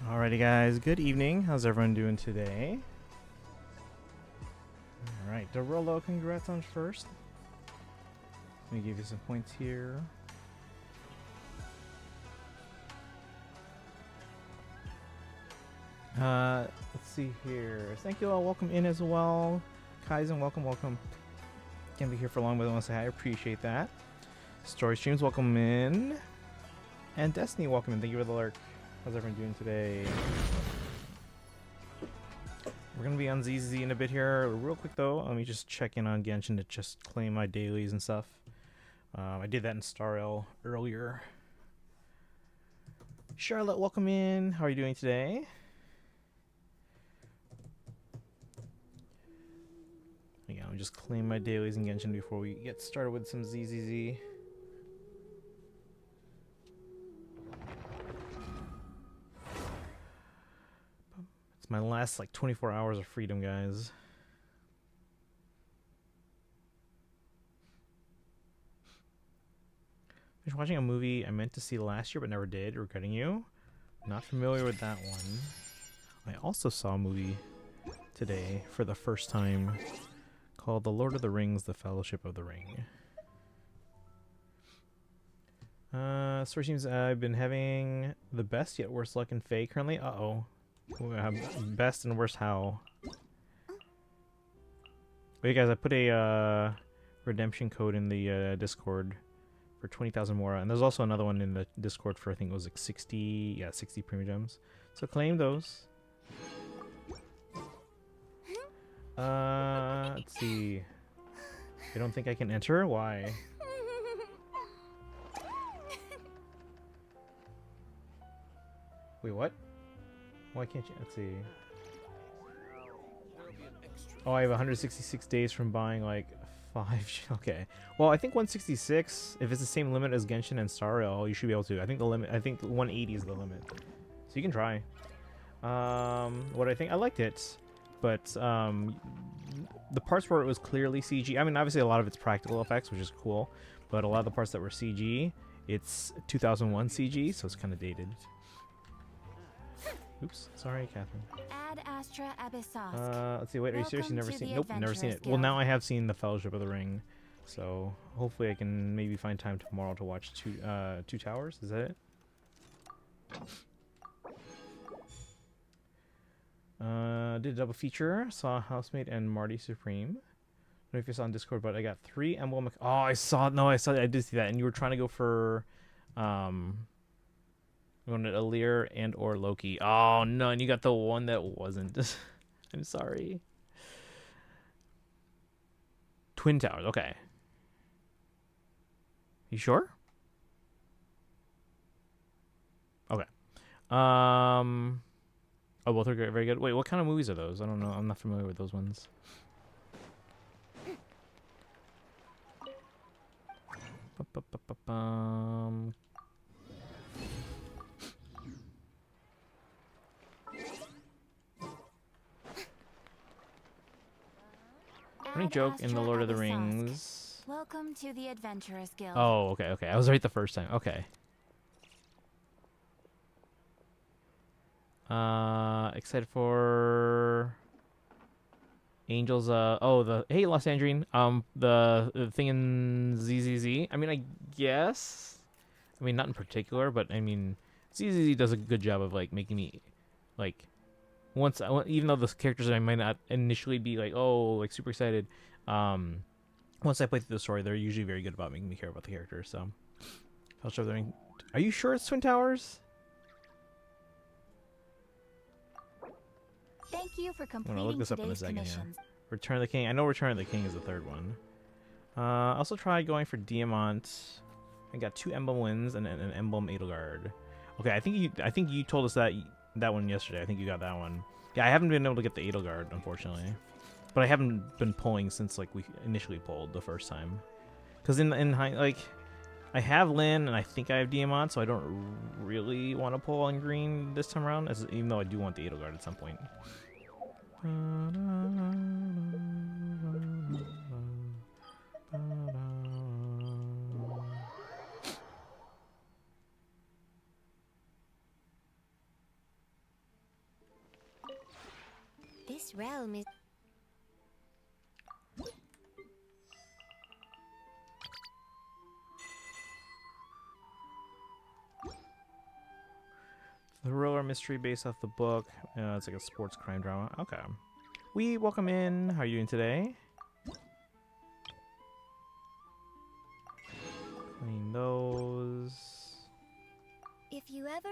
Alrighty guys, good evening. How's everyone doing today? Alright, Dorolo, congrats on first. Let me give you some points here. Let's see here. Thank you all, welcome in as well. Kaizen, welcome. Can't be here for long, but I want to say hi, I appreciate that. Story Streams, welcome in. And Destiny, welcome in, thank you for the lurk. How's everyone doing today? We're gonna be on ZZ in a bit here. Real quick though, let me just check in on Genshin to just claim my dailies and stuff. I did that in Star Rail earlier. Charlotte, welcome in. How are you doing today? Yeah, I'll just claim my dailies in Genshin before we get started with some ZZZ. It's my last like 24 hours of freedom, guys. Just watching a movie I meant to see last year but never did, regretting you. Not familiar with that one. I also saw a movie today for the first time called The Lord of the Rings, The Fellowship of the Ring. Story seems I've been having the best yet worst luck in Fae currently. Uh-oh. Best and worst how? Wait guys, I put a redemption code in the Discord for 20,000 more, and there's also another one in the Discord for I think it was like 60 premium gems. So claim those. Let's see. I don't think I can enter? Why? Wait, what? Why can't you? Let's see. Oh, I have 166 days from buying like 5. Okay. Well, I think 166, if it's the same limit as Genshin and Star Rail, you should be able to. I think the limit, I think 180 is the limit. So you can try. What I think, I liked it, but the parts where it was clearly CG, I mean, obviously a lot of it's practical effects, which is cool, but a lot of the parts that were CG, it's 2001 CG, so it's kind of dated. Oops, sorry, Catherine. Ad Astra Abyssos. Let's see, wait, are you serious? You've never seen it? Nope, never seen it. Well, now I have seen The Fellowship of the Ring, so hopefully I can maybe find time tomorrow to watch Two Towers. Is that it? Did a double feature. Saw Housemate and Marty Supreme. I don't know if you saw on Discord, but I got 3 emblem. Oh, I saw. No, I did see that. And you were trying to go for, you wanted Alir and or Loki. Oh no, and you got the one that wasn't. I'm sorry. Twin Towers. Okay. You sure? Okay. Oh, both are very good. Wait, what kind of movies are those? I don't know. I'm not familiar with those ones. Any joke in The Lord of the Rings? Welcome to the Adventurers Guild. Oh, okay. I was right the first time. Okay. Excited for Angels. Hey, Los Andrine. The thing in ZZZ. I mean, I guess. I mean, not in particular, but I mean, ZZZ does a good job of like making me like. Even though the characters I might not initially be like, oh, like super excited, once I play through the story, they're usually very good about making me care about the characters. So, are you sure it's Twin Towers? Thank you for completing I'm gonna look this up in a second here. Return of the King. I know Return of the King is the third one. I also tried going for Diamant. I got 2 emblem wins and an emblem Edelgard. Okay, I think you told us that one yesterday. I think you got that one. Yeah, I haven't been able to get the Edelgard, unfortunately. But I haven't been pulling since like we initially pulled the first time. Because like, I have Lynn and I think I have Diamant, so I don't really want to pull on green this time around, even though I do want the Edelgard at some point. This realm is... Thriller mystery based off the book. It's like a sports crime drama. Okay. We welcome in. How are you doing today? Clean those. If you ever...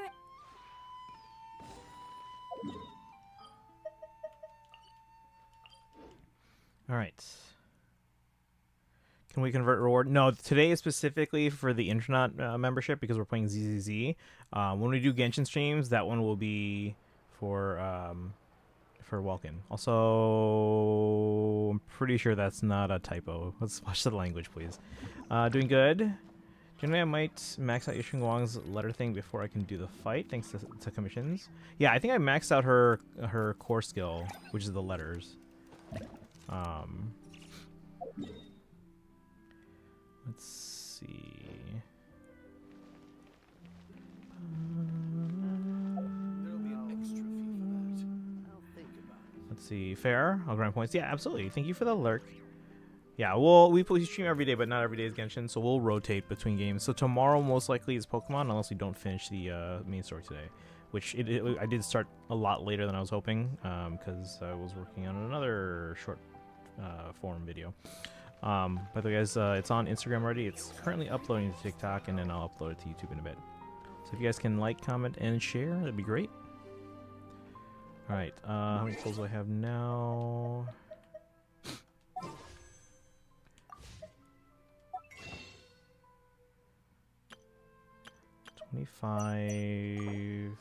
All right. Can we convert reward? No, today is specifically for the internet membership because we're playing ZZZ. When we do Genshin streams, that one will be for Welkin. Also, I'm pretty sure that's not a typo. Let's watch the language, please. Doing good. Generally, I might max out Yishun Guang's letter thing before I can do the fight, thanks to commissions. Yeah, I think I maxed out her core skill, which is the letters. Let's see. There'll be an extra fee for that. I'll think about it. Let's see. Fair. I'll grind points. Yeah, absolutely. Thank you for the lurk. Yeah, we stream every day, but not every day is Genshin, so we'll rotate between games. So tomorrow most likely is Pokemon, unless we don't finish the main story today, which I did start a lot later than I was hoping, because I was working on another short form video. By the way, guys, it's on Instagram already. It's currently uploading to TikTok, and then I'll upload it to YouTube in a bit. So if you guys can like, comment, and share, that'd be great. All right, how many souls do I have now? $25,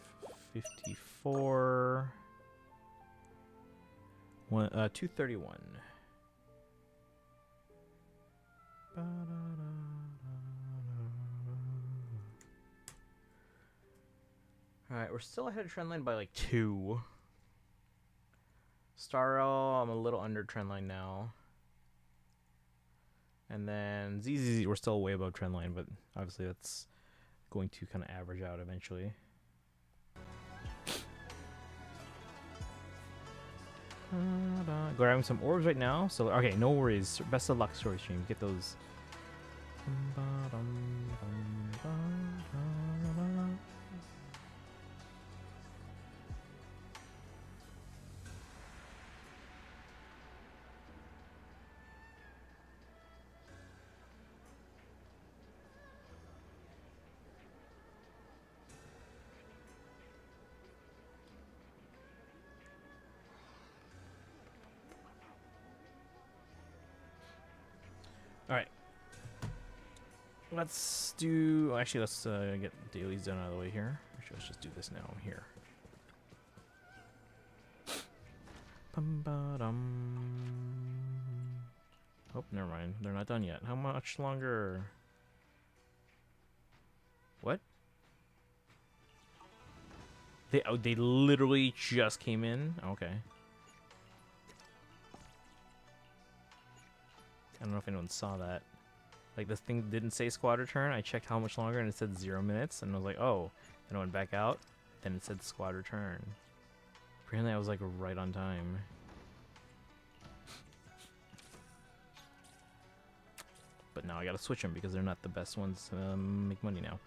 54, 231. Alright, we're still ahead of trendline by like 2. Starro, I'm a little under trendline now. And then ZZZ, we're still way above trendline, but obviously that's going to kind of average out eventually. Grabbing some orbs right now. So okay, no worries. Best of luck, story stream. Get those. All right. Let's do. Actually, let's get dailies done out of the way here. Actually, let's just do this now here. Oh, never mind. They're not done yet. How much longer? What? They literally just came in? Okay. I don't know if anyone saw that. Like, this thing didn't say squad return. I checked how much longer and it said 0 minutes. And I was like, oh. Then I went back out. Then it said squad return. Apparently I was like right on time. But now I gotta switch them because they're not the best ones to make money now.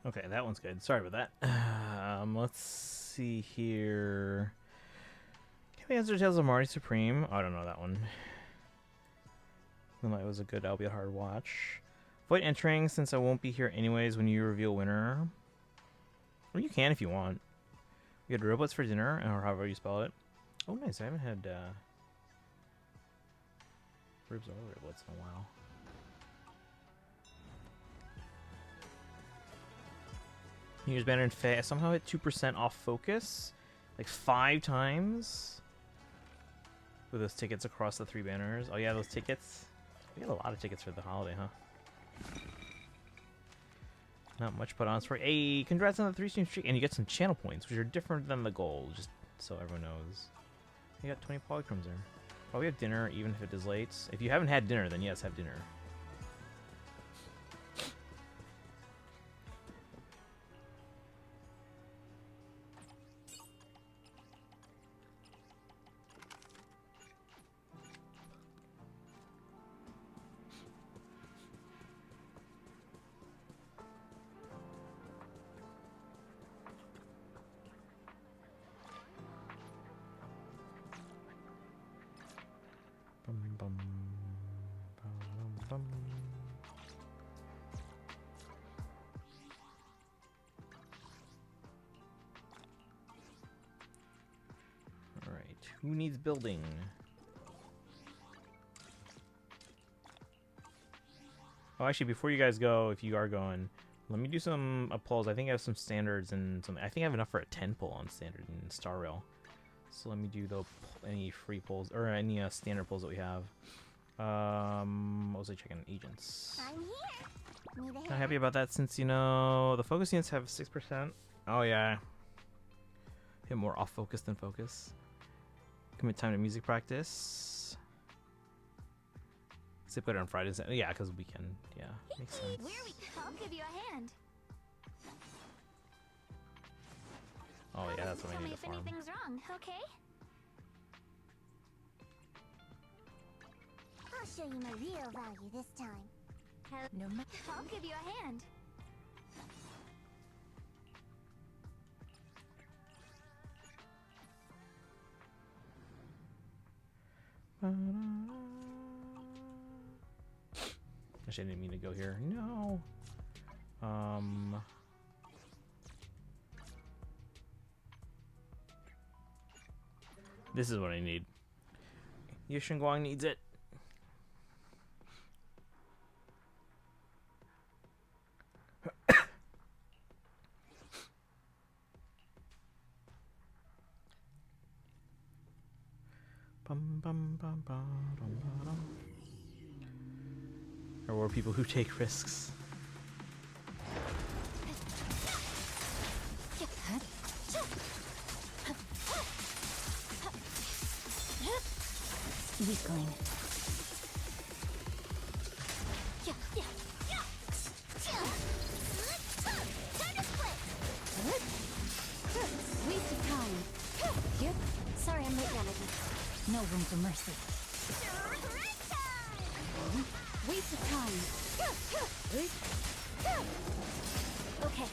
Okay, that one's good. Sorry about that. Let's see here. Can we answer Tales of Marty Supreme? Oh, I don't know that one. Moonlight was a good, albeit hard watch. Avoid entering since I won't be here anyways when you reveal winner. Well, you can if you want. We had robots for dinner, or however you spell it. Oh, nice. I haven't had ribs or robots in a while. New Year's banner in Faye. I somehow hit 2% off focus, like 5 times. With those tickets across the 3 banners. Oh yeah, those tickets. We had a lot of tickets for the holiday, huh? Not much put on for. Hey, congrats on the 3-stream streak, and you get some channel points, which are different than the gold. Just so everyone knows. You got 20 polychromes there. Probably have dinner, even if it is late. If you haven't had dinner, then yes, have dinner. Bum, bum, bum. All right, who needs building? Oh, actually, before you guys go, if you are going, let me do some pulls. I think I have some standards and some. I think I have enough for a 10 pull on standard and Star Rail. So let me do any free pulls or any standard pulls that we have. Mostly checking agents. I'm here. Need a Not hand? happy about that since, you know, the focus units have 6%. Oh, yeah. Hit more off focus than focus. Commit time to music practice. Sit better on Fridays. Yeah, because weekend. Yeah, makes sense. I'll give you a hand. Oh, yeah, that's what I Tell need me to if farm. anything's wrong, okay? I'll show you my real value this time. No matter. I'll give you a hand. Actually, I didn't mean to go here. No. This is what I need. Yushin Guang needs it. Bum, bum, bum, bum, bum, bum. Or were people who take risks. Weakling. Waste of time. Yep. Sorry, I'm late already. No room for mercy. Waste of time. Okay.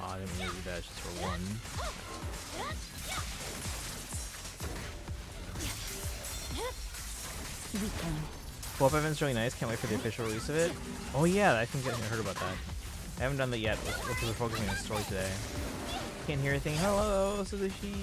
Oh, I didn't mean to do that just for one. Weakling. Well, event's really nice. Can't wait for the official release of it. Oh yeah, I think I heard about that. I haven't done that yet because we're focusing on the story today. Can't hear anything. Hello, Suzushi.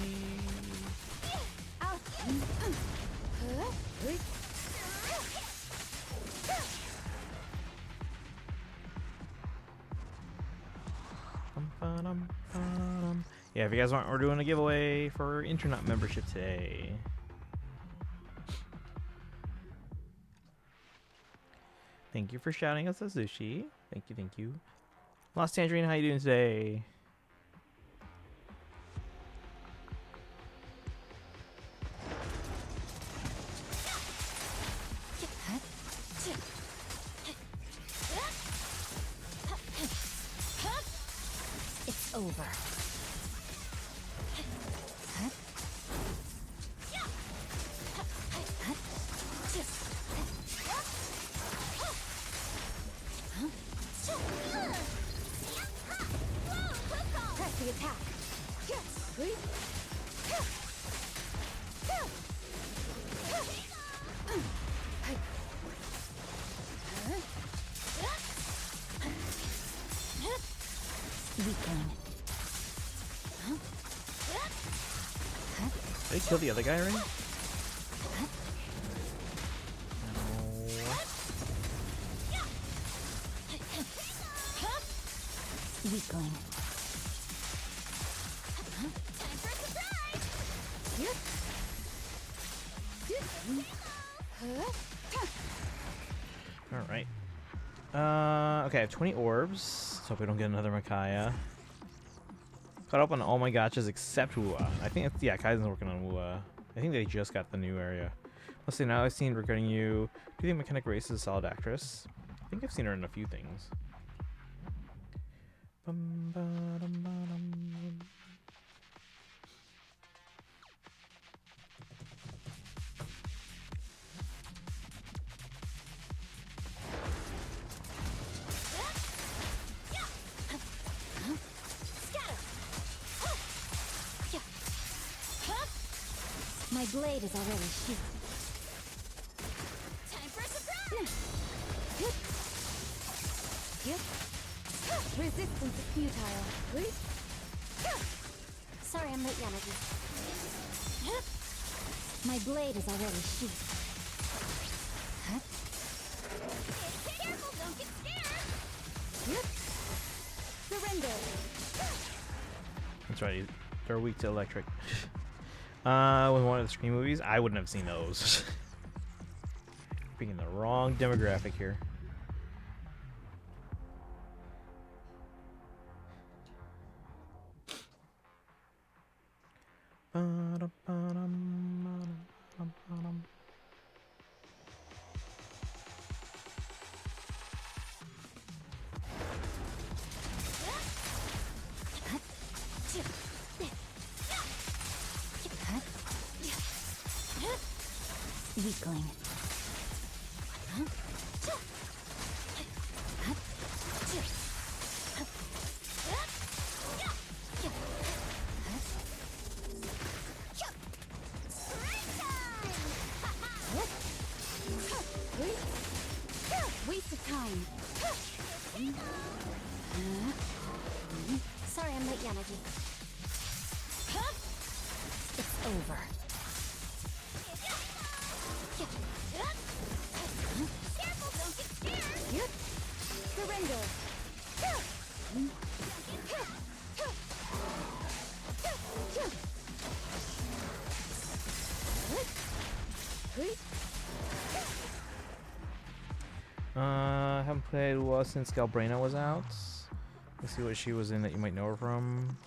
Yeah, if you guys want, we're doing a giveaway for internet membership today. Thank you for shouting out Suzushi. Thank you, thank you. Lost Tangerine, how you doing today? It's over. kill the other guy already? No. Weakling. Alright. Okay, I have 20 orbs. Let's hope we don't get another Micaiah. Caught up on all my gotchas except Wua. I think it's, yeah, Kaizen's working on Wua. I think they just got the new area. Let's see, now I've seen regarding you. Do you think Mechanic Race is a solid actress? I think I've seen her in a few things. Bum, ba, dum, ba, dum. My blade is already sheathed. Time for a surprise! Resistance is futile. Sorry, I'm late, Yanagi. My blade is already sheathed. Careful, don't get scared! Surrender! That's right, they're weak to electric. With one of the Scream movies, I wouldn't have seen those. Picking the wrong demographic here. Weakling. Waste of time. Sorry, I'm late, Yanagi. It's over. Careful, don't get scared! Surrender! Haven't played well since Galbrena was out. Let's see what she was in that you might know her from.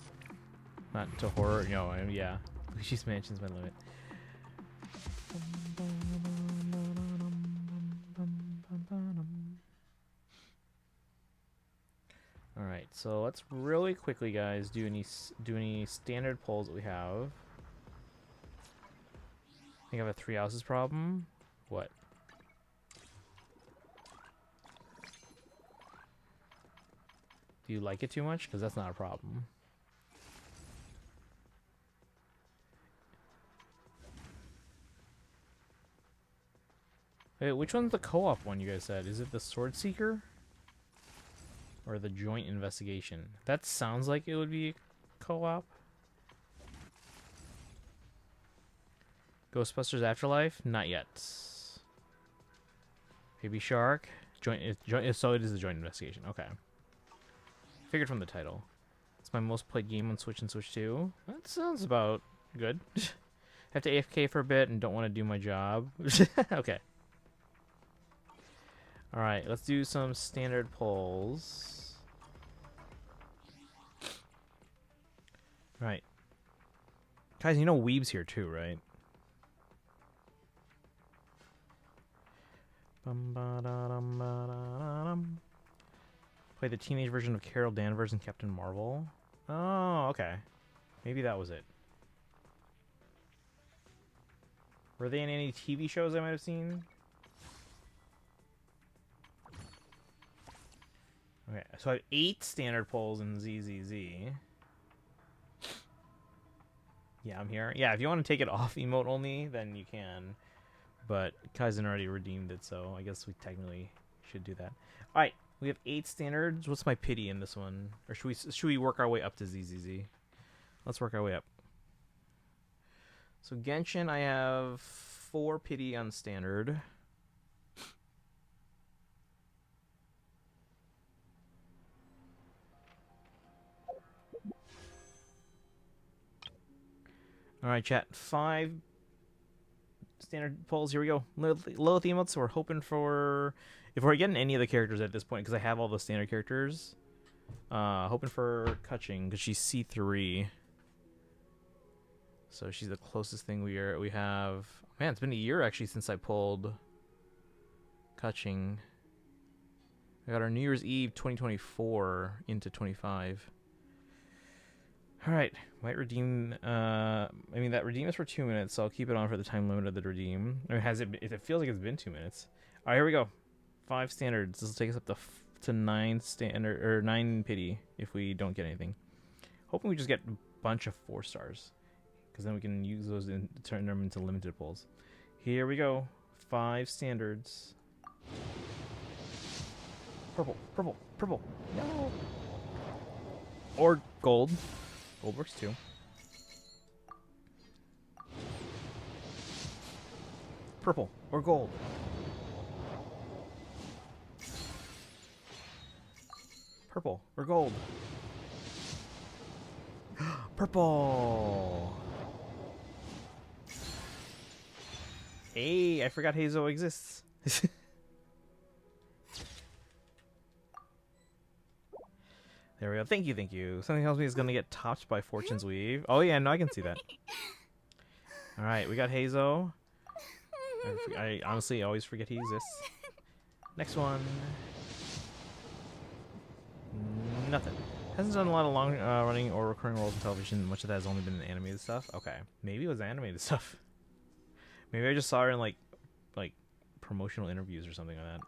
Not to horror, no, yeah. Luigi's Mansion's my limit. Alright, so let's really quickly, guys, do any standard polls that we have. I think I have a 3 houses problem. What? Do you like it too much? Because that's not a problem. Wait, which one's the co-op one you guys said? Is it the Sword Seeker? Or the Joint Investigation? That sounds like it would be co-op. Ghostbusters Afterlife? Not yet. Baby Shark? So it is a Joint Investigation. Okay. Figured from the title. It's my most played game on Switch and Switch 2. That sounds about good. Have to AFK for a bit and don't want to do my job. Okay. Alright, let's do some standard polls. Right. Guys, you know Weeb's here too, right? Play the teenage version of Carol Danvers and Captain Marvel. Oh, okay. Maybe that was it. Were they in any TV shows I might have seen? Okay, so I have 8 standard polls in ZZZ. Yeah, I'm here. Yeah, if you want to take it off emote only, then you can. But Kaizen already redeemed it, so I guess we technically should do that. Alright, we have 8 standards. What's my pity in this one? Or should we work our way up to ZZZ? Let's work our way up. So Genshin, I have 4 pity on standard. All right, chat. 5 standard polls. Here we go. Lilith emotes. So we're hoping for, if we're getting any of the characters at this point, because I have all the standard characters. Hoping for Kutching because she's C3. So she's the closest thing we have. Man, it's been a year actually since I pulled Kutching. I got our New Year's Eve 2024 into 25. All right, might redeem. I mean, that redeem is for 2 minutes, so I'll keep it on for the time limit of the redeem. I mean, has it? It feels like it's been 2 minutes. All right, here we go. 5 standards. This will take us up to 9 standard or 9 pity if we don't get anything. Hoping we just get a bunch of 4 stars, because then we can use those and turn them into limited pulls. Here we go. 5 standards. Purple, purple, purple. No. Or gold. Gold works too. Purple or gold. Purple or gold. Purple. Hey, I forgot Hazo exists. There we go. Thank you, thank you. Something tells me it's gonna get topped by Fortune's Weave. Oh yeah, no, I can see that. All right, we got Hazo. I honestly always forget he exists. Next one. Nothing. Hasn't done a lot of long running or recurring roles in television. Much of that has only been in animated stuff. Okay, maybe it was animated stuff. Maybe I just saw her in like promotional interviews or something like that.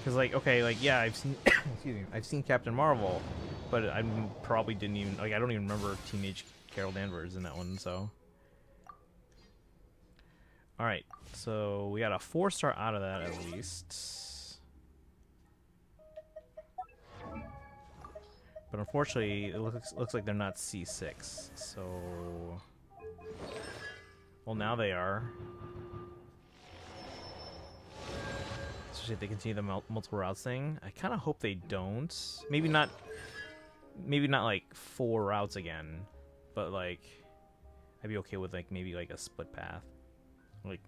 Cause like, okay, like yeah, I've seen excuse me, I've seen Captain Marvel, but I probably didn't even I don't even remember teenage Carol Danvers in that one. So, all right, so we got a 4-star out of that at least. But unfortunately, it looks like they're not C6. So, well, now they are. Especially if they continue the multiple routes thing. I kind of hope they don't. Maybe not like 4 routes again, but like I'd be okay with like maybe like a split path, like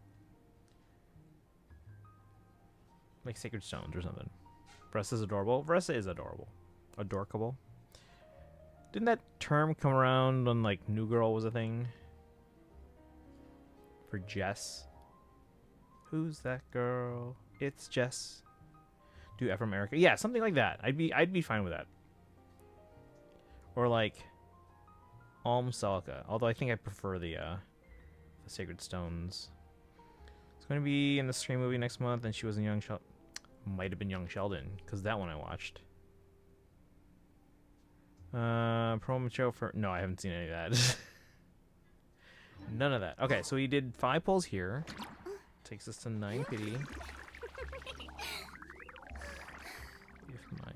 Sacred Stones or something. Vressa's adorable. Vressa is adorable, adorkable. Didn't that term come around when like New Girl was a thing for Jess? Who's that girl? It's Jess. Do F from America. Yeah, something like that. I'd be fine with that. Or like Alm Celica. Although I think I prefer the Sacred Stones. It's going to be in the Scream movie next month, and she was in Young Sheldon. Might have been Young Sheldon, because that one I watched. Promo show for... No, I haven't seen any of that. None of that. Okay, so we did 5 pulls here. Takes us to 9 pity. If my...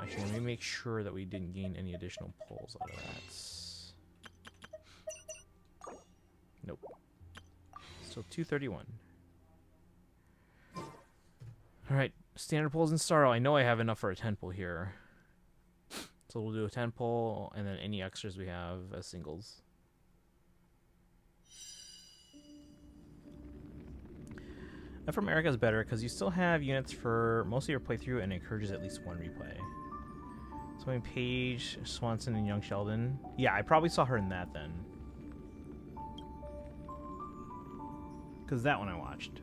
Actually, let me make sure that we didn't gain any additional pulls out of that. Nope. Still 231. Alright, standard pulls in Starro. I know I have enough for a 10 pull here. So we'll do a 10 pull, and then any extras we have as singles. F for America is better because you still have units for most of your playthrough and encourages at least 1 replay. So I mean, Paige, Swanson, and Young Sheldon. Yeah, I probably saw her in that then. Because that one I watched.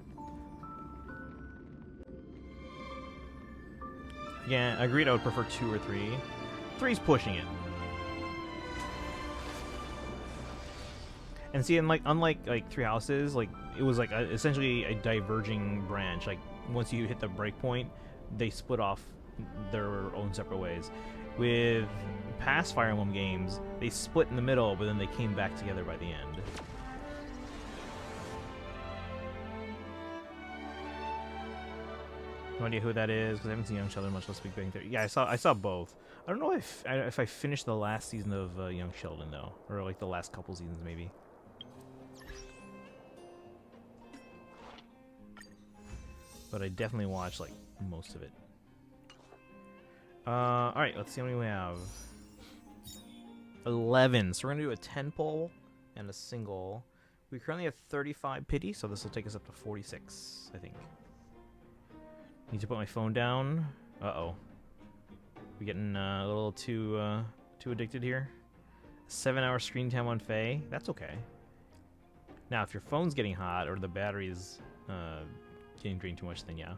Yeah, agreed I would prefer 2 or 3. 3's pushing it. And see, and like unlike like 3 Houses, like it was like essentially a diverging branch. Like once you hit the break point, they split off their own separate ways. With past Fire Emblem games, they split in the middle, but then they came back together by the end. No idea who that is because I haven't seen Young Sheldon, much less Big Bang Theory. Yeah, I saw both. I don't know if I finished the last season of Young Sheldon though, or like the last couple seasons maybe. But I definitely watched like most of it. All right, let's see how many we have. 11. So we're gonna do a 10 pull and a single. We currently have 35 pity, so this will take us up to 46, I think. Need to put my phone down. Uh-oh. We getting a little too addicted here. 7-hour screen time on Faye. That's okay. Now, if your phone's getting hot or the battery's getting drained too much, then yeah.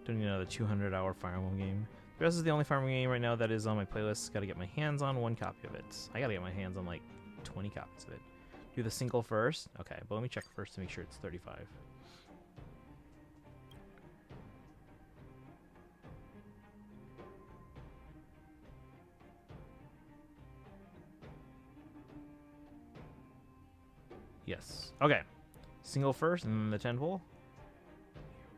Don't need another 200-hour Fire Emblem game. The rest is the only Fire Emblem game right now that is on my playlist. Got to get my hands on 1 copy of it. I got to get my hands on like 20 copies of it. Do the single first. Okay, but let me check first to make sure it's 35. Yes. Okay. Single first, and then the 10 pull.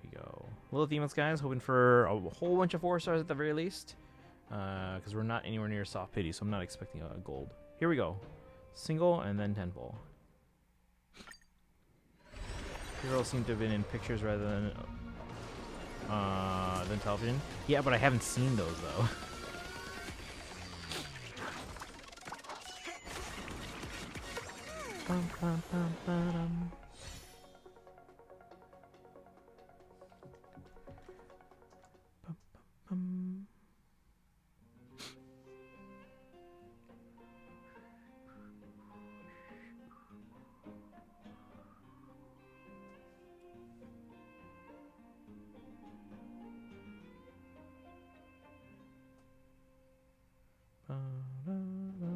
Here we go. Little Demons, guys. Hoping for a whole bunch of 4 stars at the very least. Because we're not anywhere near soft pity, so I'm not expecting a gold. Here we go. Single, and then 10 pull. Heroes seem to have been in pictures rather than television. Yeah, but I haven't seen those, though. Bum, bum, bum, ba-dum. Bum, bum, bum.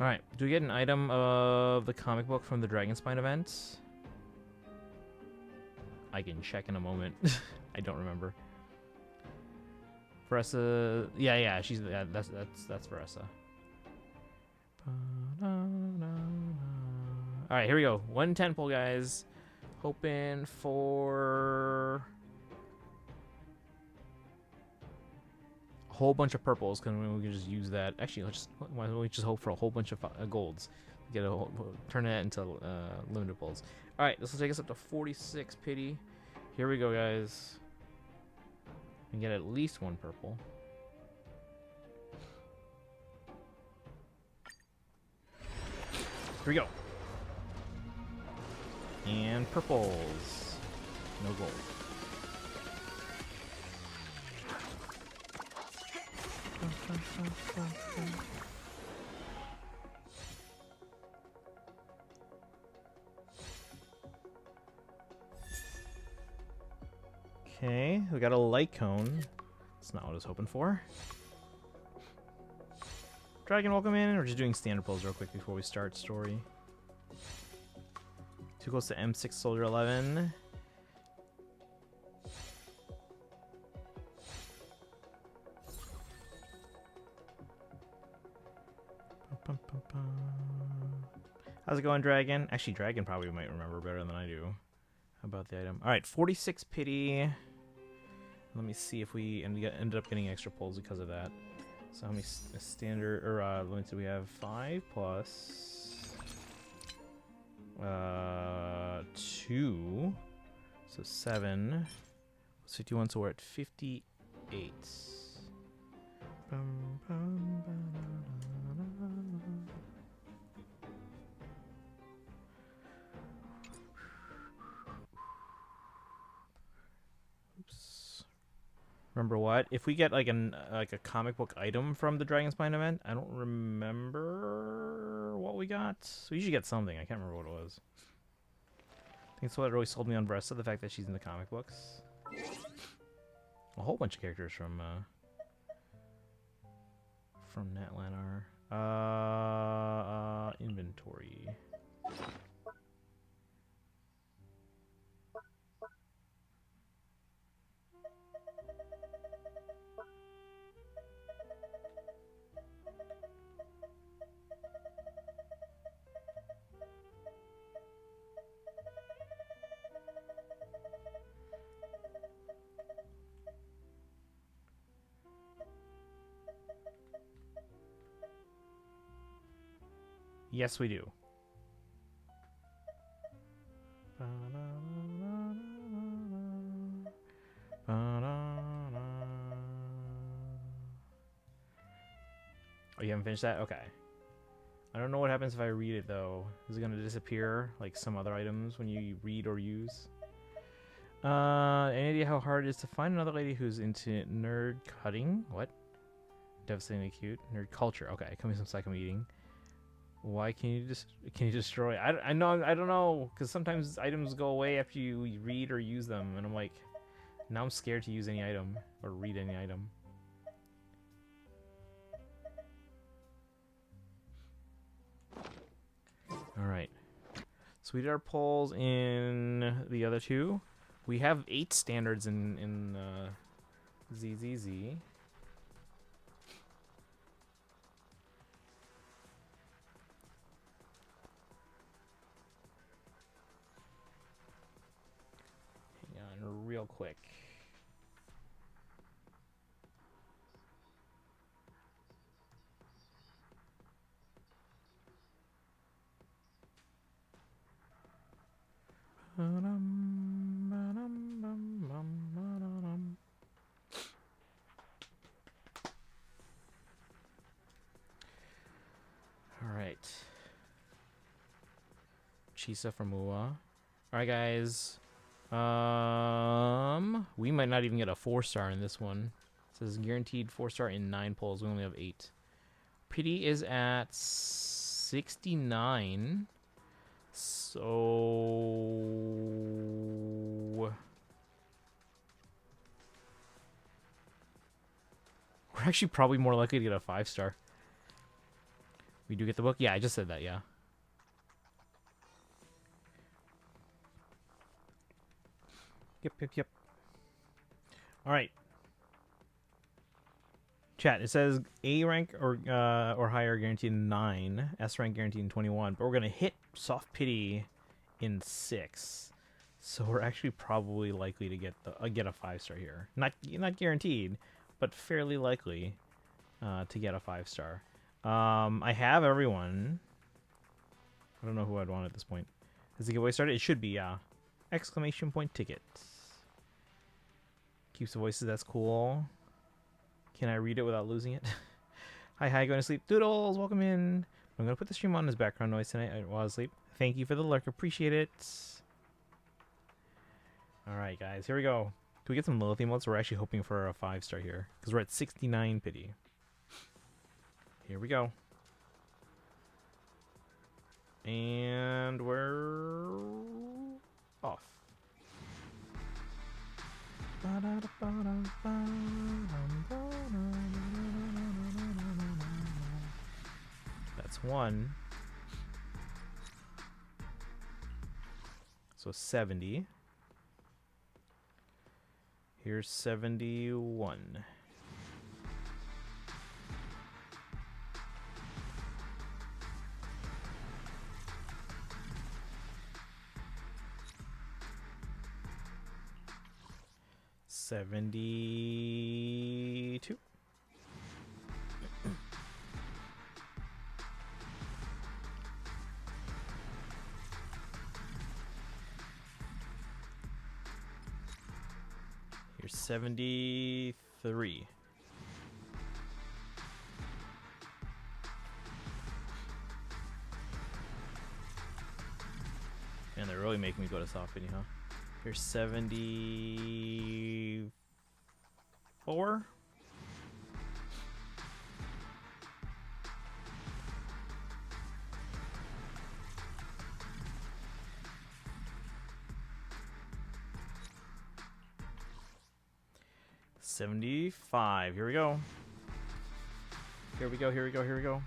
Alright, do we get an item of the comic book from the Dragonspine event? I can check in a moment. I don't remember. Veressa, yeah, she's that's Veressa. Alright, here we go. 110 pull, guys. Hoping for a whole bunch of purples, because we can just use that. Actually, why don't we just hope for a whole bunch of golds? Get turn that into limited pulls. All right, this will take us up to 46 pity. Here we go, guys. And get at least 1 purple. Here we go. And purples. No gold. Okay, we got a light cone. That's not what I was hoping for. Dragon, welcome in. We're just doing standard pulls real quick before we start story. Too close to M6 Soldier 11. How's it going, Dragon? Actually, Dragon probably might remember better than I do about the item. All right, 46 pity. Let me see if we ended up getting extra pulls because of that. So how many standard or limits do we have? 5 plus 2, so 7. 51, so we're at 58. Bum, bum, oops. Remember what? If we get like a comic book item from the Dragonspine event, I don't remember what we got. We usually get something. I can't remember what it was. I think it's what really sold me on Veressa, the fact that she's in the comic books. A whole bunch of characters from Natlanar. Inventory. Yes, we do. Oh, you haven't finished that? Okay. I don't know what happens if I read it, though. Is it going to disappear like some other items when you read or use? Any idea how hard it is to find another lady who's into nerd cutting? What? Devastatingly cute. Nerd culture. Okay, coming some psycho eating. Why can you destroy? I know, I don't know, because sometimes items go away after you read or use them, and I'm like, now I'm scared to use any item or read any item. All right, so we did our polls in the other two. We have 8 standards in ZZZ. Hang on, real quick. Alright. Chisa from Mua. Alright, guys. We might not even get a 4-star in this one. It says guaranteed 4-star in 9 polls. We only have 8. Pity is at 69. So we're actually probably more likely to get a 5-star. We do get the book? Yeah, I just said that, yeah. Yep. Alright. Chat, it says A rank or higher guaranteed in 9, S rank guaranteed in 21, but we're gonna hit soft pity in 6, so we're actually probably likely to get a 5-star here. Not guaranteed, but fairly likely to get a 5-star. I have everyone. I don't know who I'd want at this point. Has the giveaway started? It should be, yeah. Exclamation point ticket. Keeps the voices. That's cool. Can I read it without losing it? Hi, going to sleep. Doodles, welcome in. I'm going to put the stream on as background noise tonight while I sleep. Thank you for the lurk. Appreciate it. Alright, guys. Here we go. Can we get some Lilith emotes? We're actually hoping for a 5-star here, because we're at 69 pity. Here we go. And we're off. That's 1. So 70. Here's 71. $72. Here's 73. Man, they're really making me go to soft video, huh? Here's 74. $75. Here we go. Here we go.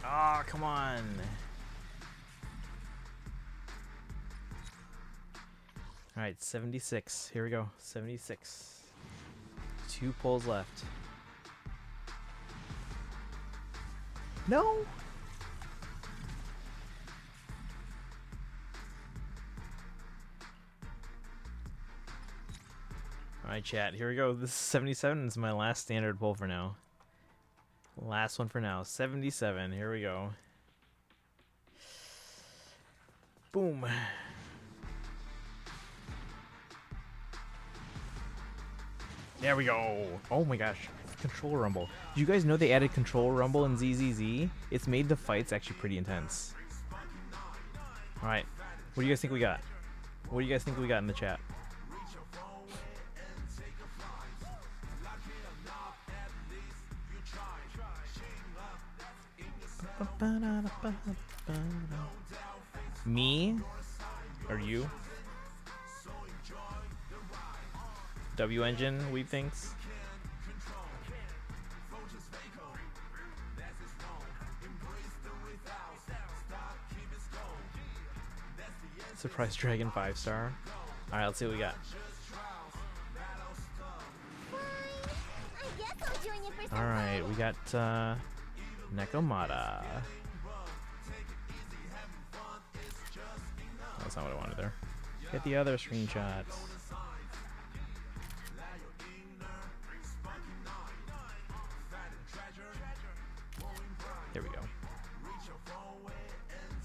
Ah, come on. All right, 76. Here we go. 76. 2 pulls left. No. All right, chat. Here we go. This is 77. This is my last standard pull for now. Last one for now. 77. Here we go. Boom. There we go. Oh my gosh. Control rumble. Do you guys know they added control rumble in ZZZ? It's made the fights actually pretty intense. Alright. What do you guys think we got? What do you guys think we got in the chat? Me? Or you? W engine, Weeb thinks. Surprise Dragon 5-star. Alright, let's see what we got. Alright, we got Nekomata. That's not what I wanted there. Get the other screenshots. There we go.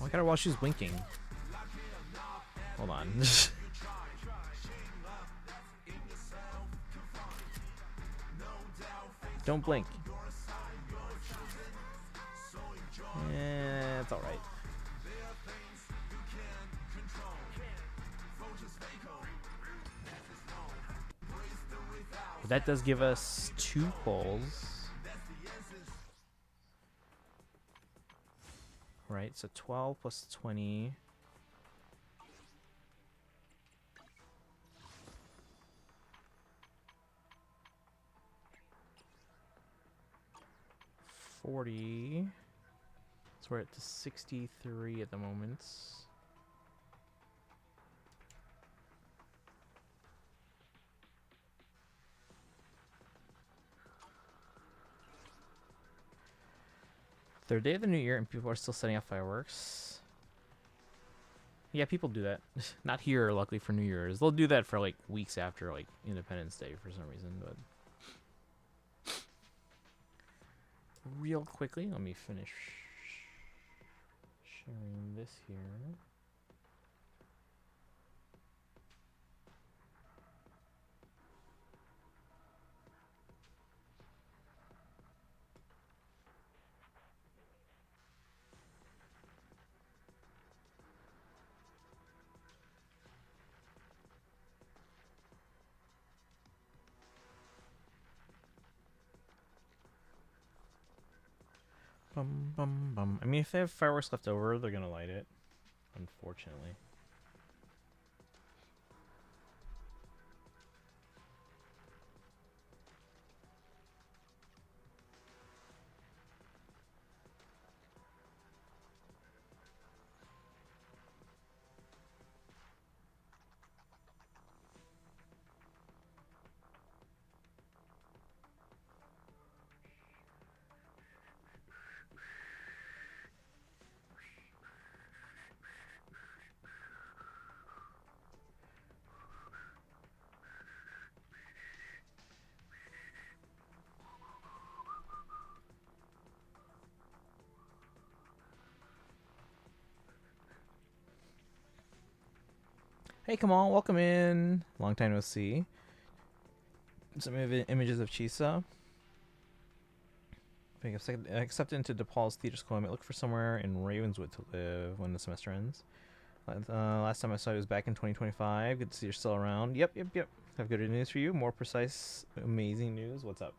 Oh, I got her while she's winking. Hold on. Don't blink. Eh, it's alright. That does give us 2 polls. Right, so 12 plus 20. So we're at 63 at the moment. Third day of the new year and people are still setting off fireworks. Yeah, people do that. Not here, luckily, for New Year's. They'll do that for like weeks after like Independence Day for some reason, but real quickly, let me finish sharing this here. Bum, bum, bum. I mean, if they have fireworks left over, they're gonna light it, unfortunately. Hey, come on, welcome in. Long time no see. Some images of Chisa. Being accepted into DePaul's theater school. I might look for somewhere in Ravenswood to live when the semester ends. Last time I saw you was back in 2025. Good to see you're still around. Yep. Have good news for you. More precise, amazing news. What's up?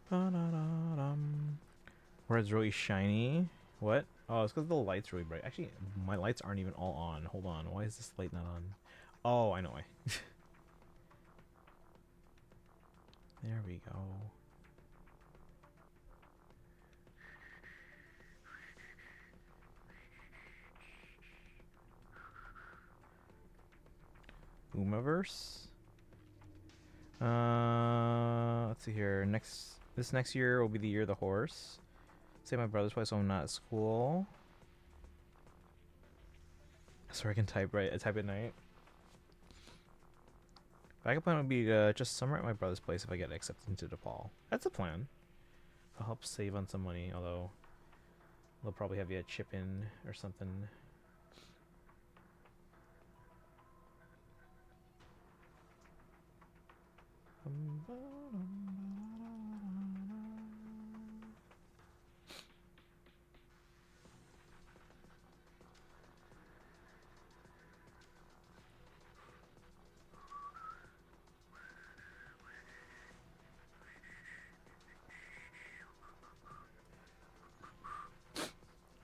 Ba-da-da-dum. Where it's really shiny. What? Oh, it's because the light's really bright. Actually, my lights aren't even all on. Hold on. Why is this light not on? Oh, I know why. There we go. Umaverse. Let's see here. This next year will be the year of the horse. Say my brother's place, so I'm not at school. So I can type at night. Backup plan would be just summer at my brother's place if I get accepted into DePaul. That's a plan. I'll help save on some money, although they'll probably have you a chip in or something.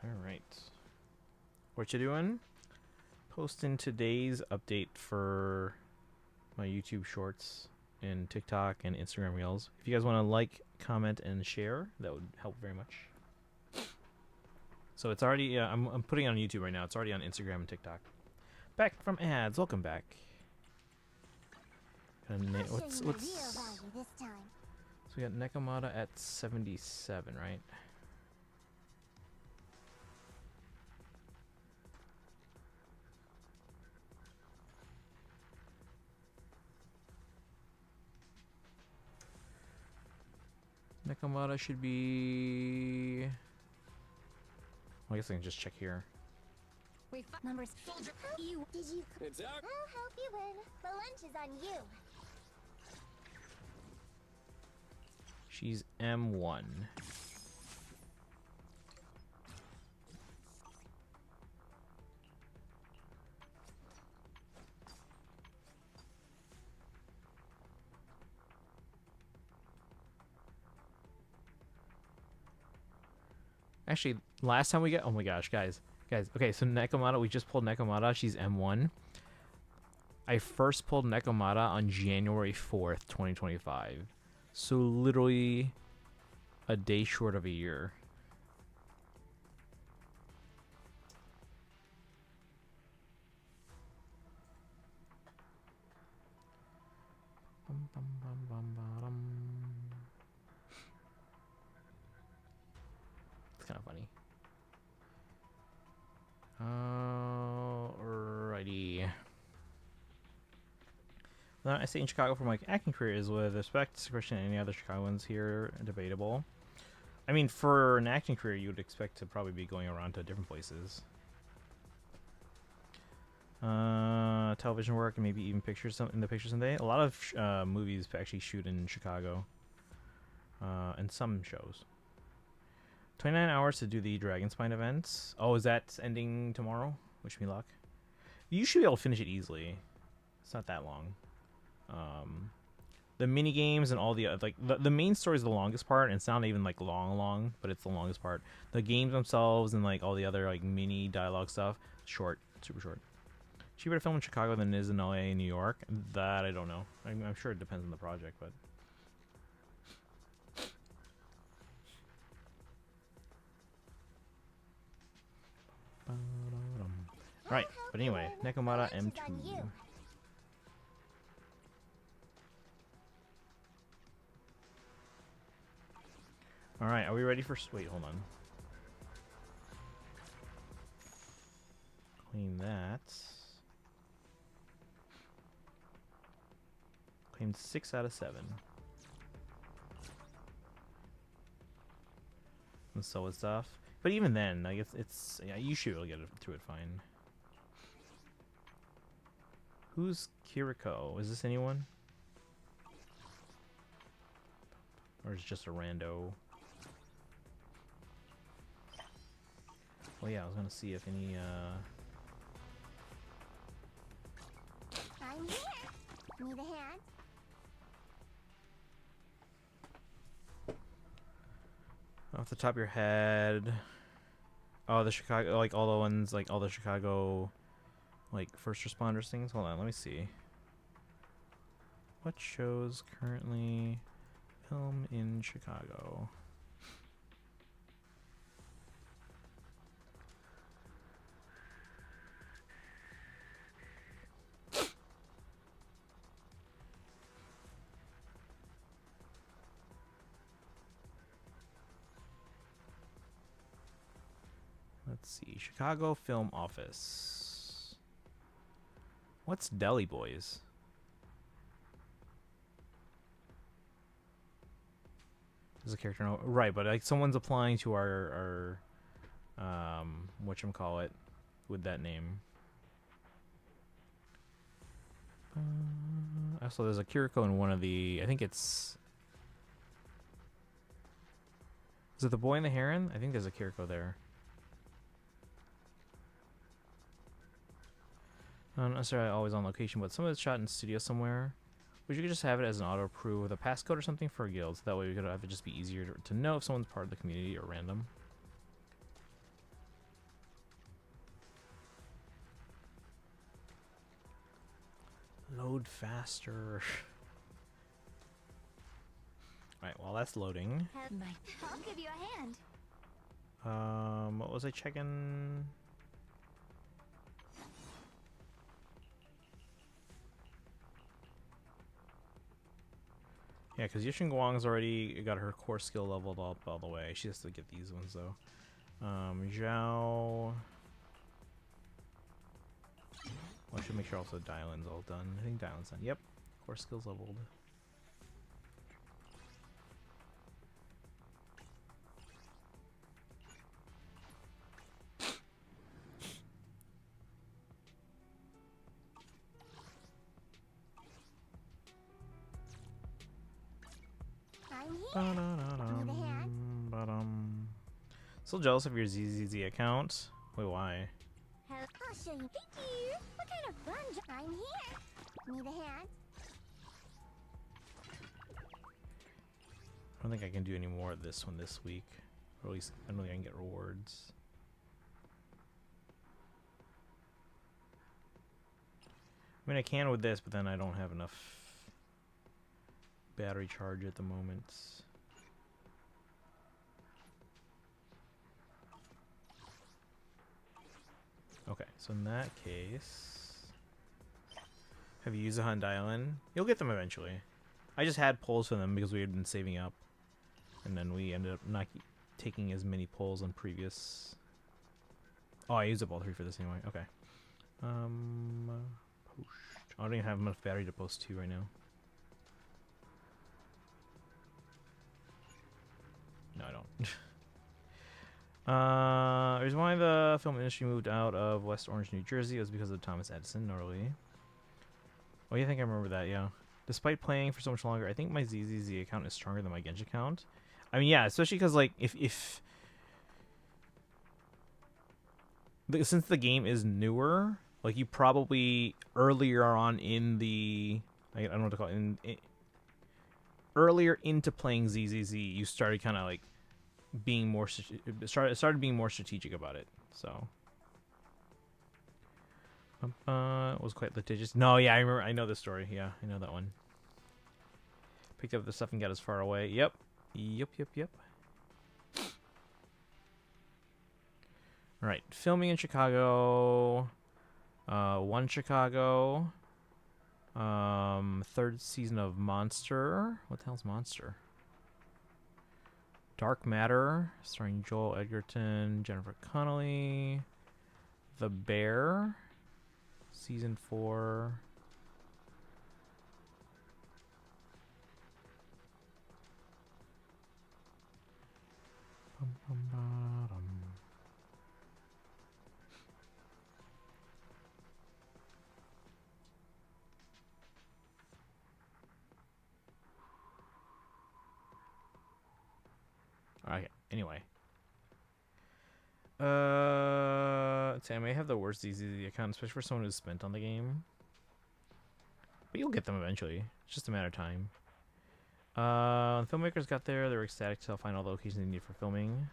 Alright. What you doing? Posting today's update for my YouTube shorts and TikTok and Instagram Reels. If you guys want to like, comment, and share, that would help very much. So it's already, I'm putting it on YouTube right now. It's already on Instagram and TikTok. Back from ads. Welcome back. What's Real value this time. so we got Nekomata at 77, right? Nekomata should be... Well, I guess I can just check here. Numbers. You. Did you? It's out. I'll help you win. The lunch is on you. She's M1. Actually, last time we got... Oh my gosh, guys. Okay, so Nekomata, we just pulled Nekomata. She's M1. I first pulled Nekomata on January 4th, 2025. So literally a day short of a year. It's kind of funny. Alrighty. Well, I stay in Chicago for my acting career is with respect to Christian and any other Chicagoans here debatable. I mean, for an acting career, you would expect to probably be going around to different places. Television work and maybe even pictures in the pictures someday. A lot of movies actually shoot in Chicago, and some shows. 29 hours to do the Dragon Spine events. Oh, is that ending tomorrow? Wish me luck. You should be able to finish it easily. It's not that long. The mini games and all the like the main story is the longest part, and it's not even like long, but it's the longest part. The games themselves and like all the other like mini dialogue stuff, short, super short. Cheaper to film in Chicago than it is in LA and New York. That I don't know. I'm sure it depends on the project, but. Right, but anyway, Nekomata M2. Alright, are we ready for... Wait, hold on. Clean that. Claimed 6 out of 7. And so it's stuff. But even then, like it's yeah, you should be able to get through it fine. Who's Kiriko? Is this anyone? Or is it just a rando? Well, yeah, I was gonna see if any, I'm here. Need a hand? Off the top of your head. Oh, the Chicago, like all the ones, like all the Chicago, like first responders things. Hold on, let me see. What shows currently film in Chicago? Let's see. Chicago Film Office. What's Deli Boys? There's a character, no, right? But like someone's applying to our whatchamacallit with that name. Also, there's a Kiriko in one of the. I think it's. Is it The Boy and the Heron? I think there's a Kiriko there. Not necessarily always on location, but some of it's shot in studio somewhere. But you could just have it as an auto approve with a passcode or something for a guild, so that way we could have it just be easier to know if someone's part of the community or random. Load faster. Alright, while that's loading. I'll give you a hand. What was I checking? Yeah, because Yushin Guang's already got her core skill leveled up all the way. She has to get these ones though. Zhao. Well, I should make sure also Dylan's all done. I think Dylan's done. Yep, core skills leveled. I'm here. Need a hand? Still jealous of your ZZZ account. Wait, why? I'll show you. Thank you. What kind of fun? I'm here. Need a hand? I don't think I can do any more of this one this week. Or at least I don't think I can get rewards. I mean, I can with this, but then I don't have enough battery charge at the moment. Okay, so in that case, have you used the Hyundai Island? You'll get them eventually. I just had pulls for them because we had been saving up, and then we ended up not taking as many pulls on previous. Oh, I used up all 3 for this anyway. Okay. Post. I don't even have enough battery to post 2 right now. No, I don't. The reason why the film industry moved out of West Orange, New Jersey was because of Thomas Edison, gnarly. Oh, yeah, I think I remember that, yeah. Despite playing for so much longer, I think my ZZZ account is stronger than my Genji account. I mean, yeah, especially because, like, since the game is newer, like, you probably earlier on in the... I don't know what to call it. Earlier into playing ZZZ, you started kind of, like, being more... started being more strategic about it, so... it was quite litigious. No, yeah, I remember. I know this story. Yeah, I know that one. Picked up the stuff and got as far away. Yep. Yep. Alright, filming in Chicago. One Chicago. 3rd season of Monster. What the hell's Monster? Dark Matter, starring Joel Edgerton, Jennifer Connelly. The Bear. Season 4. Okay, anyway. I may have the worst ZZZ account, especially for someone who's spent on the game. But you'll get them eventually. It's just a matter of time. When filmmakers got there, they were ecstatic to find all the locations they need for filming.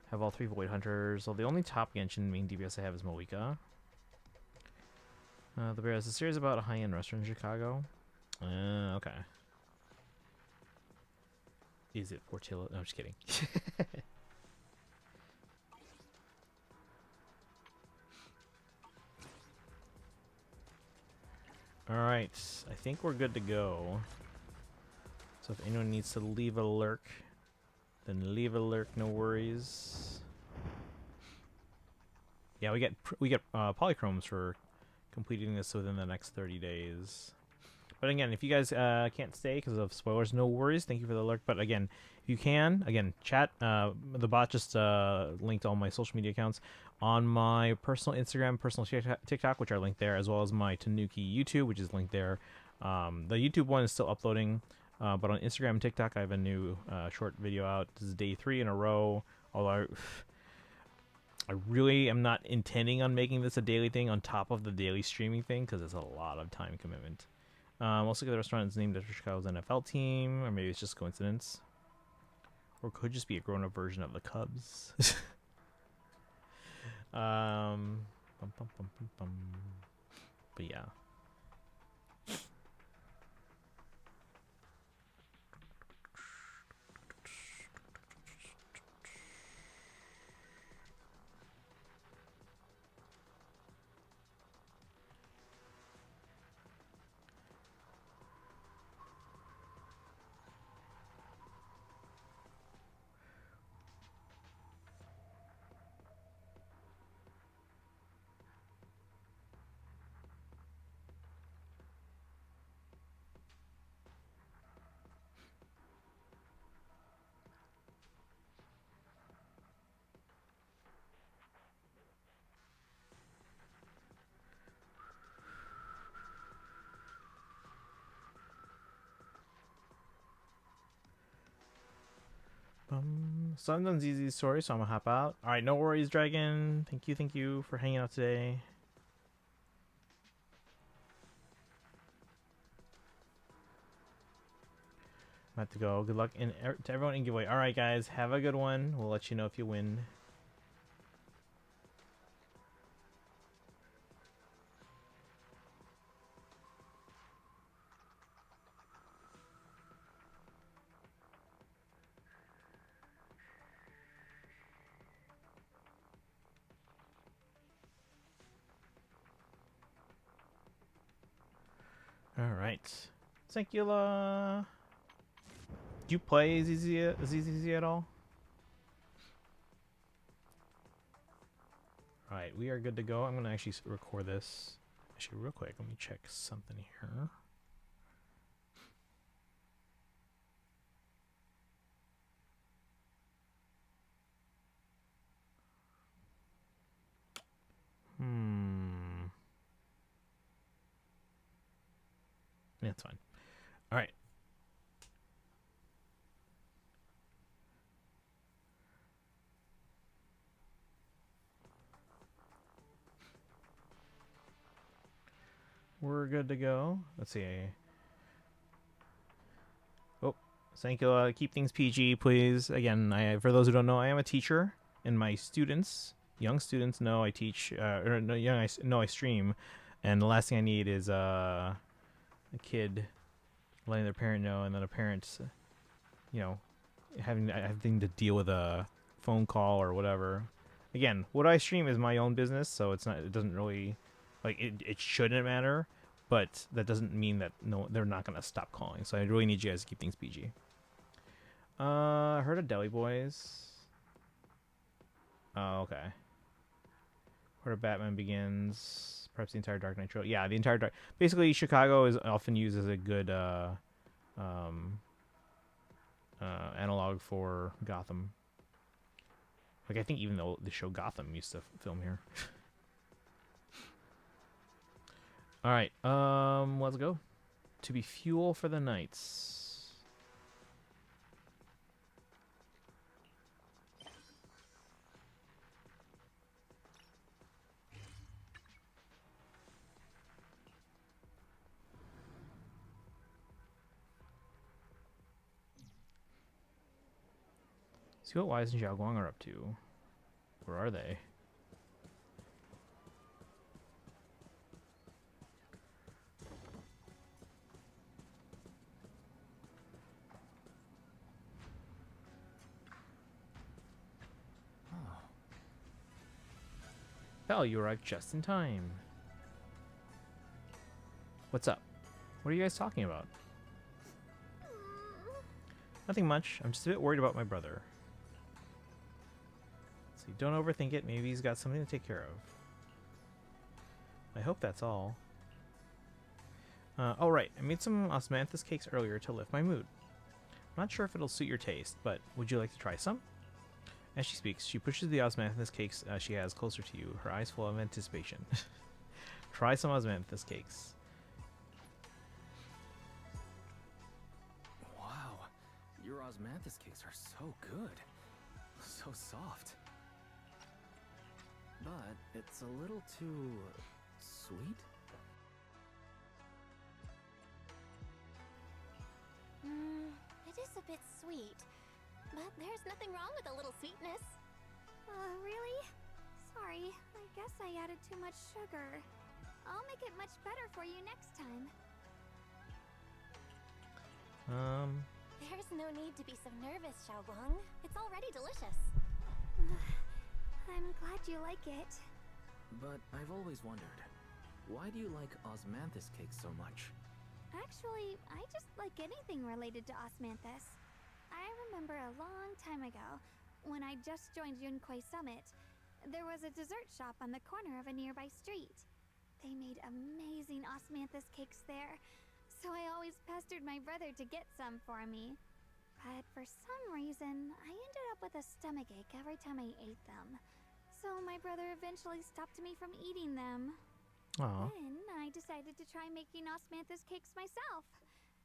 Have all 3 Void Hunters. Well, the only top Genshin main DPS I have is Moika. The Bear is a series about a high-end restaurant in Chicago. Okay. Is it Portillo? No, I'm just kidding. Alright, I think we're good to go. So if anyone needs to leave a lurk, then leave a lurk, no worries. Yeah, we get polychromes for completing this within the next 30 days. But again, if you guys can't stay because of spoilers, no worries. Thank you for the lurk. But again, if you can, again, chat. The bot just linked all my social media accounts on my personal Instagram, personal TikTok, which are linked there, as well as my Tanuki YouTube, which is linked there. The YouTube one is still uploading, but on Instagram and TikTok, I have a new short video out. This is day 3 in a row. Although I really am not intending on making this a daily thing on top of the daily streaming thing because it's a lot of time commitment. Also, the restaurant is named after Chicago's NFL team, or maybe it's just coincidence, or it could just be a grown-up version of the Cubs. But yeah. So I'm done ZZ's story, so I'm gonna hop out. Alright, no worries, Dragon. Thank you for hanging out today. I have to go. Good luck to everyone in giveaway. Alright, guys, have a good one. We'll let you know if you win. Alright. Sankula. Do you play ZZZ at all? Alright, we are good to go. I'm going to actually record this. Actually, real quick, let me check something here. Yeah, it's fine. Alright. We're good to go. Let's see. Oh, Sankula, keep things PG, please. Again, for those who don't know, I am a teacher, and my students, young students, know I teach. I stream, and the last thing I need is a kid letting their parent know, and then a parent, having to deal with a phone call or whatever. Again, what I stream is my own business, so it doesn't really. Like, it shouldn't matter, but that doesn't mean that they're not going to stop calling. So I really need you guys to keep things PG. I heard of Deli Boys. Oh, okay. Heard of Batman Begins. Perhaps the entire Dark Knight trilogy. Yeah, the entire Dark... Basically, Chicago is often used as a good analog for Gotham. Like, I think even though the show Gotham used to film here. Alright, let's go. To be fuel for the knights. See what Wise and Xiaoguang are up to. Where are they? Val, you arrived just in time. What's up? What are you guys talking about? Nothing much. I'm just a bit worried about my brother. So don't overthink it. Maybe he's got something to take care of. I hope that's all. Oh, right. I made some osmanthus cakes earlier to lift my mood. I'm not sure if it'll suit your taste, but would you like to try some? As she speaks, she pushes the osmanthus cakes she has closer to you, her eyes full of anticipation. Try some osmanthus cakes. Wow, your osmanthus cakes are so good. So soft. But it's a little too sweet? It is a bit sweet. But there's nothing wrong with a little sweetness. Really? Sorry, I guess I added too much sugar. I'll make it much better for you next time. There's no need to be so nervous, Xiaoguang. It's already delicious. I'm glad you like it. But I've always wondered, why do you like osmanthus cakes so much? Actually, I just like anything related to osmanthus. I remember a long time ago, when I just joined Yunquai Summit, there was a dessert shop on the corner of a nearby street. They made amazing osmanthus cakes there, so I always pestered my brother to get some for me. But for some reason, I ended up with a stomachache every time I ate them. So my brother eventually stopped me from eating them. Aw. Then I decided to try making osmanthus cakes myself.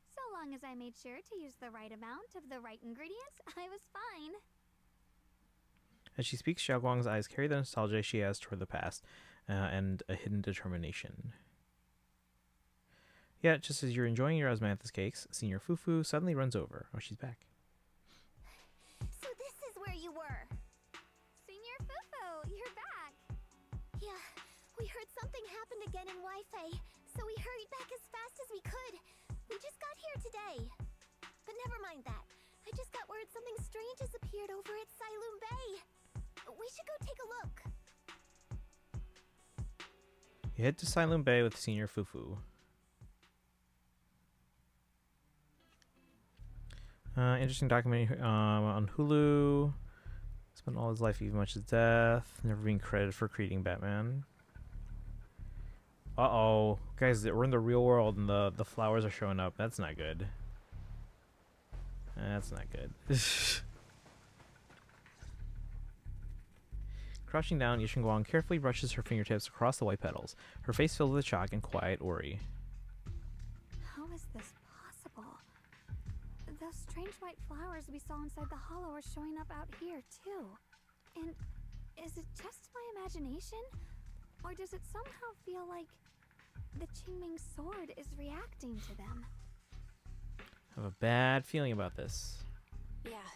So long as I made sure to use the right amount of the right ingredients, I was fine. As she speaks, Xiaoguang's eyes carry the nostalgia she has toward the past and a hidden determination. Yet, just as you're enjoying your osmanthus cakes, Senior Fufu suddenly runs over. Oh, she's back. So this is where you were. Senior Fufu, you're back. Yeah, we heard something happened again in Wi-Fi, so we hurried back as fast as we could. We just got here today. But never mind that. I just got word something strange has appeared over at Silum Bay. We should go take a look. You head to Silent Bay with Senior Fufu. Interesting documentary on Hulu. Spent all his life even much as death. Never being credited for creating Batman. Uh-oh. Guys, we're in the real world and the flowers are showing up. That's not good. That's not good. Crouching down, Yishin Guang carefully brushes her fingertips across the white petals, her face filled with shock and quiet worry. How is this possible? Those strange white flowers we saw inside the hollow are showing up out here, too. And is it just my imagination? Or does it somehow feel like the Qingming sword is reacting to them? I have a bad feeling about this. Yeah,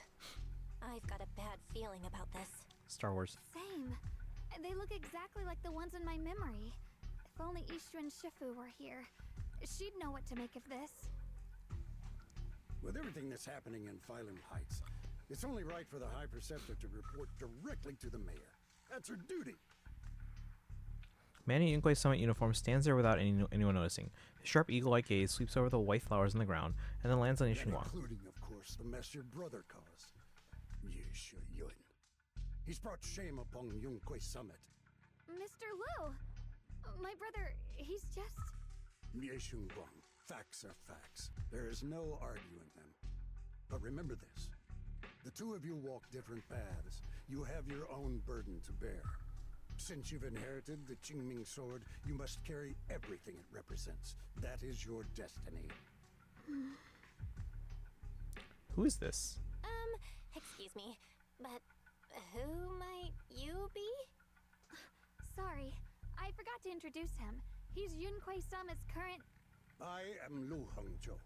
I've got a bad feeling about this. Star Wars. Same. They look exactly like the ones in my memory. If only Ishu and Shifu were here, she'd know what to make of this. With everything that's happening in Phylum Heights, it's only right for the High Preceptor to report directly to the mayor. That's her duty. Man in Yunquai Summit uniform stands there without anyone noticing. His sharp eagle-like gaze sweeps over the white flowers on the ground and then lands on Yishin Guang. Including, of course, the mess your brother caused. Yishu Yun. He's brought shame upon Yunquai Summit. Mr. Lu! My brother, he's just... Yishu Guang. Facts are facts. There is no arguing them. But remember this. The two of you walk different paths. You have your own burden to bear. Since you've inherited the Qingming sword, you must carry everything it represents. That is your destiny. Who is this? Excuse me, but who might you be? Sorry, I forgot to introduce him. He's Yunquai Summit's current... I am Lu Hongzhou.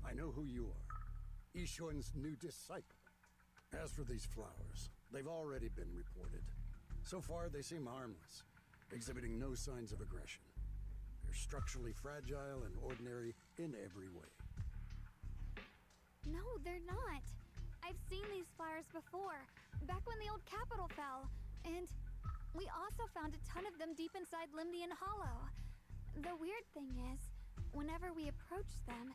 I know who you are. Yishun's new disciple. As for these flowers, they've already been reported. So far, they seem harmless, exhibiting no signs of aggression. They're structurally fragile and ordinary in every way. No, they're not. I've seen these flowers before, back when the old capital fell, and we also found a ton of them deep inside Limnian Hollow. The weird thing is, whenever we approached them,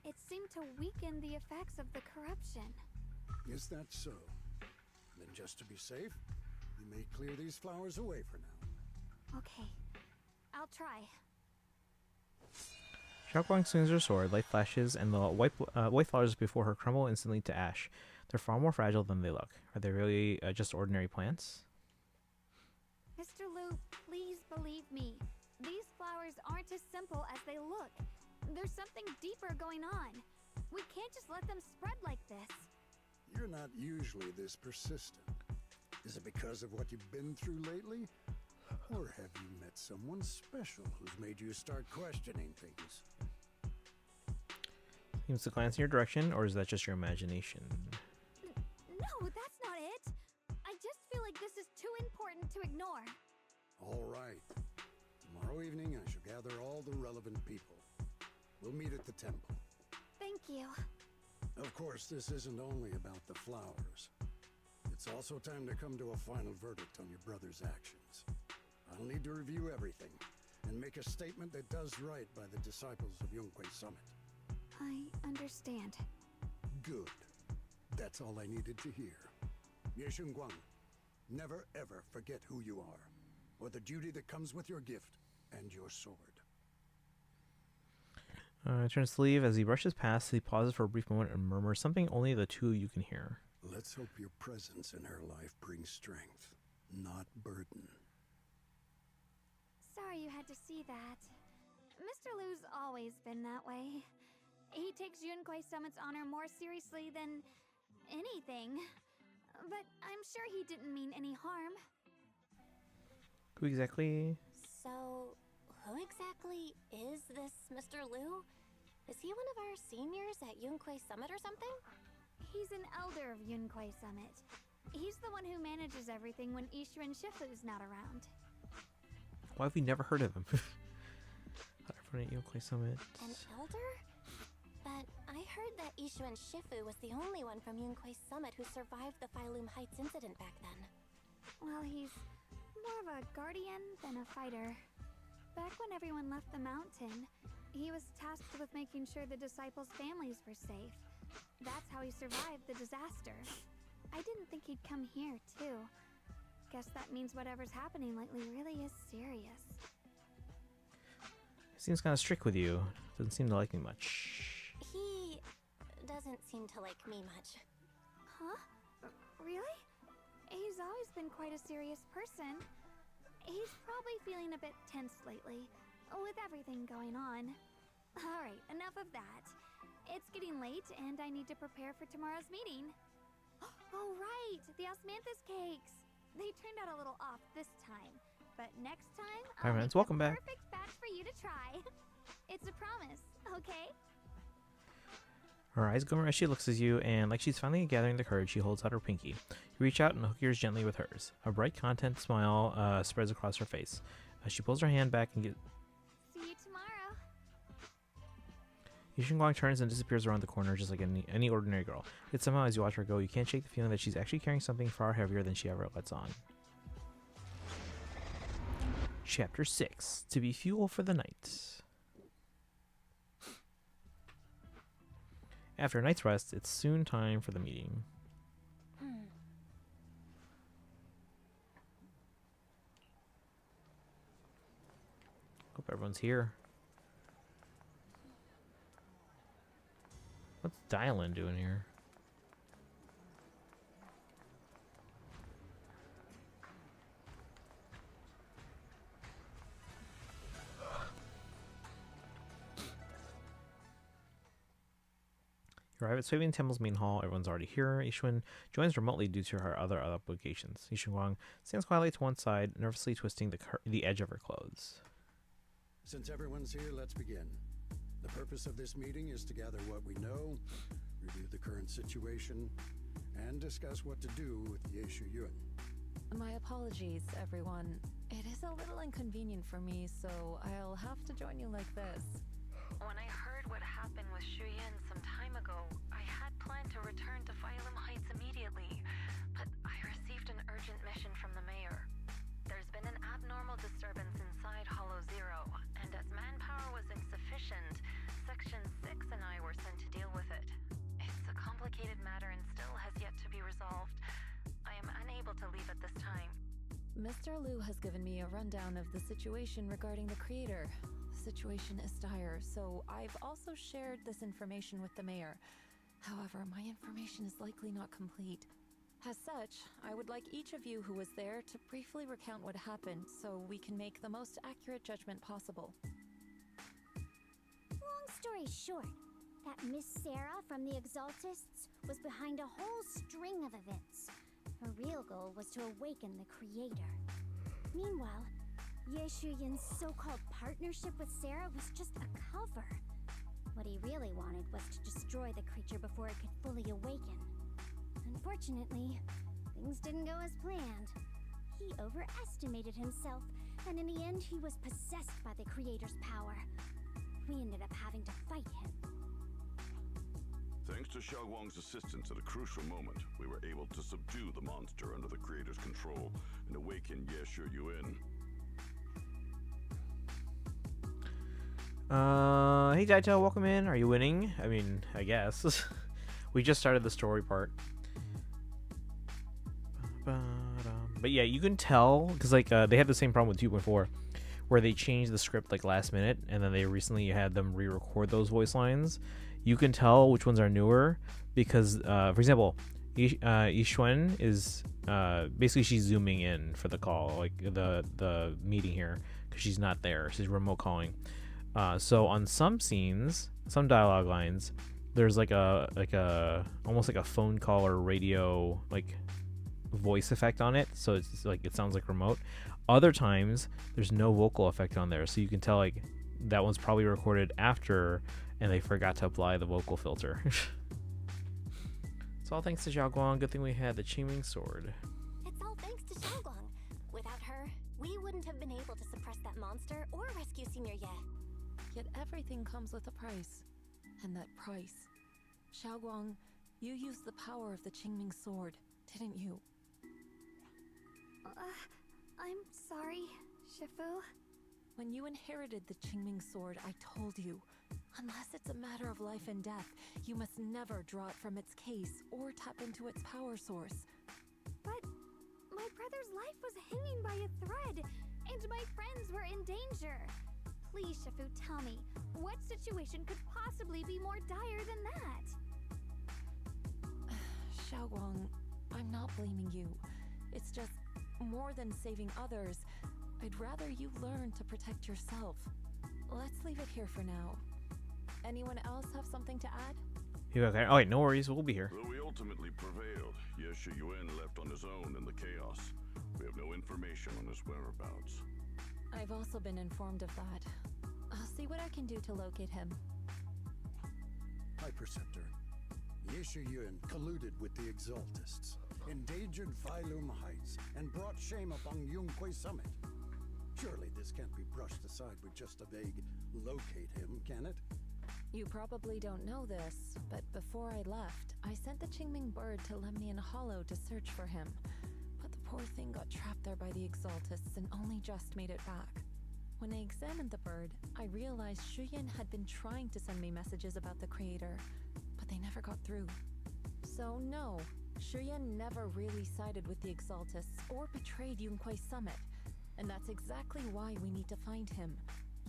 it seemed to weaken the effects of the corruption. Is that so? Then just to be safe, you may clear these flowers away for now. Okay, I'll try. Xiaoguang swings her sword, light flashes, and the white flowers before her crumble instantly to ash. They're far more fragile than they look. Are they really just ordinary plants? Mr. Liu, please believe me. These flowers aren't as simple as they look. There's something deeper going on. We can't just let them spread like this. You're not usually this persistent. Is it because of what you've been through lately? Or have you met someone special who's made you start questioning things? Seems to glance in your direction, or is that just your imagination? No, that's not it. I just feel like this is too important to ignore. All right. Tomorrow evening, I shall gather all the relevant people. We'll meet at the temple. Thank you. Of course, this isn't only about the flowers. It's also time to come to a final verdict on your brother's actions. I'll need to review everything and make a statement that does right by the disciples of Yunquei Summit. I understand. Good. That's all I needed to hear. Yeshun Guang, never ever forget who you are, or the duty that comes with your gift and your sword. Turns to leave. As he brushes past, he pauses for a brief moment and murmurs something only the two of you can hear. Let's hope your presence in her life brings strength, not burden. Sorry you had to see that. Mr. Liu's always been that way. He takes Yunquei Summit's honor more seriously than anything. But I'm sure he didn't mean any harm. Who exactly? So, who exactly is this Mr. Liu? Is he one of our seniors at Yunquei Summit or something? He's an elder of Yunquei Summit. He's the one who manages everything when Ishu and Shifu's not around. Why have we never heard of him? Everyone at Yunquei Summit. An elder? But I heard that Ishu and Shifu was the only one from Yunquei Summit who survived the Phylum Heights incident back then. Well, he's more of a guardian than a fighter. Back when everyone left the mountain, he was tasked with making sure the disciples' families were safe. That's how he survived the disaster. I didn't think he'd come here, too. Guess that means whatever's happening lately really is serious. He seems kind of strict with you. Doesn't seem to like me much. He doesn't seem to like me much. Huh? Really? He's always been quite a serious person. He's probably feeling a bit tense lately, with everything going on. Alright, enough of that. It's getting late, and I need to prepare for tomorrow's meeting. Oh, right! The osmanthus cakes! They turned out a little off this time, but next time, Hi, I'll friends. make Welcome the back. perfect batch for you to try. It's a promise, okay? Her eyes glimmer as she looks at you, and like she's finally gathering the courage, she holds out her pinky. You reach out and hook yours gently with hers. A bright, content smile spreads across her face. She pulls her hand back and See you tomorrow. Yushin Guang turns and disappears around the corner just like any ordinary girl. Yet somehow, as you watch her go, you can't shake the feeling that she's actually carrying something far heavier than she ever lets on. Chapter 6. To be fuel for the night. After a night's rest, it's soon time for the meeting. Hope everyone's here. What's Dylan doing here? You arrive at Swabian Temple's main hall. Everyone's already here. Yishuan joins remotely due to her other obligations. Yishuan Guang stands quietly to one side, nervously twisting the edge of her clothes. Since everyone's here, let's begin. The purpose of this meeting is to gather what we know, review the current situation, and discuss what to do with Yeshu Yun. My apologies, everyone. It is a little inconvenient for me, so I'll have to join you like this. When I heard what happened with Shuyin some time ago, I had planned to return to Phylum Heights immediately, but I received an urgent mission from the mayor. There's been an abnormal disturbance inside Hollow Zero, and as manpower was insufficient, Section 6 and I were sent to deal with it. It's a complicated matter and still has yet to be resolved. I am unable to leave at this time. Mr. Liu has given me a rundown of the situation regarding the creator. The situation is dire, so I've also shared this information with the mayor. However, my information is likely not complete. As such, I would like each of you who was there to briefly recount what happened so we can make the most accurate judgment possible. Long story short, that Miss Sarah from the Exaltists was behind a whole string of events. Her real goal was to awaken the creator. Meanwhile, Yeshu Yun's so-called partnership with Sarah was just a cover. What he really wanted was to destroy the creature before it could fully awaken. Unfortunately, things didn't go as planned. He overestimated himself, and in the end he was possessed by the creator's power. We ended up having to fight him. Thanks to Xiaoguang's assistance at a crucial moment, we were able to subdue the monster under the creator's control and awaken Yeshu Yun. Hey Daito, welcome in. Are you winning? I mean, I guess. We just started the story part. But yeah, you can tell, because like they had the same problem with 2.4, where they changed the script like last minute, and then they recently had them re-record those voice lines. You can tell which ones are newer, because, for example, Yixuan is, basically she's zooming in for the call, like the meeting here, because she's not there. She's remote calling. So on some scenes, some dialogue lines, there's like a almost like a phone call or radio like voice effect on it, so it's like it sounds like remote. Other times there's no vocal effect on there, so you can tell like that one's probably recorded after and they forgot to apply the vocal filter. It's all thanks to Xiaoguang. Good thing we had the Qingming sword. It's all thanks to Xiaoguang. Without her, we wouldn't have been able to suppress that monster or rescue Senior Ye. Yet everything comes with a price. And that price. Xiaoguang, you used the power of the Qingming sword, didn't you? I'm sorry, Shifu. When you inherited the Qingming sword, I told you, unless it's a matter of life and death, you must never draw it from its case or tap into its power source. But my brother's life was hanging by a thread, and my friends were in danger. Please, Shifu, tell me, what situation could possibly be more dire than that? Xiaoguang, I'm not blaming you. It's just, more than saving others, I'd rather you learn to protect yourself. Let's leave it here for now. Anyone else have something to add? You okay? Oh wait, no worries, we'll be here. Though we ultimately prevailed, Yeshu Yun left on his own in the chaos. We have no information on his whereabouts. I've also been informed of that. I'll see what I can do to locate him. High Preceptor, Yeshu Yun colluded with the Exaltists, endangered Phylum Heights, and brought shame upon Yunquay Summit. Surely this can't be brushed aside with just a vague locate him, can it? You probably don't know this, but before I left, I sent the Qingming bird to Lemnian Hollow to search for him. But the poor thing got trapped there by the Exaltists and only just made it back. When I examined the bird, I realized Shuyin had been trying to send me messages about the creator, but they never got through. So no, Shuyin never really sided with the Exaltists or betrayed Yunquay Summit. And that's exactly why we need to find him.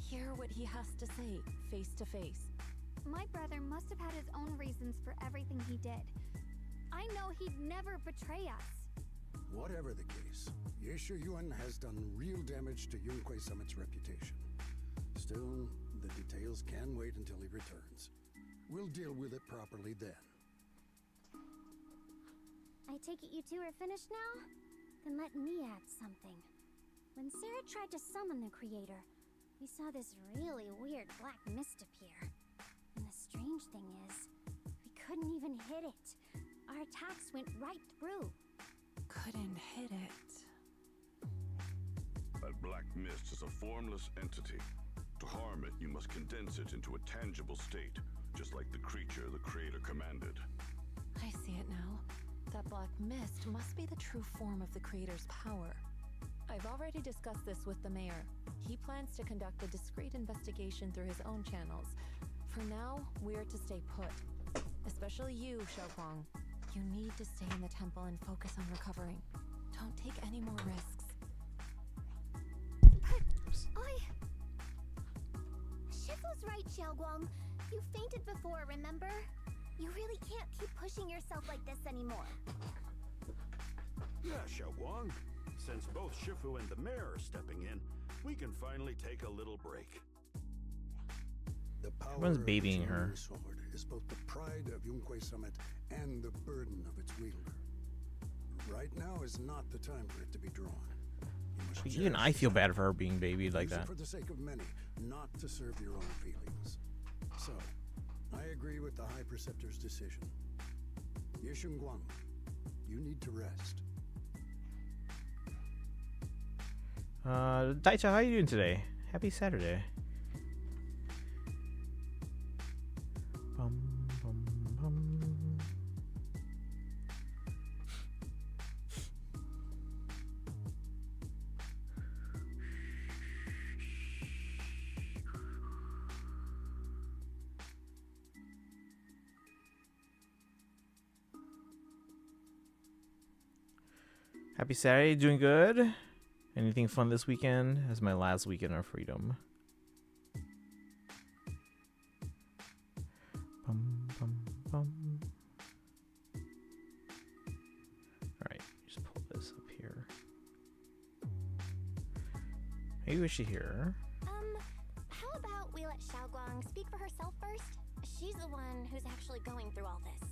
Hear what he has to say, face to face. My brother must have had his own reasons for everything he did. I know he'd never betray us. Whatever the case, Yeshu Yun has done real damage to Yunquay Summit's reputation. Still, the details can wait until he returns. We'll deal with it properly then. I take it you two are finished now? Then let me add something. When Sarah tried to summon the creator, we saw this really weird black mist appear. And the strange thing is, we couldn't even hit it. Our attacks went right through. Couldn't hit it. That black mist is a formless entity. To harm it, you must condense it into a tangible state, just like the creature the Creator commanded. I see it now. That black mist must be the true form of the Creator's power. I've already discussed this with the mayor. He plans to conduct a discreet investigation through his own channels. For now, we're to stay put. Especially you, Xiaoguang. You need to stay in the temple and focus on recovering. Don't take any more risks. Shifu's right, Xiaoguang. You fainted before, remember? You really can't keep pushing yourself like this anymore. Yeah, Xiaoguang. Since both Shifu and the mayor are stepping in, we can finally take a little break. The power Everyone's of babying the her. Sword is both the pride of Yunque Summit and the burden of its wielder. Right now is not the time for it to be drawn. You must Even cherish I the feel summit. bad for her being babied like Use it that. for the sake of many, not to serve your own feelings. So, I agree with the High Preceptor's decision. Yishun Guang, you need to rest. Daicha, how are you doing today? Happy Saturday. Bum, bum, bum. Happy Saturday, doing good? Anything fun this weekend? As my last weekend of freedom. Bum, bum, bum. Alright, just pull this up here. Maybe we should hear. How about we let Xiaoguang speak for herself first? She's the one who's actually going through all this.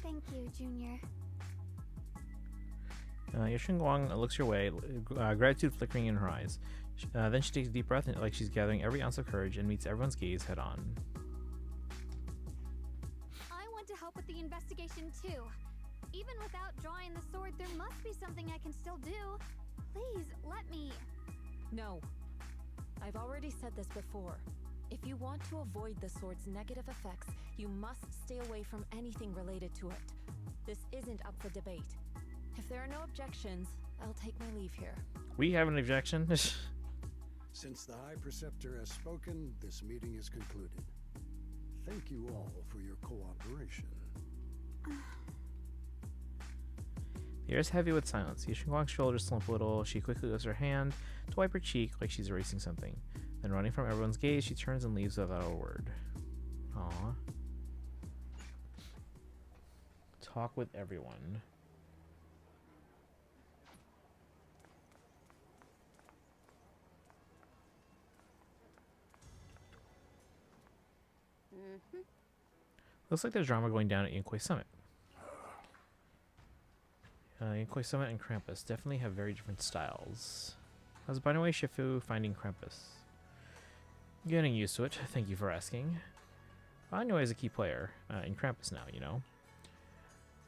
Thank you, Junior. Yashin Guang looks your way, gratitude flickering in her eyes. Then she takes a deep breath, like she's gathering every ounce of courage, and meets everyone's gaze head on. I want to help with the investigation too. Even without drawing the sword, there must be something I can still do. Please, let me. No. I've already said this before. If you want to avoid the sword's negative effects, you must stay away from anything related to it. This isn't up for debate. If there are no objections, I'll take my leave here. We have an objection. Since the High Preceptor has spoken, this meeting is concluded. Thank you all for your cooperation. The air is heavy with silence. Yashin Guang's shoulders slump a little. She quickly lifts her hand to wipe her cheek like she's erasing something. Then, running from everyone's gaze, she turns and leaves without a word. Aww. Talk with everyone. Looks like there's drama going down at Yunque Summit. Yunque Summit and Krampus definitely have very different styles. How's by the way Shifu finding Krampus? Getting used to it, thank you for asking. Banyo is a key player in Krampus now, you know.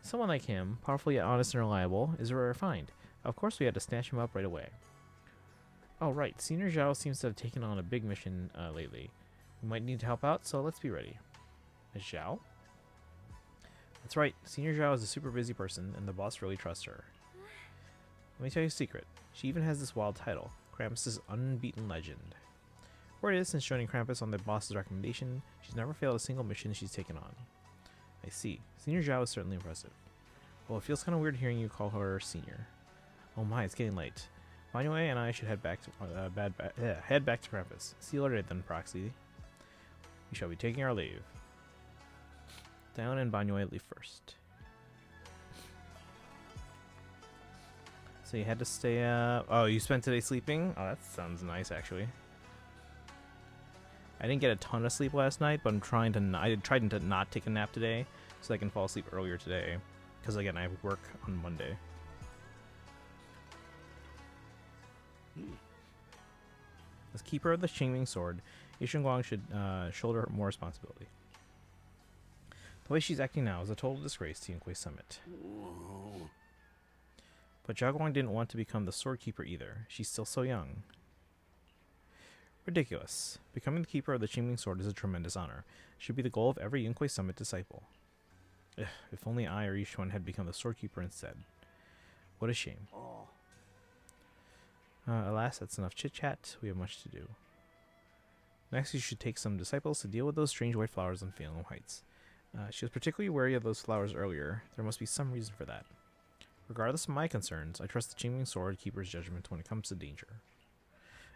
Someone like him, powerful yet honest and reliable, is a rare find. Of course we had to snatch him up right away. Oh right, Senior Zhao seems to have taken on a big mission lately. We might need to help out, so let's be ready. Zhao? That's right, Senior Zhao is a super busy person, and the boss really trusts her. Let me tell you a secret. She even has this wild title, Krampus' Unbeaten Legend. Word is, since joining Krampus on the boss's recommendation, she's never failed a single mission she's taken on. I see. Senior Zhao is certainly impressive. Well, it feels kind of weird hearing you call her Senior. Oh my, it's getting late. Banyo and I should head back to head back to Krampus. See you later then, Proxy. We shall be taking our leave. Down and Banyo leave first. So you had to stay up. Oh, you spent today sleeping? Oh, that sounds nice, actually. I didn't get a ton of sleep last night, but I'm trying to. I tried to not take a nap today, so I can fall asleep earlier today. Because again, I work on Monday. As keeper of the Qingming sword, Yishin Guang should shoulder more responsibility. The way she's acting now is a total disgrace to Yunquei Summit. Whoa. But Xiaoguang didn't want to become the sword keeper either. She's still so young. Ridiculous. Becoming the keeper of the Qingming sword is a tremendous honor. It should be the goal of every Yunquei Summit disciple. Ugh, if only I or Yishuan had become the sword keeper instead. What a shame. Oh. Alas, that's enough chit-chat. We have much to do. Next, you should take some disciples to deal with those strange white flowers on Phelan Heights. She was particularly wary of those flowers earlier. There must be some reason for that. Regardless of my concerns, I trust the Qingming Sword Keeper's judgment when it comes to danger.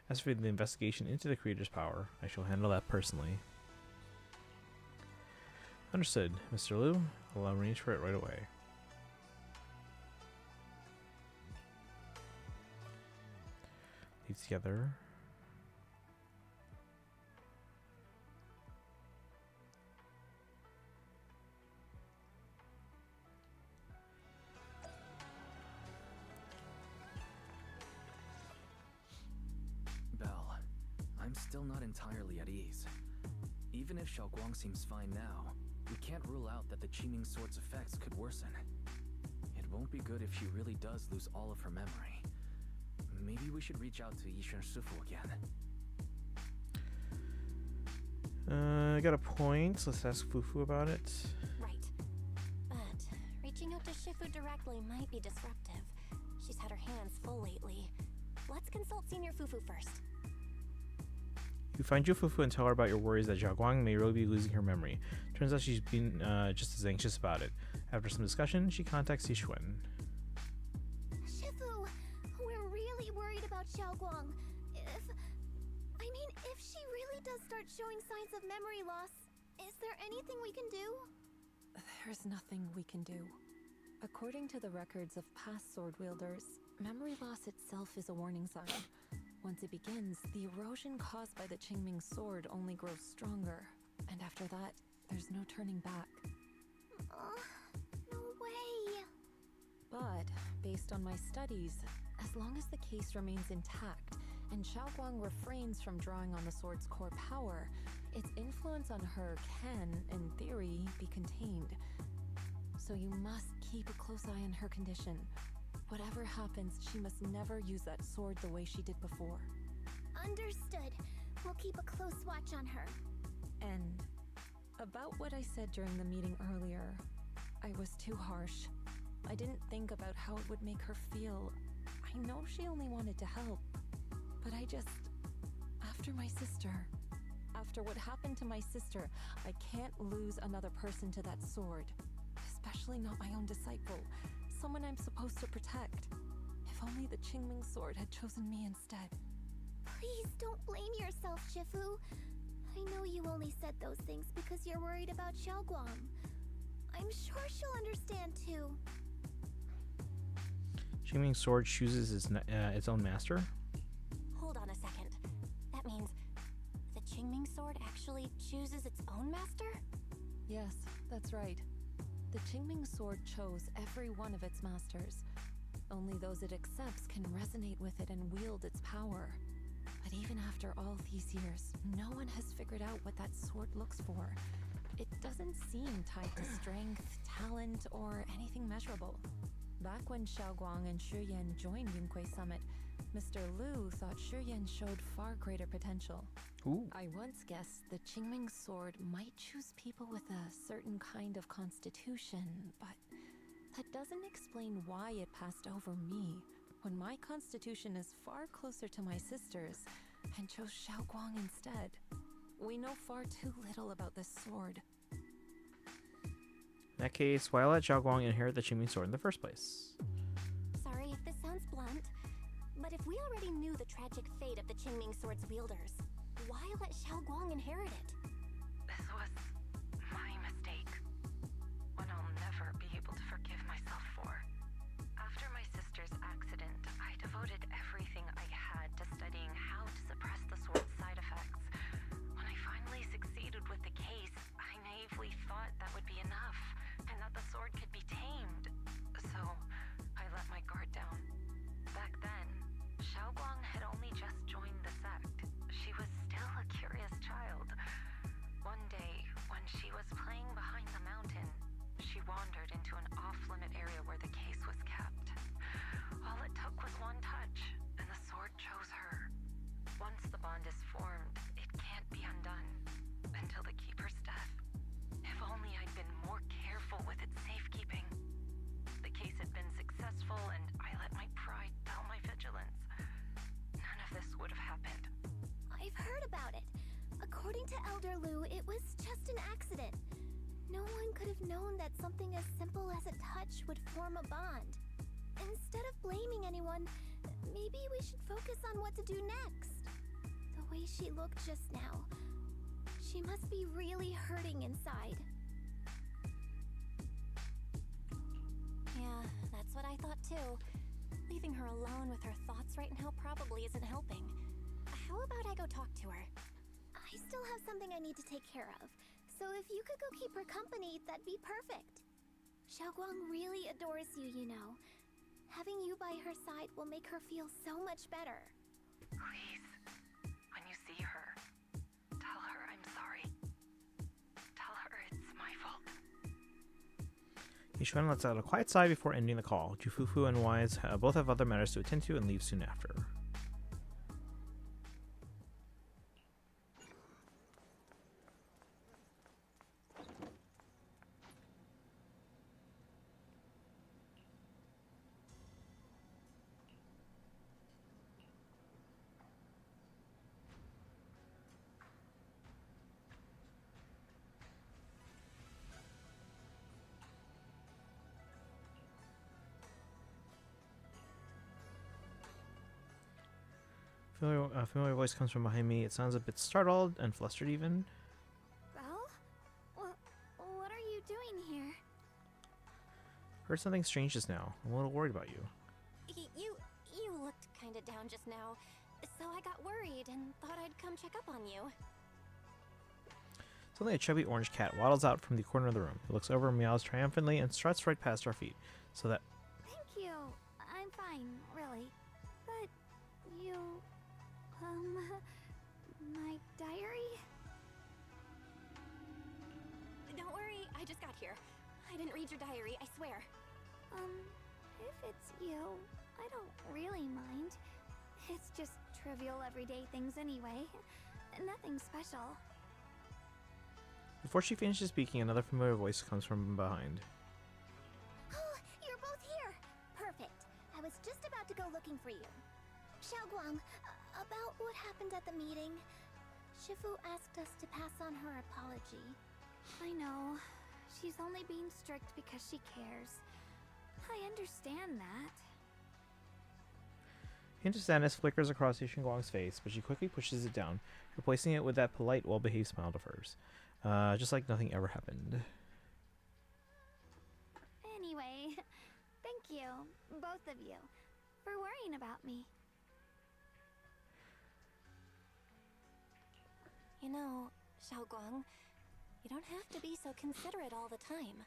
As for the investigation into the Creator's power, I shall handle that personally. Understood, Mr. Liu. I'll arrange for it right away. Leave together. Belle, I'm still not entirely at ease. Even if Xiaoguang seems fine now, we can't rule out that the Qingming Sword's effects could worsen. It won't be good if she really does lose all of her memory. Maybe we should reach out to Yishuan Shifu again. I got a point. Let's ask Fufu about it. Right. But reaching out to Shifu directly might be disruptive. She's had her hands full lately. Let's consult Senior Fufu first. You find Zhu Fufu and tell her about your worries that Xiaoguang may really be losing her memory. Turns out she's been just as anxious about it. After some discussion, she contacts Yishuan. Shifu, we're really worried about Xiaoguang. If she really does start showing signs of memory loss, is there anything we can do? There's nothing we can do. According to the records of past sword wielders, memory loss itself is a warning sign. Once it begins, the erosion caused by the Qingming sword only grows stronger, and after that, there's no turning back. No way. But, based on my studies, as long as the case remains intact, and Xiaoguang refrains from drawing on the sword's core power, its influence on her can, in theory, be contained. So you must keep a close eye on her condition. Whatever happens, she must never use that sword the way she did before. Understood. We'll keep a close watch on her. And about what I said during the meeting earlier, I was too harsh. I didn't think about how it would make her feel. I know she only wanted to help, but after what happened to my sister, I can't lose another person to that sword. Especially not my own disciple, someone I'm supposed to protect. If only the Qingming sword had chosen me instead. Please don't blame yourself, Shifu. I know you only said those things because you're worried about Xiaoguang. I'm sure she'll understand too. Qingming sword chooses its own master? Hold on a second. That means the Qingming sword actually chooses its own master? Yes, that's right. The Qingming sword chose every one of its masters. Only those it accepts can resonate with it and wield its power. But even after all these years, no one has figured out what that sword looks for. It doesn't seem tied to strength, talent, or anything measurable. Back when Xiaoguang and Shiyan joined Yunquei Summit, Mr. Liu thought Shiyan showed far greater potential. Ooh. I once guessed the Qingming sword might choose people with a certain kind of constitution, but that doesn't explain why it passed over me, when my constitution is far closer to my sister's, and chose Xiaoguang instead. We know far too little about this sword. In that case, why let Xiaoguang inherit the Qingming sword in the first place? Sorry if this sounds blunt, but if we already knew the tragic fate of the Qingming sword's wielders, why let Xiaoguang inherit it? This was my mistake. One I'll never be able to forgive myself for. After my sister's accident, I devoted everything I had to studying how to suppress the sword's side effects. When I finally succeeded with the case, I naively thought that would be enough, and that the sword could be tamed. So, I let my guard down. Back then, Xiaoguang had only just joined the sect. She was still a curious child. According to Elder Lu, it was just an accident. No one could have known that something as simple as a touch would form a bond. Instead of blaming anyone, maybe we should focus on what to do next. The way she looked just now, she must be really hurting inside. Yeah, that's what I thought too. Leaving her alone with her thoughts right now probably isn't helping. How about I go talk to her? I still have something I need to take care of, so if you could go keep her company, that'd be perfect. Xiaoguang really adores you, you know. Having you by her side will make her feel so much better. Please, when you see her, tell her I'm sorry. Tell her it's my fault. Yishuan lets out a quiet sigh before ending the call. Jufufu and Wise both have other matters to attend to and leave soon after. Familiar voice comes from behind me. It sounds a bit startled and flustered even. Belle? What are you doing here? Heard something strange just now. I'm a little worried about you. You looked kinda down just now, so I got worried and thought I'd come check up on you. Suddenly a chubby orange cat waddles out from the corner of the room. It looks over, meows triumphantly, and struts right past our feet. So that... Thank you. I'm fine, really. But you... my diary? Don't worry, I just got here. I didn't read your diary, I swear. If it's you, I don't really mind. It's just trivial everyday things anyway. Nothing special. Before she finishes speaking, another familiar voice comes from behind. Oh, you're both here! Perfect. I was just about to go looking for you. Xiaoguang, about what happened at the meeting, Shifu asked us to pass on her apology. I know. She's only being strict because she cares. I understand that. Hint of sadness flickers across Yishuan face, but she quickly pushes it down, replacing it with that polite, well-behaved smile of hers. Just like nothing ever happened. Anyway, thank you, both of you, for worrying about me. You know, Xiaoguang, you don't have to be so considerate all the time.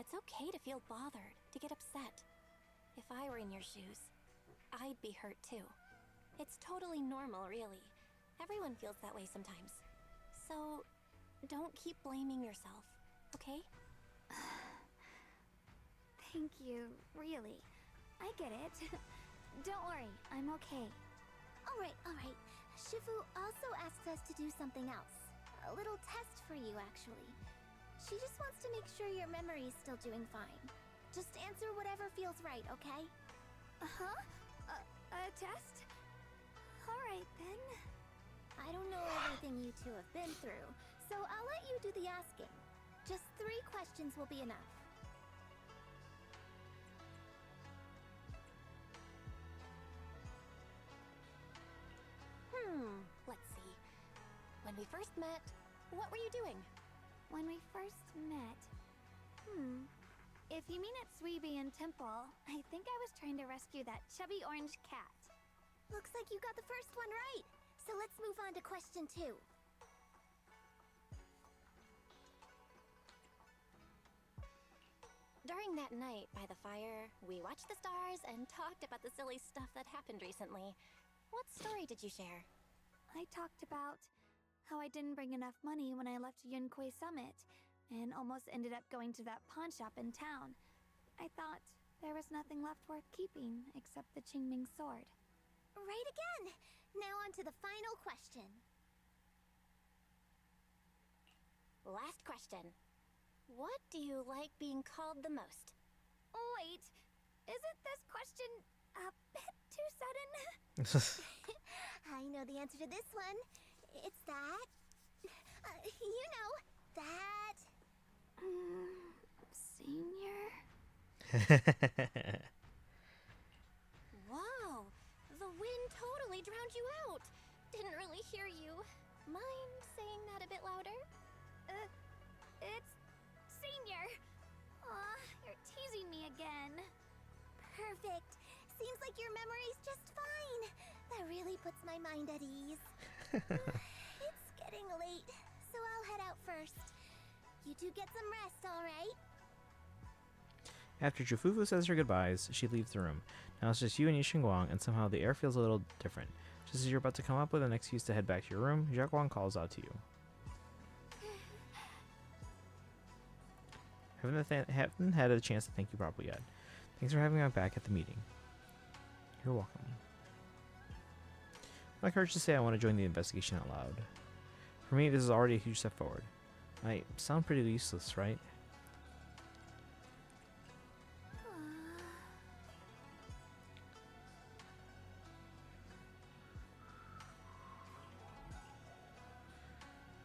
It's okay to feel bothered, to get upset. If I were in your shoes, I'd be hurt too. It's totally normal, really. Everyone feels that way sometimes. So, don't keep blaming yourself, okay? Thank you, really. I get it. Don't worry, I'm okay. Alright. Shifu also asked us to do something else. A little test for you, actually. She just wants to make sure your memory is still doing fine. Just answer whatever feels right, okay? Uh-huh? A test? Alright then. I don't know everything you two have been through, so I'll let you do the asking. Just 3 questions will be enough. Let's see. When we first met, what were you doing? When we first met... If you mean at Suibian Temple, I think I was trying to rescue that chubby orange cat. Looks like you got the first one right. So let's move on to question 2. During that night by the fire, we watched the stars and talked about the silly stuff that happened recently. What story did you share? I talked about how I didn't bring enough money when I left Yunquei Summit, and almost ended up going to that pawn shop in town. I thought there was nothing left worth keeping except the Qingming sword. Right again! Now on to the final question. Last question. What do you like being called the most? Wait, isn't this question a bit too sudden? I know the answer to this one. It's that... You know, that... Senior? Wow, the wind totally drowned you out. Didn't really hear you. Mind saying that a bit louder? It's Senior. Aw, you're teasing me again. Perfect. Seems like your memory's just fine. That really puts my mind at ease. It's getting late, so I'll head out first. You two get some rest, alright? After Jufufu says her goodbyes, she leaves the room. Now it's just you and Yixinguang, and somehow the air feels a little different. Just as you're about to come up with an excuse to head back to your room, Xiaoguang calls out to you. Haven't had a chance to thank you properly yet. Thanks for having me back at the meeting. You're welcome. My courage to say I want to join the investigation out loud. For me, this is already a huge step forward. I sound pretty useless, right?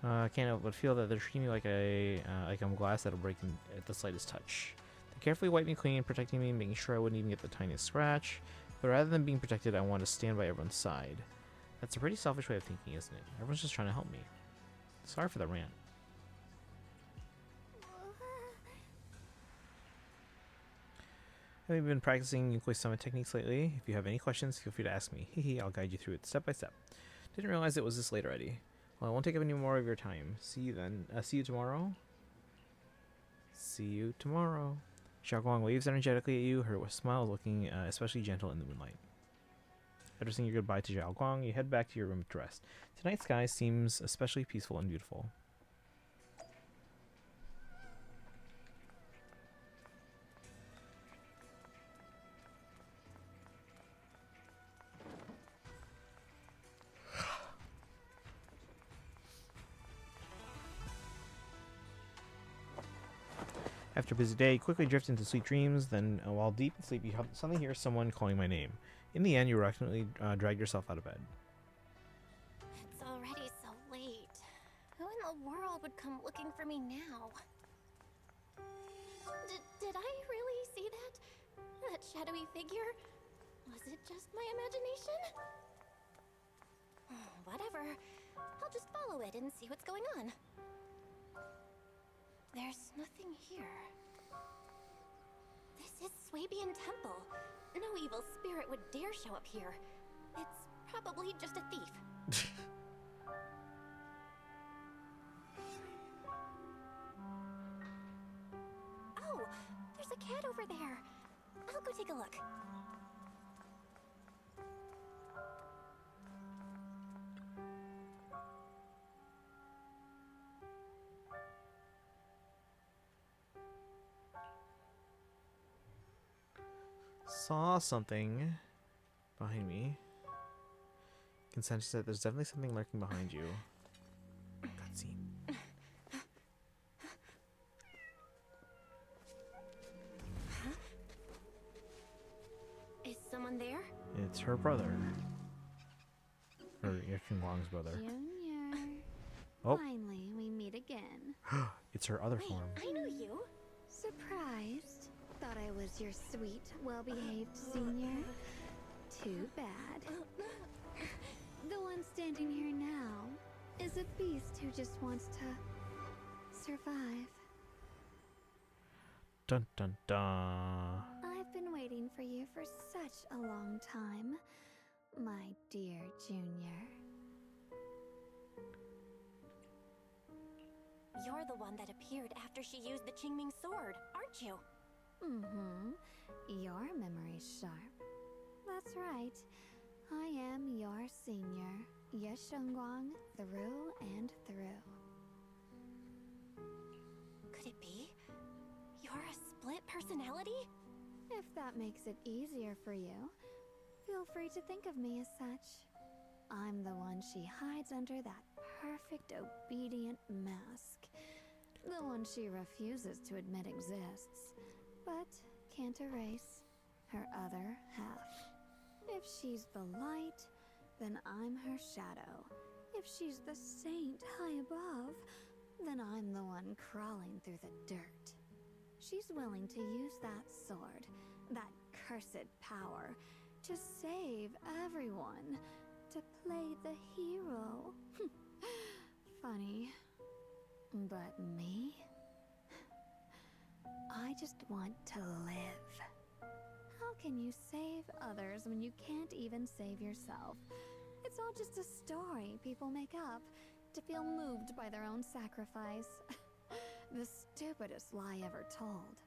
I can't help but feel that they're treating me like I'm glass that'll break at the slightest touch. They carefully wipe me clean, protecting me, making sure I wouldn't even get the tiniest scratch. But rather than being protected, I want to stand by everyone's side. That's a pretty selfish way of thinking, isn't it? Everyone's just trying to help me. Sorry for the rant. Have you been practicing Yunkwei Summit techniques lately? If you have any questions, feel free to ask me. Hehe, I'll guide you through it step by step. Didn't realize it was this late already. Well, I won't take up any more of your time. See you then. See you tomorrow. See you tomorrow. Xiaoguang waves energetically at you, her smile looking especially gentle in the moonlight. Addressing your goodbye to Xiaoguang, you head back to your room to rest. Tonight's sky seems especially peaceful and beautiful. After a busy day, you quickly drift into sweet dreams, then while deep in sleep, you suddenly hear someone calling my name. In the end, you reluctantly drag yourself out of bed. It's already so late. Who in the world would come looking for me now? Did I really see that? That shadowy figure? Was it just my imagination? Whatever. I'll just follow it and see what's going on. There's nothing here. This is Swabian Temple. No evil spirit would dare show up here. It's probably just a thief. Oh, there's a cat over there. I'll go take a look. Saw something behind me. Can sense that there's definitely something lurking behind you. Cutscene. Is someone there? It's her brother. Or Yixinguang's brother. Junior. Oh. Finally, we meet again. It's her other form. I know you. Surprised? Thought I was your sweet, well-behaved senior. Too bad. The one standing here now is a beast who just wants to survive. Dun dun dun. I've been waiting for you for such a long time, my dear Junior. You're the one that appeared after she used the Qingming sword, aren't you? Your memory's sharp. That's right. I am your senior, Yixinguang, through and through. Could it be? You're a split personality? If that makes it easier for you, feel free to think of me as such. I'm the one she hides under that perfect obedient mask. The one she refuses to admit exists, but can't erase her other half. If she's the light, then I'm her shadow. If she's the saint high above, then I'm the one crawling through the dirt. She's willing to use that sword, that cursed power, to save everyone, to play the hero. Funny. But me? I just want to live. How can you save others when you can't even save yourself? It's all just a story people make up to feel moved by their own sacrifice. The stupidest lie ever told.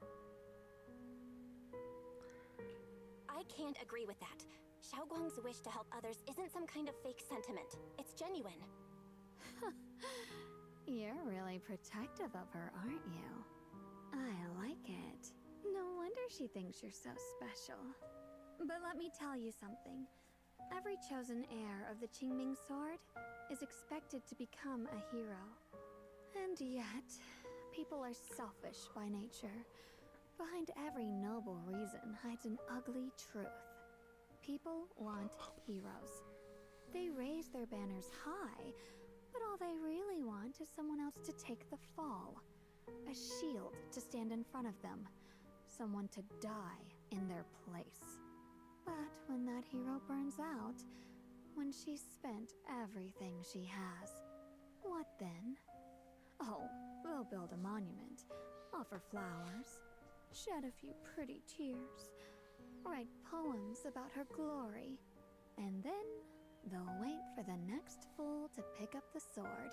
I can't agree with that. Xiaoguang's wish to help others isn't some kind of fake sentiment. It's genuine. You're really protective of her, aren't you? I like it. No wonder she thinks you're so special. But let me tell you something. Every chosen heir of the Qingming sword is expected to become a hero. And yet, people are selfish by nature. Behind every noble reason hides an ugly truth. People want heroes. They raise their banners high, but all they really want is someone else to take the fall. A shield to stand in front of them. Someone to die in their place. But when that hero burns out, when she's spent everything she has, what then? Oh, they'll build a monument, offer flowers, shed a few pretty tears, write poems about her glory, and then they'll wait for the next fool to pick up the sword,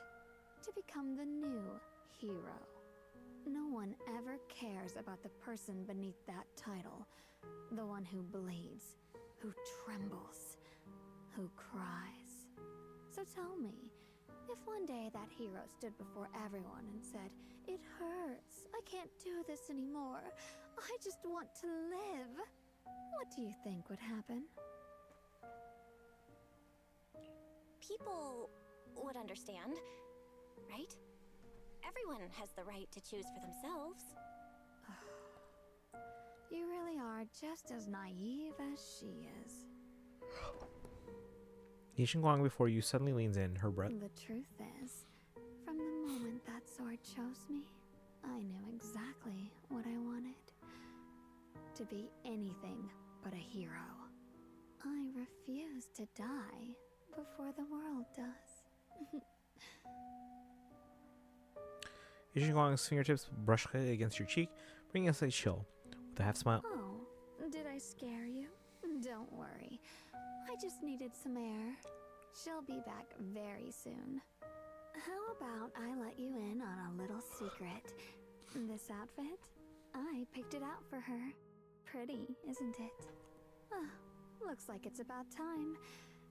to become the new hero. No one ever cares about the person beneath that title, the one who bleeds, who trembles, who cries. So tell me, if one day that hero stood before everyone and said, "It hurts, I can't do this anymore, I just want to live," what do you think would happen? People would understand, right? Everyone has the right to choose for themselves. You really are just as naive as she is. Yishin Guang before you suddenly leans in, her breath. The truth is, from the moment that sword chose me, I knew exactly what I wanted. To be anything but a hero. I refuse to die before the world does. Yishin Guang's fingertips brush against your cheek, bringing a slight chill. With a half smile. Oh, did I scare you? Don't worry. I just needed some air. She'll be back very soon. How about I let you in on a little secret? This outfit? I picked it out for her. Pretty, isn't it? Looks like it's about time.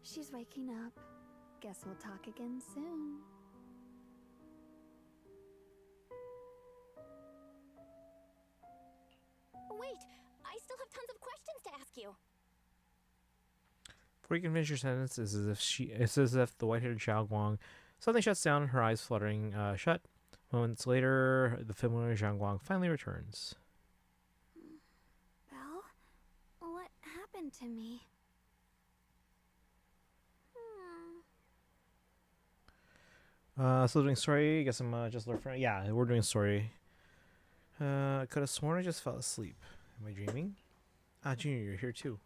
She's waking up. Guess we'll talk again soon. Wait, I still have tons of questions to ask you. Before you can finish your sentence, it's as if the white-haired Xiao Guang suddenly shuts down, her eyes fluttering shut. Moments later, the familiar Xiao Guang finally returns. Belle? What happened to me? Still doing story. I guess I'm just looking. Yeah, we're doing story. Could have sworn I just fell asleep. Am I dreaming? Ah, Junior, you're here too.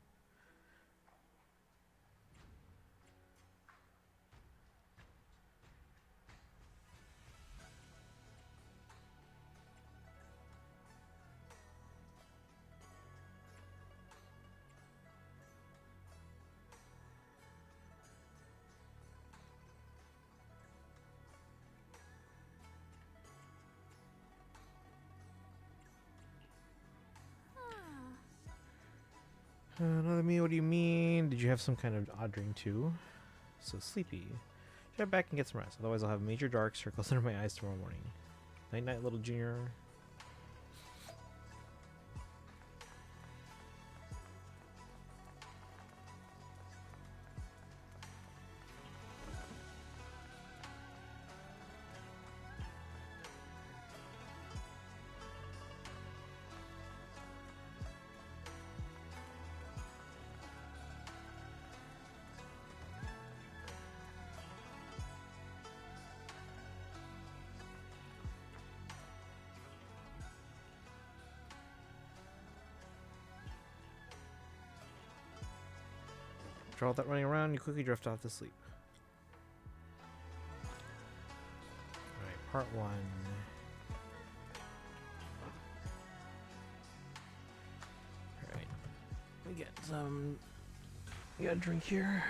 Another me, what do you mean? Did you have some kind of odd dream too? So sleepy. Get back and get some rest, otherwise I'll have major dark circles under my eyes tomorrow morning. Night night, little Junior. After all that running around, you quickly drift off to sleep. Alright, part 1. Alright. We get some... We got a drink here.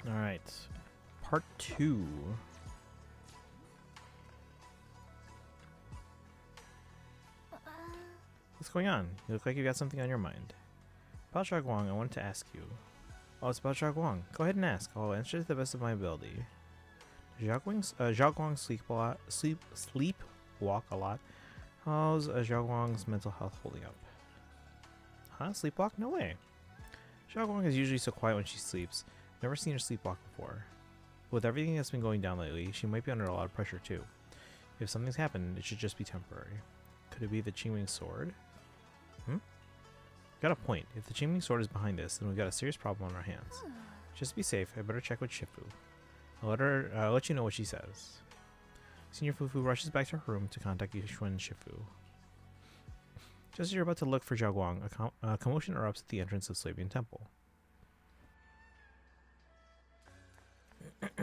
Alright. Part 2. What's going on? You look like you got something on your mind. About Xiaoguang, I wanted to ask you. Oh, it's about Xiaoguang. Go ahead and ask. I'll answer to the best of my ability. Xiaoguang sleepwalk a lot. How's Xiaoguang's mental health holding up? Huh? Sleepwalk? No way. Xiaoguang is usually so quiet when she sleeps. Never seen her sleepwalk before. With everything that's been going down lately, she might be under a lot of pressure too. If something's happened, it should just be temporary. Could it be the Qingwing sword? Got a point. If the Qingwing sword is behind this, then we've got a serious problem on our hands. Just to be safe, I better check with Shifu. I'll let you know what she says. Senior Fufu rushes back to her room to contact Yushuan Shifu. Just as you're about to look for Xiaoguang, a commotion erupts at the entrance of Slavian Temple. Hello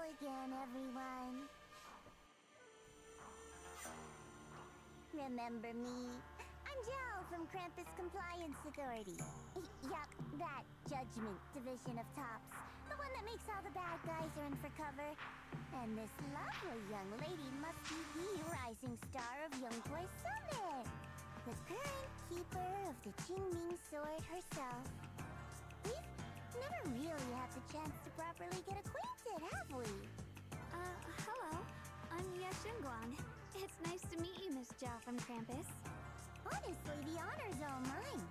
again, everyone. Remember me? I'm Jill from Krampus Compliance Authority. Yup, that Judgment Division of Tops. The one that makes all the bad guys run for cover. And this lovely young lady must be the rising star of Yongtoi Summit. The current keeper of the Qingming sword herself. We've never really had the chance to properly get acquainted, have we? Hello. I'm Yashunguang. It's nice to meet you, Miss Zhao from Krampus. Honestly, the honor's all mine.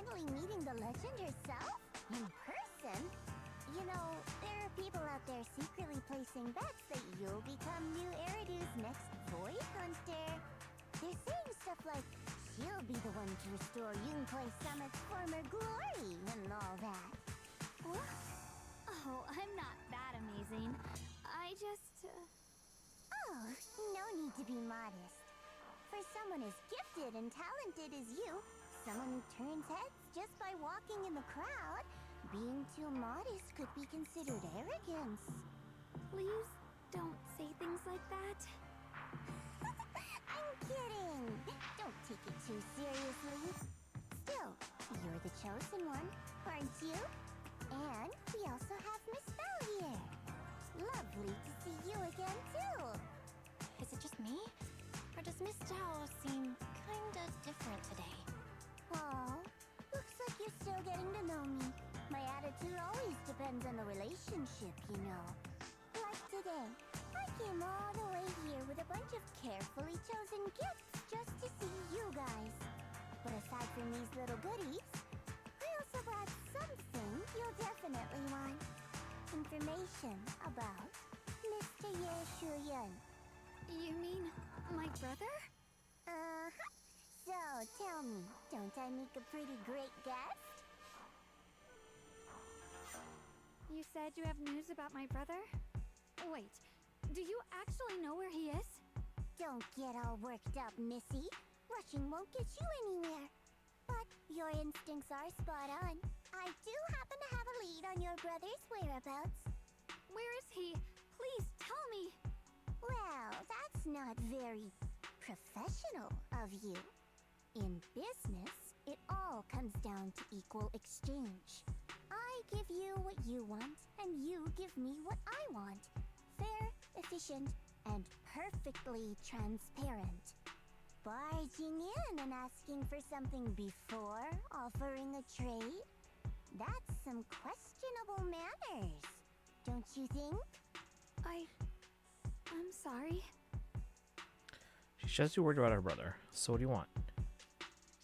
finally meeting the legend herself? In person? You know, there are people out there secretly placing bets that you'll become new Eridu's next void hunter. They're saying stuff like, she'll be the one to restore Yunquay Summit's former glory and all that. What? Oh, I'm not that amazing. I just... Oh, no need to be modest. For someone as gifted and talented as you, someone who turns heads just by walking in the crowd, being too modest could be considered arrogance. Please don't say things like that. I'm kidding. Don't take it too seriously. Still, you're the chosen one, aren't you? And we also have Miss Bell here. Lovely to see you again, too. Is it just me? Or does Miss Zhao seem kinda different today? Oh, looks like you're still getting to know me. My attitude always depends on the relationship, you know. Like today, I came all the way here with a bunch of carefully chosen gifts just to see you guys. But aside from these little goodies, I also brought something you'll definitely want. Information about Mr. Ye Shuyan. You mean my brother? Uh-huh. So, tell me, don't I make a pretty great guest? You said you have news about my brother? Wait, do you actually know where he is? Don't get all worked up, Missy. Rushing won't get you anywhere. But your instincts are spot on. I do happen to have a lead on your brother's whereabouts. Where is he? Please tell me. Well, that's not very professional of you. In business, it all comes down to equal exchange. I give you what you want, and you give me what I want. Fair, efficient, and perfectly transparent. Barging in and asking for something before offering a trade? That's some questionable manners, don't you think? I'm sorry. She's just too worried about her brother. So what do you want?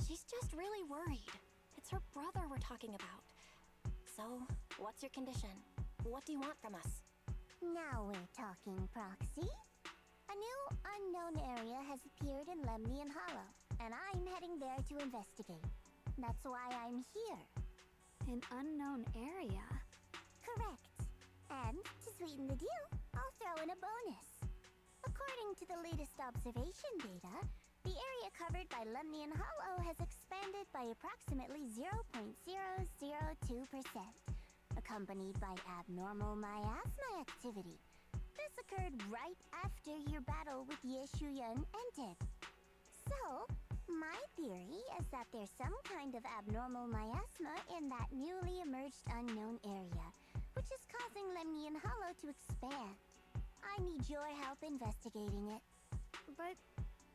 She's just really worried. It's her brother we're talking about. So, what's your condition? What do you want from us? Now we're talking, Proxy. A new unknown area has appeared in Lemnian Hollow, and I'm heading there to investigate. That's why I'm here. An unknown area? Correct. And to sweeten the deal, I'll throw in a bonus. According to the latest observation data, the area covered by Lemnian Hollow has expanded by approximately 0.002%, accompanied by abnormal miasma activity. This occurred right after your battle with Ye Shuyan ended. So, my theory is that there's some kind of abnormal miasma in that newly emerged unknown area, which is causing Lemnian Hollow to expand. I need your help investigating it. But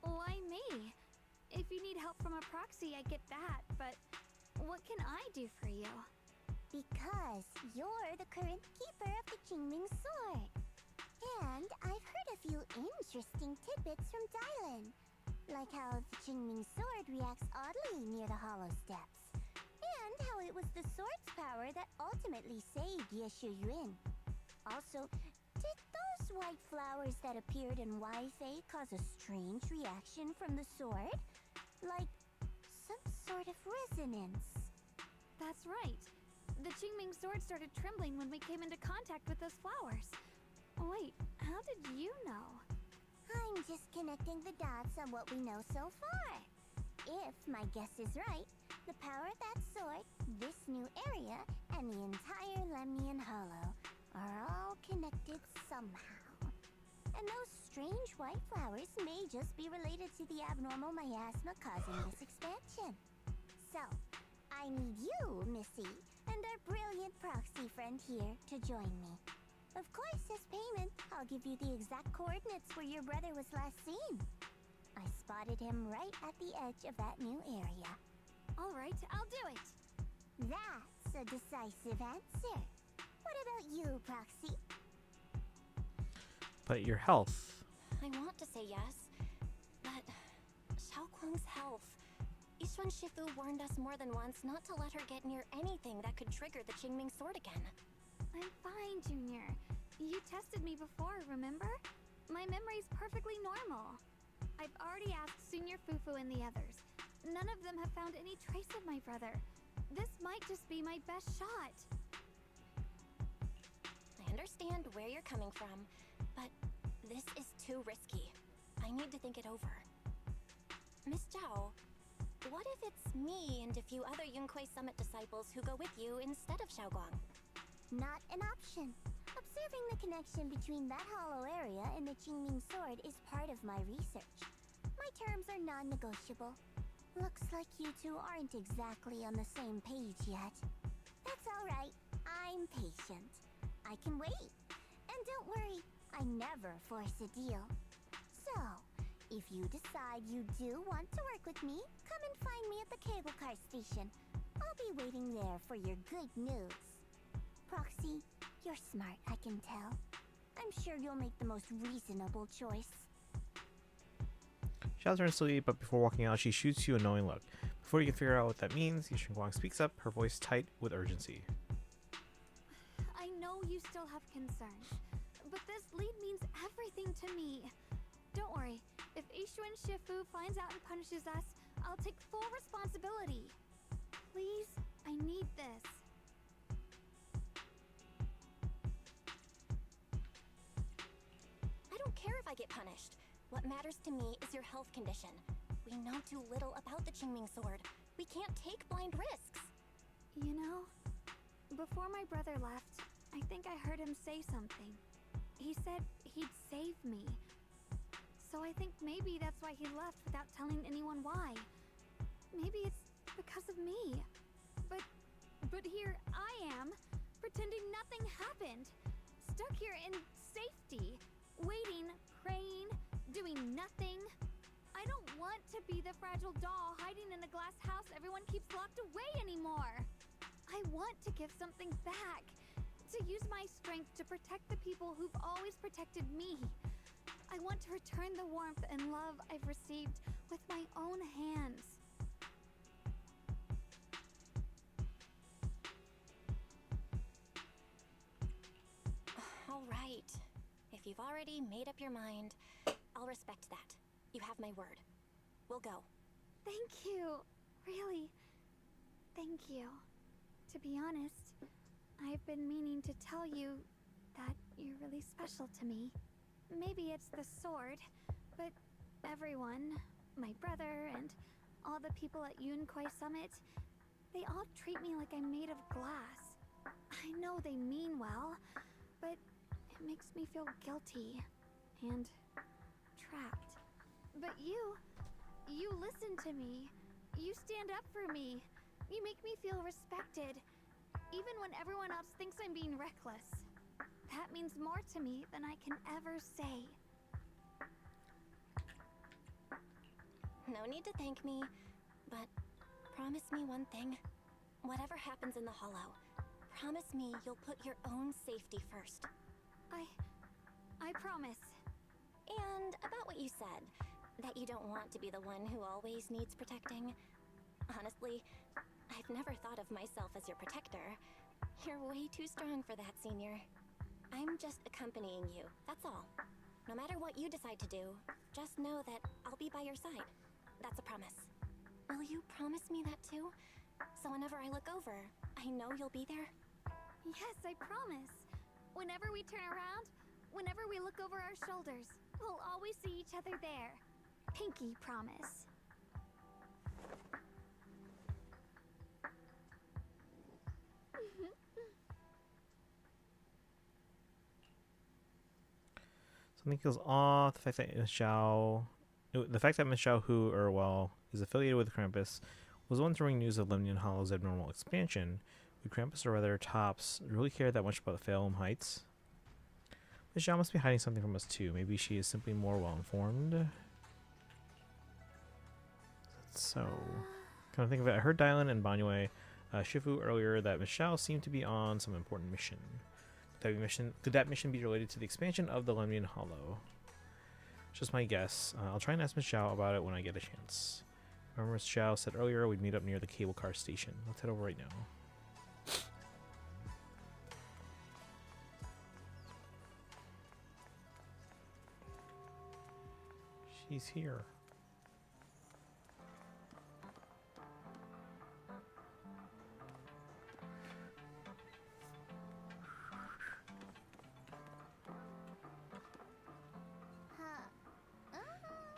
why me? If you need help from a proxy, I get that, but what can I do for you? Because you're the current keeper of the Qingming Sword. And I've heard a few interesting tidbits from Dylan, like how the Qingming Sword reacts oddly near the Hollow Steps, and how it was the sword's power that ultimately saved Ye Shuyuan. Also, did those white flowers that appeared in Weifei cause a strange reaction from the sword? Like some sort of resonance? That's right. The Qingming sword started trembling when we came into contact with those flowers. Wait, how did you know? I'm just connecting the dots on what we know so far. If my guess is right, the power of that sword, this new area, and the entire Lemnian Hollow are all connected somehow. And those strange white flowers may just be related to the abnormal miasma causing this expansion. So, I need you, Missy, and our brilliant proxy friend here to join me. Of course, as payment, I'll give you the exact coordinates where your brother was last seen. I spotted him right at the edge of that new area. All right, I'll do it. That's a decisive answer. What about you, Proxy? But your health. I want to say yes, but Xiaoguang's health, is Yishuan Shifu warned us more than once not to let her get near anything that could trigger the Qingming sword again. I'm fine, Junior. You tested me before, remember? My memory's perfectly normal. I've already asked Senior Fufu and the others. None of them have found any trace of my brother. This might just be my best shot. I understand where you're coming from, but this is too risky. I need to think it over. Miss Zhao, what if it's me and a few other Yunkuei Summit disciples who go with you instead of Xiaoguang? Not an option. Observing the connection between that hollow area and the Qingming sword is part of my research. My terms are non-negotiable. Looks like you two aren't exactly on the same page yet. That's alright. I'm patient. I can wait. And don't worry, I never force a deal. So, if you decide you do want to work with me, come and find me at the cable car station. I'll be waiting there for your good news. Proxy, you're smart, I can tell. I'm sure you'll make the most reasonable choice. Xiao turns to leave, but before walking out, she shoots you a knowing look. Before you can figure out what that means, Yishuan Guang speaks up, her voice tight with urgency. I know you still have concerns, but this lead means everything to me. Don't worry, if Yishuan Shifu finds out and punishes us, I'll take full responsibility. Please, I need this. I don't care if I get punished. What matters to me is your health condition. We know too little about the Qingming sword. We can't take blind risks. You know, before my brother left, I think I heard him say something. He said he'd save me. So I think maybe that's why he left without telling anyone why. Maybe it's because of me. But here I am, pretending nothing happened. Stuck here in safety, waiting, praying, doing nothing. I don't want to be the fragile doll hiding in a glass house everyone keeps locked away anymore. I want to give something back, to use my strength to protect the people who've always protected me. I want to return the warmth and love I've received with my own hands. All right. If you've already made up your mind, I'll respect that. You have my word. We'll go. Thank you. Really. Thank you. To be honest, I've been meaning to tell you that you're really special to me. Maybe it's the sword, but everyone, my brother and all the people at Yunkuei Summit, they all treat me like I'm made of glass. I know they mean well, but it makes me feel guilty and trapped. But you listen to me. You stand up for me. You make me feel respected, even when everyone else thinks I'm being reckless. That means more to me than I can ever say. No need to thank me, but promise me one thing. Whatever happens in the Hollow, promise me you'll put your own safety first. I promise. And about what you said, that you don't want to be the one who always needs protecting. Honestly, I've never thought of myself as your protector. You're way too strong for that, Senior. I'm just accompanying you, that's all. No matter what you decide to do, just know that I'll be by your side. That's a promise. Will you promise me that too? So whenever I look over, I know you'll be there? Yes, I promise. Whenever we turn around, whenever we look over our shoulders, we'll always see each other there. Pinky promise. Something feels off. The fact that Miss Zhao Hu, or well, is affiliated with Krampus, was the one to bring news of Lemnian Hollow's abnormal expansion. Would Krampus, or rather Tops, really care that much about Phalem Heights? Miss Zhao must be hiding something from us too. Maybe she is simply more well informed. So, kind of think of it. I heard Dylan and Banyue Shifu earlier that Miss Zhao seemed to be on some important mission. Could that mission be related to the expansion of the Lemnian Hollow? Just my guess. I'll try and ask Miss Zhao about it when I get a chance. Remember Xiao said earlier we'd meet up near the cable car station. Let's head over right now. She's here.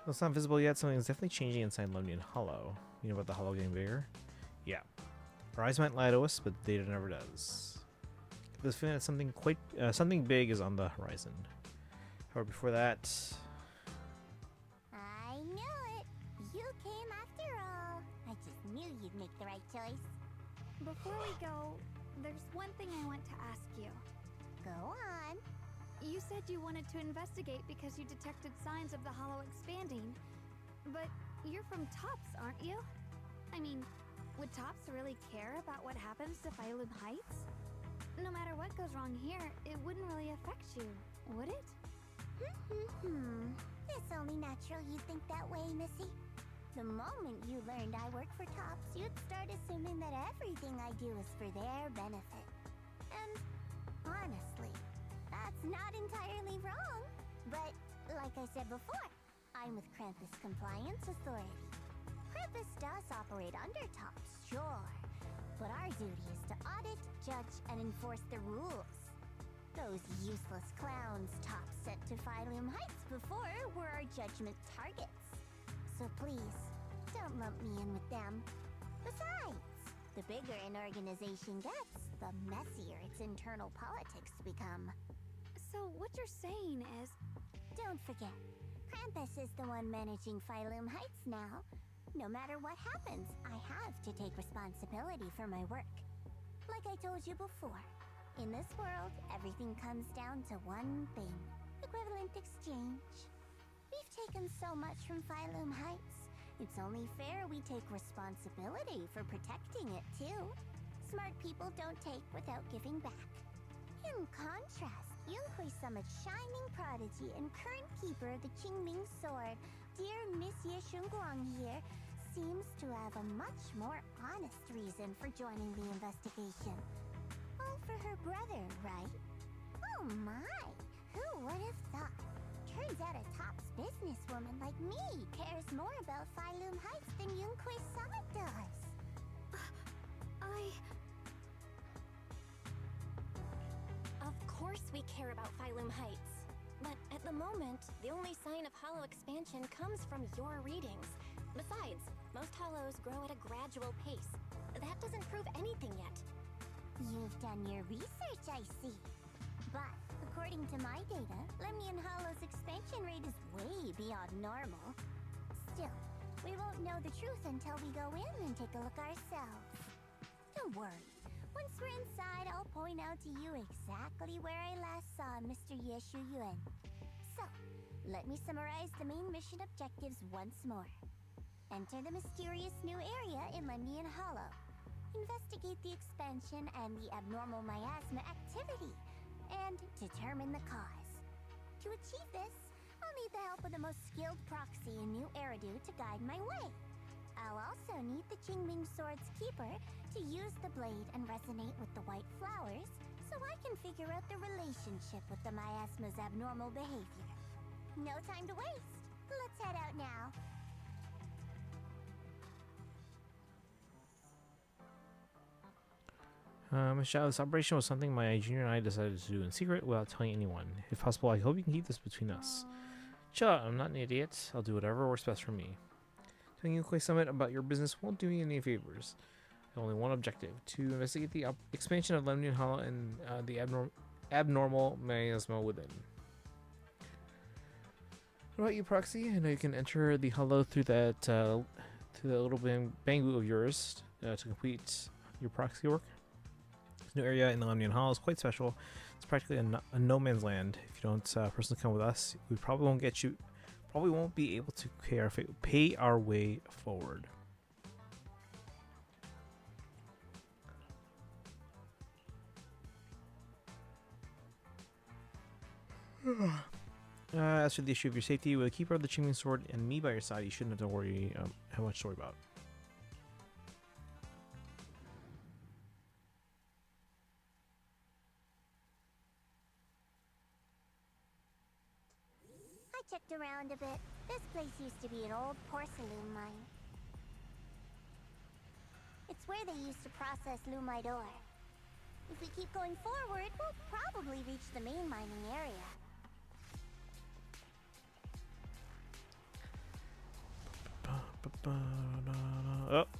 Though it's not visible yet, something is definitely changing inside Lemnian Hollow. You know about the Hollow getting bigger? Yeah. Our eyes might lie to us, but the data never does. This feeling that something big is on the horizon. However, before that, I knew it. You came after all. I just knew you'd make the right choice. Before we go, there's one thing I want to ask you. Go on. You said you wanted to investigate because you detected signs of the Hollow expanding. But you're from Tops, aren't you? I mean, would Tops really care about what happens to Phylum Heights? No matter what goes wrong here, it wouldn't really affect you, would it? It's only natural you think that way, Missy. The moment you learned I work for Tops, you'd start assuming that everything I do is for their benefit. And honestly, that's not entirely wrong. But like I said before, I'm with Krampus Compliance Authority. Krampus does operate under Tops, sure. But our duty is to audit, judge, and enforce the rules. Those useless clowns Tops sent to Phylum Heights before were our judgment targets. So please, don't lump me in with them. Besides, the bigger an organization gets, the messier its internal politics become. So what you're saying is... Don't forget, Krampus is the one managing Phylum Heights now. No matter what happens, I have to take responsibility for my work. Like I told you before, in this world, everything comes down to one thing: equivalent exchange. We've taken so much from Phylum Heights. It's only fair we take responsibility for protecting it, too. Smart people don't take without giving back. In contrast, Yunhui Summit's shining prodigy and current keeper of the Qingming Sword, dear Monsieur Shunguang here, seems to have a much more honest reason for joining the investigation. All for her brother, right? Oh my! Who would have thought? Turns out a Tops businesswoman like me cares more about Phylum Heights than Yunhui Summit does. Of course we care about Phylum Heights. But at the moment, the only sign of hollow expansion comes from your readings. Besides, most hollows grow at a gradual pace. That doesn't prove anything yet. You've done your research, I see. But according to my data, Lemnian Hollow's expansion rate is way beyond normal. Still, we won't know the truth until we go in and take a look ourselves. Don't worry. Once we're inside, I'll point out to you exactly where I last saw Mr. Yeshu Yuan. So, let me summarize the main mission objectives once more. Enter the mysterious new area in Lemnian Hollow. Investigate the expansion and the abnormal miasma activity, and determine the cause. To achieve this, I'll need the help of the most skilled proxy in New Eridu to guide my way. I'll also need the Qingming Sword's keeper to use the blade and resonate with the white flowers so I can figure out the relationship with the miasma's abnormal behavior. No time to waste. Let's head out now. Michelle, this operation was something my junior and I decided to do in secret without telling anyone. If possible, I hope you can keep this between us. Chill out, I'm not an idiot. I'll do whatever works best for me. Telling Yunhui Summit about your business won't do me any favors. I have only one objective: to investigate the expansion of Lemnian Hollow and the abnormal miasma within. What about you, Proxy? I know you can enter the Hollow through that little bamboo of yours to complete your proxy work. This new area in the Lemnian Hollow is quite special. It's practically a no man's land. If you don't personally come with us, we probably won't be able to pay our way forward. As for the issue of your safety, with a keeper of the Chiming Sword and me by your side, you shouldn't have to worry how much to worry about. I checked around a bit. This place used to be an old porcelain mine. It's where they used to process lumite ore. If we keep going forward, we'll probably reach the main mining area.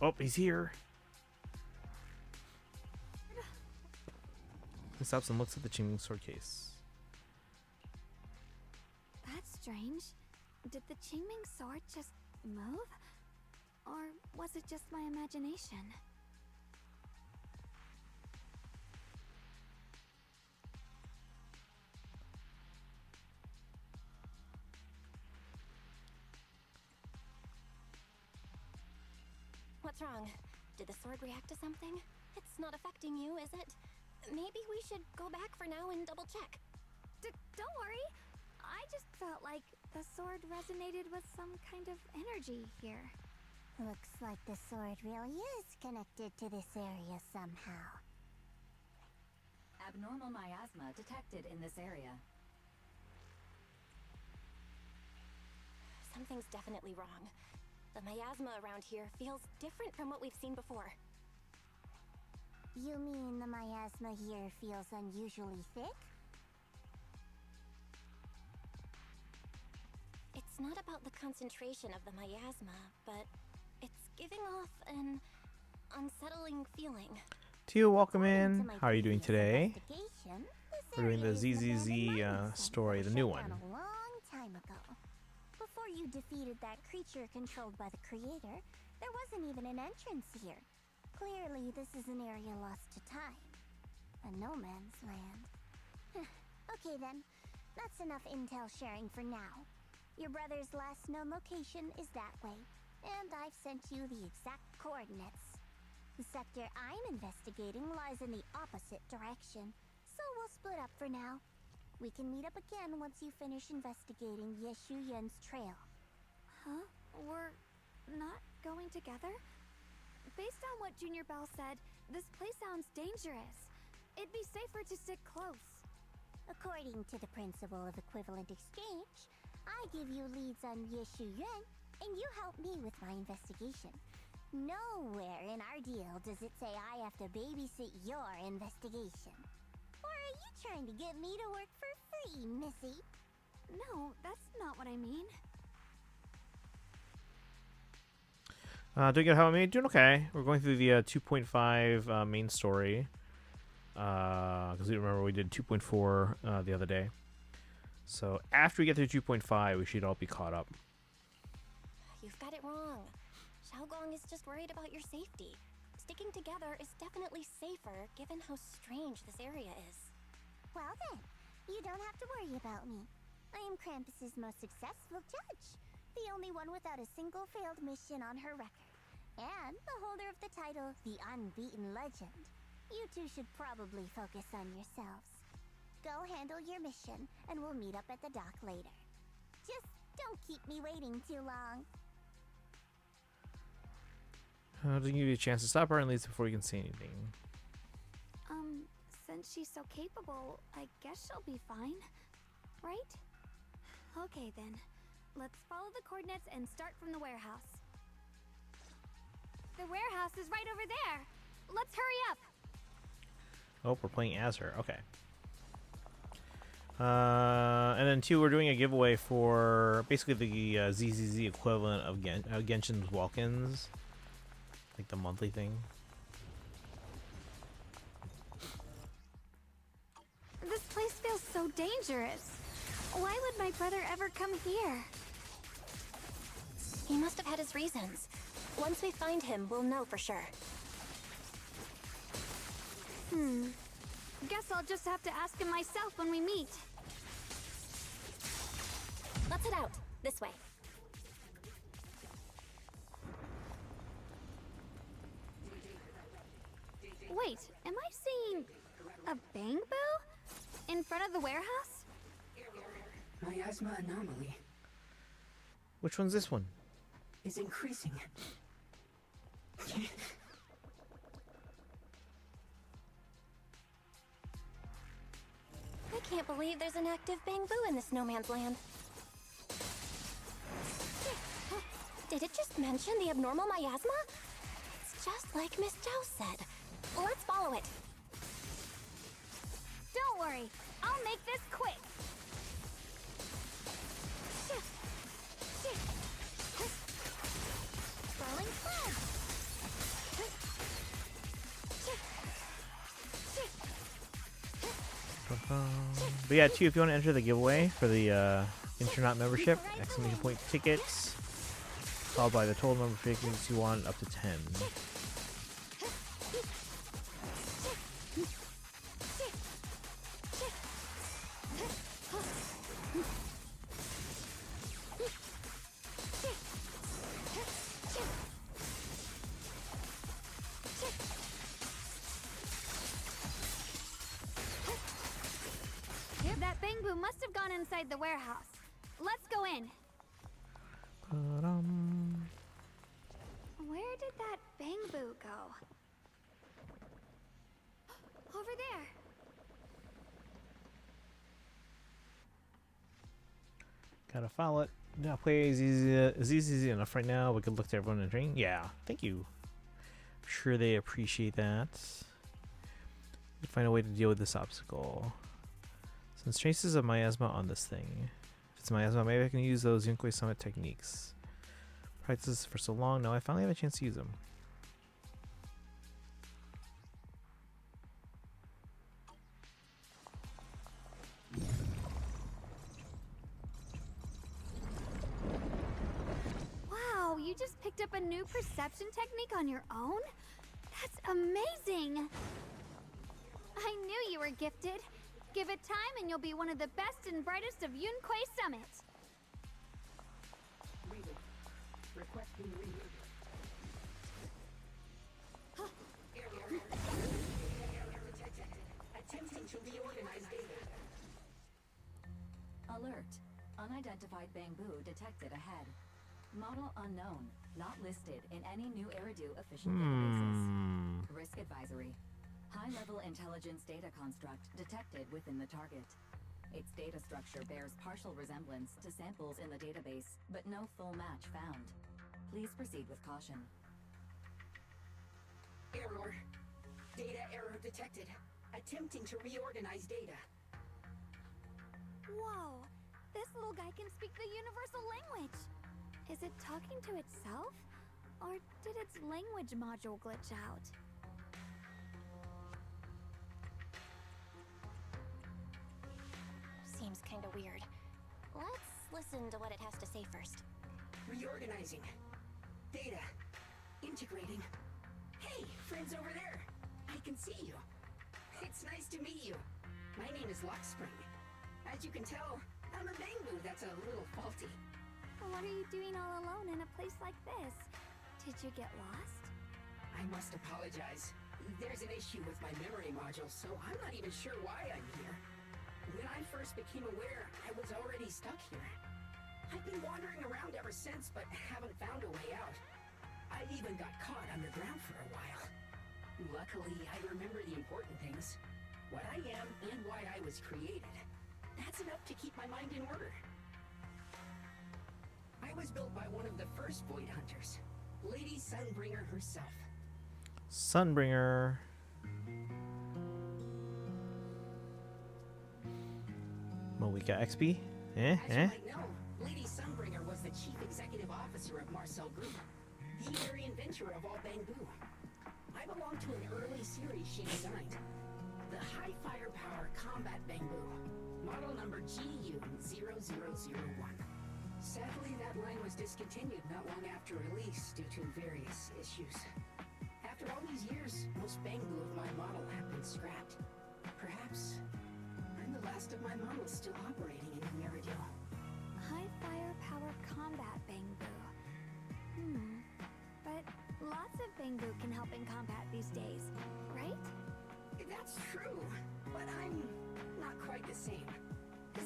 Oh, he's here. He stops and looks at the Chiming Sword case. That's strange. Did the Qingming sword just move? Or was it just my imagination? What's wrong? Did the sword react to something? It's not affecting you, is it? Maybe we should go back for now and double check. Don't worry. I just felt like the sword resonated with some kind of energy here. Looks like the sword really is connected to this area somehow. Abnormal miasma detected in this area. Something's definitely wrong. The miasma around here feels different from what we've seen before. You mean the miasma here feels unusually thick? It's not about the concentration of the miasma, but it's giving off an unsettling feeling. Tio, welcome in. How are you doing today? We're doing the ZZZ story, the new one. A long time ago. Before you defeated that creature controlled by the creator, there wasn't even an entrance here. Clearly, this is an area lost to time. A no man's land. Okay then, that's enough intel sharing for now. Your brother's last known location is that way, and I've sent you the exact coordinates. The sector I'm investigating lies in the opposite direction, so we'll split up for now. We can meet up again once you finish investigating Yeshu Yen's trail. Huh? We're not going together? Based on what Junior Bell said, this place sounds dangerous. It'd be safer to stick close. According to the principle of equivalent exchange, I give you leads on Yeshu Yuan, and you help me with my investigation. Nowhere in our deal does it say I have to babysit your investigation. Or are you trying to get me to work for free, Missy? No, that's not what I mean. Doing good, how am I? Doing okay. We're going through the 2.5 main story. Because you remember we did 2.4 the other day. So after we get to 2.5, we should all be caught up. You've got it wrong. Xiaoguang is just worried about your safety. Sticking together is definitely safer, given how strange this area is. Well then, you don't have to worry about me. I am Krampus's most successful judge. The only one without a single failed mission on her record. And the holder of the title, the Unbeaten Legend. You two should probably focus on yourselves. Go handle your mission, and we'll meet up at the dock later. Just don't keep me waiting too long. Doesn't give you a chance to stop her and leave before you can say anything. Since she's so capable, I guess she'll be fine. Right? Okay then. Let's follow the coordinates and start from the warehouse. The warehouse is right over there. Let's hurry up. Oh, we're playing as her. Okay. And then two, we're doing a giveaway for basically the ZZZ equivalent of Genshin's walk-ins, like the monthly thing. This place feels so dangerous. Why would my brother ever come here? He must have had his reasons. Once we find him, we'll know for sure. Guess I'll just have to ask him myself when we meet. Let's head out. This way. Wait, am I seeing a bang boo in front of the warehouse? Miasma anomaly Which one's this one? is increasing. I can't believe there's an active bamboo in this no man's land. Did it just mention the abnormal miasma? It's just like Miss Zhao said. Let's follow it. Don't worry, I'll make this quick. Swirling cloud. But yeah, too, if you want to enter the giveaway for the Internet membership, exclamation point tickets, followed by the total number of tickets you want up to 10. That bamboo must have gone inside the warehouse. Let's go in. Where did that bamboo go? Over there. Gotta follow it. Yeah, play is easy enough right now. We could look to everyone in the ring. Yeah, thank you. I'm sure they appreciate that. We'd find a way to deal with this obstacle. Since traces of miasma on this thing. If it's miasma, maybe I can use those Yunquay Summit techniques. Practice for so long, now I finally have a chance to use them. Wow, you just picked up a new perception technique on your own? That's amazing! I knew you were gifted. Give it time and you'll be one of the best and brightest of Yunquay Summit. Requesting reading. Attempting to reorganize data. Alert. Unidentified bamboo detected ahead. Model unknown. Not listed in any new Eridu official databases. Risk advisory. High-level intelligence data construct detected within the target. Its data structure bears partial resemblance to samples in the database, but no full match found. Please proceed with caution. Error. Data error detected. Attempting to reorganize data. Whoa, this little guy can speak the universal language. Is it talking to itself? Or did its language module glitch out? Seems kinda weird. Let's listen to what it has to say first. Reorganizing. Data. Integrating. Hey, friends over there. I can see you. It's nice to meet you. My name is Lockspring. As you can tell, I'm a bamboo that's a little faulty. What are you doing all alone in a place like this? Did you get lost? I must apologize. There's an issue with my memory module, so I'm not even sure why I'm here. When I first became aware, I was already stuck here. I've been wandering around ever since, but haven't found a way out. I even got caught underground for a while. Luckily, I remember the important things. What I am and why I was created. That's enough to keep my mind in order. I was built by one of the first Void Hunters, Lady Sunbringer herself. Sunbringer. Well, we got XP. As you might know, Lady Sunbringer was the chief executive officer of Marcel Group, the very inventor of all bamboo. I belong to an early series she designed, the High Firepower Combat Bamboo, model number GU0001. Sadly, that line was discontinued not long after release due to various issues. After all these years, most bamboo of my model have been scrapped. Perhaps I'm the last of my models still operating in the Meridian. High firepower combat bamboo. But lots of bamboo can help in combat these days, right? That's true, but I'm not quite the same.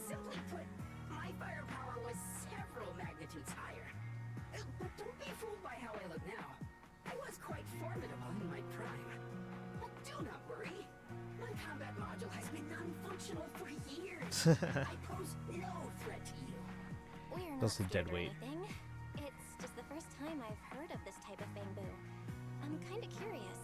Simply put, my firepower was several magnitudes higher. But don't be fooled by how I look now. I was quite formidable in my prime. But do not worry. My combat module has been non-functional for years. I pose no threat to you. We're not That's a dead scared or weight. anything. It's just the first time I've heard of this type of bamboo. I'm kind of curious.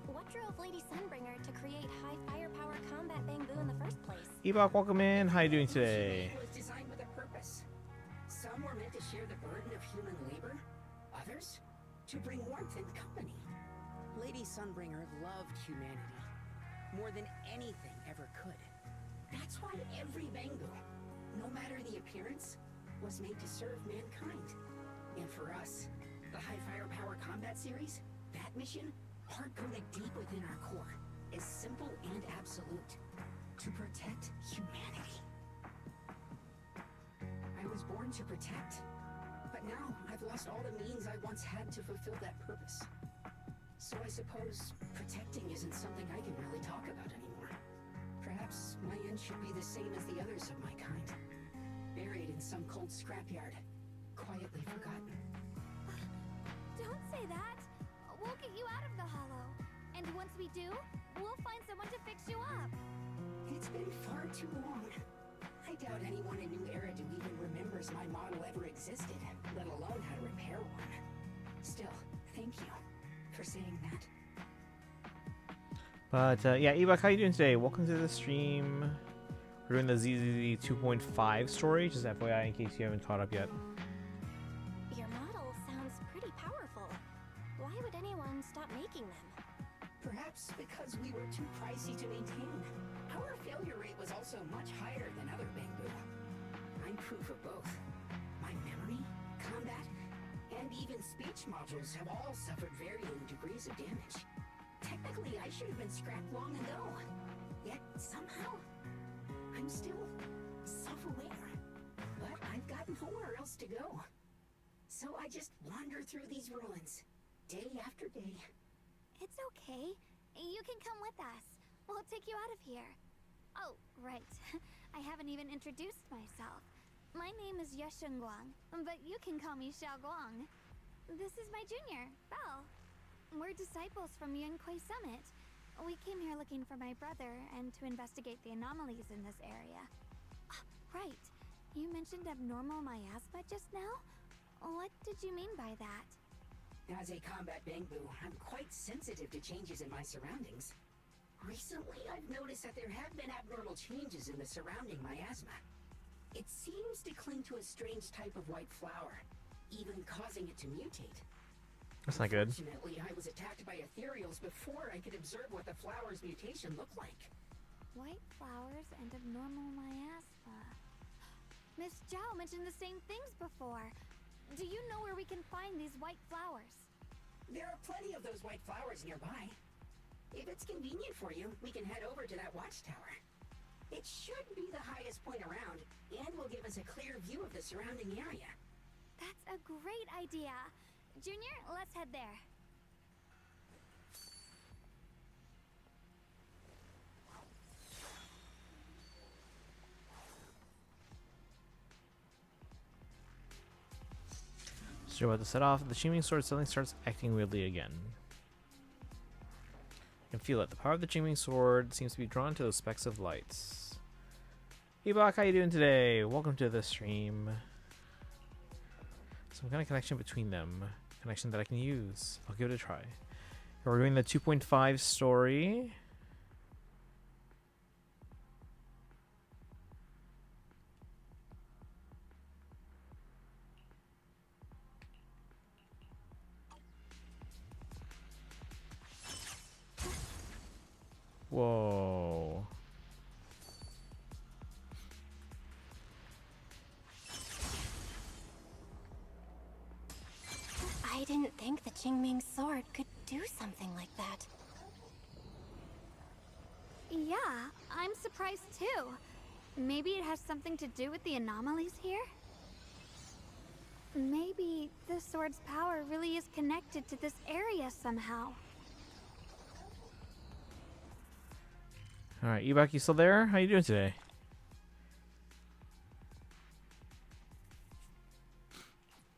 What drove Lady Sunbringer to create high firepower combat bamboo in the first place? Ebok, welcome in. How you doing today? It was designed with a purpose. Some were meant to share the burden of human labor. Others, to bring warmth and company. Lady Sunbringer loved humanity more than anything ever could. That's why every bamboo, no matter the appearance, was made to serve mankind. And for us, the High Firepower Combat Series, that mission, hard-coded deep within our core, is simple and absolute. To protect humanity. I was born to protect, but now I've lost all the means I once had to fulfill that purpose. So I suppose protecting isn't something I can really talk about anymore. Perhaps my end should be the same as the others of my kind. Buried in some cold scrapyard, quietly forgotten. Don't say that. We'll get you out of the hollow. And once we do, we'll find someone to fix you up. It's been far too long. I doubt anyone in New Eridu even remembers my model ever existed, let alone how to repair one. Still, thank you for saying that. But yeah, Ebok, how you doing today? Welcome to the stream. We're doing the ZZZ 2.5 story, just FYI in case you haven't caught up yet. Your model sounds pretty powerful. Why would anyone stop making them? Perhaps because we were too pricey to maintain. Our failure rate was also much higher than other bamboo. I'm proof of both. My memory, combat, and even speech modules have all suffered varying degrees of damage. Technically, I should have been scrapped long ago. Yet, somehow, I'm still self-aware. But I've got nowhere else to go. So I just wander through these ruins, day after day. It's okay. You can come with us. We'll take you out of here. Oh, right. I haven't even introduced myself. My name is Yeshengguang, but you can call me Xiaoguang. This is my junior, Belle. We're disciples from Yunquei Summit. We came here looking for my brother and to investigate the anomalies in this area. Right. You mentioned abnormal miasma just now? What did you mean by that? As a combat bamboo, I'm quite sensitive to changes in my surroundings. Recently, I've noticed that there have been abnormal changes in the surrounding miasma. It seems to cling to a strange type of white flower, even causing it to mutate. That's not good. Fortunately, I was attacked by ethereals before I could observe what the flower's mutation looked like. White flowers and abnormal miasma. Miss Zhao mentioned the same things before. Do you know where we can find these white flowers? There are plenty of those white flowers nearby. If it's convenient for you, we can head over to that watchtower. It should be the highest point around, and will give us a clear view of the surrounding area. That's a great idea. Junior, let's head there. So you're about to set off. The Chiming Sword suddenly starts acting weirdly again. You can feel it. The power of the Chiming Sword seems to be drawn to those specks of lights. Ebok, how you doing today? Welcome to the stream. Some kind of connection between them. Connection that I can use. I'll give it a try. We're doing the 2.5 story. Whoa. I didn't think the Qingming sword could do something like that. Yeah, I'm surprised too. Maybe it has something to do with the anomalies here? Maybe the sword's power really is connected to this area somehow. Alright, Ebok, you still there? How you doing today?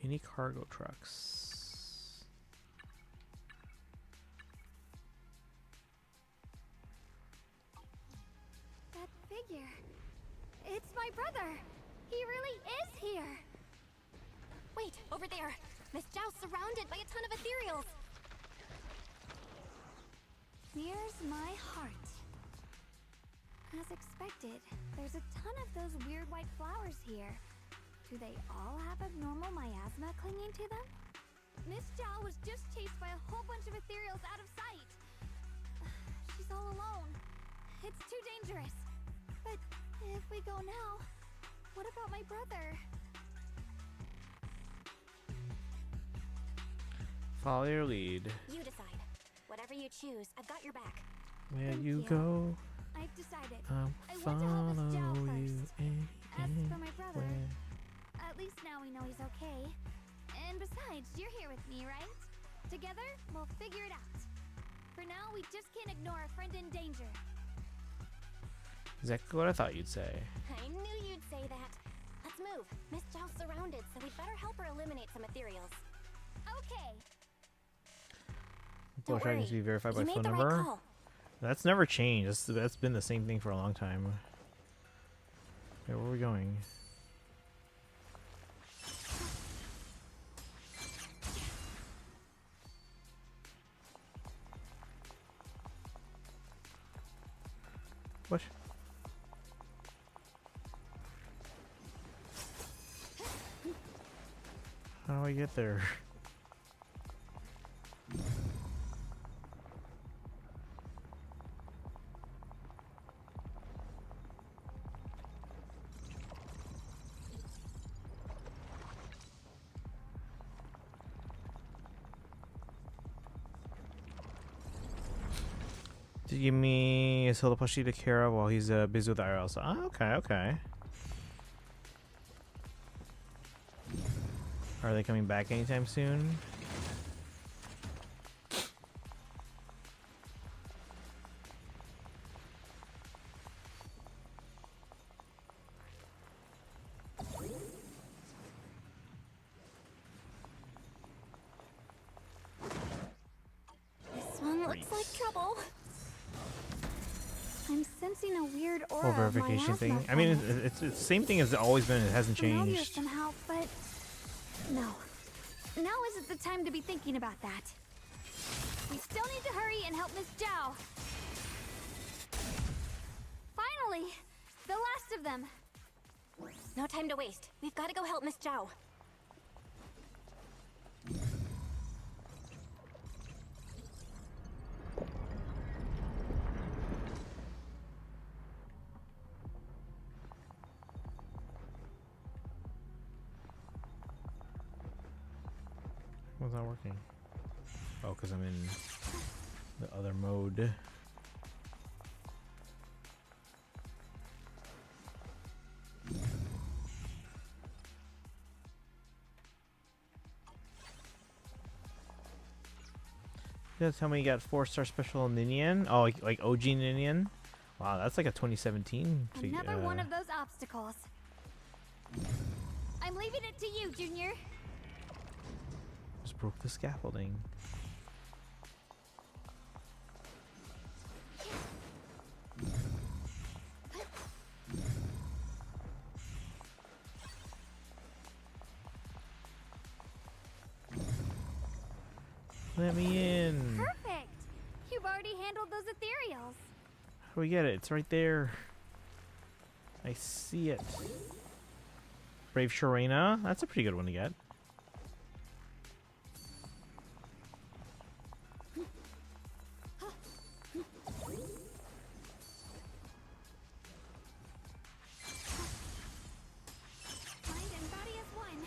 Any cargo trucks? That figure. It's my brother. He really is here. Wait, over there. Miss Zhao's surrounded by a ton of ethereals. Here's my heart. As expected, there's a ton of those weird white flowers here. Do they all have abnormal miasma clinging to them? Miss Zhao was just chased by a whole bunch of ethereals out of sight. She's all alone. It's too dangerous. But if we go now, what about my brother? Follow your lead. You decide. Whatever you choose, I've got your back. Where Thank you you. go, I've decided. I'll I want to help Miss Zhao follow you first. As for my brother, anywhere. at least now we know he's okay. And besides, you're here with me, right? Together, we'll figure it out. For now, we just can't ignore a friend in danger. Exactly what I thought you'd say. I knew you'd say that. Let's move. Miss Zhao's surrounded, so we'd better help her eliminate some ethereals. Okay. Push items to be verified by You made phone the right number. call. That's never changed. That's been the same thing for a long time. Okay, where are we going? What? How do I get there? Did you give me a solo plushie to care of while he's busy with IRL? So, okay, okay. Are they coming back anytime soon? This one looks like trouble. I'm sensing a weird aura Whole of verification miasma thing. I from mean, it. it's the same thing as it's always been. It hasn't Familiar changed. somehow, but no. Now isn't the time to be thinking about that. We still need to hurry and help Miss Zhao. Finally, the last of them. No time to waste. We've got to go help Miss Zhao. What's not working? Oh, because I'm in the other mode. You guys tell me you got 4-star special Ninian? Oh, like OG Ninian? Wow, that's like a 2017 figure. Another one of those obstacles. I'm leaving it to you, Junior. Just broke the scaffolding. Let me in. Perfect. You've already handled those ethereals. How do we get it? It's right there. I see it. Brave Sharena. That's a pretty good one to get. Mind and body as one.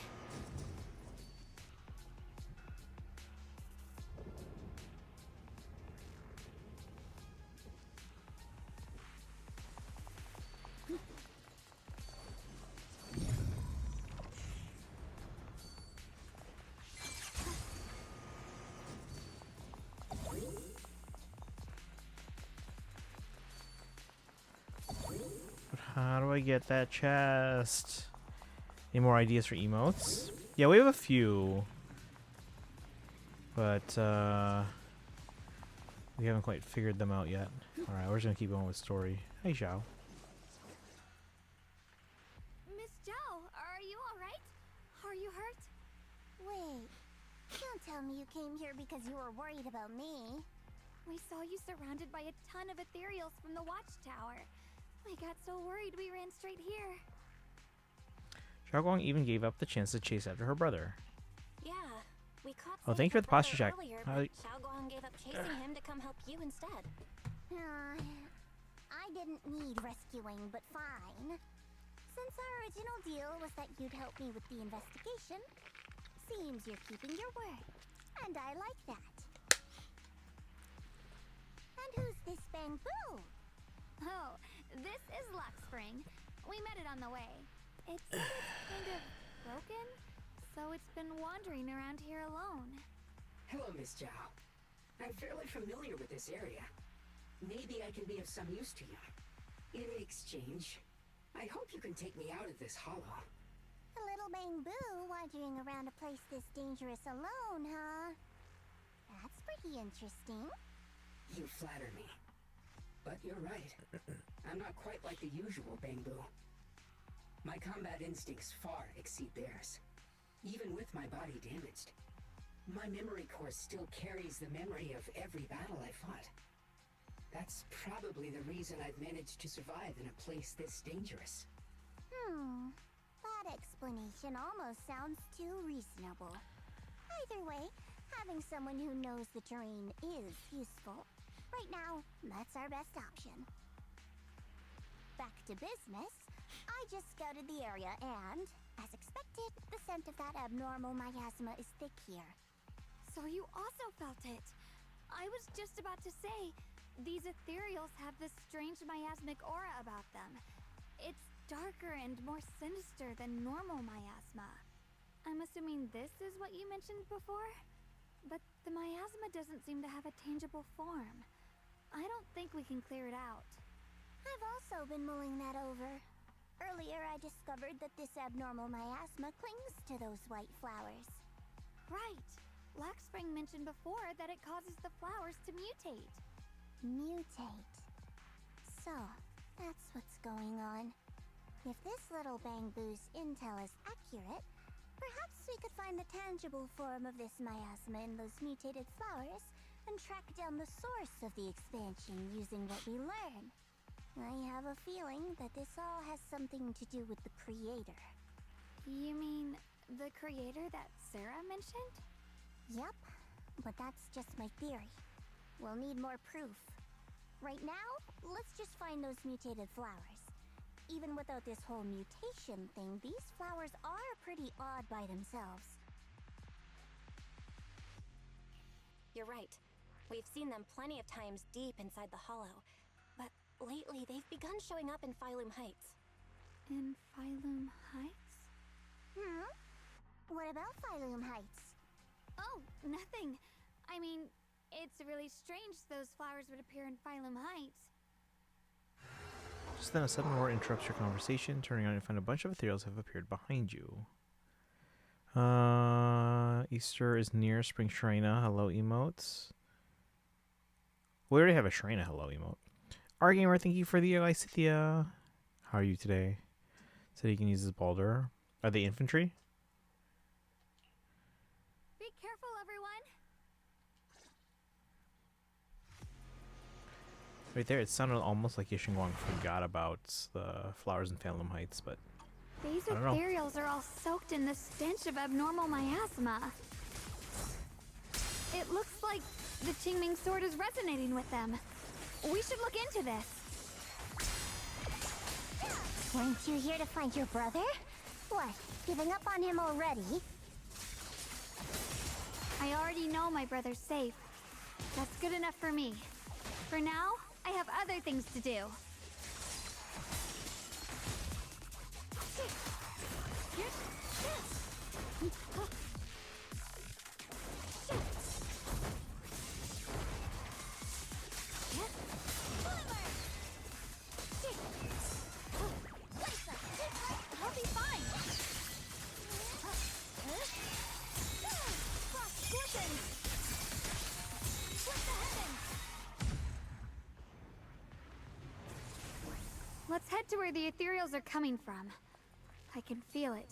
But how do I get that chest? Any more ideas for emotes? Yeah, we have a few. But, we haven't quite figured them out yet. Alright, we're just gonna keep going with story. Hey, Xiao. Miss Zhao, are you alright? Are you hurt? Wait, don't tell me you came here because you were worried about me. We saw you surrounded by a ton of ethereals from the watchtower. I got so worried we ran straight here. Xiaoguang even gave up the chance to chase after her brother. Yeah, we caught. Oh, thank you for the posture check. Xiaoguang gave up chasing him to come help you instead. I didn't need rescuing, but fine. Since our original deal was that you'd help me with the investigation, seems you're keeping your word, and I like that. And who's this Bamboo? Oh, this is Luxspring. We met it on the way. It's kind of broken, so it's been wandering around here alone. Hello, Miss Zhao. I'm fairly familiar with this area. Maybe I can be of some use to you. In exchange, I hope you can take me out of this hollow. A little Bamboo wandering around a place this dangerous alone, huh? That's pretty interesting. You flatter me. But you're right. I'm not quite like the usual Bamboo. My combat instincts far exceed theirs. Even with my body damaged, my memory core still carries the memory of every battle I fought. That's probably the reason I've managed to survive in a place this dangerous. That explanation almost sounds too reasonable. Either way, having someone who knows the terrain is useful. Right now, that's our best option. Back to business. I just scouted the area and, as expected, the scent of that abnormal miasma is thick here. So you also felt it. I was just about to say, these ethereals have this strange miasmic aura about them. It's darker and more sinister than normal miasma. I'm assuming this is what you mentioned before? But the miasma doesn't seem to have a tangible form. I don't think we can clear it out. I've also been mulling that over. Earlier, I discovered that this abnormal miasma clings to those white flowers. Right. Luxspring mentioned before that it causes the flowers to mutate. Mutate. So, that's what's going on. If this little Bamboo's intel is accurate, perhaps we could find the tangible form of this miasma in those mutated flowers and track down the source of the expansion using what we learn. I have a feeling that this all has something to do with the creator. You mean the creator that Sarah mentioned? Yup, but that's just my theory. We'll need more proof. Right now, let's just find those mutated flowers. Even without this whole mutation thing, these flowers are pretty odd by themselves. You're right. We've seen them plenty of times deep inside the hollow. But lately, they've begun showing up in Phylum Heights. In Phylum Heights? What about Phylum Heights? Oh, nothing. I mean, it's really strange those flowers would appear in Phylum Heights. Just then a sudden roar interrupts your conversation. Turning on, you find a bunch of ethereals have appeared behind you. Easter is near. Spring Shrina. Hello emotes. We already have a Shrina hello emote. Gamer, thank you for the Lysithia. How are you today? Said he can use his Baldur. Are they infantry? Be careful, everyone. Right there, it sounded almost like Yishinguang forgot about the flowers in Phylum Heights, but These I don't know. ethereals are all soaked in the stench of abnormal miasma. It looks like the Qingming sword is resonating with them. We should look into this. Weren't you here to find your brother? What, giving up on him already? I already know my brother's safe. That's good enough for me. For now, I have other things to do. I'll be fine. to where the ethereals are coming from. I can feel it.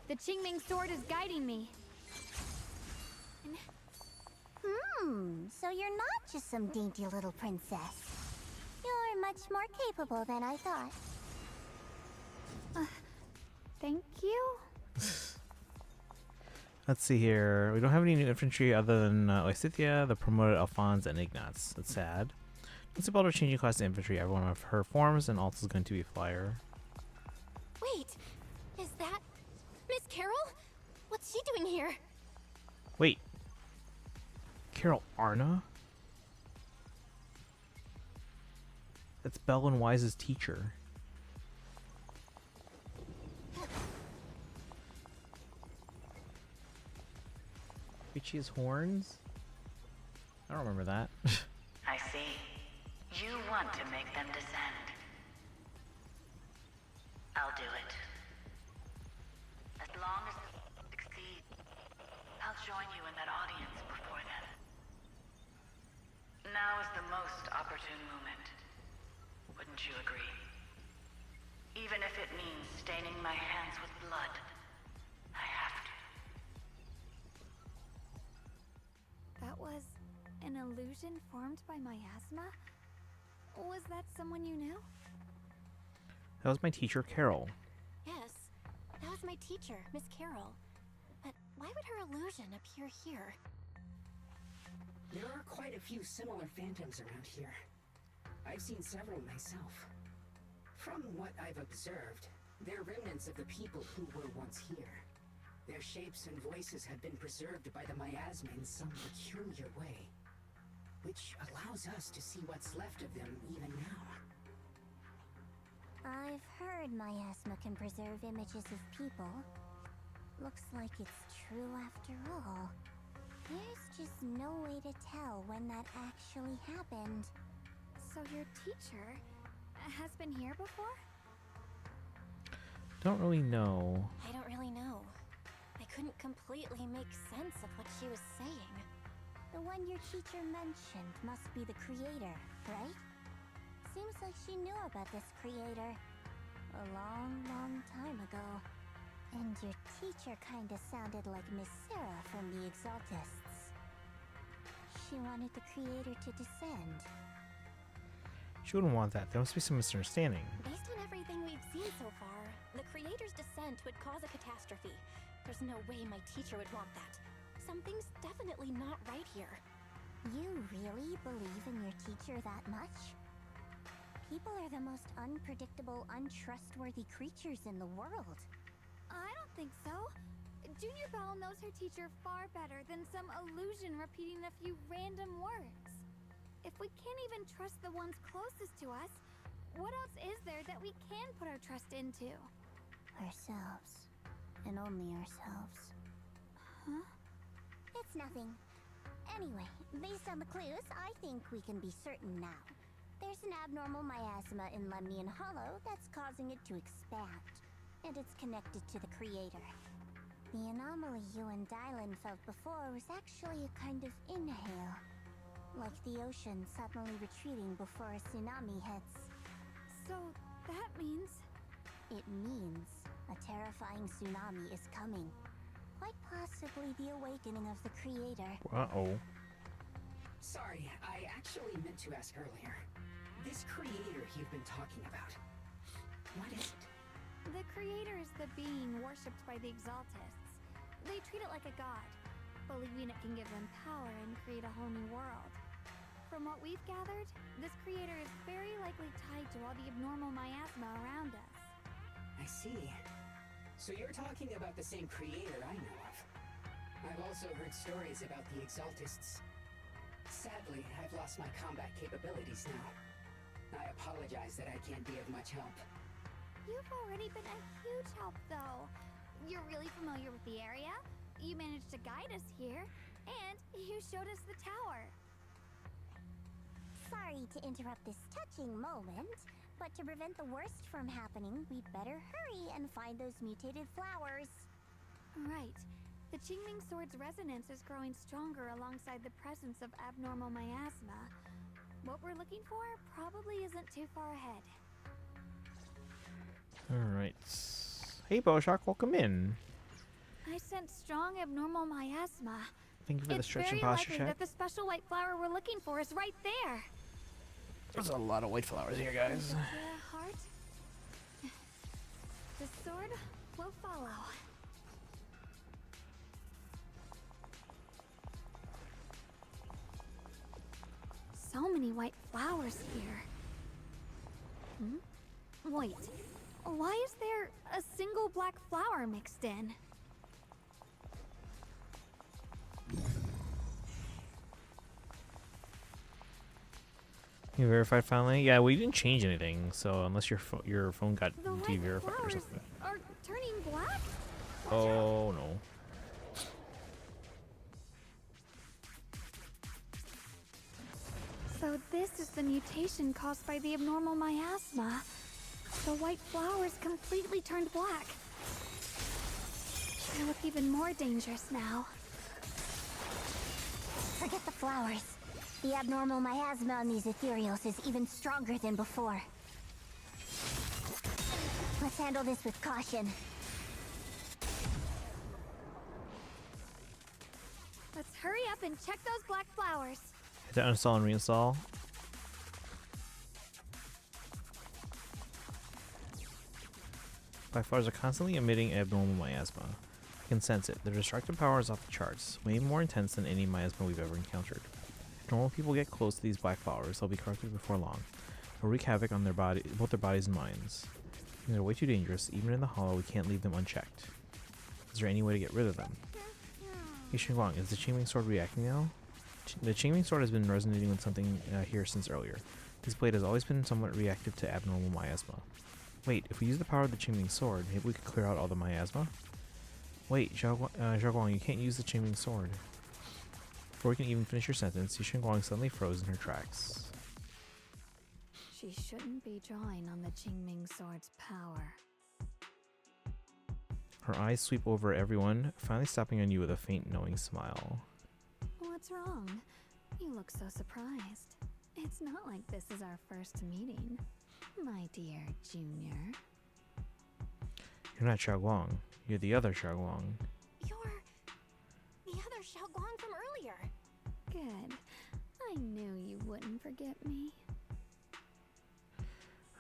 The Qingming sword is guiding me. So you're not just some dainty little princess. You're much more capable than I thought. Thank you? Let's see here. We don't have any new infantry other than Oisithia, the promoted Alphonse, and Ignatz. That's sad. Let's see about our changing class to infantry. Everyone of her forms, and also is going to be flyer. Wait, is that Miss Carol? What's she doing here? Wait. Carol Arna? That's Belle and Wise's teacher. Wait, she has horns? I don't remember that. I see. You want to make them descend. I'll do it. As long as you succeed, I'll join you in that audience before then. Now is the most opportune moment. Wouldn't you agree? Even if it means staining my hands with blood, I have to. That was an illusion formed by miasma? Was that someone you knew? That was my teacher, Carol. Yes, that was my teacher, Miss Carol. But why would her illusion appear here? There are quite a few similar phantoms around here. I've seen several myself. From what I've observed, they're remnants of the people who were once here. Their shapes and voices have been preserved by the miasma in some peculiar way, which allows us to see what's left of them even now. I've heard miasma can preserve images of people. Looks like it's true after all. There's just no way to tell when that actually happened. So your teacher has been here before? Don't really know. I don't really know. I couldn't completely make sense of what she was saying. The one your teacher mentioned must be the creator, right? Seems like she knew about this creator a long, long time ago. And your teacher kinda sounded like Miss Sarah from the Exaltists. She wanted the creator to descend. She wouldn't want that. There must be some misunderstanding. Based on everything we've seen so far, the creator's descent would cause a catastrophe. There's no way my teacher would want that. Something's definitely not right here. You really believe in your teacher that much? People are the most unpredictable, untrustworthy creatures in the world. I don't think so. Junior Belle knows her teacher far better than some illusion repeating a few random words. If we can't even trust the ones closest to us, what else is there that we can put our trust into? Ourselves. And only ourselves. Huh? It's nothing. Anyway, based on the clues, I think we can be certain now. There's an abnormal miasma in Lemnian Hollow that's causing it to expand, and it's connected to the creator. The anomaly you and Dylan felt before was actually a kind of inhale, like the ocean suddenly retreating before a tsunami hits. So that means... It means a terrifying tsunami is coming. Quite possibly the awakening of the creator. Uh-oh. Sorry, I actually meant to ask earlier. This creator you've been talking about, what is it? The creator is the being worshipped by the Exaltists. They treat it like a god, believing it can give them power and create a whole new world. From what we've gathered, this creator is very likely tied to all the abnormal miasma around us. I see. So you're talking about the same creator I know of. I've also heard stories about the Exaltists. Sadly, I've lost my combat capabilities now. I apologize that I can't be of much help. You've already been a huge help, though. You're really familiar with the area, you managed to guide us here, and you showed us the tower. Sorry to interrupt this touching moment, but to prevent the worst from happening, we'd better hurry and find those mutated flowers. Right. The Qingming Sword's resonance is growing stronger alongside the presence of abnormal miasma. What we're looking for probably isn't too far ahead. Alright. Hey, Bojack, welcome in. I sense strong abnormal miasma. Thank you for the It's stretch very and posture likely check. that the special white flower we're looking for is right there. There's a lot of white flowers here, guys. The heart. The sword will follow. So many white flowers here. Wait, why is there a single black flower mixed in? You verified finally? Yeah, we didn't change anything, so unless your phone got The white de-verified or flowers something. are turning black? Oh no. So this is the mutation caused by the abnormal miasma. The white flowers completely turned black. They look even more dangerous now. Forget the flowers. The abnormal miasma on these ethereals is even stronger than before. Let's handle this with caution. Let's hurry up and check those black flowers. Hit that uninstall and reinstall. Black flowers are constantly emitting abnormal miasma. I can sense it. Their destructive power is off the charts, way more intense than any miasma we've ever encountered. If normal people get close to these black flowers, they'll be corrupted before long. They'll wreak havoc on their body, both their bodies and minds. And they're way too dangerous. Even in the hollow, we can't leave them unchecked. Is there any way to get rid of them? Hey Xinguang, is the Qingming sword reacting now? The Qingming sword has been resonating with something here since earlier. This blade has always been somewhat reactive to abnormal miasma. Wait, if we use the power of the Qingming sword, maybe we could clear out all the miasma? Wait, Xiaoguang, you can't use the Qingming sword. Before we can even finish your sentence, Xinguang suddenly froze in her tracks. She shouldn't be drawing on the Qingming sword's power. Her eyes sweep over everyone, finally stopping on you with a faint, knowing smile. What's wrong? You look so surprised. It's not like this is our first meeting, my dear Junior. You're not Xiaoguang. You're the other Xiaoguang. You're the other Xiaoguang from earlier. Good. I knew you wouldn't forget me.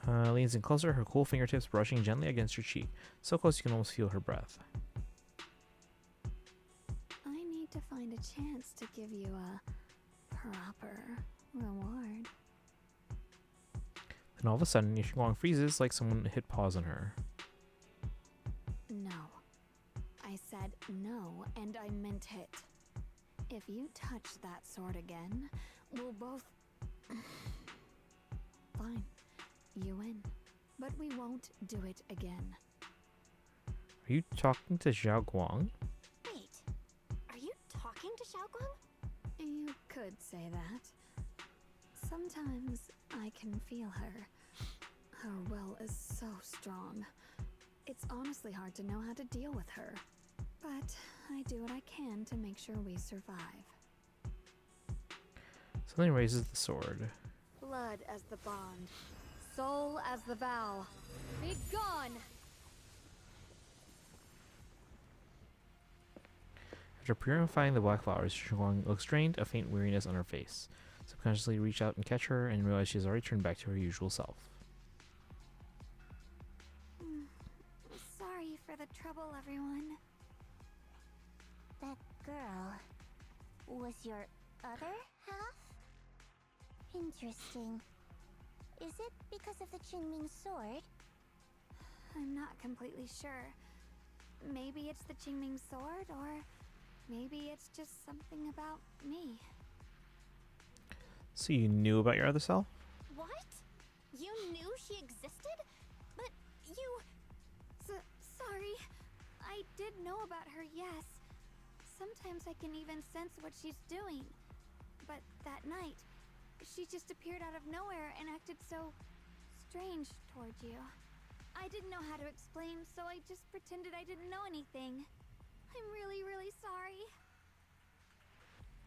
Leans in closer, her cool fingertips brushing gently against your cheek, so close you can almost feel her breath. I need to find a chance to give you a proper reward. Then all of a sudden, Xinguang freezes like someone hit pause on her. No. I said no, and I meant it. If you touch that sword again, we'll both... Fine. You win. But we won't do it again. Are you talking to Xiaoguang? Wait, are you talking to Xiaoguang? You could say that. Sometimes I can feel her. Her will is so strong. It's honestly hard to know how to deal with her. But I do what I can to make sure we survive. Suddenly raises the sword. Blood as the bond. Soul as the vow. Be gone! After purifying the black flowers, Xinguang looks drained, a faint weariness on her face. Subconsciously reach out and catch her and realize she has already turned back to her usual self. Sorry for the trouble, everyone. That girl was your other half? Interesting. Is it because of the Qingming sword? I'm not completely sure. Maybe it's the Qingming sword, or maybe it's just something about me. So you knew about your other self? What? You knew she existed? But you... Sorry. I did know about her, yes. Sometimes I can even sense what she's doing. But that night, she just appeared out of nowhere and acted so strange toward you. I didn't know how to explain, so I just pretended I didn't know anything. I'm really, really sorry.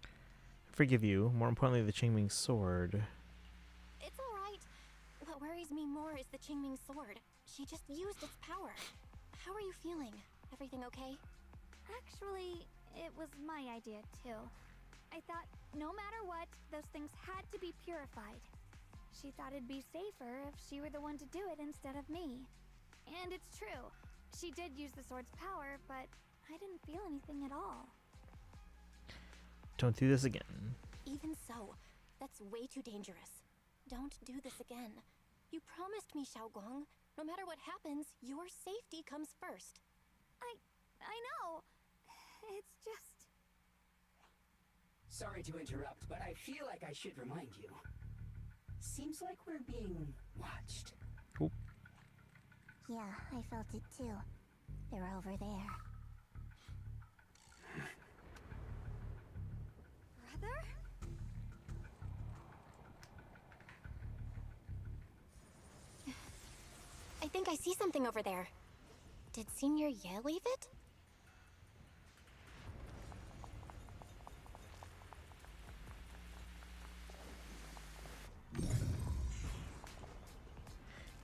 I forgive you. More importantly, the Qingming sword. It's alright. What worries me more is the Qingming sword. She just used its power. How are you feeling? Everything okay? Actually, it was my idea too. I thought no matter what, those things had to be purified. She thought it'd be safer if she were the one to do it instead of me. And it's true. She did use the sword's power, but I didn't feel anything at all. Don't do this again. Even so, that's way too dangerous. Don't do this again. You promised me, Xiaoguang. No matter what happens, your safety comes first. I know. It's just... Sorry to interrupt, but I feel like I should remind you. Seems like we're being watched. Cool. Yeah, I felt it too. They're over there. Brother? I think I see something over there. Did Senior Ye leave it?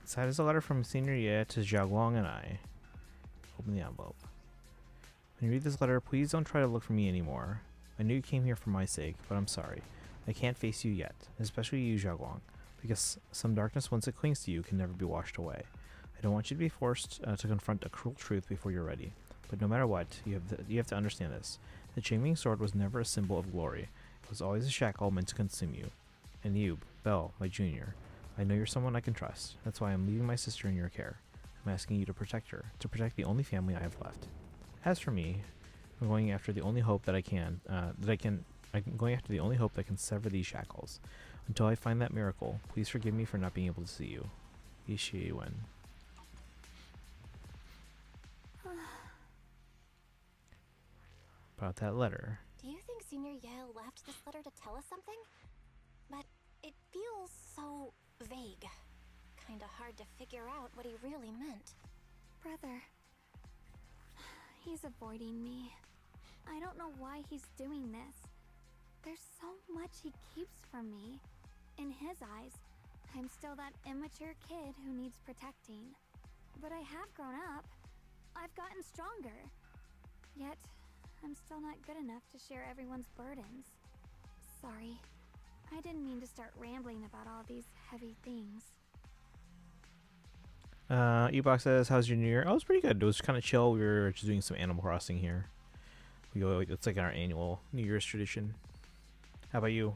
Inside is a letter from Senior Ye to Xiaoguang and I. Open the envelope. When you read this letter, please don't try to look for me anymore. I knew you came here for my sake, but I'm sorry. I can't face you yet, especially you, Xiaoguang, because some darkness, once it clings to you, can never be washed away. I don't want you to be forced to confront a cruel truth before you're ready. But no matter what, you have to understand this. The Qingming sword was never a symbol of glory. It was always a shackle meant to consume you. And you, Belle, my junior, I know you're someone I can trust. That's why I'm leaving my sister in your care. I'm asking you to protect her, to protect the only family I have left. As for me, I'm going after the only hope that I can, I'm going after the only hope that can sever these shackles. Until I find that miracle, please forgive me for not being able to see you. Yi Wen. About that letter. Do you think Senior Ye left this letter to tell us something? But it feels so vague. Kinda hard to figure out what he really meant. Brother. He's avoiding me. I don't know why he's doing this. There's so much he keeps from me. In his eyes, I'm still that immature kid who needs protecting. But I have grown up. I've gotten stronger. Yet, I'm still not good enough to share everyone's burdens. Sorry. I didn't mean to start rambling about all these heavy things. Ebox says, how's your new year? Oh, it was pretty good. It was kind of chill. We were just doing some Animal Crossing here. It's like our annual New Year's tradition. How about you?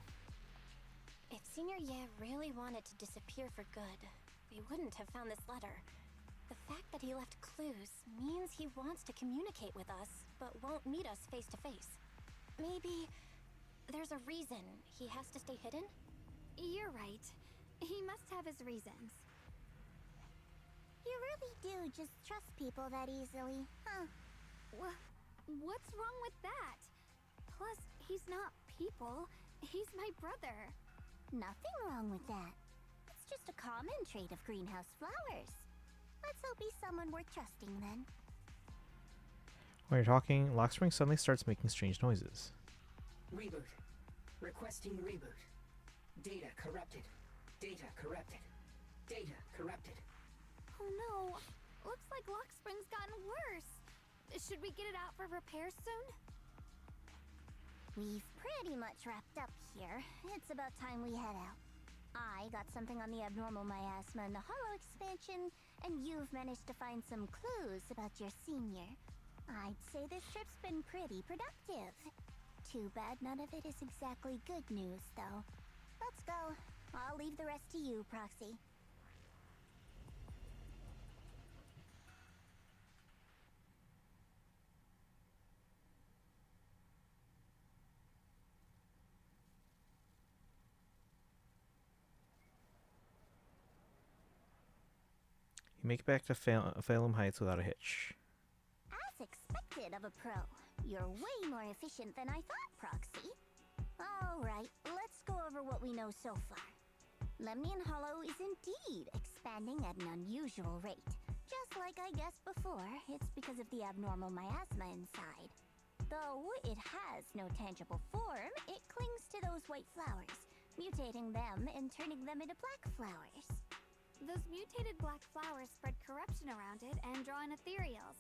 If Senior Ye really wanted to disappear for good, they wouldn't have found this letter. The fact that he left clues means he wants to communicate with us, but won't meet us face to face. Maybe there's a reason he has to stay hidden? You're right. He must have his reasons. You really do just trust people that easily, huh? What's wrong with that? Plus, he's not people. He's my brother. Nothing wrong with that. It's just a common trait of greenhouse flowers. Let's hope he's someone worth trusting then. While you're talking, Lockspring suddenly starts making strange noises. Reboot. Requesting reboot. Data corrupted. Data corrupted. Data corrupted. Oh no. Looks like Lockspring's gotten worse. Should we get it out for repairs soon? We've pretty much wrapped up here. It's about time we head out. I got something on the abnormal miasma and the hollow expansion, and you've managed to find some clues about your senior. I'd say this trip's been pretty productive. Too bad none of it is exactly good news, though. Let's go. I'll leave the rest to you, Proxy. You make it back to Phalum Heights without a hitch. As expected of a pro. You're way more efficient than I thought, Proxy. Alright, let's go over what we know so far. Lemnian Hollow is indeed expanding at an unusual rate. Just like I guessed before, it's because of the abnormal miasma inside. Though it has no tangible form, it clings to those white flowers, mutating them and turning them into black flowers. Those mutated black flowers spread corruption around it and draw in ethereals.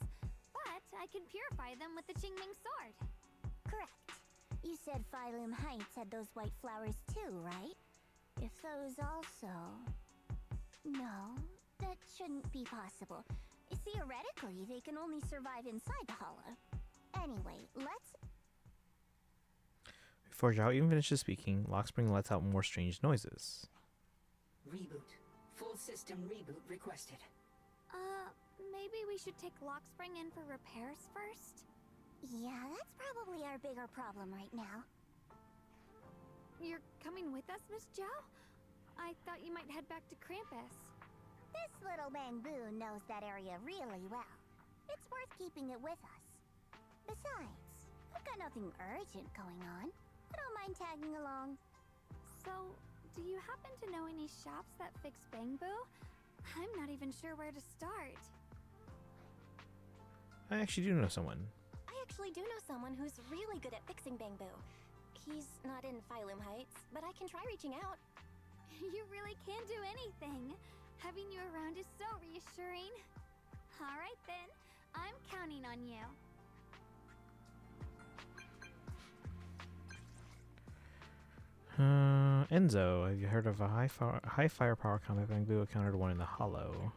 But I can purify them with the Qingming sword. Correct. You said Phylum Heights had those white flowers too, right? If those also... No, that shouldn't be possible. Theoretically, they can only survive inside the hollow. Anyway, let's... Before Zhao even finishes speaking, Lockspring lets out more strange noises. Reboot. Full system reboot requested. Maybe we should take Lockspring in for repairs first? Yeah, that's probably our bigger problem right now. You're coming with us, Miss Zhao? I thought you might head back to Krampus. This little bamboo knows that area really well. It's worth keeping it with us. Besides, I've got nothing urgent going on. I don't mind tagging along. So, do you happen to know any shops that fix bamboo? I'm not even sure where to start. I actually do know someone. I actually do know someone who's really good at fixing bamboo. He's not in Phylum Heights, but I can try reaching out. You really can do anything. Having you around is so reassuring. All right then, I'm counting on you. Enzo, have you heard of a high firepower combat bamboo encountered one in the hollow?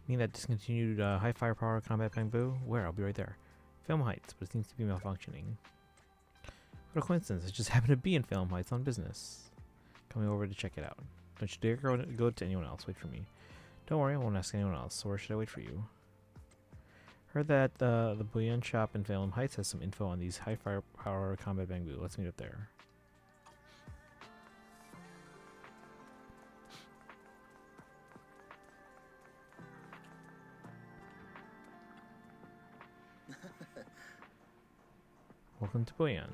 Mean that discontinued high firepower combat bamboo? Where? I'll be right there. Film Heights, but it seems to be malfunctioning. What a coincidence, it just happened to be in Film Heights on business. Coming over to check it out. Don't you dare go to anyone else, wait for me. Don't worry, I won't ask anyone else, so where should I wait for you? Heard that the bullion shop in Phelan Heights has some info on these high firepower combat bamboo. Let's meet up there. Welcome to Bullion.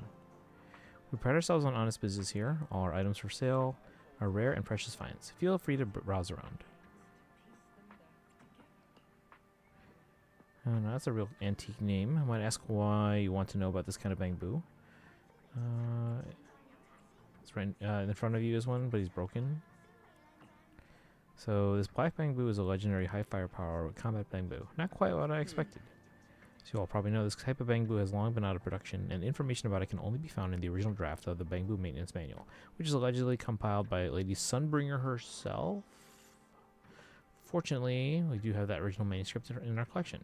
We pride ourselves on honest business here. All our items for sale are rare and precious finds. Feel free to browse around. Oh, no, that's a real antique name. I might ask why you want to know about this kind of bamboo. It's right in front of you is one, but he's broken. So this black bamboo is a legendary high firepower combat bamboo. Not quite what I expected. So you all probably know this type of bamboo has long been out of production, and information about it can only be found in the original draft of the Bamboo Maintenance Manual, which is allegedly compiled by Lady Sunbringer herself. Fortunately, we do have that original manuscript in our collection.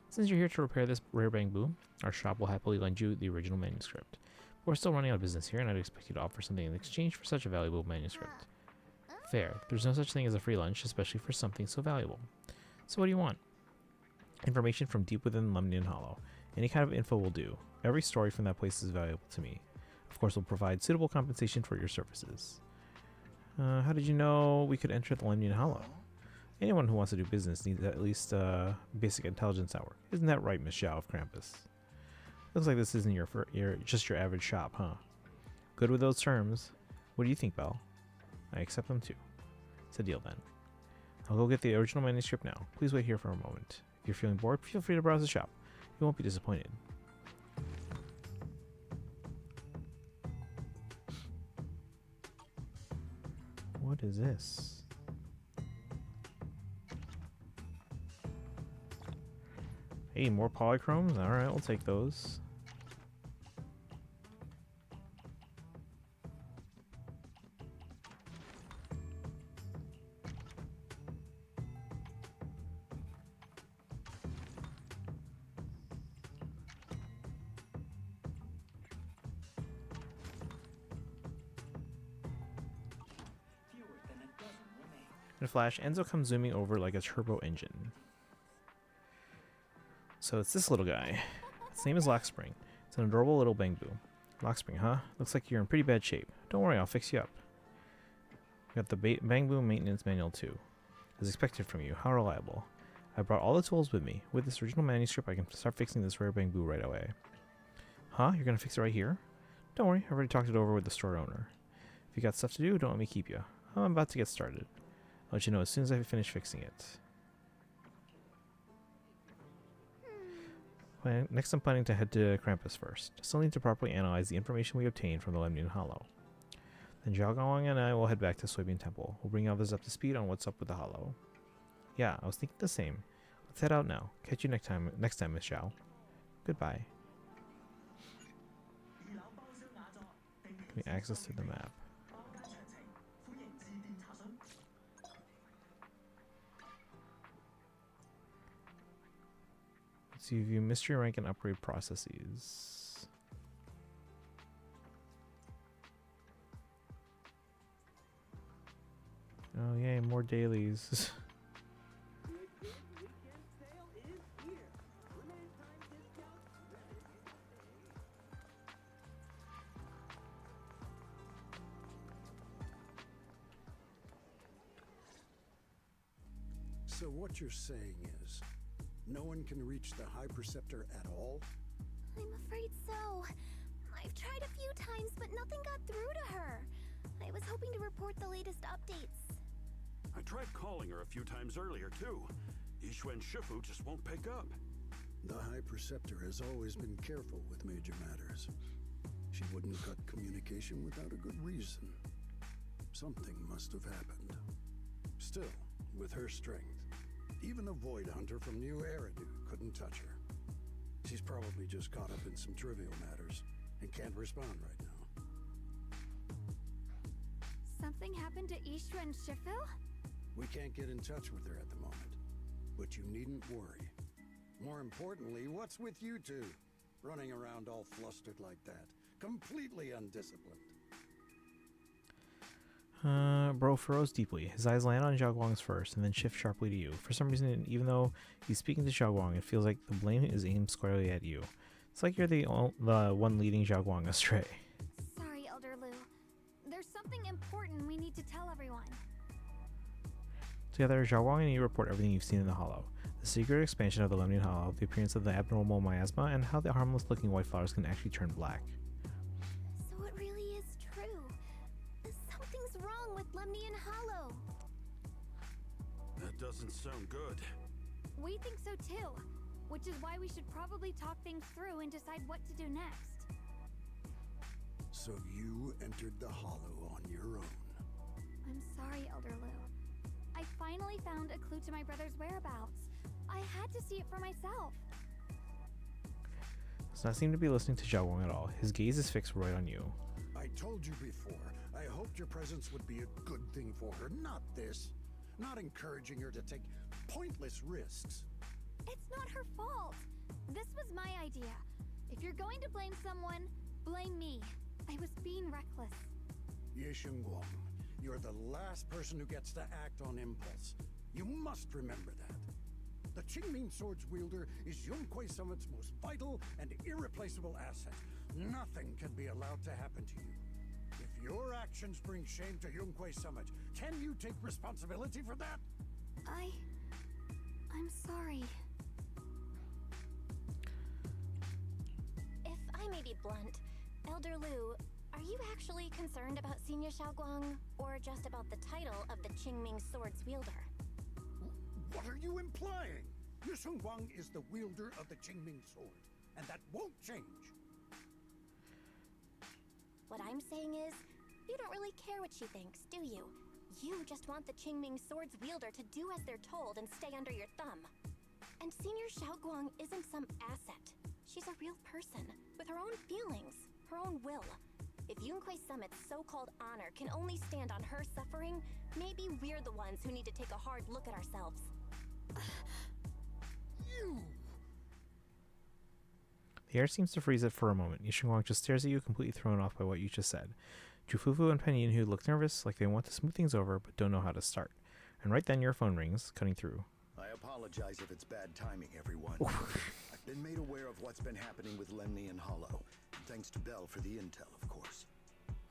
Since you're here to repair this rare bamboo, our shop will happily lend you the original manuscript. But we're still running out of business here, and I'd expect you to offer something in exchange for such a valuable manuscript. Fair. There's no such thing as a free lunch, especially for something so valuable. So what do you want? Information from deep within Lemnian Hollow. Any kind of info will do. Every story from that place is valuable to me. Of course, we'll provide suitable compensation for your services. How did you know we could enter the Lemnian Hollow? Anyone who wants to do business needs at least basic intelligence at work. Isn't that right, Miss Zhao of Krampus? Looks like this isn't just your average shop, huh? Good with those terms. What do you think, Belle? I accept them too. It's a deal then. I'll go get the original manuscript now. Please wait here for a moment. If you're feeling bored, feel free to browse the shop. You won't be disappointed. What is this? Hey, more polychromes? Alright, I'll take those. In a flash, Enzo comes zooming over like a turbo engine. So it's this little guy. Its name is Lockspring. It's an adorable little bamboo. Lockspring, huh? Looks like you're in pretty bad shape. Don't worry, I'll fix you up. Got the Bamboo Maintenance Manual too. As expected from you. How reliable. I brought all the tools with me. With this original manuscript, I can start fixing this rare bamboo right away. Huh? You're gonna fix it right here? Don't worry, I've already talked it over with the store owner. If you got stuff to do, don't let me keep you. I'm about to get started. I'll let you know as soon as I finish fixing it. Next, I'm planning to head to Krampus first. Still need to properly analyze the information we obtained from the Lemnian Hollow. Then Xiaoguang and I will head back to Soybean Temple. We'll bring others up to speed on what's up with the Hollow. Yeah, I was thinking the same. Let's head out now. Catch you next time, Miss Xiao. Goodbye. Give me access to the map. Let's see, view mystery rank and upgrade processes. Oh yay, more dailies. So what you're saying is, no one can reach the High Preceptor at all? I'm afraid so. I've tried a few times, but nothing got through to her. I was hoping to report the latest updates. I tried calling her a few times earlier, too. Yixuan Shifu just won't pick up. The High Preceptor has always been careful with major matters. She wouldn't cut communication without a good reason. Something must have happened. Still, with her strength, even a Void Hunter from New Eridu couldn't touch her. She's probably just caught up in some trivial matters and can't respond right now. Something happened to Yixuan Shifu? We can't get in touch with her at the moment, but you needn't worry. More importantly, what's with you two? Running around all flustered like that, completely undisciplined. Bro furrows deeply. His eyes land on Xiaoguang's first, and then shift sharply to you. For some reason, even though he's speaking to Xiaoguang, it feels like the blame is aimed squarely at you. It's like you're the one leading Xiaoguang astray. Sorry, Elder Lu. There's something important we need to tell everyone. Together, Xiaoguang and you report everything you've seen in the Hollow. The secret expansion of the Lemnian Hollow, the appearance of the abnormal miasma, and how the harmless-looking white flowers can actually turn black. So it really is true. Something's wrong with Lemnian Hollow. That doesn't sound good. We think so too, which is why we should probably talk things through and decide what to do next. So you entered the Hollow on your own. I'm sorry, Elder Lu. I finally found a clue to my brother's whereabouts. I had to see it for myself. Does not seem to be listening to Xiaoguang at all. His gaze is fixed right on you. I told you before, I hoped your presence would be a good thing for her, not this. Not encouraging her to take pointless risks. It's not her fault. This was my idea. If you're going to blame someone, blame me. I was being reckless. Yixuan Guang, you're the last person who gets to act on impulse. You must remember that. The Qingming Sword's wielder is Yunquei Summit's most vital and irreplaceable asset. Nothing can be allowed to happen to you. If your actions bring shame to Yunquei Summit, can you take responsibility for that? I'm sorry. If I may be blunt, Elder Lu, are you actually concerned about Senior Xiaoguang, or just about the title of the Qingming Sword's wielder? What are you implying? Yixuan Guang is the wielder of the Qingming Sword, and that won't change. What I'm saying is, you don't really care what she thinks, do you? You just want the Qingming Sword's wielder to do as they're told and stay under your thumb. And Senior Xiaoguang isn't some asset. She's a real person, with her own feelings, her own will. If Yunquei Summit's so-called honor can only stand on her suffering, maybe we're the ones who need to take a hard look at ourselves. You! The air seems to freeze it for a moment. Yixuan Guang just stares at you, completely thrown off by what you just said. Jufufu and Penyin, who look nervous, like they want to smooth things over, but don't know how to start. And right then, your phone rings, cutting through. I apologize if it's bad timing, everyone. I've been made aware of what's been happening with Lemnian Hollow, and thanks to Bell for the intel, of course.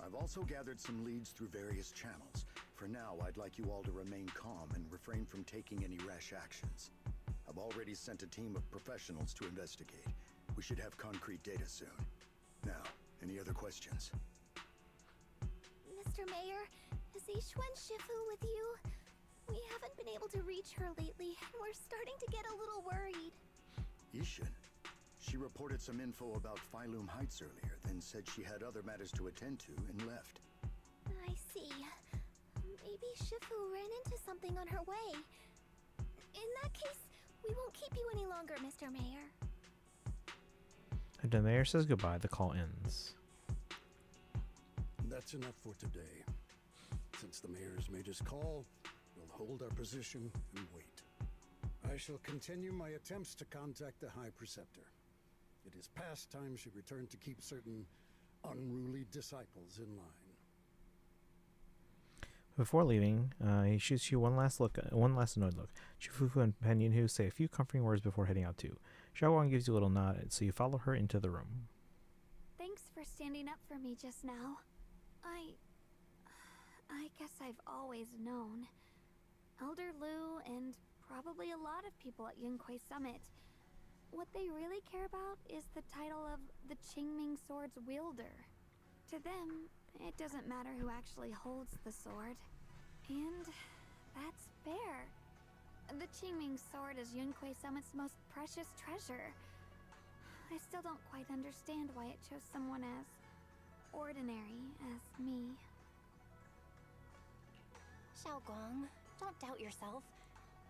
I've also gathered some leads through various channels. For now, I'd like you all to remain calm and refrain from taking any rash actions. I've already sent a team of professionals to investigate. We should have concrete data soon. Now, any other questions? Mr. Mayor, is Yixuan Shifu with you? We haven't been able to reach her lately, and we're starting to get a little worried. Yixuan? She reported some info about Phylum Heights earlier, then said she had other matters to attend to and left. I see. Maybe Shifu ran into something on her way. In that case, we won't keep you any longer, Mr. Mayor. And the mayor says goodbye. The call ends. That's enough for today. Since the mayor's made his call, we'll hold our position and wait. I shall continue my attempts to contact the High Preceptor. It is past time she returned to keep certain unruly disciples in line. Before leaving, he shoots you one last annoyed look. Shifufu and Penyin Hu say a few comforting words before heading out too. Xiaowang gives you a little nod, so you follow her into the room. Thanks for standing up for me just now. I guess I've always known. Elder Lu and probably a lot of people at Yunquei Summit, what they really care about is the title of the Qingming Sword's wielder. To them, it doesn't matter who actually holds the sword. And that's fair. The Qingming Sword is Yunquei Summit's most precious treasure. I still don't quite understand why it chose someone as ordinary as me. Xiaoguang, don't doubt yourself.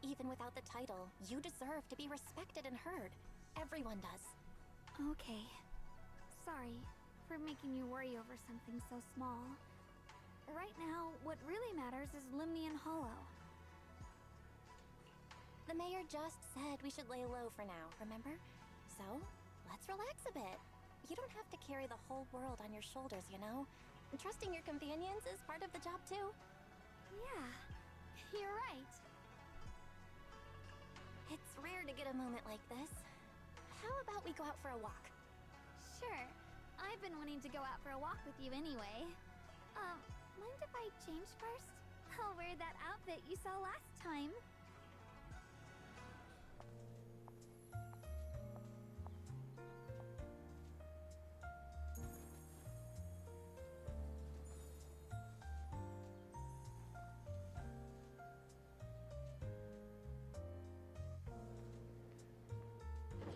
Even without the title, you deserve to be respected and heard. Everyone does. Okay. Sorry for making you worry over something so small. Right now, what really matters is Limnian Hollow. The mayor just said we should lay low for now, remember? So, let's relax a bit. You don't have to carry the whole world on your shoulders, you know? Trusting your companions is part of the job too. Yeah, you're right. It's rare to get a moment like this. How about we go out for a walk? Sure. I've been wanting to go out for a walk with you anyway. Mind if I change first? I'll wear that outfit you saw last time.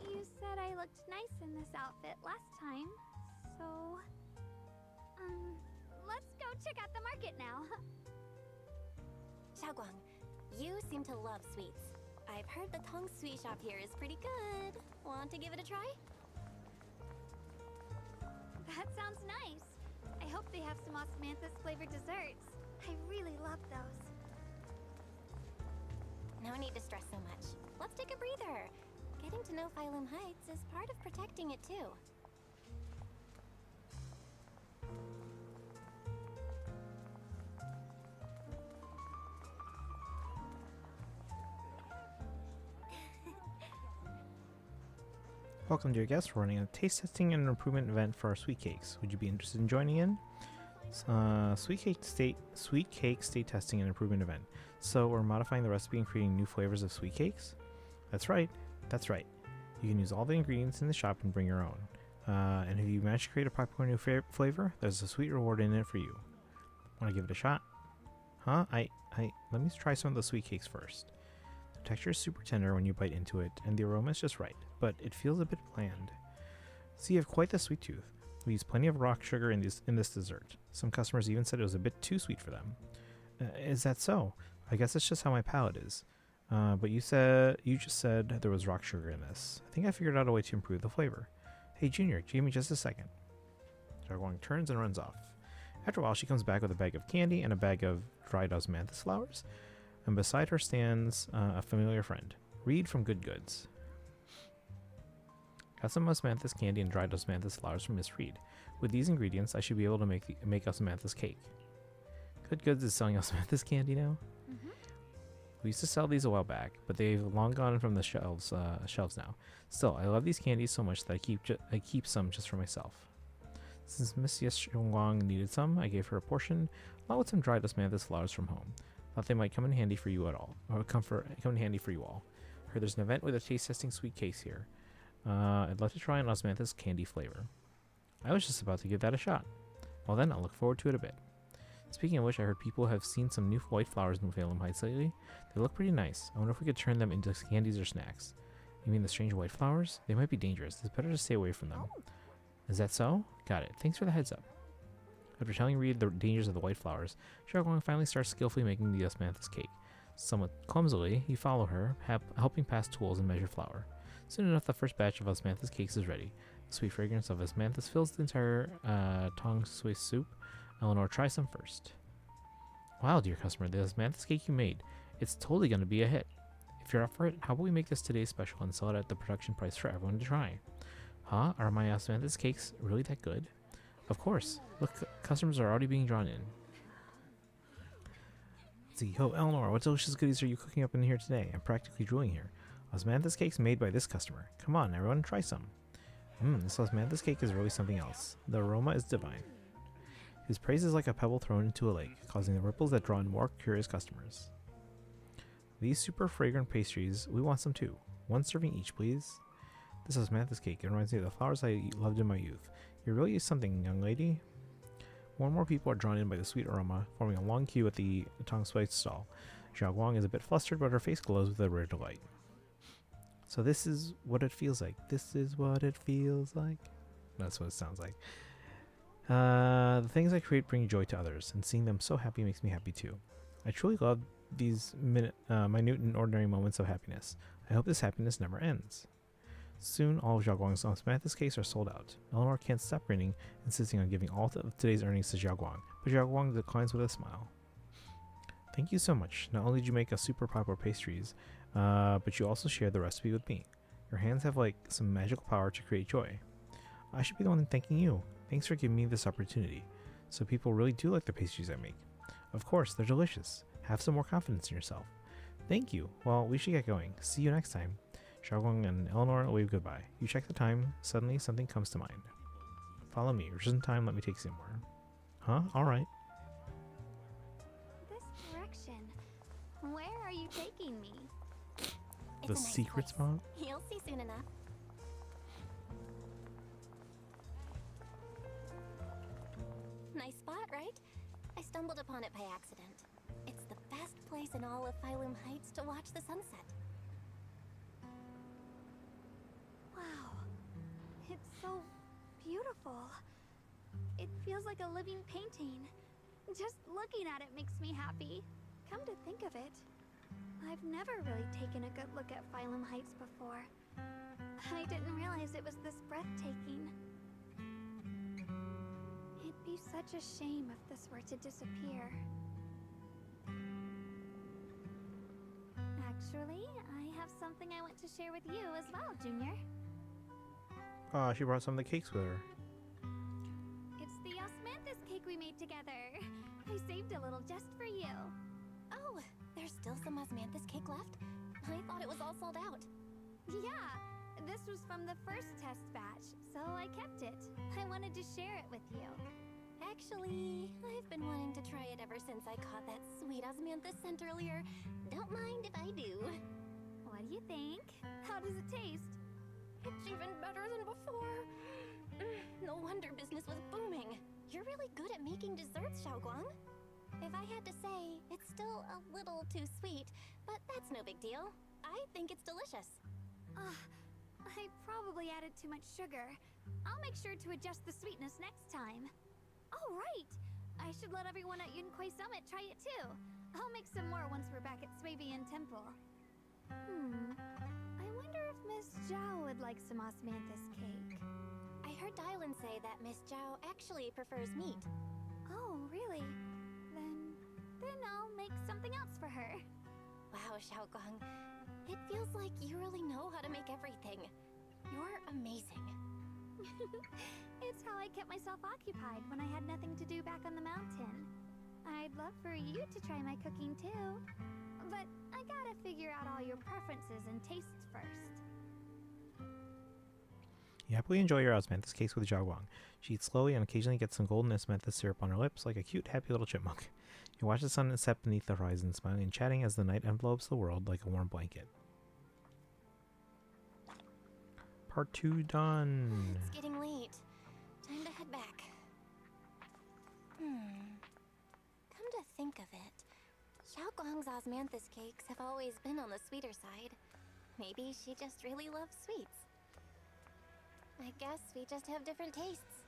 You said I looked nice in this outfit last time, so... let's go check out the market now. Xiaoguang, you seem to love sweets. I've heard the Tong Sweet shop here is pretty good. Want to give it a try? That sounds nice. I hope they have some osmanthus flavored desserts. I really love those. No need to stress so much. Let's take a breather. Getting to know Phylum Heights is part of protecting it too. Welcome, dear guests. We're running a taste testing and improvement event for our sweet cakes. Would you be interested in joining in? Sweet cake state testing and improvement event. So we're modifying the recipe and creating new flavors of sweet cakes? That's right. That's right. You can use all the ingredients in the shop and bring your own. And if you manage to create a popular new flavor, there's a sweet reward in it for you. Want to give it a shot? Huh? Let me try some of the sweet cakes first. The texture is super tender when you bite into it, and the aroma is just right, but it feels a bit bland. So you have quite the sweet tooth. We use plenty of rock sugar in this dessert. Some customers even said it was a bit too sweet for them. Is that so? I guess it's just how my palate is. But you just said there was rock sugar in this. I think I figured out a way to improve the flavor. Hey Junior, give me just a second. Xiaoguang turns and runs off. After a while, she comes back with a bag of candy and a bag of dried osmanthus flowers. And beside her stands a familiar friend, Reed from Good Goods. Got some osmanthus candy and dried osmanthus flowers from Miss Reed. With these ingredients, I should be able to make osmanthus cake. Good Goods is selling osmanthus candy now? Mm-hmm. We used to sell these a while back, but they've long gone from the shelves now. Still, I love these candies so much that I keep some just for myself. Since Miss Xiaoguang needed some, I gave her a portion, along with some dried osmanthus flowers from home. Thought they might come in handy for you come in handy for you all. Heard there's an event with a taste testing sweet cakes here. I'd love to try an osmanthus candy flavor. I was just about to give that a shot. Well then, I'll look forward to it a bit. Speaking of which, I heard people have seen some new white flowers in Phylum Heights lately. They look pretty nice. I wonder if we could turn them into candies or snacks. You mean the strange white flowers? They might be dangerous. It's better to stay away from them. Is that so? Got it. Thanks for the heads up. After telling Reed the dangers of the white flowers, Xiaoguang finally starts skillfully making the osmanthus cake. Somewhat clumsily, he follows her, helping pass tools and measure flour. Soon enough, the first batch of osmanthus cakes is ready. The sweet fragrance of osmanthus fills the entire tong sui soup. Eleanor, try some first. Wow, dear customer, the osmanthus cake you made. It's totally going to be a hit. If you're up for it, how about we make this today's special and sell it at the production price for everyone to try? Huh? Are my osmanthus cakes really that good? Of course. Look, customers are already being drawn in. Let's see. Yo, Eleanor, what delicious goodies are you cooking up in here today? I'm practically drooling here. Osmanthus cakes made by this customer. Come on, everyone, try some. This osmanthus cake is really something else. The aroma is divine. His praise is like a pebble thrown into a lake, causing the ripples that draw in more curious customers. These super fragrant pastries, we want some too. 1 serving each, please. This osmanthus cake, it reminds me of the flowers I loved in my youth. You're really something, young lady. More and more people are drawn in by the sweet aroma, forming a long queue at the tong sui stall. Xiaoguang is a bit flustered, but her face glows with a rare delight. So this is what it feels like. This is what it feels like. That's what it sounds like. The things I create bring joy to others, and seeing them so happy makes me happy too. I truly love these minute and ordinary moments of happiness. I hope this happiness never ends. Soon, all of Xiaoguang's osmanthus cakes are sold out. Eleanor can't stop grinning, insisting on giving all of today's earnings to Xiaoguang, but Xiaoguang declines with a smile. Thank you so much. Not only did you make us super popular pastries, but you also shared the recipe with me. Your hands have like some magical power to create joy. I should be the one thanking you. Thanks for giving me this opportunity. So people really do like the pastries I make. Of course, they're delicious. Have some more confidence in yourself. Thank you. Well, we should get going. See you next time. Xiaoguang and Eleanor wave goodbye. You check the time. Suddenly, something comes to mind. Follow me. Just in time, let me take you somewhere. Huh? Alright. This direction. Where are you taking me? The It's a nice secret place. spot? You'll see soon enough. Nice spot, right? I stumbled upon it by accident. It's the best place in all of Phylum Heights to watch the sunset. Wow. It's so beautiful. It feels like a living painting. Just looking at it makes me happy. Come to think of it, I've never really taken a good look at Phylum Heights before. I didn't realize it was this breathtaking. It'd be such a shame if this were to disappear. Actually, I have something I want to share with you as well, Junior. She brought some of the cakes with her. It's the osmanthus cake we made together. I saved a little just for you. Oh, there's still some osmanthus cake left? I thought it was all sold out. Yeah, this was from the first test batch, so I kept it. I wanted to share it with you. Actually, I've been wanting to try it ever since I caught that sweet osmanthus scent earlier. Don't mind if I do. What do you think? How does it taste? It's even better than before. No wonder business was booming. You're really good at making desserts, Xiaoguang. If I had to say, it's still a little too sweet, but that's no big deal. I think it's delicious. I probably added too much sugar. I'll make sure to adjust the sweetness next time. Oh, right! I should let everyone at Yunquay Summit try it too. I'll make some more once we're back at Swabian Temple. I wonder if Miss Zhao would like some osmanthus cake. I heard Dylan say that Miss Zhao actually prefers meat. Oh, really? Then I'll make something else for her. Wow, Xiaoguang. It feels like you really know how to make everything. You're amazing. It's how I kept myself occupied when I had nothing to do back on the mountain. I'd love for you to try my cooking too. But I gotta figure out all your preferences and tastes first. You happily enjoy your osmanthus cakes with Xiaoguang. She eats slowly and occasionally gets some golden osmanthus syrup on her lips like a cute, happy little chipmunk. You watch the sun set beneath the horizon, smiling and chatting as the night envelopes the world like a warm blanket. Part 2 done. It's getting late. Time to head back. Come to think of it, Xiaoguang's osmanthus cakes have always been on the sweeter side. Maybe she just really loves sweets. I guess we just have different tastes.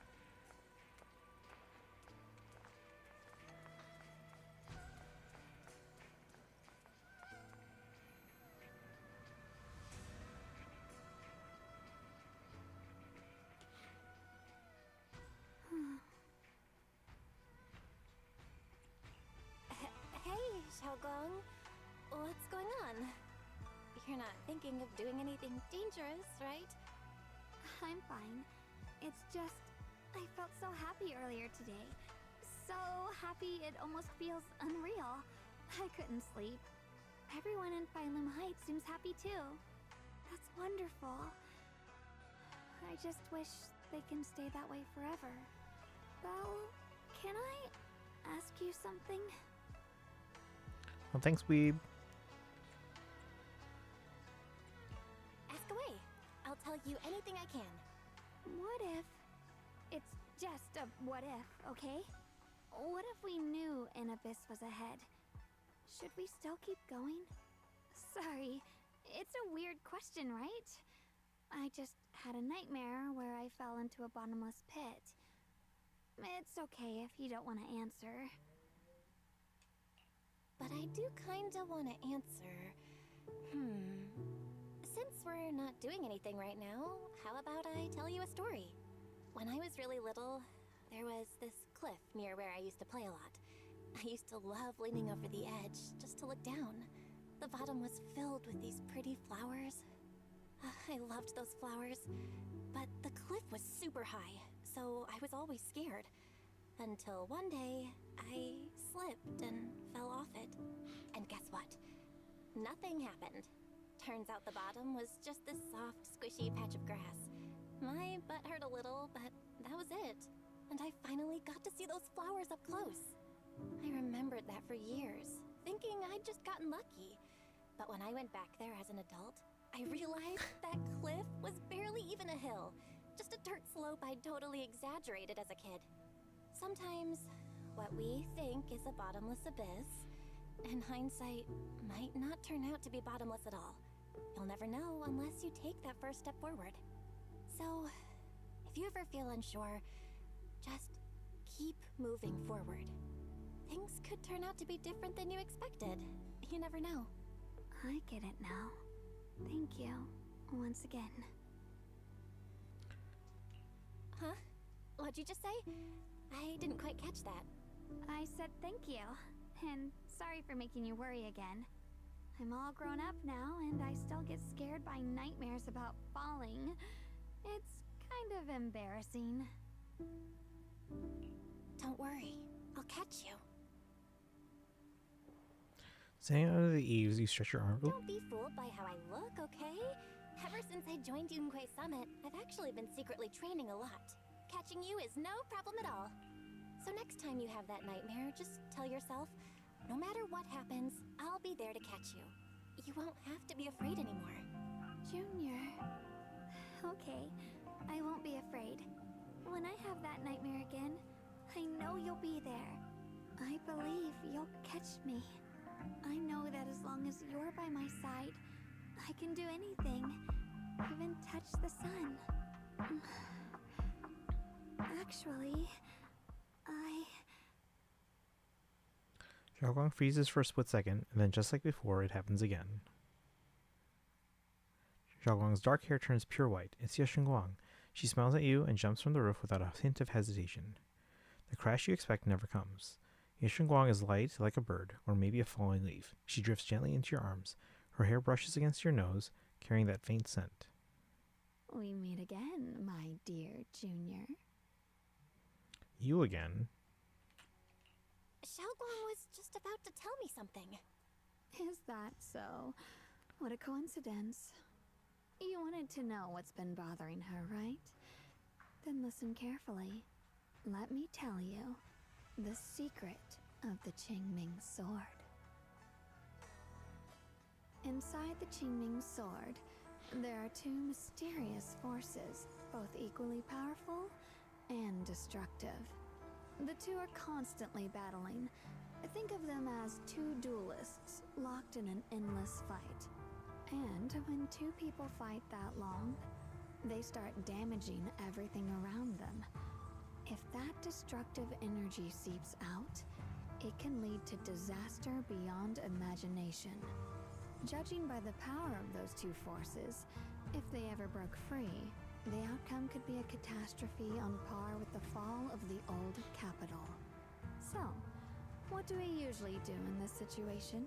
Xiaoguang. What's going on? You're not thinking of doing anything dangerous, right? I'm fine. It's just, I felt so happy earlier today. So happy it almost feels unreal. I couldn't sleep. Everyone in Phylum Heights seems happy too. That's wonderful. I just wish they can stay that way forever. Well, can I ask you something? Well, thanks, Weeb. Ask away. I'll tell you anything I can. What if... It's just a what if, okay? What if we knew an abyss was ahead? Should we still keep going? Sorry, it's a weird question, right? I just had a nightmare where I fell into a bottomless pit. It's okay if you don't want to answer. But I do kinda wanna answer. Since we're not doing anything right now, how about I tell you a story? When I was really little, there was this cliff near where I used to play a lot. I used to love leaning over the edge just to look down. The bottom was filled with these pretty flowers. I loved those flowers, but the cliff was super high, so I was always scared. Until one day, I slipped and fell off it. And guess what? Nothing happened. Turns out the bottom was just this soft, squishy patch of grass. My butt hurt a little, but that was it. And I finally got to see those flowers up close. I remembered that for years, thinking I'd just gotten lucky. But when I went back there as an adult, I realized that cliff was barely even a hill. Just a dirt slope I'd totally exaggerated as a kid. Sometimes, what we think is a bottomless abyss, in hindsight, might not turn out to be bottomless at all. You'll never know unless you take that first step forward. So, if you ever feel unsure, just keep moving forward. Things could turn out to be different than you expected. You never know. I get it now. Thank you, once again. Huh? What'd you just say? I didn't quite catch that. I said thank you, and sorry for making you worry again. I'm all grown up now, and I still get scared by nightmares about falling. It's kind of embarrassing. Don't worry, I'll catch you. Standing under the eaves, you stretch your arm. Don't be fooled by how I look, okay? Ever since I joined Yunquay Summit, I've actually been secretly training a lot. Catching you is no problem at all. So next time you have that nightmare, just tell yourself, no matter what happens, I'll be there to catch you. You won't have to be afraid anymore. Junior. Okay, I won't be afraid. When I have that nightmare again, I know you'll be there. I believe you'll catch me. I know that as long as you're by my side, I can do anything, even touch the sun. Actually, Xiaoguang freezes for a split second, and then just like before, it happens again. Xiaoguang's dark hair turns pure white. It's Yeshengguang. She smiles at you and jumps from the roof without a hint of hesitation. The crash you expect never comes. Yeshengguang is light like a bird, or maybe a falling leaf. She drifts gently into your arms. Her hair brushes against your nose, carrying that faint scent. we meet again, my dear Junior. You again? Xiaoguang was just about to tell me something. Is that so? What a coincidence. You wanted to know what's been bothering her, right? Then listen carefully. Let me tell you the secret of the Qingming sword. Inside the Qingming sword, there are two mysterious forces, both equally powerful and destructive. The two are constantly battling. Think of them as two duelists locked in an endless fight. And when two people fight that long, they start damaging everything around them. If that destructive energy seeps out, it can lead to disaster beyond imagination. Judging by the power of those two forces, if they ever broke free, the outcome could be a catastrophe on par with the fall of the old capital. So, What do we usually do in this situation?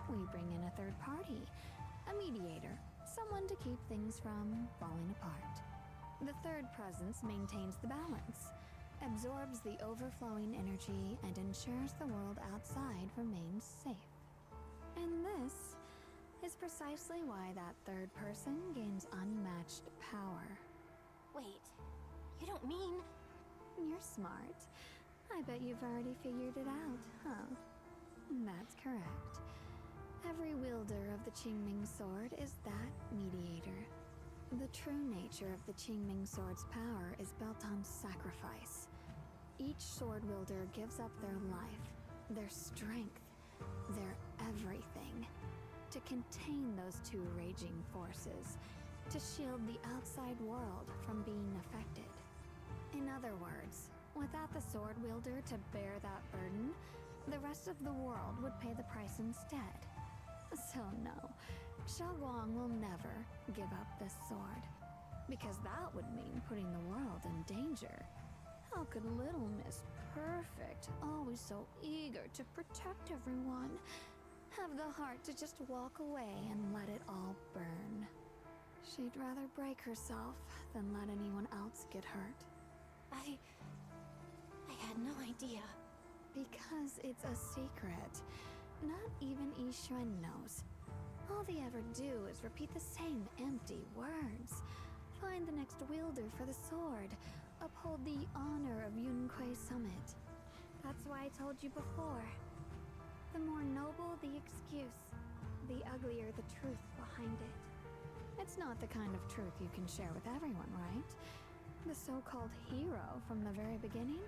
We bring in a third party, a mediator, someone to keep things from falling apart. The third presence maintains the balance, absorbs the overflowing energy, and ensures the world outside remains safe. And this is precisely why that third person gains unmatched power. Wait, you don't mean... You're smart. I bet you've already figured it out, huh? That's correct. Every wielder of the Qingming sword is that mediator. The true nature of the Qingming sword's power is built on sacrifice. Each sword wielder gives up their life, their strength, their everything, to contain those two raging forces, to shield the outside world from being affected. In other words, without the sword wielder to bear that burden, the rest of the world would pay the price instead. So no, Xiaoguang will never give up this sword, because that would mean putting the world in danger. How could Little Miss Perfect, always so eager to protect everyone, have the heart to just walk away and let it all burn? She'd rather break herself than let anyone else get hurt. I had no idea. Because it's a secret. Not even Yixuan knows. All they ever do is repeat the same empty words. Find the next wielder for the sword. Uphold the honor of Yunquei Summit. That's why I told you before. The more noble the excuse, the uglier the truth behind it. It's not the kind of truth you can share with everyone, right? The so-called hero from the very beginning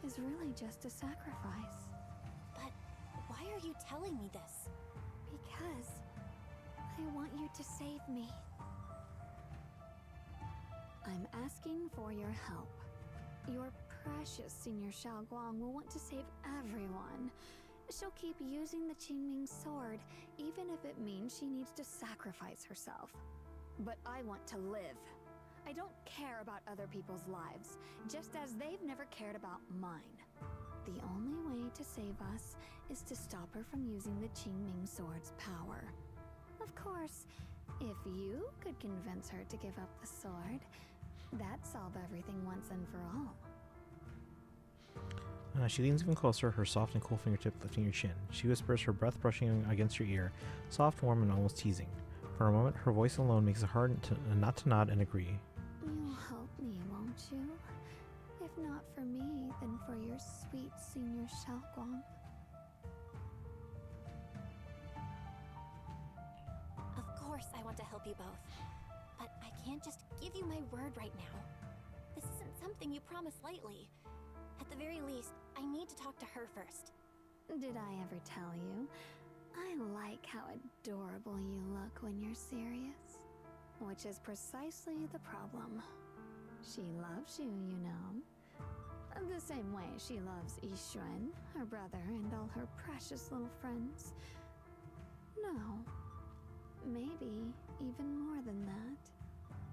is really just a sacrifice. But why are you telling me this? Because I want you to save me. I'm asking for your help. Your precious Senior Xiaoguang will want to save everyone. She'll keep using the Qingming sword, even if it means she needs to sacrifice herself. But I want to live. I don't care about other people's lives, just as they've never cared about mine. The only way to save us is to stop her from using the Qingming sword's power. Of course, if you could convince her to give up the sword, that'd solve everything once and for all. She leans even closer, her soft and cool fingertip lifting your chin. She whispers, her breath brushing against your ear, soft, warm, and almost teasing. For a moment, her voice alone makes it hard not to nod and agree. You'll help me, won't you? If not for me, then for your sweet Senior Xiaoguang. Of course I want to help you both. But I can't just give you my word right now. This isn't something you promise lightly. At the very least, I need to talk to her first. Did I ever tell you? I like how adorable you look when you're serious. Which is precisely the problem. She loves you, you know. The same way she loves Yixuan, her brother, and all her precious little friends. No. Maybe even more than that.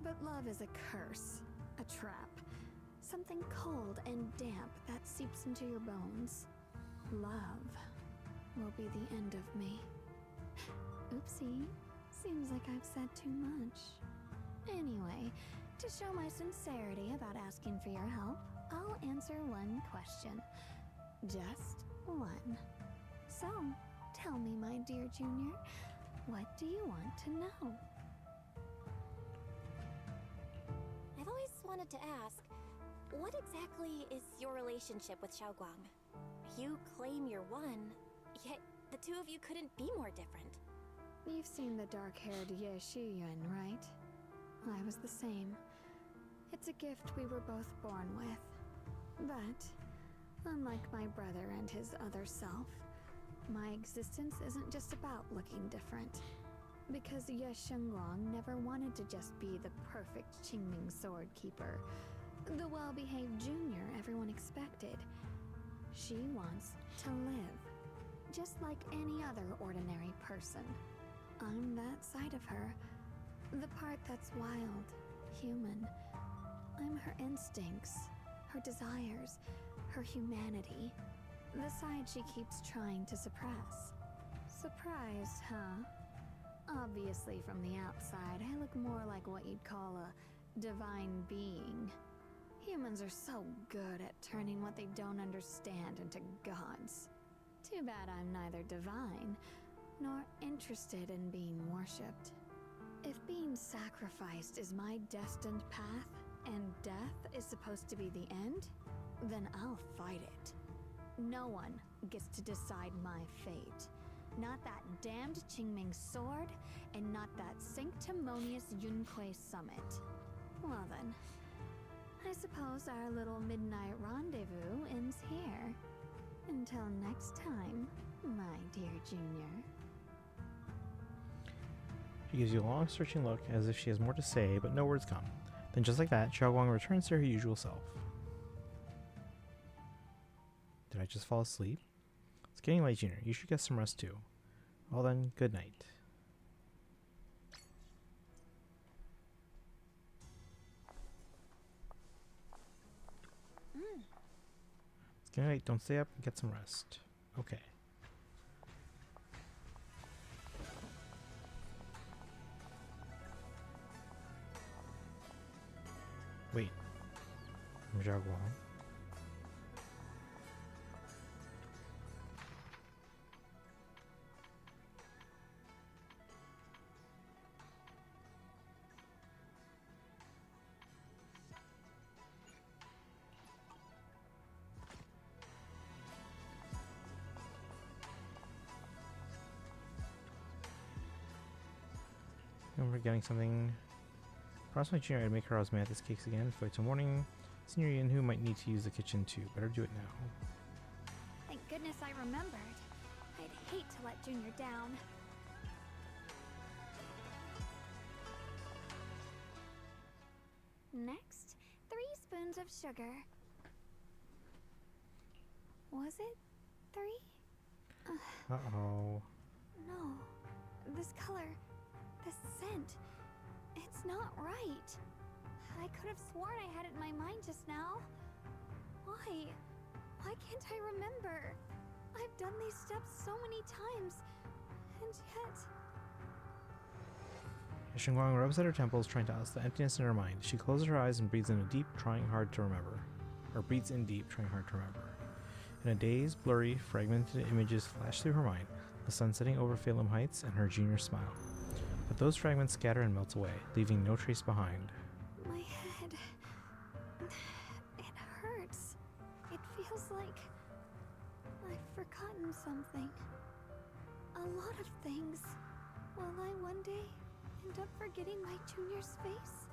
But love is a curse, a trap. Something cold and damp that seeps into your bones. Love will be the end of me. Oopsie. Seems like I've said too much. Anyway, to show my sincerity about asking for your help, I'll answer one question. Just one. So, tell me, my dear Junior, what do you want to know? I've always wanted to ask, what exactly is your relationship with Xiaoguang? You claim you're one, yet the two of you couldn't be more different. You've seen the dark-haired Ye Shiyuan, right? I was the same. It's a gift we were both born with. But, unlike my brother and his other self, my existence isn't just about looking different. Because Ye Shengguang never wanted to just be the perfect Qingming sword keeper, the well-behaved junior everyone expected. She wants to live, just like any other ordinary person. I'm that side of her, the part that's wild, human. I'm her instincts, her desires, her humanity. The side she keeps trying to suppress. Surprised, huh? Obviously, from the outside, I look more like what you'd call a divine being. Humans are so good at turning what they don't understand into gods. Too bad I'm neither divine, nor interested in being worshipped. If being sacrificed is my destined path, and death is supposed to be the end, then I'll fight it. No one gets to decide my fate. Not that damned Qingming sword, and not that sanctimonious Yunque summit. Well then, I suppose our little midnight rendezvous ends here. Until next time, my dear Junior. She gives you a long, searching look, as if she has more to say, but no words come. Then just like that, Xiaoguang returns to her usual self. Did I just fall asleep? It's getting late, Junior. You should get some rest too. Well then, good night. It's getting late. Don't stay up and get some rest. Okay. Wait. I'm Xiaoguang. I'm forgetting something. Promise my junior I'd make her osmanthus cakes again for till morning. Senior Yin who might need to use the kitchen too. Better do it now. Thank goodness I remembered. I'd hate to let Junior down. Next, 3 spoons of sugar. Was it 3? Uh-oh. No. This color, this scent, it's not right. I could have sworn I had it in my mind just now. Why? Why can't I remember? I've done these steps so many times, and yet... Xinguang rubs at her temples, trying to oust the emptiness in her mind. She closes her eyes and breathes in deep, trying hard to remember. Or breathes in deep, trying hard to remember. In a daze, blurry, fragmented images flash through her mind, the sun setting over Phelim Heights and her junior smile. But those fragments scatter and melt away, leaving no trace behind. My head... it hurts. It feels like... I've forgotten something. A lot of things. Will I one day end up forgetting my junior's face?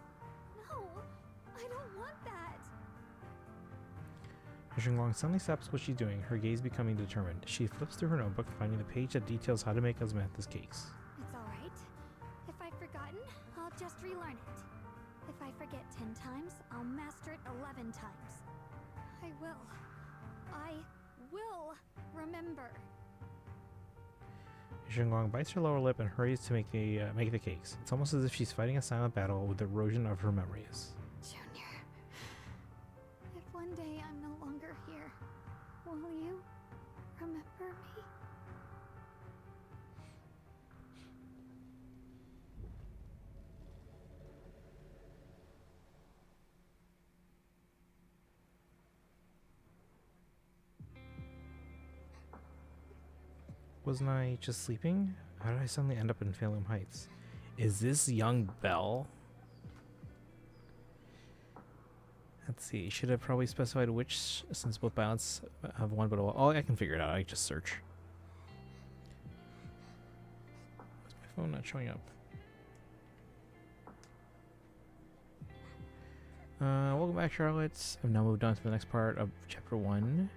No, I don't want that. Xinguang suddenly stops what she's doing, her gaze becoming determined. She flips through her notebook, finding the page that details how to make osmanthus cakes. It's alright. If I've forgotten, I'll just relearn it. If I forget 10 times, I'll master it 11 times. I will remember. Xinguang bites her lower lip and hurries to make the cakes. It's almost as if she's fighting a silent battle with the erosion of her memories. Junior, if one day I'm no longer here, will you remember me? Wasn't I just sleeping? How did I suddenly end up in Phelim Heights? Is this young Belle? Let's see. Should have probably specified which, since both ballots have one, but oh, I can figure it out. I just search. Why's my phone not showing up? Welcome back, Charlotte. I've now moved on to the next part of Chapter 1.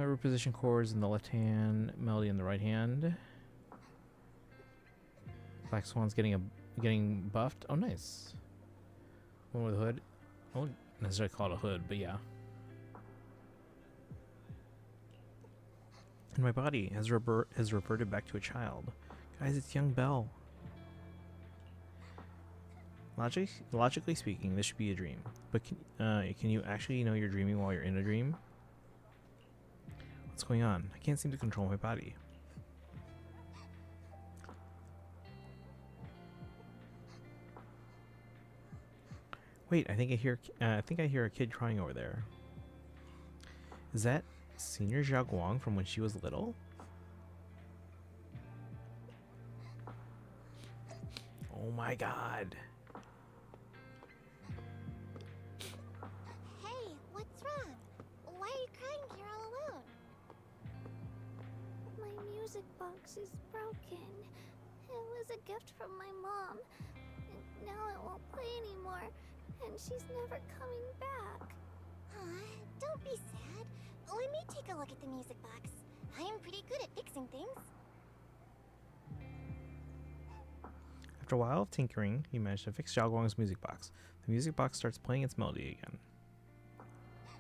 Reposition chords in the left hand, melody in the right hand. Black Swan's getting buffed. Oh, nice. One with a hood. I wouldn't necessarily call it a hood, but yeah. And my body has reverted back to a child. Guys, it's young Belle. Logically speaking, this should be a dream. But can you actually know you're dreaming while you're in a dream? What's going on? I can't seem to control my body. Wait, I think I hear a kid crying over there. Is that Senior Zhao Guang from when she was little? Oh my god. Hey, what's wrong? Why are you crying here all alone? My music box is broken. It was a gift from my mom. And now it won't play anymore. And she's never coming back. Aw, don't be sad. Let me take a look at the music box. I'm pretty good at fixing things. After a while of tinkering, he managed to fix Zhao Guang's music box. The music box starts playing its melody again.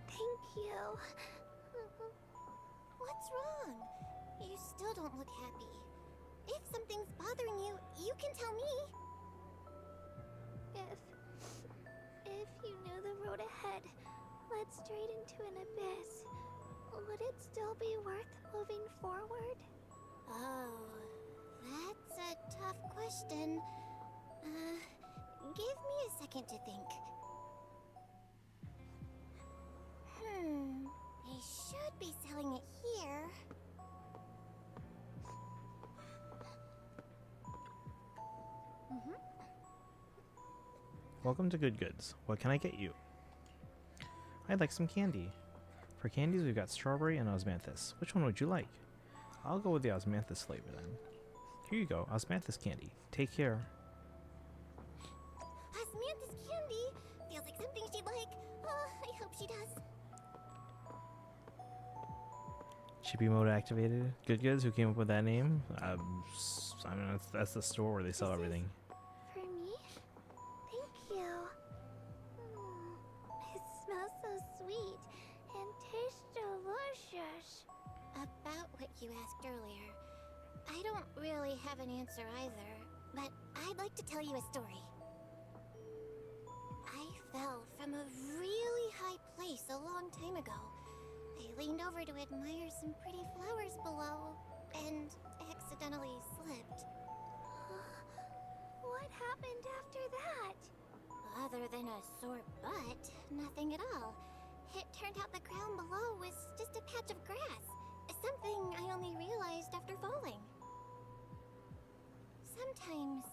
Thank you. What's wrong? You still don't look happy. If something's bothering you, you can tell me. If you knew the road ahead led straight into an abyss, would it still be worth moving forward? Oh, that's a tough question. Give me a second to think. They should be selling it here. Welcome to Good Goods. What can I get you? I'd like some candy. For candies, we've got strawberry and osmanthus. Which one would you like? I'll go with the osmanthus flavor then. Here you go, osmanthus candy. Take care. Osmanthus candy? Feels like something she'd like. I hope she does. Chippy mode activated. Good Goods, who came up with that name? I mean, that's the store where they sell everything. For me? Thank you. It smells so sweet and tastes delicious. About what you asked earlier, I don't really have an answer either, but I'd like to tell you a story. I fell from a really high place a long time ago. I leaned over to admire some pretty flowers below, and accidentally slipped. What happened after that? Other than a sore butt, nothing at all. It turned out the ground below was just a patch of grass. Something I only realized after falling. Sometimes,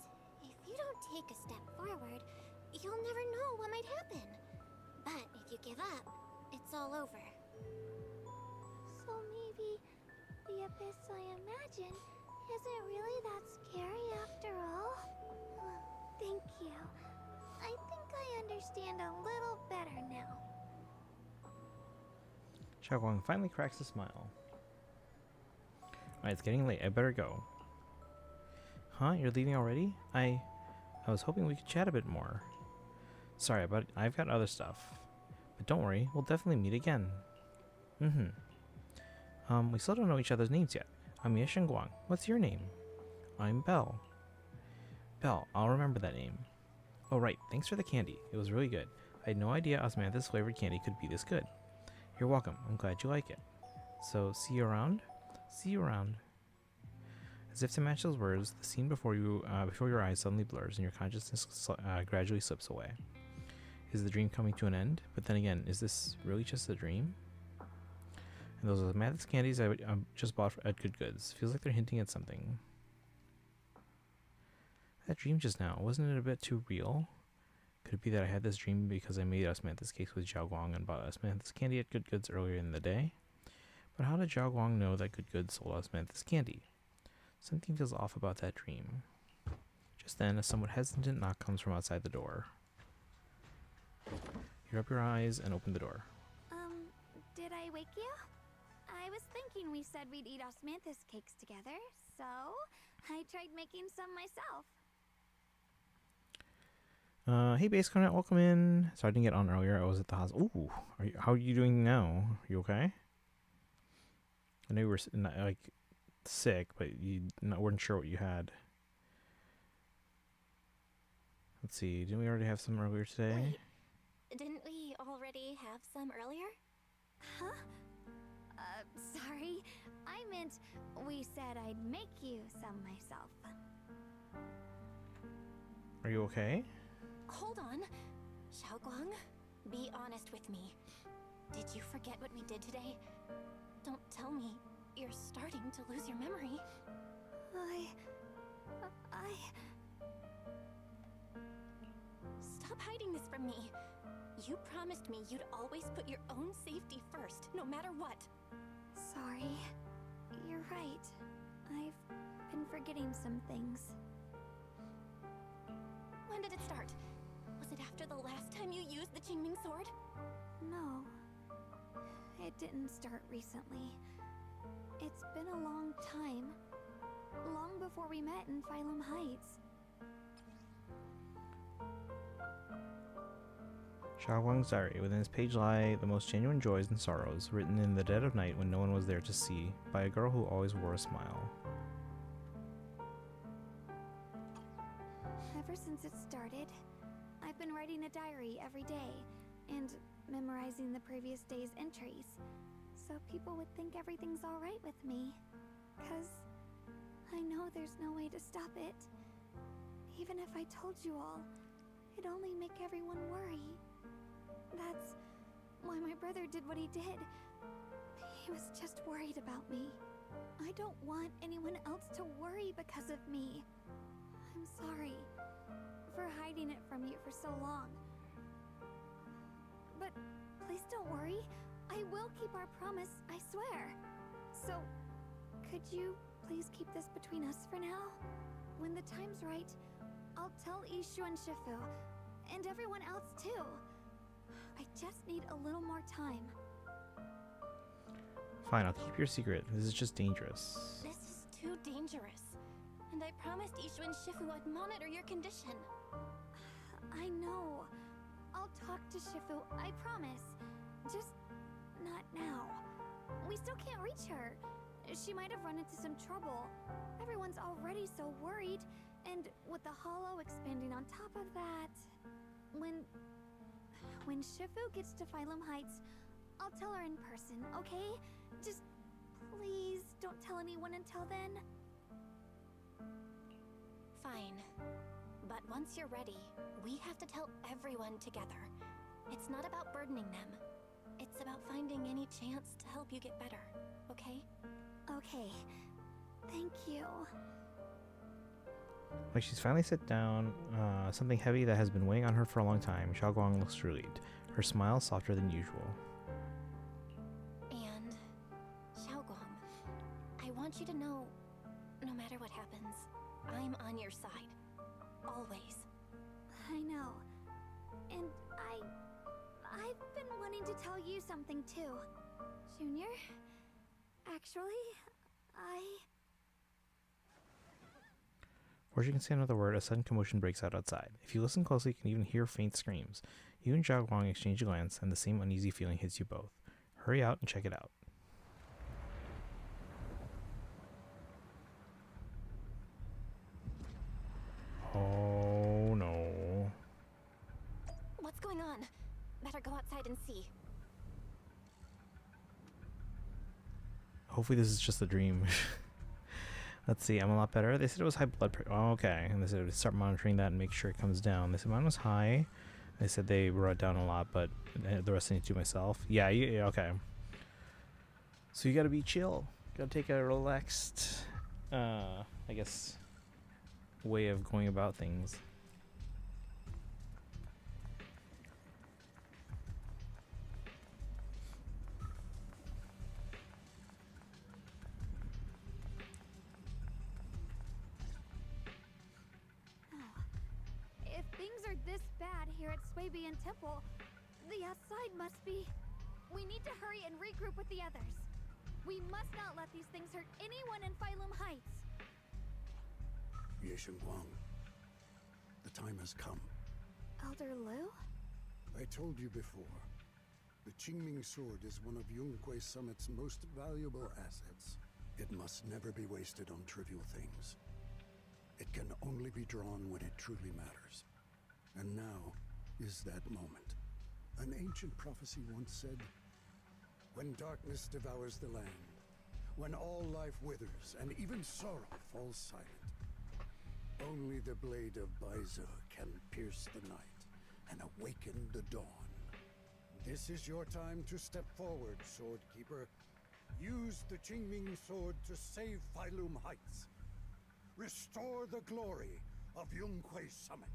if you don't take a step forward, you'll never know what might happen. But if you give up, it's all over. So maybe the abyss I imagine isn't really that scary after all? Thank you. I think I understand a little better now. Zhao Guang finally cracks a smile. Alright, it's getting late. I better go. Huh? You're leaving already? I was hoping we could chat a bit more. Sorry, but I've got other stuff. But don't worry, we'll definitely meet again. We still don't know each other's names yet. I'm Yeshen Guang. What's your name? I'm Belle. Belle, I'll remember that name. Oh right, thanks for the candy. It was really good. I had no idea osmanthus flavored candy could be this good. You're welcome. I'm glad you like it. So, see you around? See you around. As if to match those words, the scene before your eyes suddenly blurs and your consciousness gradually slips away. Is the dream coming to an end? But then again, is this really just a dream? And those are the osmanthus candies I just bought at Good Goods. Feels like they're hinting at something. That dream just now, wasn't it a bit too real? Could it be that I had this dream because I made osmanthus cakes with Zhao Guang and bought osmanthus candy at Good Goods earlier in the day? But how did Zhao Guang know that Good Goods sold osmanthus candy? Something feels off about that dream. Just then, a somewhat hesitant knock comes from outside the door. You rub your eyes and open the door. Did I wake you? I was thinking we said we'd eat osmanthus cakes together, so I tried making some myself. Hey Base Cornet, welcome in. Sorry I didn't get on earlier. I was at the hospital. Ooh, how are you doing now? You okay? I know you were like sick, but you weren't sure what you had. Let's see. Didn't we already have some earlier today? Wait, didn't we already have some earlier? Huh? Sorry. I meant we said I'd make you some myself. Are you okay? Hold on. Xiaoguang, be honest with me. Did you forget what we did today? Don't tell me you're starting to lose your memory. Stop hiding this from me. You promised me you'd always put your own safety first, no matter what. Sorry. You're right. I've been forgetting some things. When did it start? Was it after the last time you used the Qingming sword? No. It didn't start recently. It's been a long time. Long before we met in Phylum Heights. Xiaoguang's diary. Within this page lie the most genuine joys and sorrows, written in the dead of night when no one was there to see, by a girl who always wore a smile. Ever since it started, I've been writing a diary every day, and memorizing the previous day's entries, so people would think everything's alright with me. 'Cause I know there's no way to stop it. Even if I told you all, it'd only make everyone worry. That's why my brother did what he did. He was just worried about me. I don't want anyone else to worry because of me. I'm sorry for hiding it from you for so long. But please don't worry. I will keep our promise, I swear. So, could you please keep this between us for now? When the time's right, I'll tell Ishu and Shifu, and everyone else too. I just need a little more time. Fine, I'll keep your secret. This is just dangerous. This is too dangerous. And I promised Ishu and Shifu I'd monitor your condition. I know. I'll talk to Shifu, I promise. Just not now. We still can't reach her. She might have run into some trouble. Everyone's already so worried. And with the hollow expanding on top of that... When Shifu gets to Phylum Heights, I'll tell her in person, okay? Just please don't tell anyone until then. Fine. But once you're ready, we have to tell everyone together. It's not about burdening them. It's about finding any chance to help you get better, okay? Okay. Thank you. Like she's finally sit down, something heavy that has been weighing on her for a long time. Xiaoguang looks relieved. Her smile softer than usual. And Xiaoguang, I want you to know, no matter what happens, I'm on your side. Always. I know. And I've been wanting to tell you something too. Junior, actually, Before she can say another word, a sudden commotion breaks out outside. If you listen closely, you can even hear faint screams. You and Xiaoguang exchange a glance, and the same uneasy feeling hits you both. Hurry out and check it out. Oh no. What's going on? Better go outside and see. Hopefully this is just a dream. Let's see, I'm a lot better. They said it was high blood pressure. Oh, okay. And they said to start monitoring that and make sure it comes down. They said mine was high. They said they brought it down a lot, but the rest I need to do myself. Yeah, okay. So you gotta be chill. Gotta take a relaxed, I guess, way of going about things. if things are this bad here at Swabian Temple, the outside must be... We need to hurry and regroup with the others. We must not let these things hurt anyone in Phylum Heights. Xiaoguang, the time has come. Elder Liu? I told you before, the Qingming sword is one of Yunquei Summit's most valuable assets. It must never be wasted on trivial things. It can only be drawn when it truly matters. And now is that moment. An ancient prophecy once said, When darkness devours the land, when all life withers and even sorrow falls silent, only the blade of Baizu can pierce the night and awaken the dawn. This is your time to step forward, Swordkeeper. Use the Qingming sword to save Failum Heights. Restore the glory of Yunquay Summit.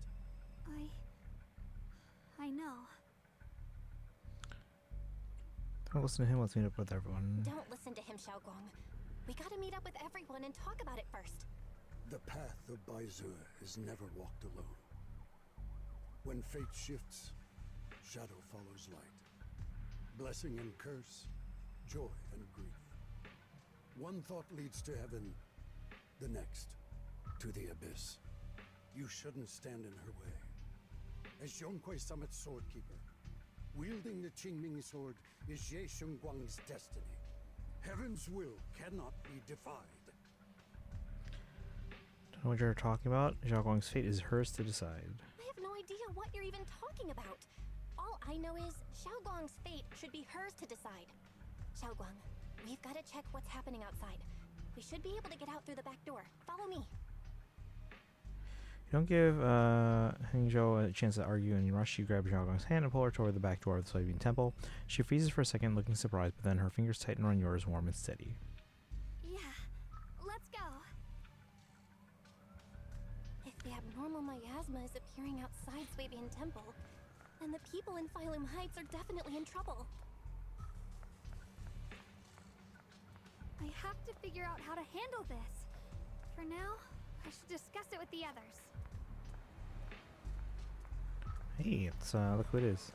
I know. Don't listen to him. Let's meet up with everyone. Don't listen to him, Xiaoguang. We gotta meet up with everyone and talk about it first. The path of Baizu is never walked alone. When fate shifts, shadow follows light. Blessing and curse, joy and grief. One thought leads to heaven, the next to the abyss. You shouldn't stand in her way. As Yunquay Summit's swordkeeper, wielding the Qingming sword is Ye Shengguang's destiny. Heaven's will cannot be defied. Don't know what you're talking about. Xiaoguang's fate is hers to decide. I have no idea what you're even talking about. All I know is Xiaoguang's fate should be hers to decide. Xiaoguang, we've got to check what's happening outside. We should be able to get out through the back door. Follow me. You don't give Hangzhou a chance to argue and rush. You grab Xiaoguang's hand and pull her toward the back door of the Soybean Temple. She freezes for a second, looking surprised, but then her fingers tighten around yours, warm and steady. Yeah, let's go. If the abnormal miasma is appearing outside Swabian Temple, then the people in Phylum Heights are definitely in trouble. I have to figure out how to handle this. For now, I should discuss it with the others. Hey, let's look who it is.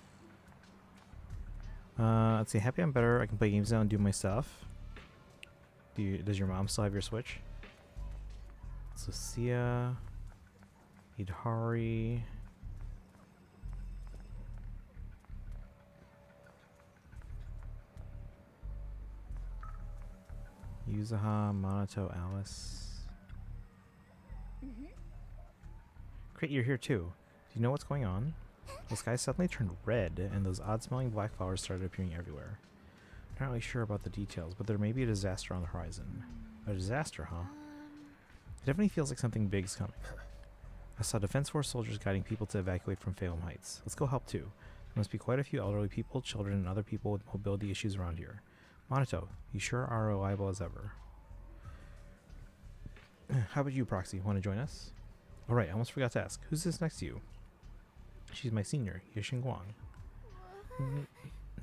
Let's see. Happy I'm better. I can play games now and do my stuff. Does your mom still have your Switch? Lucia, Idhari. Yuzaha, Monato, Alice. Great, you're here too. Do you know what's going on? The sky suddenly turned red, and those odd-smelling black flowers started appearing everywhere. I'm not really sure about the details, but there may be a disaster on the horizon. A disaster, huh? It definitely feels like something big's coming. I saw Defense Force soldiers guiding people to evacuate from Phaleum Heights. Let's go help too. There must be quite a few elderly people, children, and other people with mobility issues around here. Monato, you sure are reliable as ever. How about you, Proxy? Want to join us? Alright, I almost forgot to ask. Who's this next to you? She's my senior, Ye Shengguang.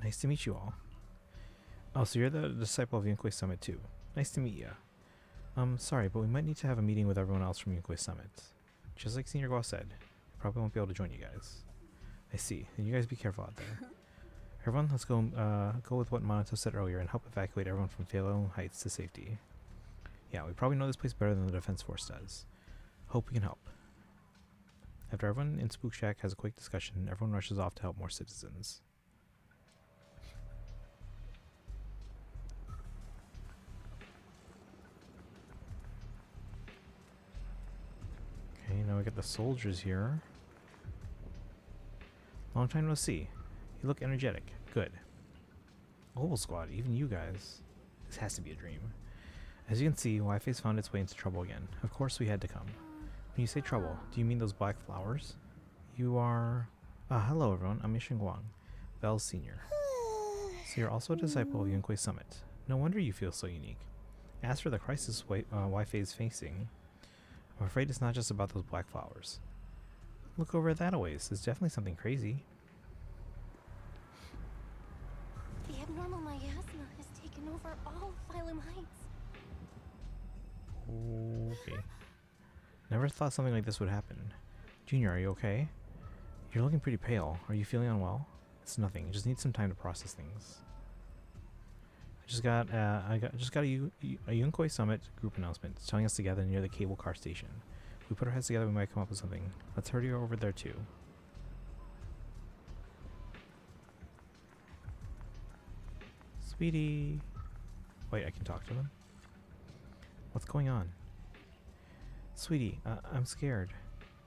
Nice to meet you all. Oh, so you're the disciple of Yunquay Summit too. Nice to meet ya. Sorry, but we might need to have a meeting with everyone else from Yunquay Summit. Just like Senior Gua said, probably won't be able to join you guys. I see. Then you guys be careful out there. Everyone, let's go with what Monato said earlier and help evacuate everyone from Phaleum Heights to safety. Yeah, we probably know this place better than the Defense Force does. Hope we can help. After everyone in Spook Shack has a quick discussion, everyone rushes off to help more citizens. Okay, now we got the soldiers here. Long time no see. You look energetic. Good. Global Squad, even you guys. This has to be a dream. As you can see, Wi-Fi's found its way into trouble again. Of course we had to come. When you say trouble, do you mean those black flowers? You are... hello everyone, I'm Ye Shengguang, Belle's senior. So you're also a disciple of Yunquay Summit. No wonder you feel so unique. As for the crisis Wi-Fi is facing, I'm afraid it's not just about those black flowers. Look over that a ways, there's definitely something crazy. The abnormal miasma has taken over all of Phylum Heights. Okay. Never thought something like this would happen. Junior, are you okay? You're looking pretty pale. Are you feeling unwell? It's nothing. You just need some time to process things. I just got a Yunquay Summit group announcement. It's telling us to gather near the cable car station. If we put our heads together, we might come up with something. Let's hurry over there too. Sweetie. Wait, I can talk to them? What's going on? Sweetie, I'm scared.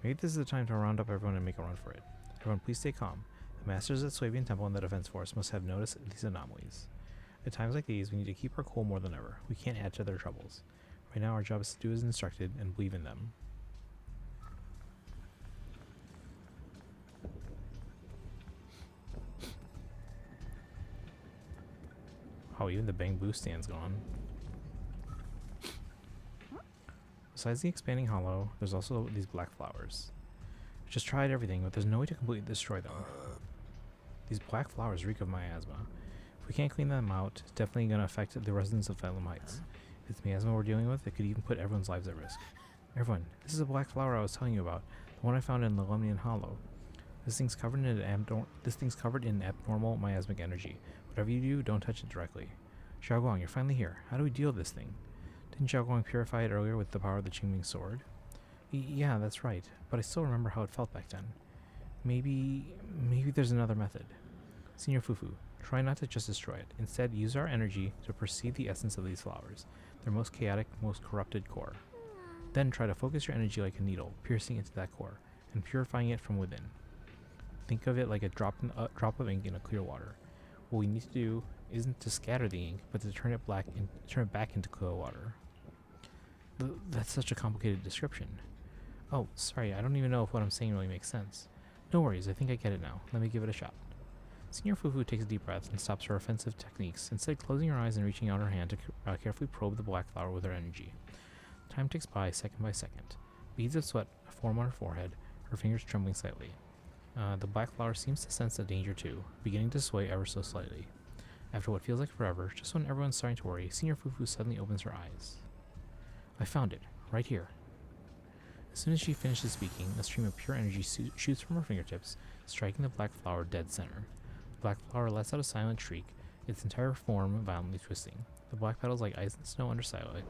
Maybe this is the time to round up everyone and make a run for it. Everyone, please stay calm. The masters at Swabian Temple and the Defense Force must have noticed these anomalies. At times like these, we need to keep our cool more than ever. We can't add to their troubles. Right now, our job is to do as instructed and believe in them. Oh, even the bamboo stand's gone. Besides the expanding hollow, there's also these black flowers. We just tried everything, but there's no way to completely destroy them. These black flowers reek of miasma. If we can't clean them out, it's definitely going to affect the residents of Phylum Heights. If it's miasma we're dealing with, it could even put everyone's lives at risk. Everyone, this is a black flower I was telling you about, the one I found in the Lemnian Hollow. This thing's covered in abnormal miasmic energy. Whatever you do, don't touch it directly. Xiaoguang, you're finally here. How do we deal with this thing? Didn't Xiaoguang purify it earlier with the power of the Qingming sword? Yeah, that's right, but I still remember how it felt back then. Maybe there's another method. Senior Fufu, try not to just destroy it. Instead, use our energy to perceive the essence of these flowers, their most chaotic, most corrupted core. Then try to focus your energy like a needle, piercing into that core, and purifying it from within. Think of it like a drop of ink in a clear water. What we need to do isn't to scatter the ink, but to turn it back into clear water. That's such a complicated description. Oh, sorry, I don't even know if what I'm saying really makes sense. No worries, I think I get it now. Let me give it a shot. Senior Fufu takes a deep breath and stops her offensive techniques, instead closing her eyes and reaching out her hand to carefully probe the black flower with her energy. Time ticks by second. Beads of sweat form on her forehead, her fingers trembling slightly. The black flower seems to sense the danger too, beginning to sway ever so slightly. After what feels like forever, just when everyone's starting to worry, Senior Fufu suddenly opens her eyes. I found it, right here. As soon as she finishes speaking, a stream of pure energy shoots from her fingertips, striking the black flower dead center. The black flower lets out a silent shriek, its entire form violently twisting. The black petals, like ice and snow under sunlight,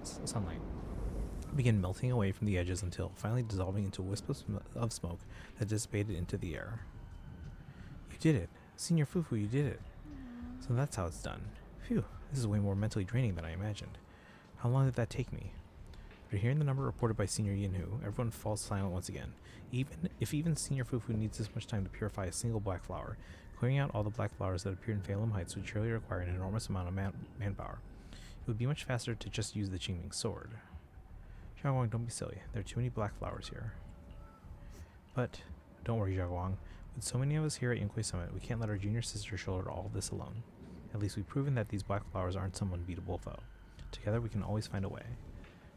begin melting away from the edges until finally dissolving into wisps of smoke that dissipated into the air. You did it! Senior Fufu, you did it! So that's how it's done. Phew, this is way more mentally draining than I imagined. How long did that take me? After hearing the number reported by Senior Yinhu, everyone falls silent once again. Even Senior Fufu needs this much time to purify a single black flower, clearing out all the black flowers that appear in Phylum Heights would surely require an enormous amount of manpower. It would be much faster to just use the Qingming sword. Xiaoguang, don't be silly. There are too many black flowers here. But don't worry, Xiaoguang. With so many of us here at Yunquay Summit, we can't let our junior sister shoulder all of this alone. At least we've proven that these black flowers aren't some unbeatable foe. Together we can always find a way.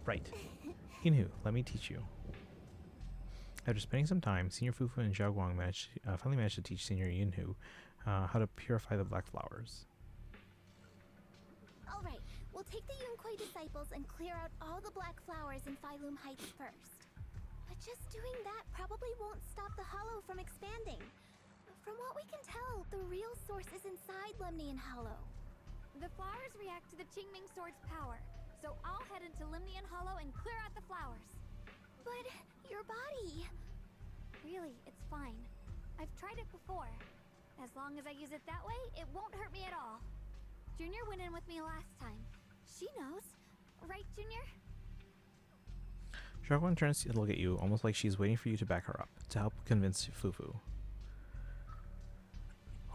Right. Yinhu, let me teach you. After spending some time, Senior Fufu and Xiaoguang finally managed to teach Senior Yinhu how to purify the black flowers. Alright, we'll take the Yunquay disciples and clear out all the black flowers in Phylum Heights first. But just doing that probably won't stop the hollow from expanding. From what we can tell, the real source is inside Lemnian Hollow. The flowers react to the Qingming sword's power, so I'll head into Lemnian Hollow and clear out the flowers. But your body... Really, it's fine. I've tried it before. As long as I use it that way, it won't hurt me at all. Junior went in with me last time. She knows. Right, Junior? Xiaoguang turns to look at you, almost like she's waiting for you to back her up, to help convince Fufu.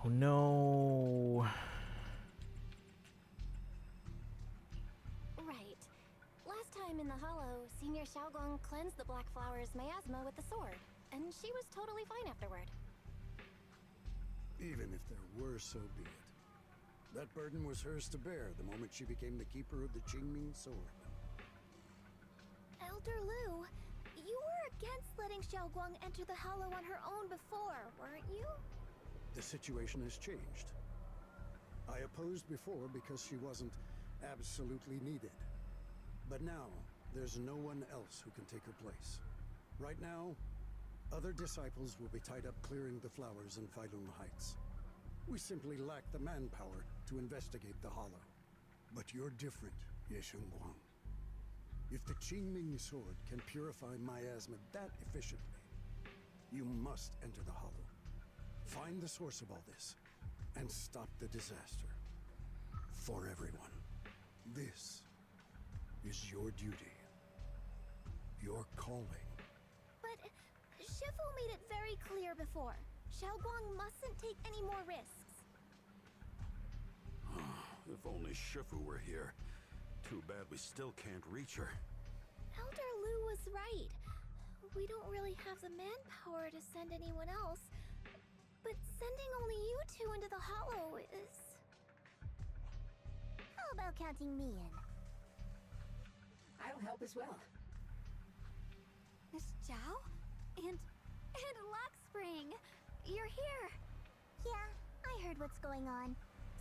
Oh no! Right. Last time in the hollow, Senior Xiaoguang cleansed the black flower's miasma with the sword, and she was totally fine afterward. Even if there were, so be it. That burden was hers to bear the moment she became the keeper of the Qingming sword. Elder Lu, you were against letting Xiaoguang enter the hollow on her own before, weren't you? The situation has changed. I opposed before because she wasn't absolutely needed. But now, there's no one else who can take her place. Right now, other disciples will be tied up clearing the flowers in Phylum Heights. We simply lack the manpower to investigate the hollow. But you're different, Yeshunguang. If the Qingming sword can purify miasma that efficiently, you must enter the hollow. Find the source of all this, and stop the disaster. For everyone. This is your duty. Your calling. But Shifu made it very clear before. Xiaoguang mustn't take any more risks. If only only Shifu were here. Too bad we still can't reach her. Elder Lu was right. We don't really have the manpower to send anyone else. But sending only you two into the hollow is... How about counting me in? I'll help as well. Miss Zhao? And Lockspring! You're here! Yeah, I heard what's going on.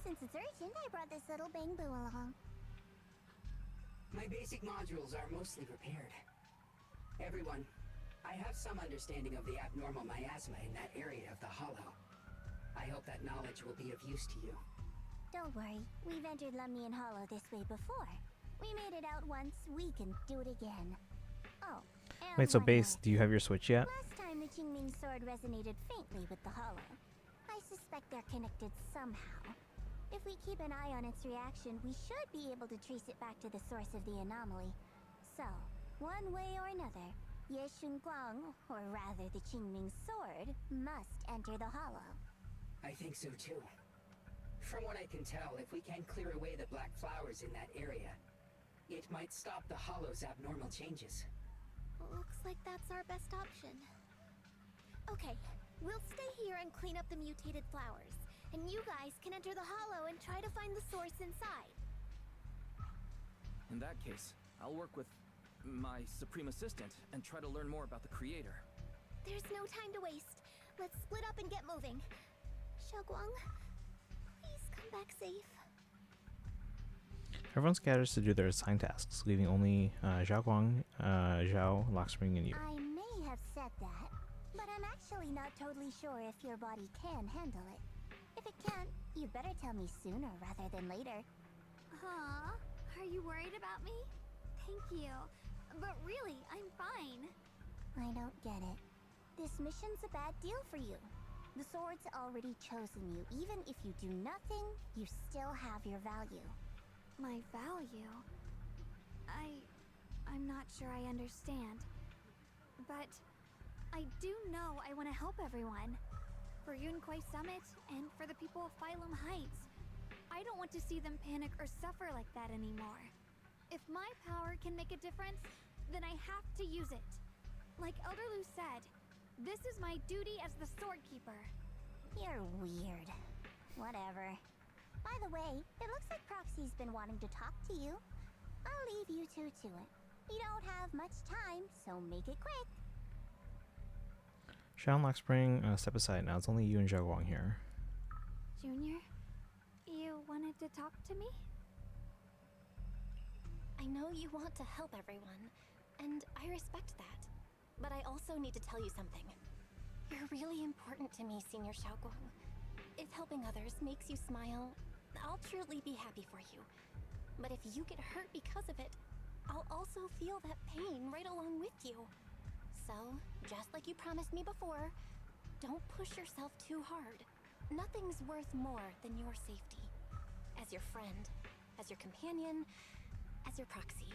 Since it's urgent, I brought this little bamboo along. My basic modules are mostly repaired. Everyone, I have some understanding of the abnormal miasma in that area of the hollow. I hope that knowledge will be of use to you. Don't worry, we've entered Lemnian Hollow this way before. We made it out once, we can do it again. Oh, and Wait, so one Base, more do you have your Switch yet? Last time the Qingming sword resonated faintly with the hollow. I suspect they're connected somehow. If we keep an eye on its reaction, we should be able to trace it back to the source of the anomaly. So, one way or another, Ye Shunguang, or rather the Qingming sword, must enter the hollow. I think so too. From what I can tell, if we can clear away the black flowers in that area, it might stop the hollow's abnormal changes. Looks like that's our best option. Okay, we'll stay here and clean up the mutated flowers. And you guys can enter the hollow and try to find the source inside. In that case, I'll work with my Supreme Assistant and try to learn more about the Creator. There's no time to waste. Let's split up and get moving. Xiaoguang, please come back safe. Everyone scatters to do their assigned tasks, leaving only Xiaoguang, Zhao, Lockspring, and you. I may have said that, but I'm actually not totally sure if your body can handle it. If it can't, you better tell me sooner rather than later. Huh? Are you worried about me? Thank you. But really, I'm fine. I don't get it. This mission's a bad deal for you. The sword's already chosen you. Even if you do nothing, you still have your value. My value? I'm not sure I understand. But I do know I want to help everyone. For Yunquai Summit, and for the people of Phylum Heights. I don't want to see them panic or suffer like that anymore. If my power can make a difference, then I have to use it. Like Elder Lu said, this is my duty as the Sword Keeper. You're weird. Whatever. By the way, it looks like Proxy's been wanting to talk to you. I'll leave you two to it. You don't have much time, so make it quick. Zhao and Lockspring, step aside now. It's only you and Xiaoguang here. Junior, you wanted to talk to me? I know you want to help everyone, and I respect that. But I also need to tell you something. You're really important to me, Senior Xiaoguang. If helping others makes you smile, I'll truly be happy for you. But if you get hurt because of it, I'll also feel that pain right along with you. So, just like you promised me before, don't push yourself too hard. Nothing's worth more than your safety. As your friend, as your companion, as your proxy.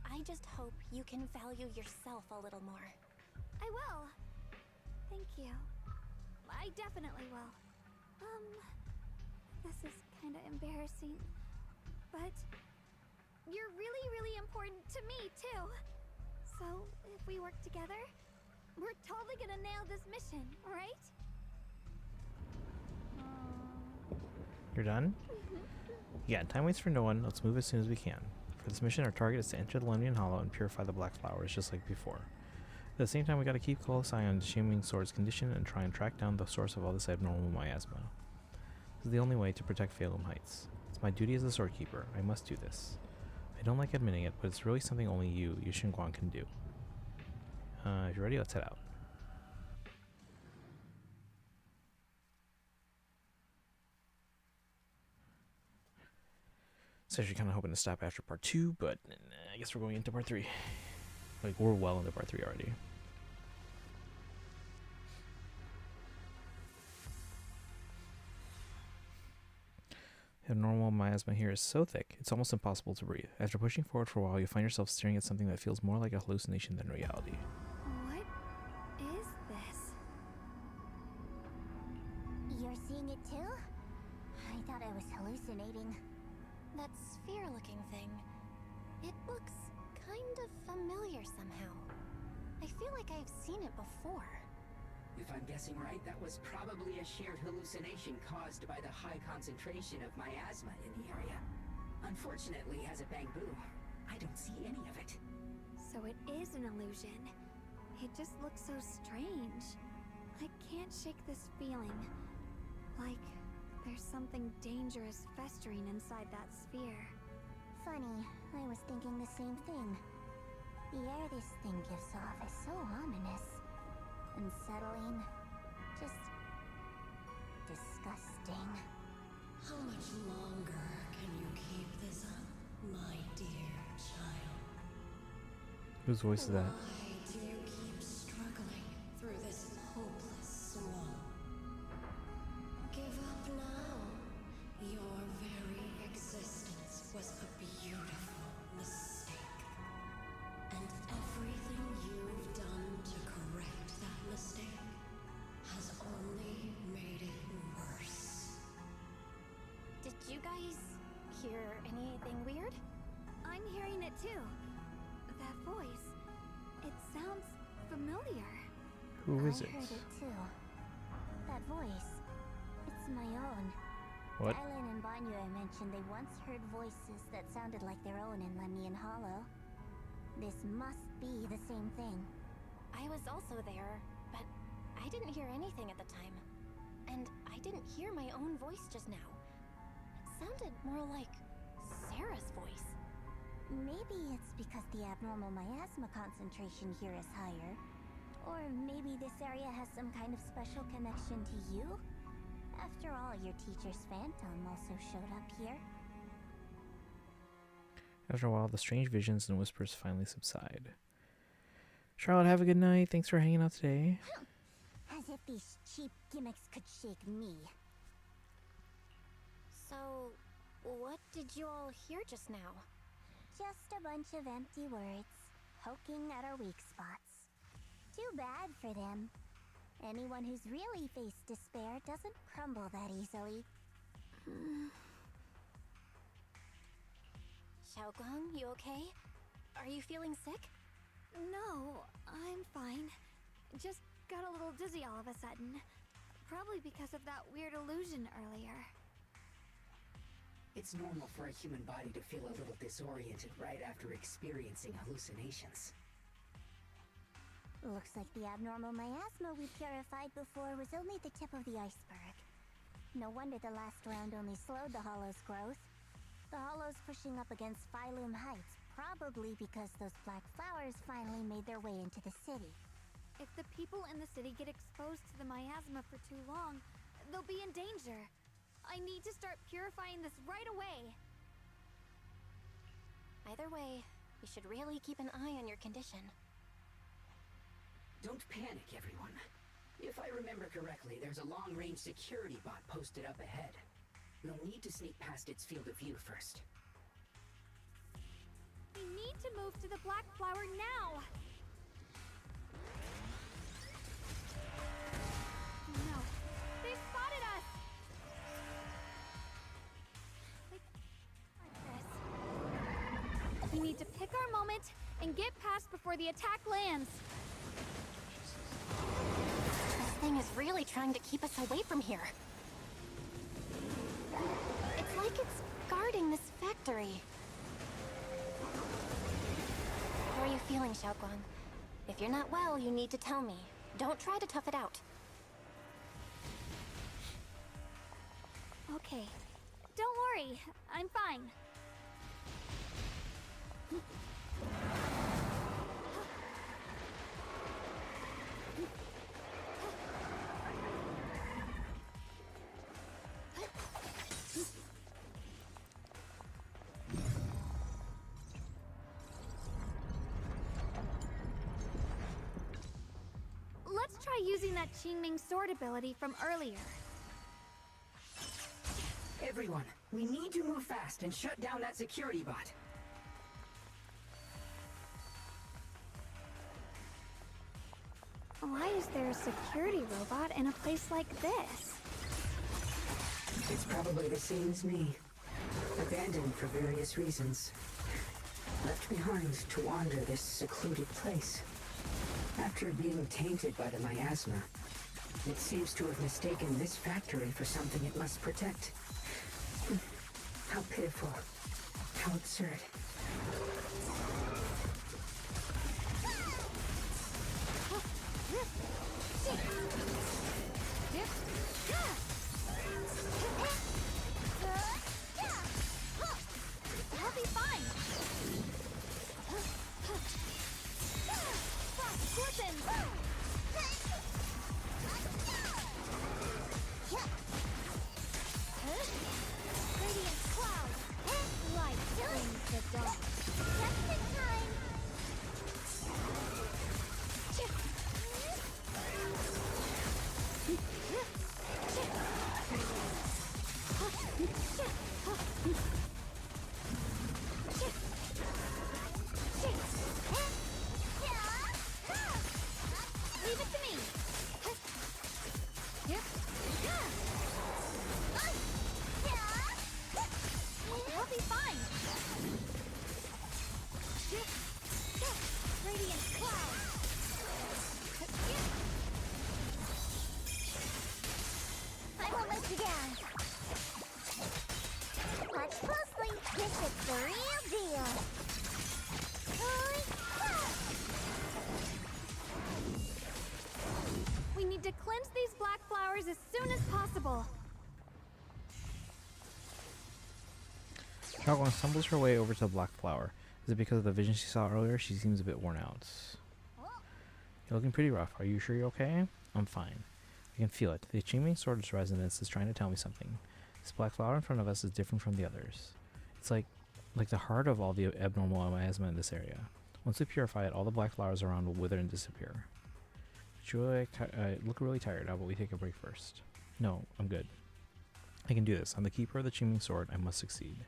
I just hope you can value yourself a little more. I will. Thank you. I definitely will. This is kinda embarrassing. But you're really, really important to me, too. So, if we work together, we're totally gonna nail this mission, right? You're done? Yeah, time waits for no one. Let's move as soon as we can. For this mission, our target is to enter the Lemnian Hollow and purify the black flowers, just like before. At the same time, we gotta keep close eye on the Qingming sword's condition and try and track down the source of all this abnormal miasma. This is the only way to protect Phylum Heights. It's my duty as the sword keeper. I must do this. I don't like admitting it, but it's really something only you Xinguang, can do. If you're ready, let's head out. So actually kind of hoping to stop after part 2, but I guess we're going into part 3. Like, we're well into part 3 already. The normal miasma here is so thick, it's almost impossible to breathe. After pushing forward for a while, you find yourself staring at something that feels more like a hallucination than reality. What is this? You're seeing it too? I thought I was hallucinating. That sphere-looking thing. It looks kind of familiar somehow. I feel like I've seen it before. If I'm guessing right, that was probably a shared hallucination caused by the high concentration of miasma in the area. Unfortunately, as a bamboo, I don't see any of it. So it is an illusion. It just looks so strange. I can't shake this feeling. Like there's something dangerous festering inside that sphere. Funny, I was thinking the same thing. The air this thing gives off is so ominous. Unsettling. Just disgusting. How much longer can you keep this up, my dear child? Whose voice is that? Why do you keep struggling through this hopeless swamp? Give up now. Your very existence was a beautiful mistake. And everything you've done to correct that mistake has only made it worse. Did you guys hear anything weird? I'm hearing it too. That voice. It sounds familiar. Who is it? I heard it too. That voice. It's my own. What? Dylan and Banya mentioned they once heard voices that sounded like their own in Lemnian Hollow. This must be the same thing. I was also there, but I didn't hear anything at the time. And I didn't hear my own voice just now. It sounded more like Sarah's voice. Maybe it's because the abnormal miasma concentration here is higher. Or maybe this area has some kind of special connection to you? After all, your teacher's phantom also showed up here. After a while, the strange visions and whispers finally subside. Charlotte, have a good night. Thanks for hanging out today. As if these cheap gimmicks could shake me. So, what did you all hear just now? Just a bunch of empty words, poking at our weak spots. Too bad for them. Anyone who's really faced despair doesn't crumble that easily. Xiaoguang, you okay? Are you feeling sick? No, I'm fine. Just got a little dizzy all of a sudden. Probably because of that weird illusion earlier. It's normal for a human body to feel a little disoriented right after experiencing hallucinations. Looks like the abnormal miasma we purified before was only the tip of the iceberg. No wonder the last round only slowed the Hollow's growth. The Hollow's pushing up against Phylum Heights, probably because those black flowers finally made their way into the city. If the people in the city get exposed to the miasma for too long, they'll be in danger. I need to start purifying this right away. Either way, we should really keep an eye on your condition. Don't panic, everyone. If I remember correctly, there's a long-range security bot posted up ahead. We'll need to sneak past its field of view first. We need to move to the black flower now! No, they spotted us! Like this. We need to pick our moment and get past before the attack lands. This thing is really trying to keep us away from here. It's like it's guarding this factory. How are you feeling, Xiaoguang? If you're not well, you need to tell me. Don't try to tough it out. Okay. Don't worry. I'm fine. Let's try using that Qingming sword ability from earlier. Everyone, we need to move fast and shut down that security bot. Why is there a security robot in a place like this? It's probably the same as me. abandoned for various reasons. Left behind to wander this secluded place. After being tainted by the miasma, it seems to have mistaken this factory for something it must protect. How pitiful. How absurd. I'll be fine. Scorpions! Radiant cloud! Light brings the dawn. Just in time! Leave it to me! I'll be fine! Radiant cloud! I won't let you down! Watch closely! This is the real deal! We need to cleanse these black flowers as soon as possible. Xiaoguang stumbles her way over to the black flower. Is it because of the vision she saw earlier? She seems a bit worn out. You're looking pretty rough. Are you sure you're okay? I'm fine. I can feel it. The Qingming Sword's resonance is trying to tell me something. This black flower in front of us is different from the others. It's like the heart of all the abnormal miasma in this area. Once we purify it, all the black flowers around will wither and disappear. You look really tired. How about we take a break first? No, I'm good. I can do this. I'm the keeper of the Qingming Sword. I must succeed.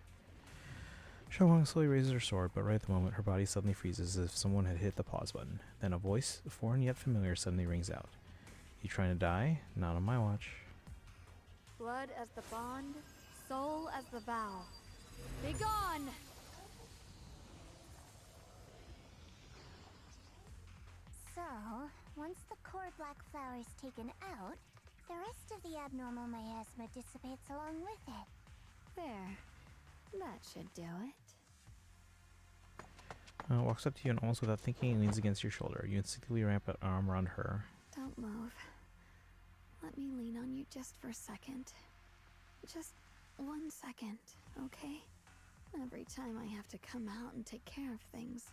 Xiaoguang slowly raises her sword, but right at the moment, her body suddenly freezes as if someone had hit the pause button. Then a voice, foreign yet familiar, suddenly rings out. You trying to die? Not on my watch. Blood as the bond, soul as the vow. Be gone! So, once the core black flower is taken out, the rest of the abnormal miasma dissipates along with it. There. That should do it. Walks up to you and almost without thinking leans against your shoulder. You instinctively ramp an arm around her. Don't move. Let me lean on you just for a second. Just 1 second, okay? Every time I have to come out and take care of things.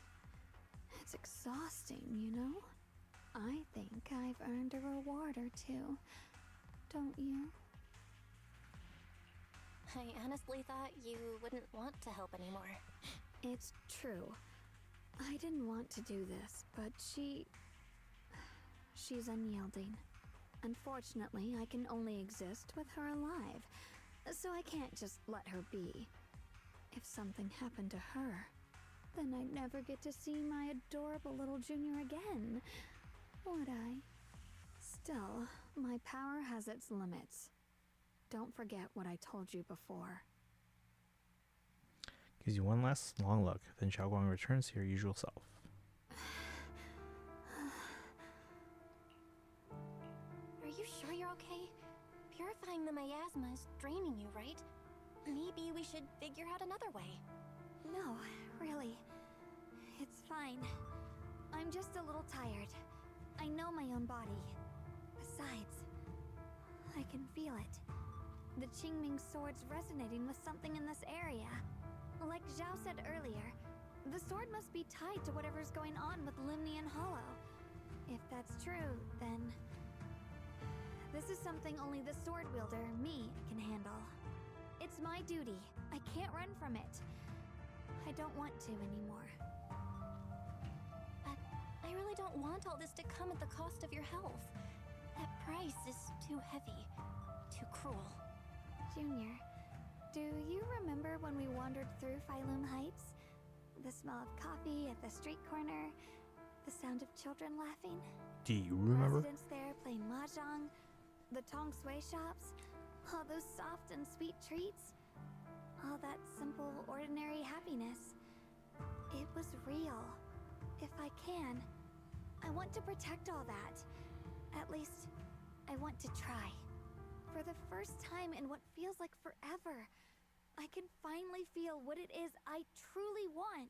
It's exhausting, you know? I think I've earned a reward or two. Don't you? I honestly thought you wouldn't want to help anymore. It's true. I didn't want to do this, but she's unyielding. Unfortunately, I can only exist with her alive, so I can't just let her be. If something happened to her, then I'd never get to see my adorable little junior again, would I? Still, my power has its limits. Don't forget what I told you before. Gives you one last long look, then Xiaoguang returns to your usual self. Are you sure you're okay? Purifying the miasma is draining you, right? Maybe we should figure out another way. No, really. It's fine. I'm just a little tired. I know my own body. Besides, I can feel it. The Qingming Sword's resonating with something in this area. Like Zhao said earlier, the sword must be tied to whatever's going on with Limnian Hollow. If that's true, then this is something only the sword wielder, me, can handle. It's my duty. I can't run from it. I don't want to anymore. But I really don't want all this to come at the cost of your health. That price is too heavy, too cruel. Junior, do you remember when we wandered through Phylum Heights? The smell of coffee at the street corner, the sound of children laughing? Do you remember? Residents there playing mahjong, the tong sui shops, all those soft and sweet treats. All that simple, ordinary happiness. It was real. If I can, I want to protect all that. At least, I want to try. For the first time in what feels like forever, I can finally feel what it is I truly want.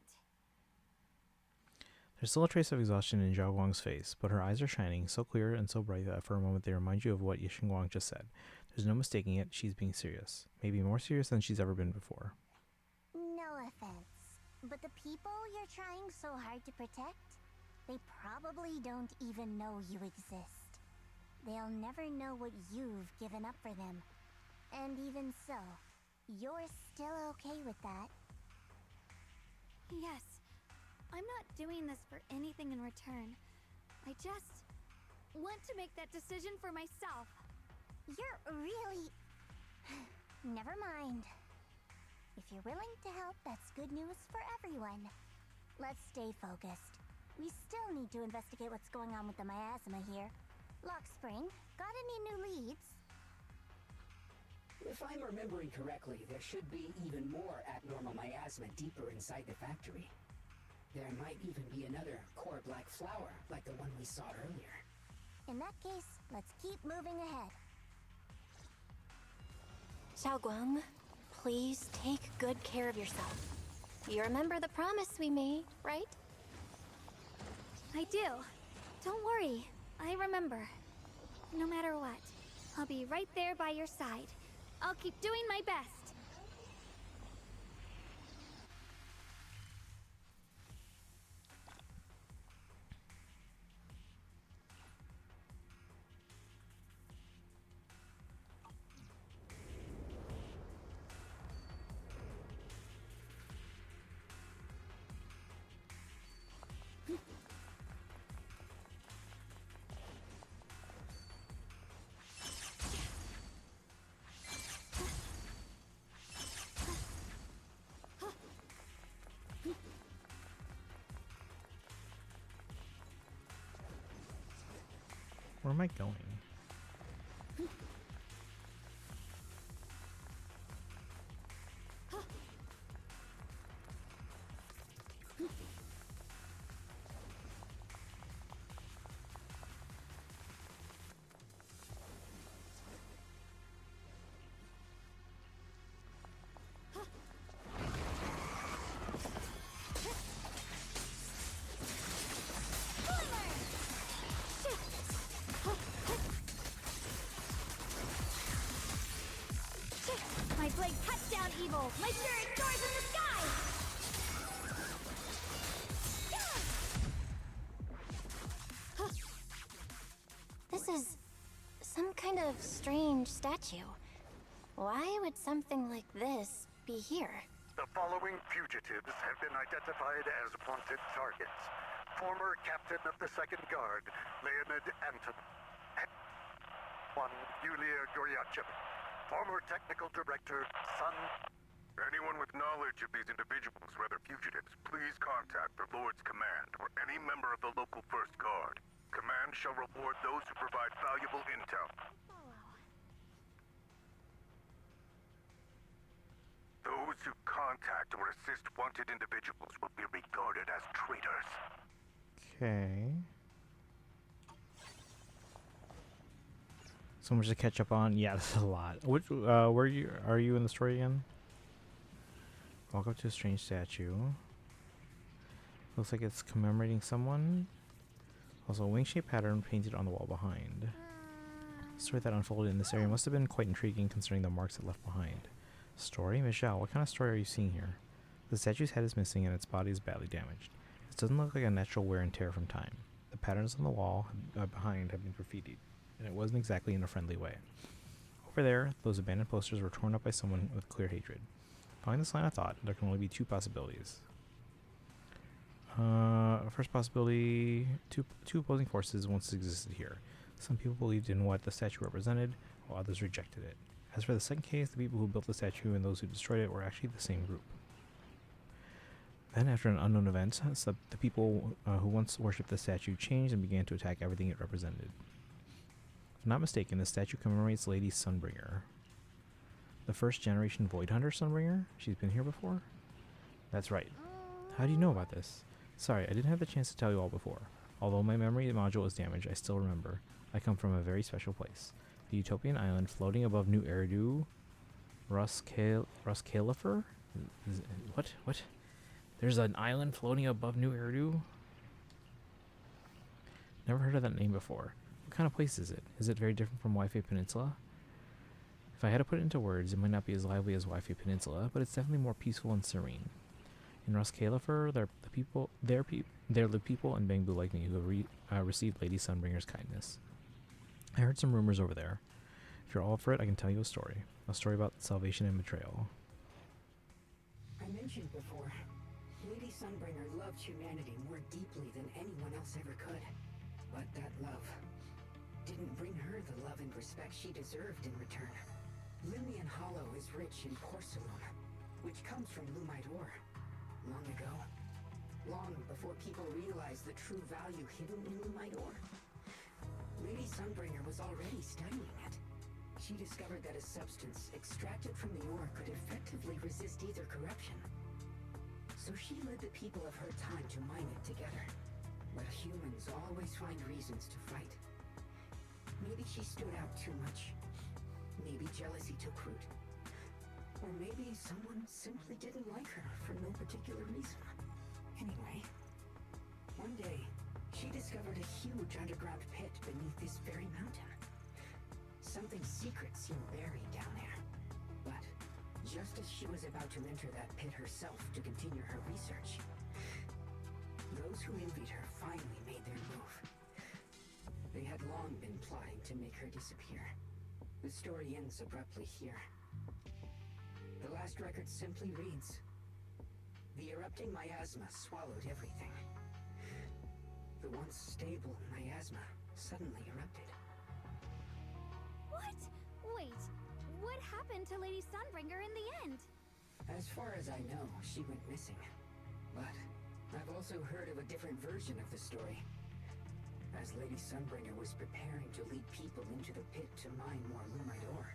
There's still a trace of exhaustion in Zhao Guang's face, but her eyes are shining, so clear and so bright that for a moment they remind you of what Yixin Guang just said. There's no mistaking it, she's being serious. Maybe more serious than she's ever been before. No offense, but the people you're trying so hard to protect, they probably don't even know you exist. They'll never know what you've given up for them. And even so, you're still okay with that? Yes. I'm not doing this for anything in return. I just want to make that decision for myself. You're really... Never mind. If you're willing to help, that's good news for everyone. Let's stay focused. We still need to investigate what's going on with the miasma here. Lockspring, got any new leads? If I'm remembering correctly, there should be even more abnormal miasma deeper inside the factory. There might even be another core black flower, like the one we saw earlier. In that case, let's keep moving ahead. Xiao Guang, please take good care of yourself. You remember the promise we made, right? I do. Don't worry. I remember. No matter what, I'll be right there by your side. I'll keep doing my best. Where am I going? My blade cuts down evil. My spirit soars in the sky. This is some kind of strange statue. Why would something like this be here? The following fugitives have been identified as wanted targets. Former captain of the Second Guard, Leonid Anton. One, Yulia Goryachev. Former technical director, Sun. Anyone with knowledge of these individuals, whether fugitives, please contact the Lord's Command or any member of the local First Guard. Command shall reward those who provide valuable intel. Those who contact or assist wanted individuals will be regarded as traitors. Okay. So much to catch up on. Yeah, that's a lot. Which, where are you in the story again? Walk up to a strange statue. Looks like it's commemorating someone. Also, a wing-shaped pattern painted on the wall behind. The story that unfolded in this area must have been quite intriguing considering the marks it left behind. Story? Ms. Zhao, what kind of story are you seeing here? The statue's head is missing and its body is badly damaged. This doesn't look like a natural wear and tear from time. The patterns on the wall behind have been graffitied, and it wasn't exactly in a friendly way. Over there, those abandoned posters were torn up by someone with clear hatred. Following this line of thought, there can only be two possibilities. First possibility, two opposing forces once existed here. Some people believed in what the statue represented, while others rejected it. As for the second case, the people who built the statue and those who destroyed it were actually the same group. Then, after an unknown event, the people who once worshipped the statue changed and began to attack everything it represented. If I'm not mistaken, the statue commemorates Lady Sunbringer. The first generation Void Hunter Sunbringer? She's been here before? That's right. How do you know about this? Sorry, I didn't have the chance to tell you all before. Although my memory module is damaged, I still remember. I come from a very special place. The utopian island floating above New Eridu. Ruskalifer? What? What? There's an island floating above New Eridu? Never heard of that name before. What kind of place is it? Is it very different from Wi-Fi Peninsula? If I had to put it into words, it might not be as lively as Wi-Fi Peninsula, but it's definitely more peaceful and serene. In Ruskalifer, they're the people in Bangbu like me who have received Lady Sunbringer's kindness. I heard some rumors over there. If you're all for it, I can tell you a story about salvation and betrayal. I mentioned before, Lady Sunbringer loved humanity more deeply than anyone else ever could. But that love didn't bring her the love and respect she deserved in return. Limnian Hollow is rich in porcelain, which comes from Lumite ore. Long ago, long before people realized the true value hidden in Lumite ore, Lady Sunbringer was already studying it. She discovered that a substance extracted from the ore could effectively resist either corruption. So she led the people of her time to mine it together. But humans always find reasons to fight. Maybe she stood out too much. Maybe jealousy took root. Or maybe someone simply didn't like her for no particular reason. Anyway, one day, she discovered a huge underground pit beneath this very mountain. Something secret seemed buried down there. But just as she was about to enter that pit herself to continue her research, those who envied her finally made their move. They had long been plotting to make her disappear. The story ends abruptly here. The last record simply reads, "The erupting miasma swallowed everything. The once stable miasma suddenly erupted." What? Wait, what happened to Lady Sunbringer in the end? As far as I know, she went missing. But I've also heard of a different version of the story. As Lady Sunbringer was preparing to lead people into the pit to mine more Lumite ore,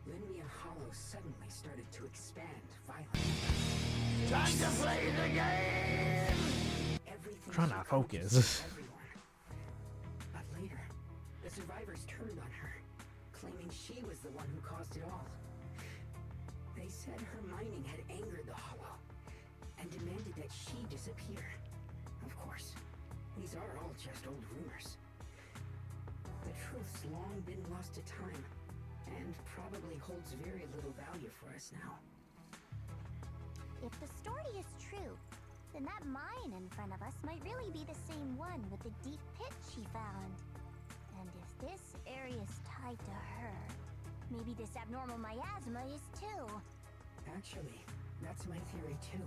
Limnian Hollow suddenly started to expand violently. Time to play the game! Everything Trying to focus. But later, the survivors turned on her, claiming she was the one who caused it all. They said her mining had angered the Hollow, and demanded that she disappear. Of course, these are all just old rumors. The truth's long been lost to time, and probably holds very little value for us now. If the story is true, then that mine in front of us might really be the same one with the deep pit she found. And if this area is tied to her, maybe this abnormal miasma is too. Actually, that's my theory too.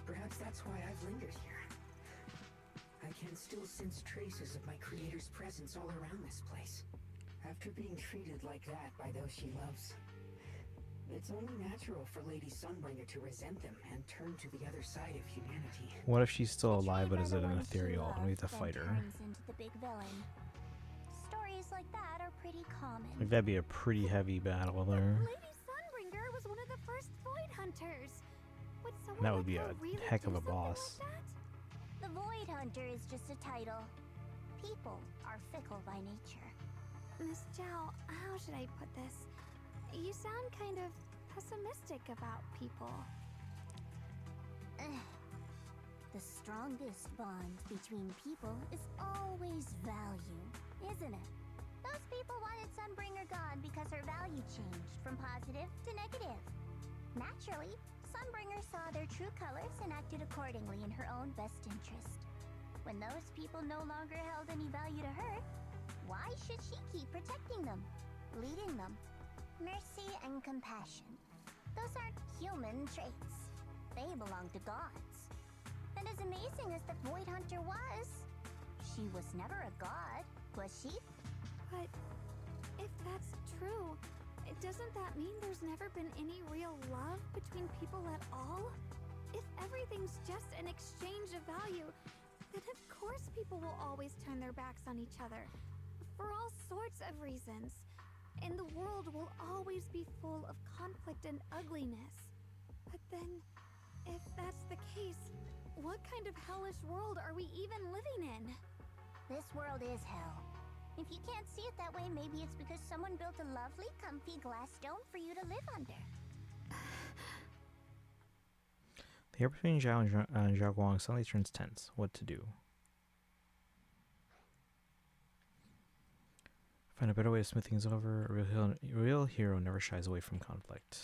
Perhaps that's why I've lingered here. I can still sense traces of my creator's presence all around this place. After being treated like that by those she loves, it's only natural for Lady Sunbringer to resent them and turn to the other side of humanity. What if she's still alive but is it an ethereal and we have to fight her? Turns into the big villain. Stories like that are pretty common. Like that'd be a pretty heavy battle there. Lady Sunbringer was one of the first Void Hunters. Would someone That would be like her a really heck of do a something boss. like that? The Void Hunter is just a title. People are fickle by nature. Miss Zhao, how should I put this? You sound kind of pessimistic about people. The strongest bond between people is always value, isn't it? Those people wanted Sunbringer gone because her value changed from positive to negative. Naturally, Sunbringer saw their true colors and acted accordingly in her own best interest. When those people no longer held any value to her, why should she keep protecting them, leading them? Mercy and compassion. Those aren't human traits. They belong to gods. And as amazing as the Void Hunter was, she was never a god, was she? But if that's true, doesn't that mean there's never been any real love between people at all? If everything's just an exchange of value, then of course people will always turn their backs on each other. For all sorts of reasons. and the world will always be full of conflict and ugliness. But then, if that's the case, what kind of hellish world are we even living in? This world is hell. If you can't see it that way, maybe it's because someone built a lovely, comfy glass dome for you to live under. The air between Zhao and Zhao Guang suddenly turns tense. What to do? Find a better way to smooth things over. A real hero never shies away from conflict.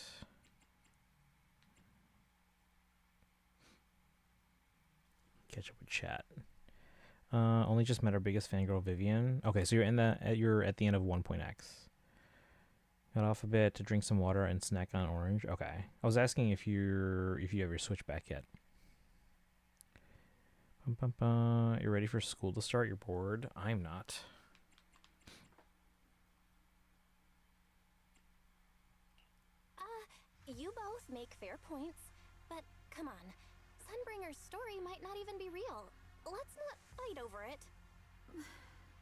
Catch up with chat. Only just met our biggest fangirl, Vivian. Okay, so you're at the end of 1.x. Got off a bit to drink some water and snack on orange. Okay, I was asking if you have your Switch back yet. You're ready for school to start? You're bored? I'm not. You both make fair points, but come on. Sunbringer's story might not even be real. Let's not fight over it.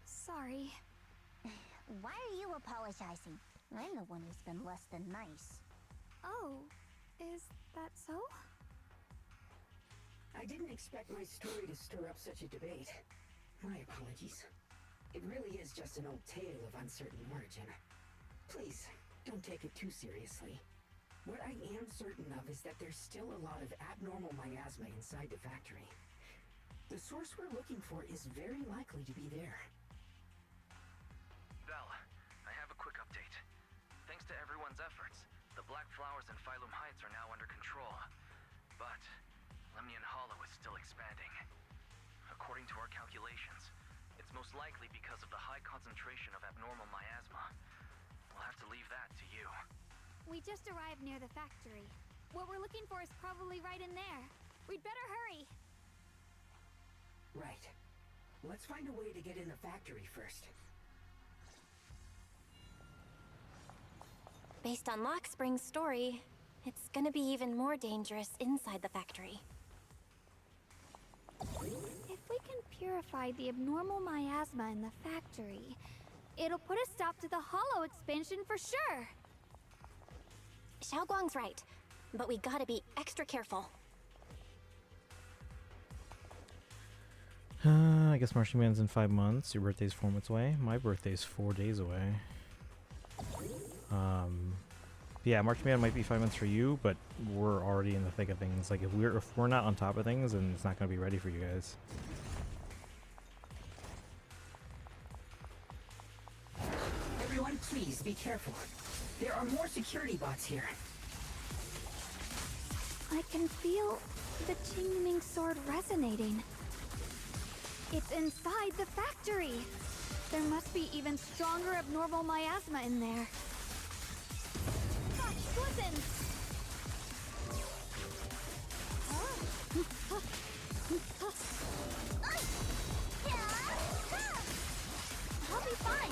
Sorry. Why are you apologizing? I'm the one who's been less than nice. Oh, is that so? I didn't expect my story to stir up such a debate. My apologies. It really is just an old tale of uncertain origin. Please, don't take it too seriously. What I am certain of is that there's still a lot of abnormal miasma inside the factory. The source we're looking for is very likely to be there. Bell, I have a quick update. Thanks to everyone's efforts, the Black Flowers in Phylum Heights are now under control. But Lemnian Hollow is still expanding. According to our calculations, it's most likely because of the high concentration of abnormal miasma. We'll have to leave that to you. We just arrived near the factory. What we're looking for is probably right in there. We'd better hurry. Right. Let's find a way to get in the factory first. Based on Lockspring's story, it's gonna be even more dangerous inside the factory. If we can purify the abnormal miasma in the factory, it'll put a stop to the Hollow expansion for sure. Xiao Guang's right, but we gotta be extra careful. I guess Marching Band's in 5 months. Your birthday's 4 months away. My birthday's 4 days away. Yeah, Marching Band might be 5 months for you, but we're already in the thick of things. Like if we're not on top of things, then it's not gonna be ready for you guys. Everyone, please be careful. There are more security bots here. I can feel the Qingming sword resonating. It's inside the factory. There must be even stronger abnormal miasma in there. Gosh, listen! I'll be fine.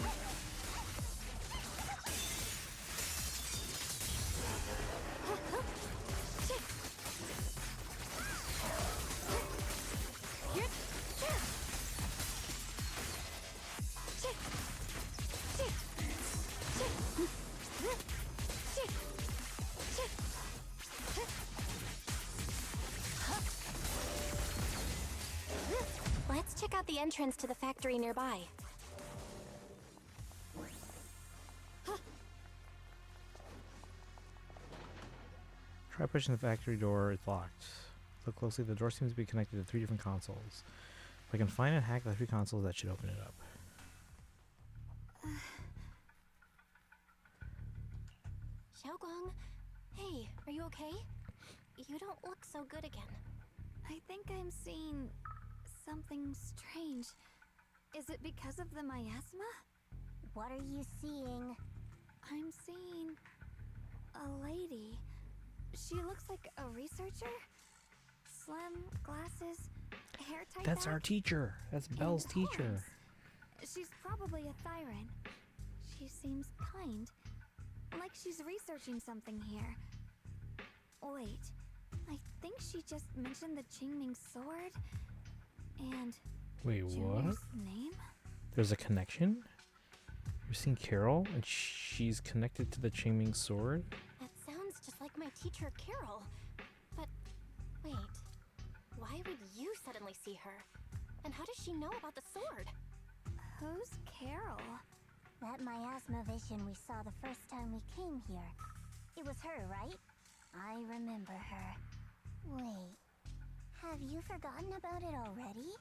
Let's check out the entrance to the factory nearby. Try pushing the factory door. It's locked. Look closely. The door seems to be connected to 3 different consoles. If I can find and hack the 3 consoles, that should open it up. Xiao Guang, hey, are you okay? You don't look so good again. I think I'm seeing something strange. Is it because of the miasma? What are you seeing? I'm seeing a lady. She looks like a researcher. Slim, glasses, hair tied That's back, our teacher. That's Belle's and teacher. horns. She's probably a Thyran. She seems kind. Like she's researching something here. Wait, I think she just mentioned the Qingming sword and Wait, what? Junior's name? There's a connection? You've seen Carol, and she's connected to the Qingming sword? That sounds just like my teacher, Carol. But wait, why would you suddenly see her? And how does she know about the sword? Who's Carol? That miasma vision we saw the first time we came here. It was her, right? I remember her. Wait, have you forgotten about it already?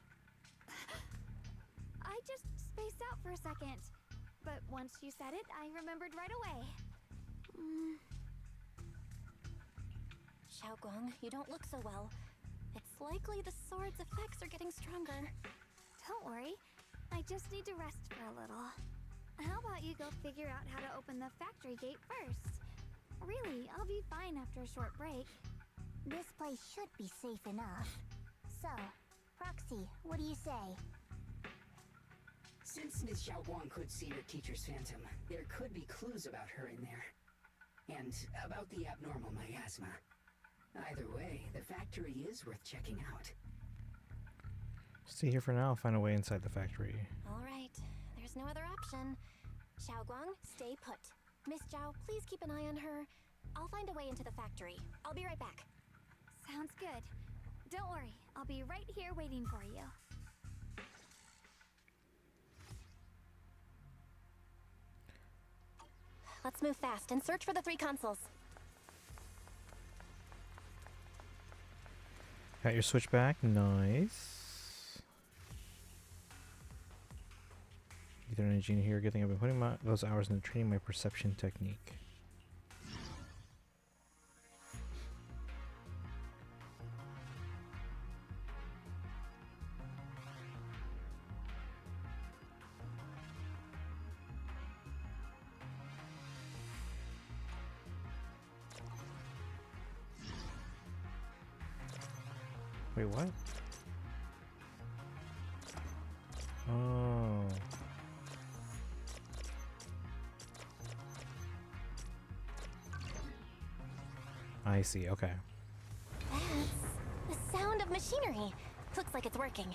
I just spaced out for a second. But once you said it, I remembered right away. Xiaoguang, you don't look so well. It's likely the sword's effects are getting stronger. Don't worry. I just need to rest for a little. How about you go figure out how to open the factory gate first? Really, I'll be fine after a short break. This place should be safe enough. So, Proxy, what do you say? Since Ms. Xiaoguang could see her teacher's phantom, there could be clues about her in there. And about the abnormal miasma. Either way, the factory is worth checking out. Stay here for now. I'll find a way inside the factory. All right, there's no other option. Xiaoguang, stay put. Miss Zhao, please keep an eye on her. I'll find a way into the factory. I'll be right back. Sounds good. Don't worry, I'll be right here waiting for you. Let's move fast and search for the 3 consoles. Got your switchback. Nice. Ether energy in here. Good thing I've been putting those hours into training my perception technique. Wait, what? Oh. I see, okay. That's the sound of machinery. Looks like it's working.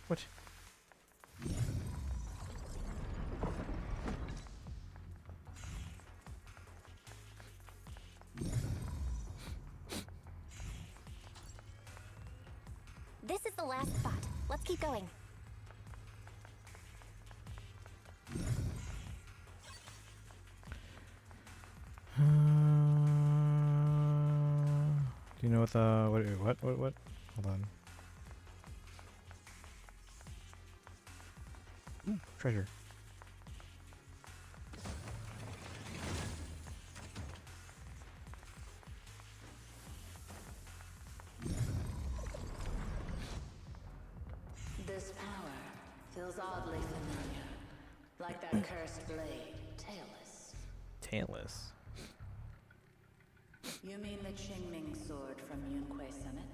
What? This is the last spot. Let's keep going. Do you know what the what? Hold on. Ooh, treasure. This power feels oddly familiar. Like that cursed blade, tailless. Tailless. You mean the Qingming sword from Yunquei Summit?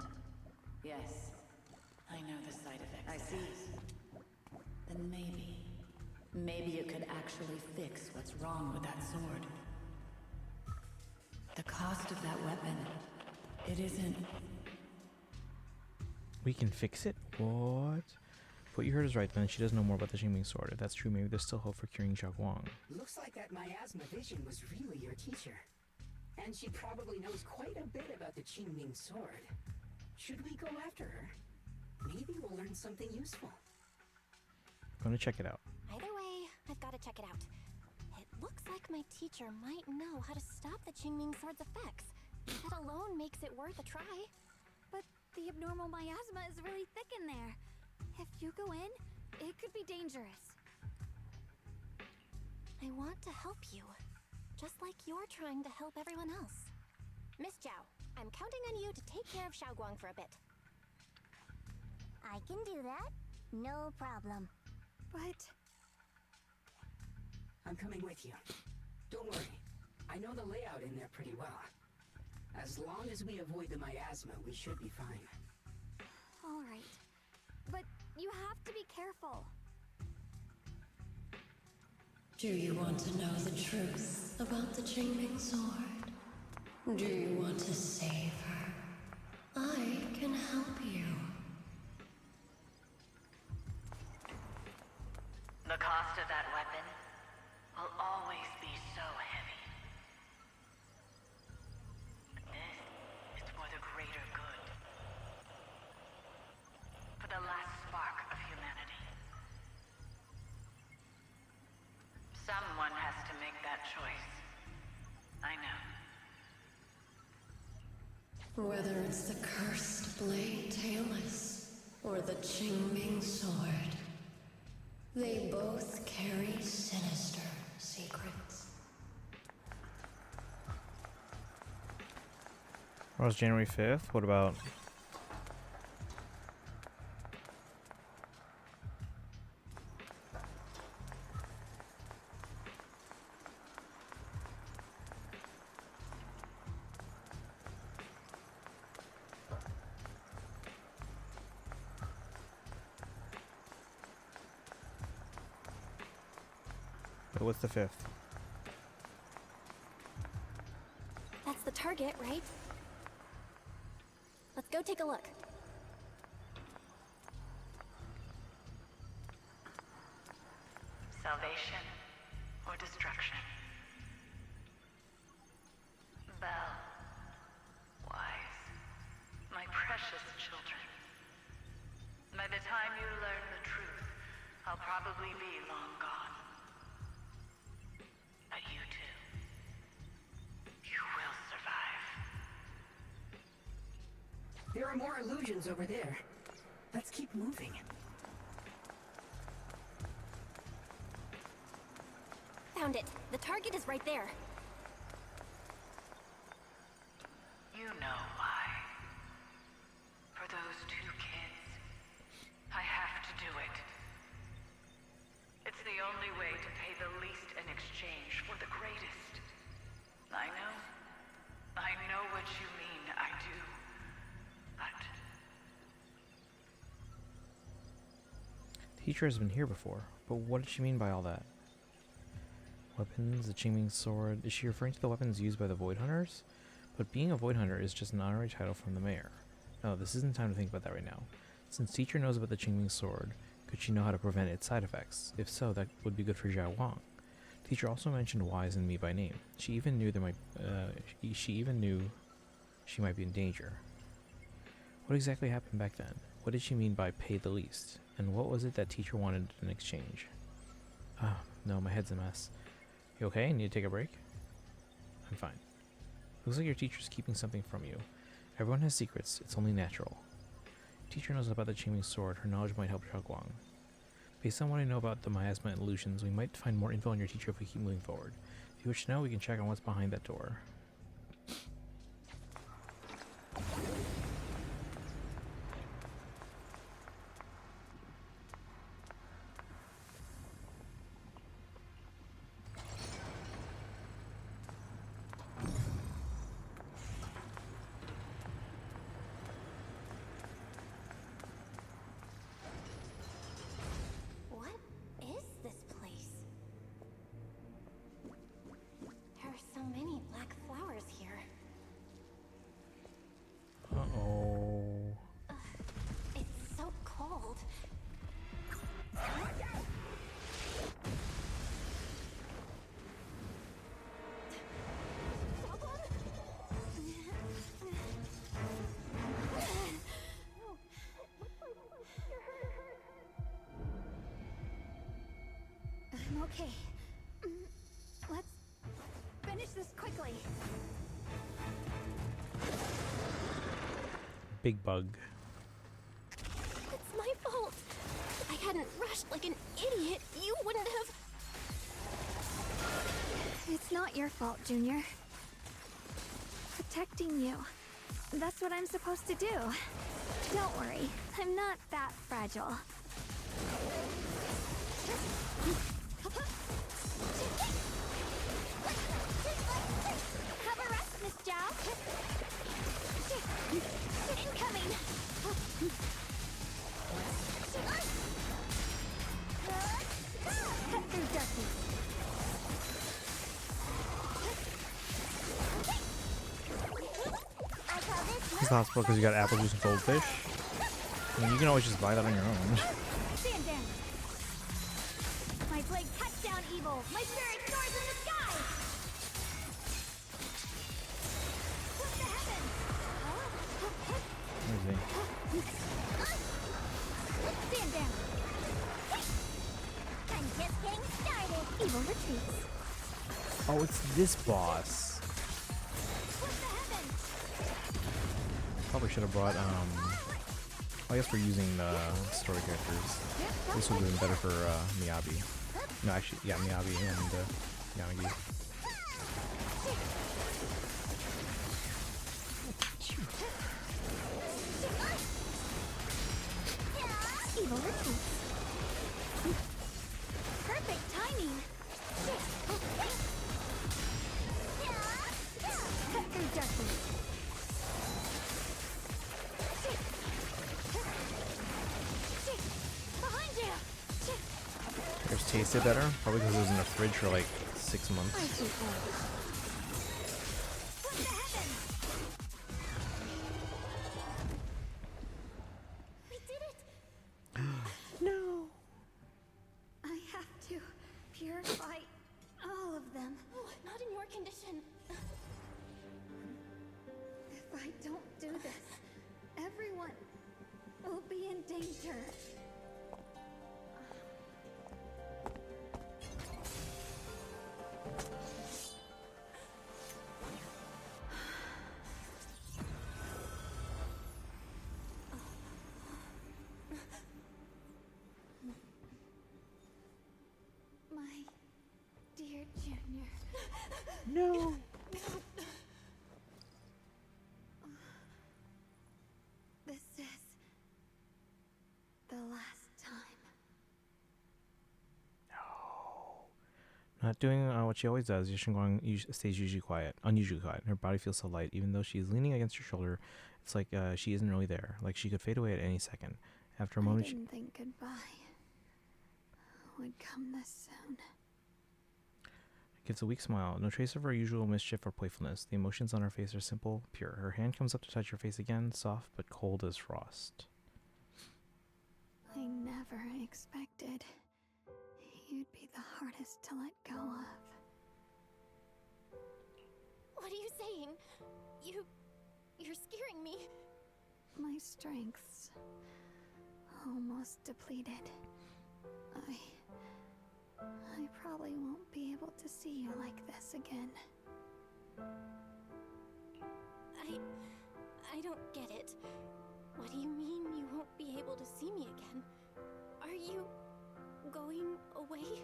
Yes. I know the side effects. I see. Then maybe you could actually fix what's wrong with that sword. The cost of that weapon, it isn't... We can fix it? What? What you heard is right then. She does know more about the Qingming sword. If that's true, maybe there's still hope for curing Xiaoguang. Looks like that miasma vision was really your teacher. And she probably knows quite a bit about the Qingming sword. Should we go after her? Maybe we'll learn something useful. Gonna check it out. Either way, I've got to check it out. It looks like my teacher might know how to stop the Qingming sword's effects. That alone makes it worth a try. But the abnormal miasma is really thick in there. If you go in, it could be dangerous. I want to help you. Just like you're trying to help everyone else. Miss Zhao, I'm counting on you to take care of Xiaoguang for a bit. I can do that. No problem. But... I'm coming with you. Don't worry. I know the layout in there pretty well. As long as we avoid the miasma, we should be fine. All right. But you have to be careful. Do you want to know the truth about the Qingming sword? Do you want to save her? I can help you. The cost of that weapon will always be so heavy. This is for the greater good. For the last spark of humanity. Someone has to make that choice. I know. Whether it's the cursed blade Tailless or the Qingming sword, they both carry sinister secrets. That was January 5th. What about... What's the 5th? That's the target, right? Let's go take a look. Salvation or destruction? Belle, Wise, my precious children. By the time you learn the truth, I'll probably be long gone. But you two, you will survive. There are more illusions over there. Let's keep moving. Found it. The target is right there. You know why. For those two kids, I have to do it. It's the only way to pay the least in exchange for the greatest. I know what you mean, I do. But Teacher has been here before, but what did she mean by all that? Weapons, the Qingming sword. Is she referring to the weapons used by the Void Hunters? But being a Void Hunter is just an honorary title from the mayor. No, this isn't time to think about that right now. Since Teacher knows about the Qingming sword, could she know how to prevent its side effects? If so, that would be good for Zhao Wang. Teacher also mentioned Wise and me by name. She even knew she might be in danger. What exactly happened back then? What did she mean by pay the least? And what was it that Teacher wanted in exchange? Ah, no, my head's a mess. You okay? Need to take a break? I'm fine. Looks like your teacher's keeping something from you. Everyone has secrets. It's only natural. Teacher knows about the Qingming sword. Her knowledge might help Zhao Guang. Based on what I know about the miasma illusions, we might find more info on your teacher if we keep moving forward. If you wish to know, we can check on what's behind that door. What is this place? There are so many black flowers here. Uh-oh. It's so cold. I'm okay. Let's finish this quickly. Big bug. It's my fault. If I hadn't rushed like an idiot, you wouldn't have... It's not your fault, Junior. Protecting you. That's what I'm supposed to do. Don't worry, I'm not that fragile. Have a rest, Miss Zhao. Incoming. Cut through darkness. I call this the hospital because you got apple juice and goldfish. I mean, you can always just buy that on your own. Stand down. My blade cuts down evil. My spirit soars in the sky. What the heavens? Where is he? Stand down. I'm just getting started. Evil retreats. Oh, it's this boss. What the heavens? Probably should have brought, I guess we're using the story characters. This would have been better for, Miyabi. No, actually, yeah, Miyabi and, Yanagi. Evil retreats. Perfect timing. Cut through darkness. Behind you. Yours tasted better? Probably because it was in the fridge for like 6 months. I do well. What the heavens? We did it. No. I have to purify all of them. Oh, not in your condition. If I don't do this, everyone will be in danger. My dear Junior. No. This is the last time. Not doing what she always does. Yashin stays unusually quiet. Her body feels so light, even though she is leaning against her shoulder. It's like she isn't really there. Like she could fade away at any second. After a moment, I didn't think goodbye would come this soon. gives a weak smile. No trace of her usual mischief or playfulness. The emotions on her face are simple, pure. Her hand comes up to touch her face again, soft but cold as frost. I never expected you'd be the hardest to let go of. What are you saying? You're scaring me. My strength's almost depleted. I probably won't be able to see you like this again. I don't get it. What do you mean you won't be able to see me again? Are you going away?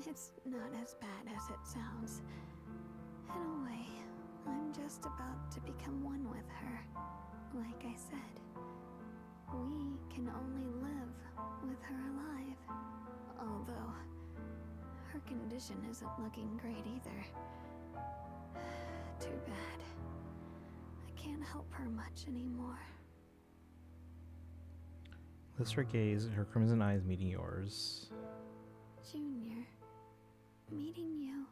It's not as bad as it sounds. In a way, I'm just about to become one with her. Like I said, we can only live with her alive. Although, her condition isn't looking great either. Too bad. I can't help her much anymore. Lifts her gaze, her crimson eyes meeting yours. Junior, meeting you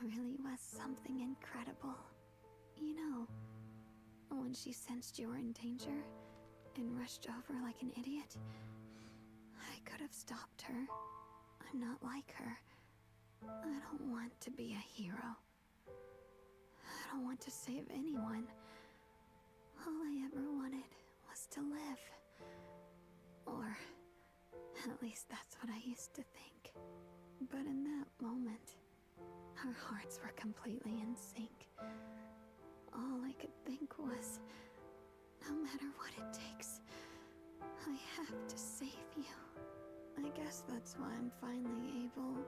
really was something incredible. You know, when she sensed you were in danger and rushed over like an idiot, I could have stopped her. I'm not like her. I don't want to be a hero. I don't want to save anyone. All I ever wanted was to live. Or, at least that's what I used to think. But in that moment, our hearts were completely in sync. All I could think was, no matter what it takes, I have to save you. I guess that's why I'm finally able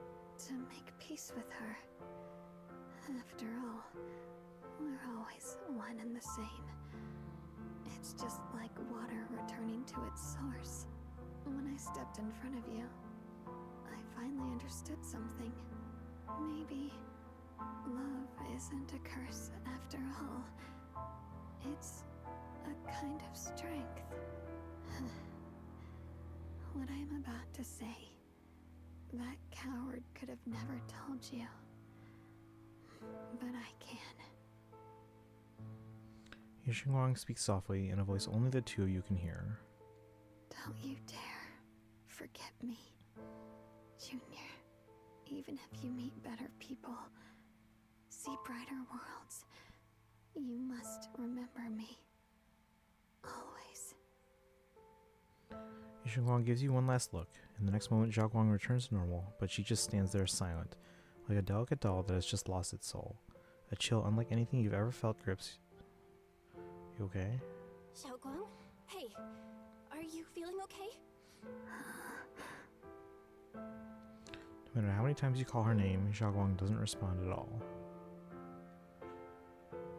to make peace with her. After all, we're always one and the same. It's just like water returning to its source. When I stepped in front of you, I finally understood something. Maybe love isn't a curse after all. It's a kind of strength. What I'm about to say, that coward could have never told you. But I can. Yisheng speaks softly in a voice only the two of you can hear. Don't you dare forget me, Junior. Even if you meet better people, see brighter worlds, you must remember me. Always. Yisheng gives you one last look. In the next moment, Xiaoguang returns to normal, but she just stands there silent, like a delicate doll that has just lost its soul. A chill unlike anything you've ever felt grips. You okay? Xiaoguang? Hey, are you feeling okay? No matter how many times you call her name, Xiaoguang doesn't respond at all.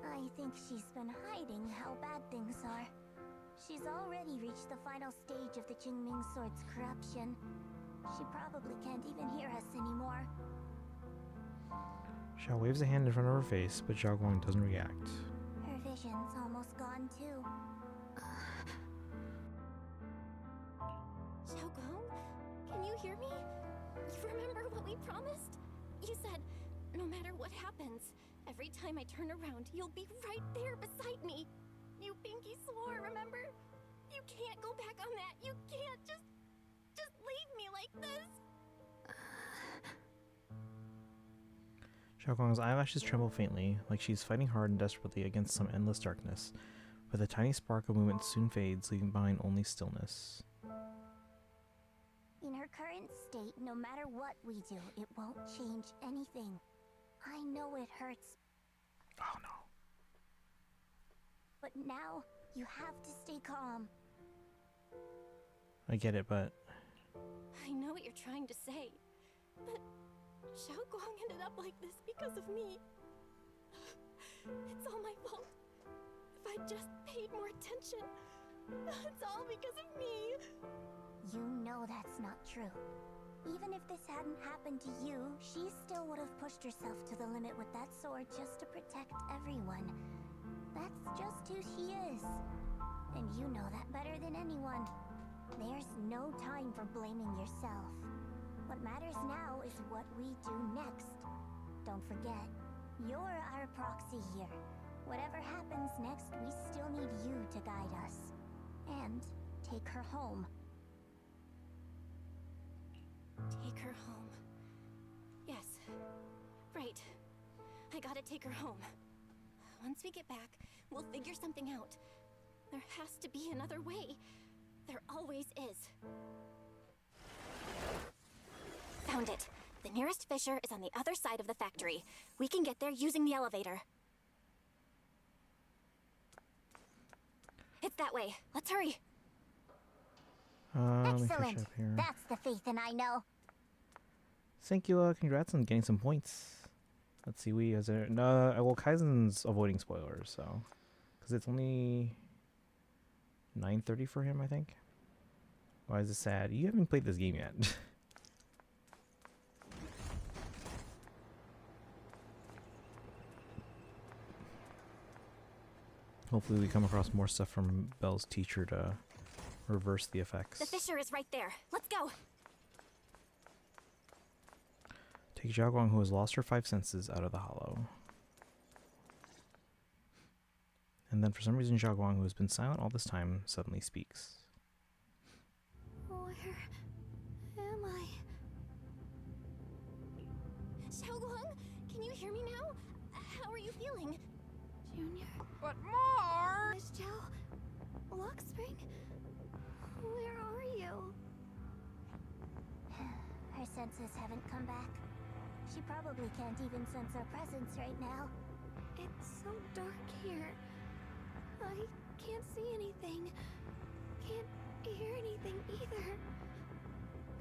I think she's been hiding how bad things are. She's already reached the final stage of the Qingming Sword's corruption. She probably can't even hear us anymore. Xiao waves a hand in front of her face, but Xiaoguang doesn't react. Her vision's almost gone too. Xiaoguang? Can you hear me? You remember what we promised? You said, no matter what happens, every time I turn around, you'll be right there beside me. You pinky swore, remember? You can't go back on that. You can't just leave me like this. Xiaoguang's eyelashes tremble faintly, like she's fighting hard and desperately against some endless darkness, but a tiny spark of movement soon fades, leaving behind only stillness. In her current state, no matter what we do, it won't change anything. I know it hurts. Oh no. But now, you have to stay calm. I get it, but... I know what you're trying to say, but Xiaoguang ended up like this because of me. It's all my fault. If I just paid more attention, it's all because of me. You know that's not true. Even if this hadn't happened to you, she still would have pushed herself to the limit with that sword just to protect everyone. That's just who she is. And you know that better than anyone. There's no time for blaming yourself. What matters now is what we do next. Don't forget, you're our proxy here. Whatever happens next, we still need you to guide us. And take her home. Take her home. Yes. Right. I gotta take her home. Once we get back, we'll figure something out. There has to be another way. There always is. Found it. The nearest fissure is on the other side of the factory. We can get there using the elevator. It's that way. Let's hurry. Let me finish Excellent. up here. That's the Phaethon I know. Thank you, congrats on getting some points. Let's see, is there... No, well, Kaizen's avoiding spoilers, so... Because it's only... 9:30 for him, I think. Why is this sad? You haven't played this game yet. Hopefully we come across more stuff from Belle's teacher to reverse the effects. The fissure is right there. Let's go. Take Xiaoguang, who has lost her 5 senses, out of the hollow. And then for some reason Xiaoguang, who has been silent all this time, suddenly speaks. Where am I? Xiaoguang, can you hear me now? How are you feeling? Junior? But more! Miss Chow? Luxspring? Where are you? Her senses haven't come back. She probably can't even sense our presence right now. It's so dark here. I can't see anything. Can't hear anything either.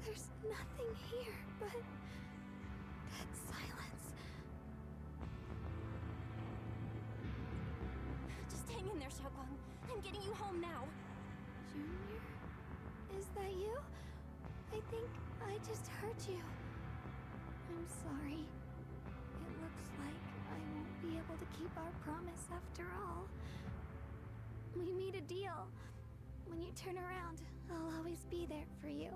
There's nothing here but that silence. Just hang in there, Xiaoguang. I'm getting you home now. Junior? Is that you? I think I just hurt you. I'm sorry. It looks like I won't be able to keep our promise after all. We made a deal. When you turn around, I'll always be there for you.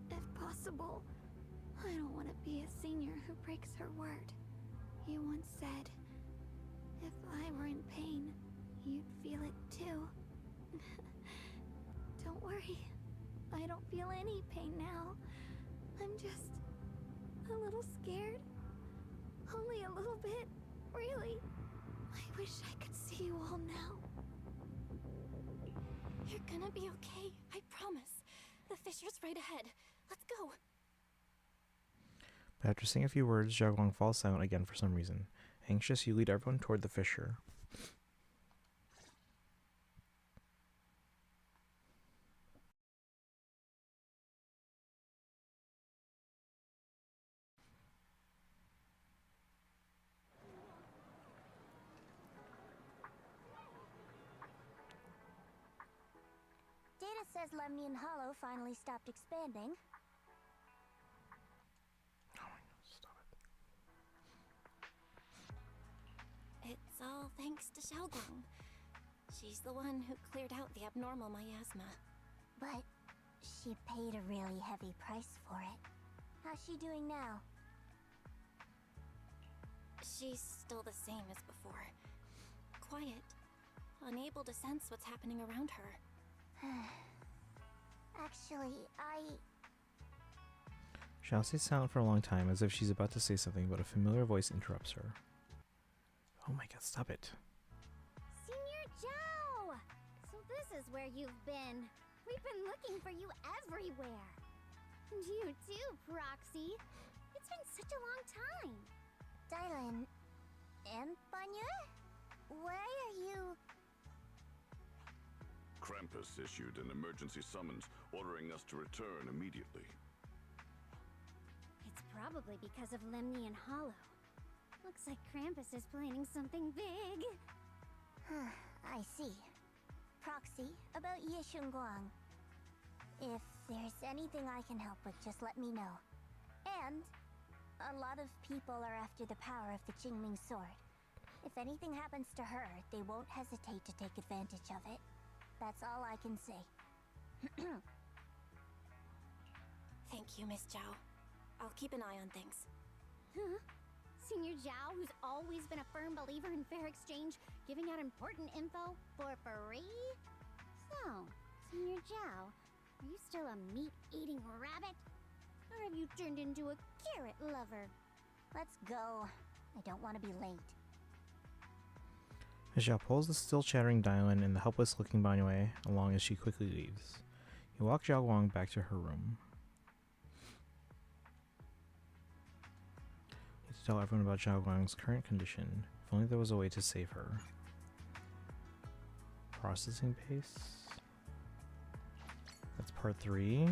If possible. I don't want to be a senior who breaks her word. You once said, if I were in pain, you'd feel it too. Don't worry. I don't feel any pain now. I'm just a little scared. Only a little bit, really. I wish I could see you all now. You're gonna be okay, I promise. The fissure's right ahead. Let's go. But after saying a few words, Xiao Guang falls silent again for some reason. Anxious, you lead everyone toward the fissure. Data says Lemnian Hollow finally stopped expanding. It's all thanks to Xiaoguang. She's the one who cleared out the abnormal miasma. But she paid a really heavy price for it. How's she doing now? She's still the same as before. Quiet. Unable to sense what's happening around her. Actually, Xiao stays silent for a long time, as if she's about to say something, but a familiar voice interrupts her. Oh my god, stop it. Senior Joe! So this is where you've been. We've been looking for you everywhere. And you too, Proxy. It's been such a long time. Dylan and Banya? Why are you... Krampus issued an emergency summons ordering us to return immediately. It's probably because of Lemnian Hollow. Looks like Krampus is planning something big. I see. Proxy, about Yishunguang. If there's anything I can help with, just let me know. And a lot of people are after the power of the Qingming sword. If anything happens to her, they won't hesitate to take advantage of it. That's all I can say. Thank you, Miss Zhao. I'll keep an eye on things. Huh? Senior Zhao, who's always been a firm believer in fair exchange, giving out important info for free? So, Senior Zhao, are you still a meat-eating rabbit? Or have you turned into a carrot lover? Let's go. I don't want to be late. Xiao pulls the still chattering Dylan and the helpless-looking Banyue along as she quickly leaves. You walk Xiao Guang back to her room. You need to tell everyone about Xiao Guang's current condition. If only there was a way to save her. Processing pace. That's part 3.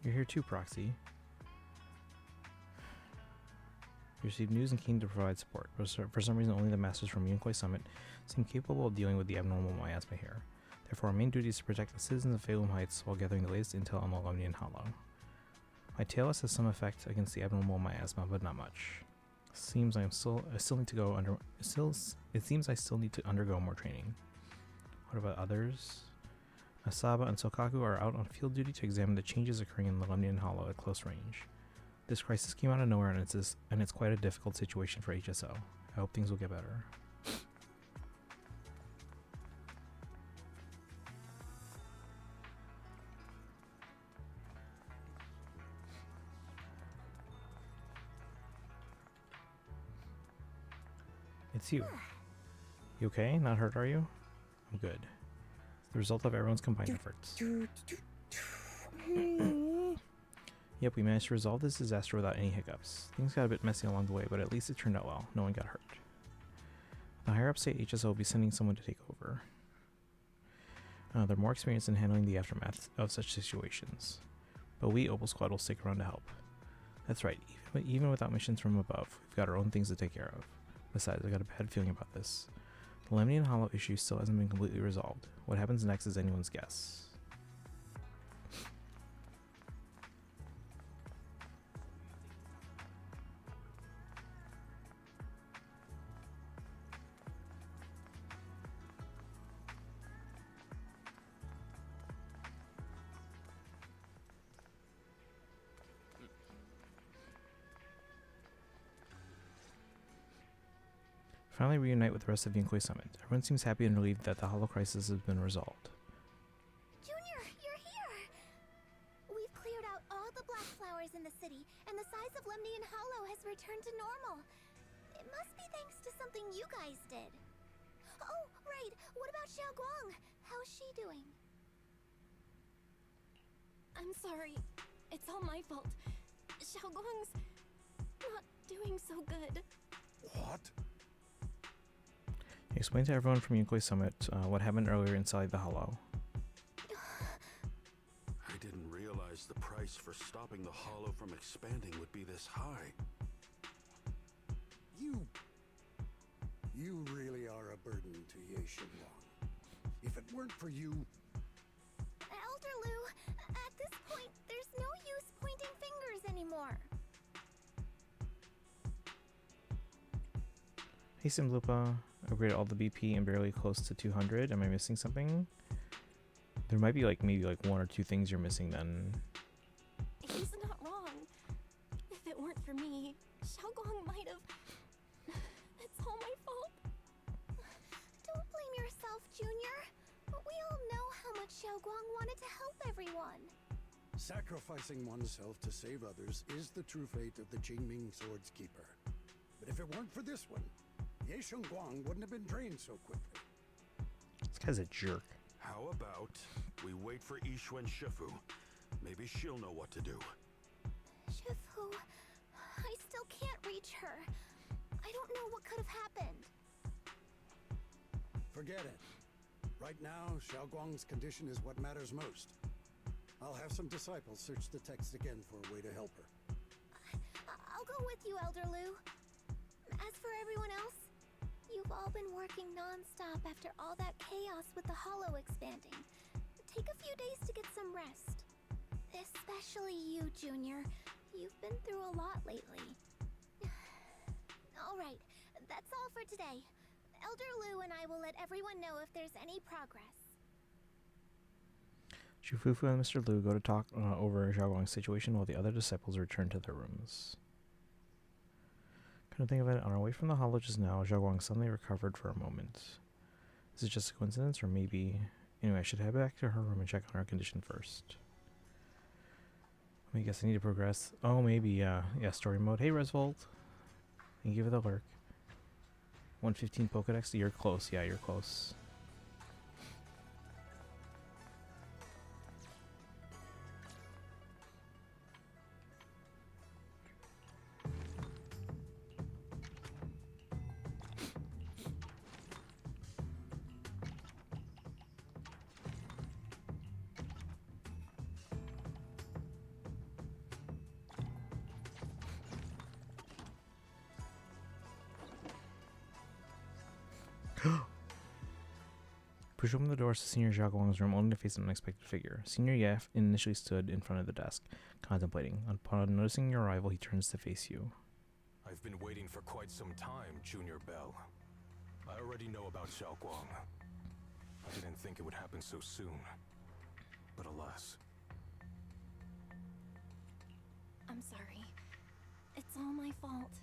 You're here too, Proxy. You received news and came to provide support, but for some reason only the masters from Yunquai Summit seem capable of dealing with the abnormal miasma here. Therefore, our main duty is to protect the citizens of Phalum Heights while gathering the latest intel on the Lemnian Hollow. My tail has some effect against the abnormal miasma, but not much. Seems I still need to go under. It seems I still need to undergo more training. What about others? Asaba and Sokaku are out on field duty to examine the changes occurring in the Lemnian Hollow at close range. This crisis came out of nowhere, and it's quite a difficult situation for HSO. I hope things will get better. It's you. You okay? Not hurt, are you? I'm good. It's the result of everyone's combined efforts. Yep, we managed to resolve this disaster without any hiccups. Things got a bit messy along the way, but at least it turned out well. No one got hurt. The higher-up state HSO will be sending someone to take over. They're more experienced in handling the aftermath of such situations. But we, Opal Squad, will stick around to help. That's right, even without missions from above, we've got our own things to take care of. Besides, I got a bad feeling about this. The Lemnian Hollow issue still hasn't been completely resolved. What happens next is anyone's guess. Finally reunite with the rest of the Yunkwei Summit. Everyone seems happy and relieved that the Hollow crisis has been resolved. Junior, you're here! We've cleared out all the black flowers in the city, and the size of Lemnian Hollow has returned to normal. It must be thanks to something you guys did. Oh, right. What about Xiaoguang? How's she doing? I'm sorry. It's all my fault. Xiaoguang's not doing so good. What? Explain to everyone from Yunkwei Summit what happened earlier inside the Hollow. I didn't realize the price for stopping the Hollow from expanding would be this high. You really are a burden to Ye Shenhuang. If it weren't for you... Elder Lu, at this point, there's no use pointing fingers anymore. Hey Simlupa, upgraded all the BP and barely close to 200. Am I missing something? There might be maybe 1 or 2 things you're missing then. He's not wrong. If it weren't for me, Xiaoguang might have... It's all my fault. Don't blame yourself, Junior. We all know how much Xiaoguang wanted to help everyone. Sacrificing oneself to save others is the true fate of the Qingming Sword's Keeper. But if it weren't for this one, Ye Shenhuang wouldn't have been drained so quickly. This guy's a jerk. How about we wait for Yixuan Shifu? Maybe she'll know what to do. Shifu, I still can't reach her. I don't know what could have happened. Forget it. Right now, Xiaoguang's condition is what matters most. I'll have some disciples search the text again for a way to help her. I'll go with you, Elder Lu. As for everyone else, you've all been working non-stop after all that chaos with the Hollow expanding. Take a few days to get some rest. Especially you, Junior. You've been through a lot lately. Alright, that's all for today. Elder Lu and I will let everyone know if there's any progress. Shufufu and Mr. Lu go to talk over Xiaoguang's situation while the other disciples return to their rooms. Couldn't think of it. On our way from the Hollow just now, Xiaoguang suddenly recovered for a moment. Is it just a coincidence, or maybe... Anyway, I should head back to her room and check on her condition first. I guess I need to progress. Oh, maybe, yeah, story mode. Hey, Resvolt. Thank you for the lurk. 115 Pokedex. You're close. Yeah, you're close. Push open the doors to Senior Xiaoguang's room only to face an unexpected figure. Senior Yaf initially stood in front of the desk, contemplating. Upon noticing your arrival, he turns to face you. I've been waiting for quite some time, Junior Bell. I already know about Xiaoguang. I didn't think it would happen so soon. But alas. I'm sorry. It's all my fault.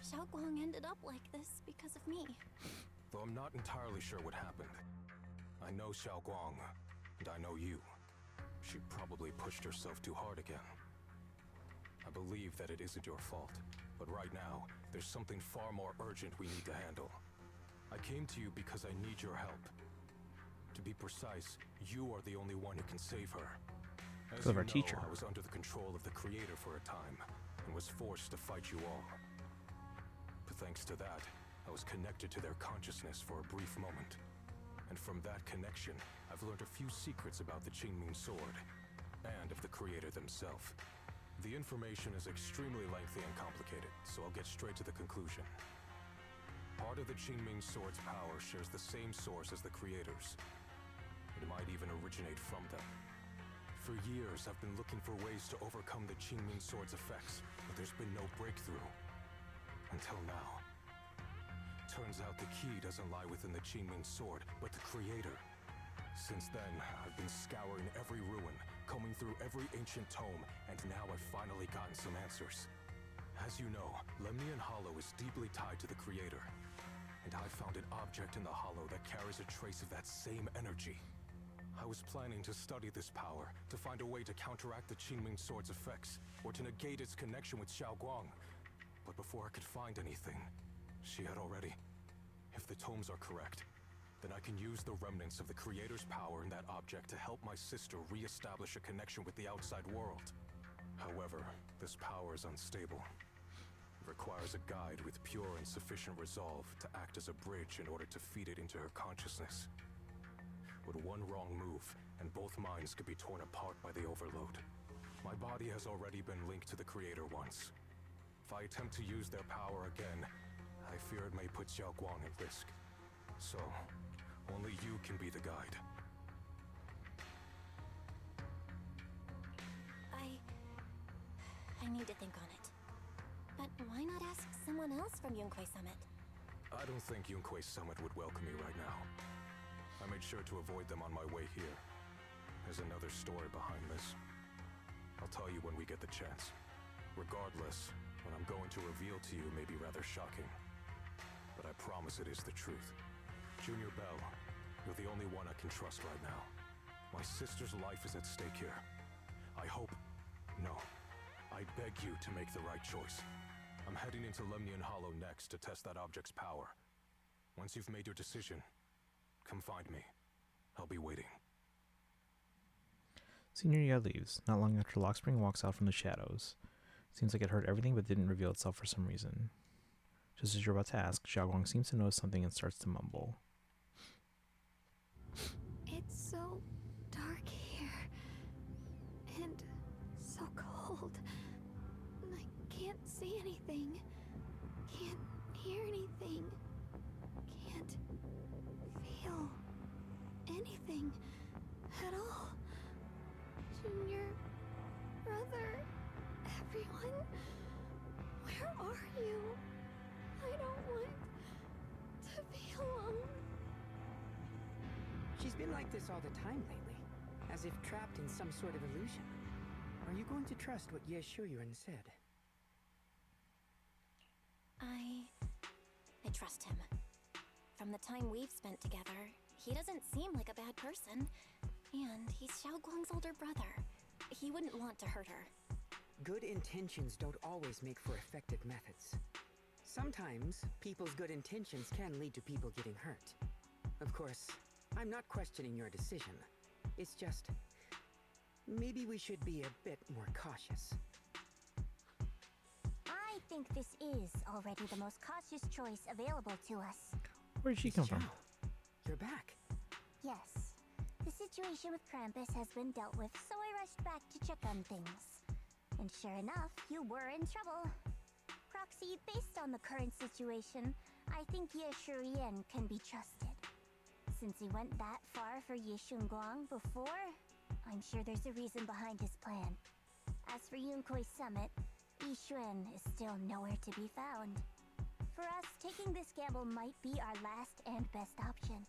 Xiaoguang ended up like this because of me. Though I'm not entirely sure what happened. I know Xiaoguang, and I know you. She probably pushed herself too hard again. I believe that it isn't your fault, but right now, there's something far more urgent we need to handle. I came to you because I need your help. To be precise, you are the only one who can save her. As you know, teacher. I was under the control of the Creator for a time, and was forced to fight you all. But thanks to that, I was connected to their consciousness for a brief moment. And from that connection, I've learned a few secrets about the Qingming Sword, and of the Creator themselves. The information is extremely lengthy and complicated, so I'll get straight to the conclusion. Part of the Qingming Sword's power shares the same source as the Creator's. It might even originate from them. For years, I've been looking for ways to overcome the Qingming Sword's effects, but there's been no breakthrough. Until now. Turns out the key doesn't lie within the Qingming Sword, but the Creator. Since then, I've been scouring every ruin, combing through every ancient tome, and now I've finally gotten some answers. As you know, Lemnian Hollow is deeply tied to the Creator. and I found an object in the hollow that carries a trace of that same energy. I was planning to study this power, to find a way to counteract the Qingming Sword's effects, or to negate its connection with Xiaoguang. But before I could find anything, she had already... If the tomes are correct, then I can use the remnants of the Creator's power in that object to help my sister re-establish a connection with the outside world. However, this power is unstable. It requires a guide with pure and sufficient resolve to act as a bridge in order to feed it into her consciousness. With one wrong move, and both minds could be torn apart by the overload. My body has already been linked to the Creator once. If I attempt to use their power again, I fear it may put Xiaoguang at risk. So, only you can be the guide. I need to think on it. But why not ask someone else from Yunquei Summit? I don't think Yunquei Summit would welcome me right now. I made sure to avoid them on my way here. There's another story behind this. I'll tell you when we get the chance. Regardless, what I'm going to reveal to you may be rather shocking. But I promise it is the truth. Junior Bell, you're the only one I can trust right now. My sister's life is at stake here. I hope... No. I beg you to make the right choice. I'm heading into Lemnian Hollow next to test that object's power. Once you've made your decision, come find me. I'll be waiting. Senior Yao leaves, not long after Lockspring walks out from the shadows. Seems like it heard everything but didn't reveal itself for some reason. Just as you're about to ask, Xiaoguang seems to notice something and starts to mumble. It's so dark here. And so cold. I can't see anything. Can't hear anything. Can't feel anything at all. Junior, brother, everyone, where are you? I don't want to be alone. She's been like this all the time lately, as if trapped in some sort of illusion. Are you going to trust what Ye Shuyuan said? I trust him. From the time we've spent together, he doesn't seem like a bad person. And he's Xiaoguang's older brother. He wouldn't want to hurt her. Good intentions don't always make for effective methods. Sometimes, people's good intentions can lead to people getting hurt. Of course, I'm not questioning your decision. It's just... maybe we should be a bit more cautious. I think this is already the most cautious choice available to us. Where did she come from? You're back. Yes. The situation with Krampus has been dealt with, so I rushed back to check on things. And sure enough, you were in trouble. Proxy, based on the current situation, I think Ye Shurian can be trusted. Since he went that far for Ye Shunguang before, I'm sure there's a reason behind his plan. As for Yunquei Summit, Yi Xuan is still nowhere to be found. For us, taking this gamble might be our last and best option.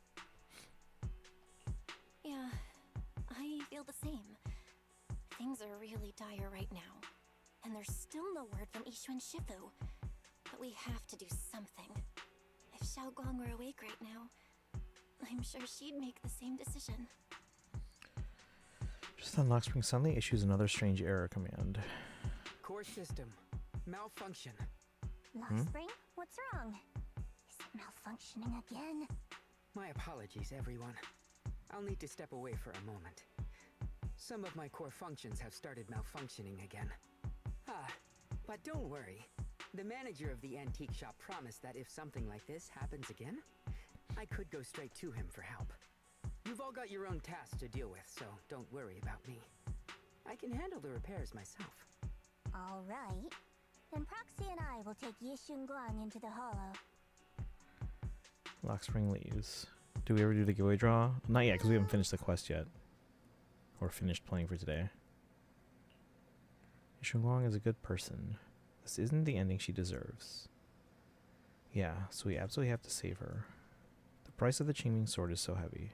Yeah, I feel the same. Things are really dire right now, and there's still no word from Yixuan Shifu. But we have to do something. If Xiaoguang were awake right now, I'm sure she'd make the same decision. Just then, Lockspring suddenly issues another strange error command. Core system. Malfunction. Lockspring? What's wrong? Is it malfunctioning again? My apologies, everyone. I'll need to step away for a moment. Some of my core functions have started malfunctioning again. But don't worry. The manager of the antique shop promised that if something like this happens again, I could go straight to him for help. You've all got your own tasks to deal with, so don't worry about me. I can handle the repairs myself. All right. Then Proxy and I will take Ye Shunguang into the hollow. Lockspring leaves. Do we ever do the giveaway draw? Not yet, because we haven't finished the quest yet. Or finished playing for today. Shunguang is a good person. This isn't the ending she deserves. Yeah, so we absolutely have to save her. The price of the Qingming sword is so heavy.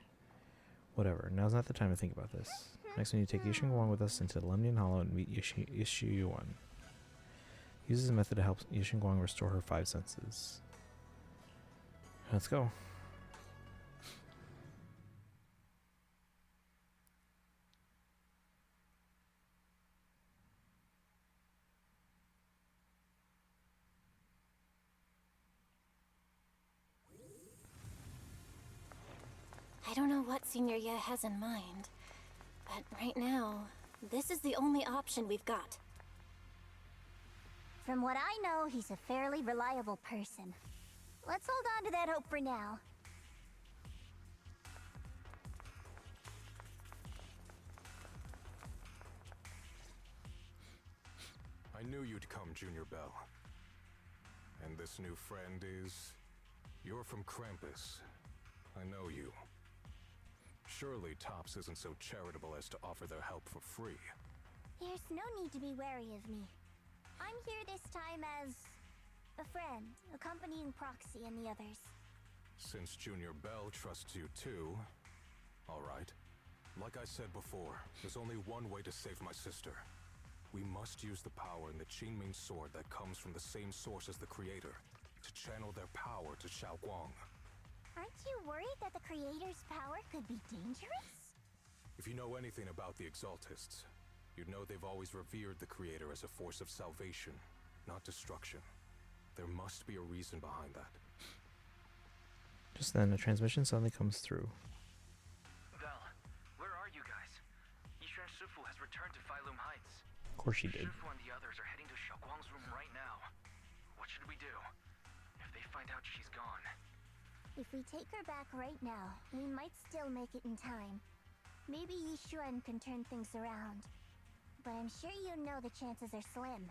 Whatever, now's not the time to think about this. Next we need to take Ye Shunguang with us into the Lemnian Hollow and meet Ye Shuyuan. Uses a method to help Ye Shunguang restore her 5 senses. Let's go. I don't know what Senior Ye has in mind, but right now, this is the only option we've got. From what I know, he's a fairly reliable person. Let's hold on to that hope for now. I knew you'd come, Junior Bell. And this new friend is... You're from Krampus. I know you. Surely Tops isn't so charitable as to offer their help for free. There's no need to be wary of me. I'm here this time as... a friend, accompanying Proxy and the others. Since Junior Bell trusts you too... Alright. Like I said before, there's only one way to save my sister. We must use the power in the Qingming sword that comes from the same source as the Creator, to channel their power to Xiaoguang. Aren't you worried that the Creator's power could be dangerous? If you know anything about the Exaltists, you'd know they've always revered the Creator as a force of salvation, not destruction. There must be a reason behind that. Just then, a transmission suddenly comes through. Val, where are you guys? Yishuan Shifu has returned to Failum Heights. Of course she did. Shifu and the others are heading to Xiaoguang's room right now. What should we do? If they find out she's gone. If we take her back right now, we might still make it in time. Maybe Yishuan can turn things around. But I'm sure you know the chances are slim.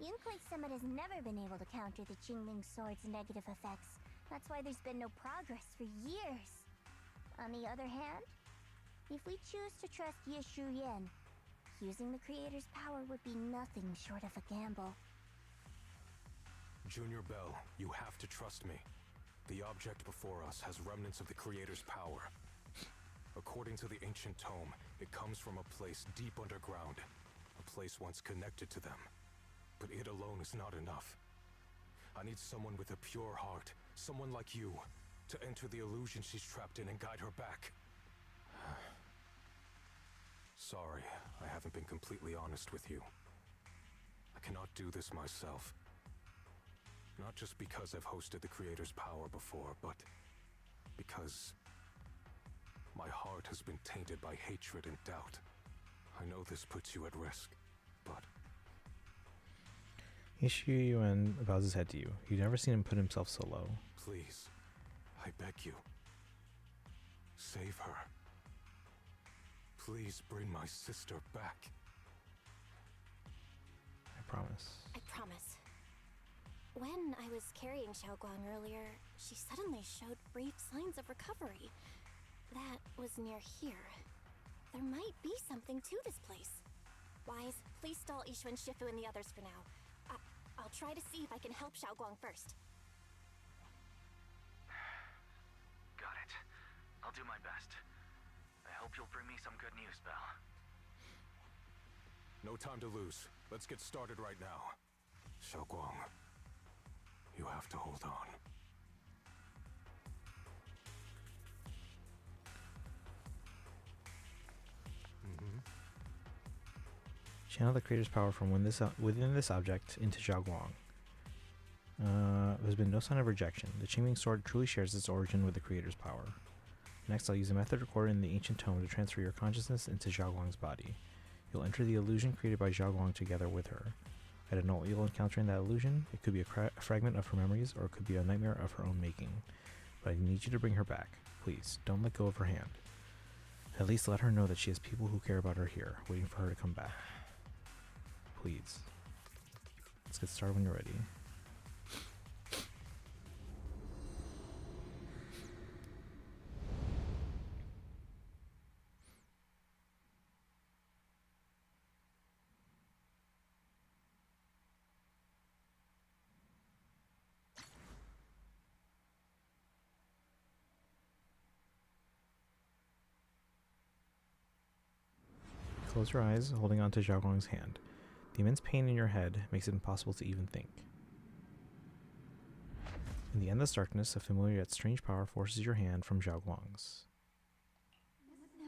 Yunquei Summit has never been able to counter the Qingming sword's negative effects. That's why there's been no progress for years. On the other hand, if we choose to trust Yishu Yan, using the Creator's power would be nothing short of a gamble. Junior Bell, you have to trust me. The object before us has remnants of the Creator's power. According to the ancient tome, it comes from a place deep underground. A place once connected to them. But it alone is not enough. I need someone with a pure heart, someone like you, to enter the illusion she's trapped in and guide her back. Sorry, I haven't been completely honest with you. I cannot do this myself. Not just because I've hosted the Creator's power before, but because my heart has been tainted by hatred and doubt. I know this puts you at risk, but... Yishu Yuan bows his head to you. You've never seen him put himself so low. Please, I beg you. Save her. Please bring my sister back. I promise. I promise. When I was carrying Xiaoguang earlier, she suddenly showed brief signs of recovery. That was near here. There might be something to this place. Wise, please stall Yishuan Shifu and the others for now. I'll try to see if I can help Xiaoguang first. Got it. I'll do my best. I hope you'll bring me some good news, Belle. No time to lose. Let's get started right now. Xiaoguang, you have to hold on. Channel the Creator's power from within this object into Xiaoguang. There's been no sign of rejection. The Qingming sword truly shares its origin with the Creator's power. Next, I'll use a method recorded in the ancient tome to transfer your consciousness into Xiaoguang's body. You'll enter the illusion created by Xiaoguang together with her. I don't know what you'll encounter in that illusion. It could be a fragment of her memories, or it could be a nightmare of her own making. But I need you to bring her back. Please, don't let go of her hand. At least let her know that she has people who care about her here, waiting for her to come back. Please. Let's get started when you're ready. Close your eyes, holding on to Xiaoguang's hand. The immense pain in your head makes it impossible to even think. In the endless darkness, a familiar yet strange power forces your hand from Zhao Guang's.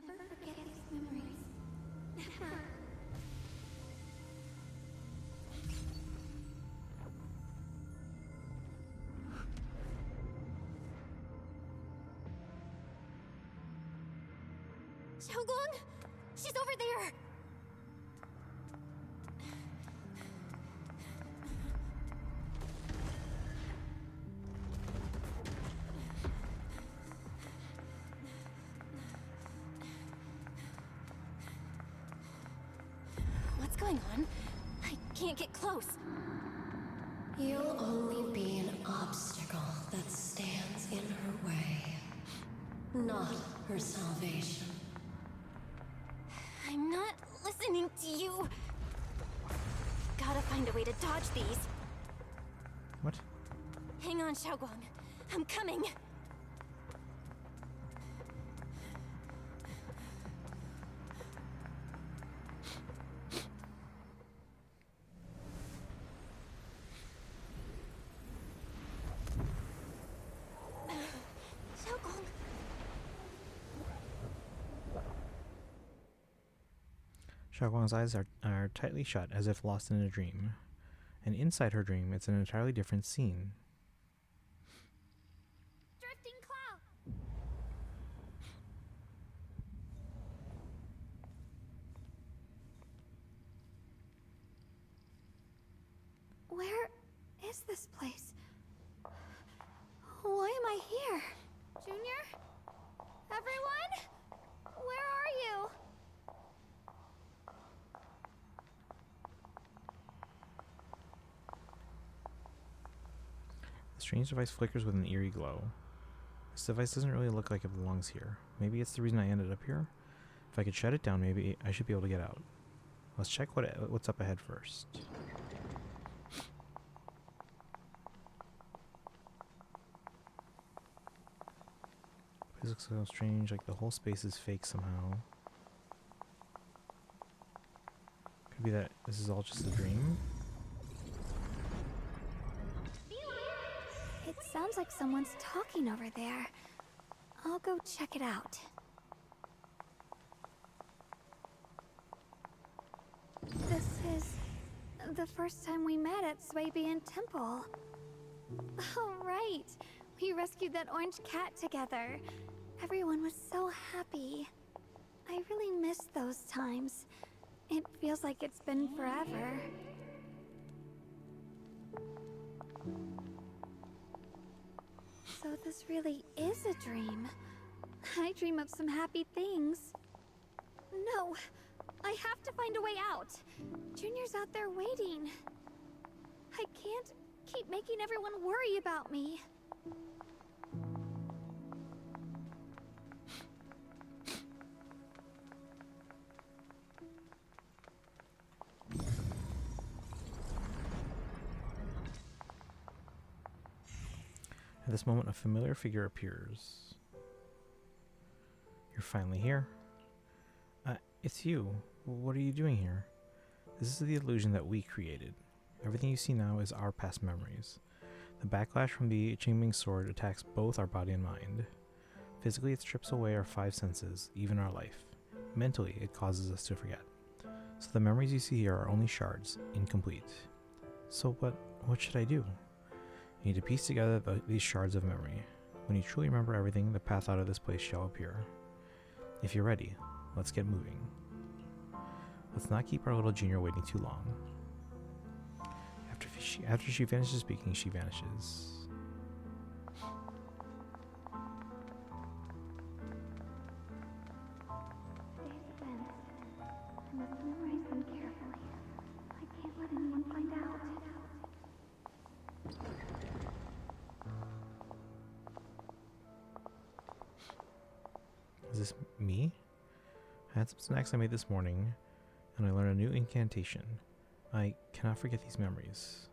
Never forget these memories. Never. Xiaoguang! She's over there! What's going on? I can't get close. You'll only be an obstacle that stands in her way, not her salvation. I'm not listening to you. Gotta find a way to dodge these. What? Hang on, Xiaoguang. I'm coming. Xiaoguang. Xiaoguang's eyes are tightly shut, as if lost in a dream. And inside her dream, it's an entirely different scene. Drifting cloud. Where is this place? Why am I here? Junior? Everyone? Where are you? The strange device flickers with an eerie glow. This device doesn't really look like it belongs here. Maybe it's the reason I ended up here? If I could shut it down, maybe I should be able to get out. Let's check what's up ahead first. This looks so strange, like the whole space is fake somehow. Could be that this is all just a dream? It sounds like someone's talking over there. I'll go check it out. This is the first time we met at Swabian Temple. Oh, right. We rescued that orange cat together. Everyone was so happy. I really miss those times. It feels like it's been forever. So this really is a dream. I dream of some happy things. No, I have to find a way out. Junior's out there waiting. I can't keep making everyone worry about me. At this moment, a familiar figure appears. You're finally here. It's you. What are you doing here? This is the illusion that we created. Everything you see now is our past memories. The backlash from the Qingming sword attacks both our body and mind. Physically, it strips away our five senses, even our life. Mentally, it causes us to forget. So the memories you see here are only shards, incomplete. So what should I do? You need to piece together these shards of memory. When you truly remember everything, the path out of this place shall appear. If you're ready, let's get moving. Let's not keep our little junior waiting too long. After she finishes speaking, she vanishes. These events, I must memorize them carefully. I can't let anyone find out. Is this me? I had some snacks I made this morning, and I learned a new incantation. I cannot forget these memories.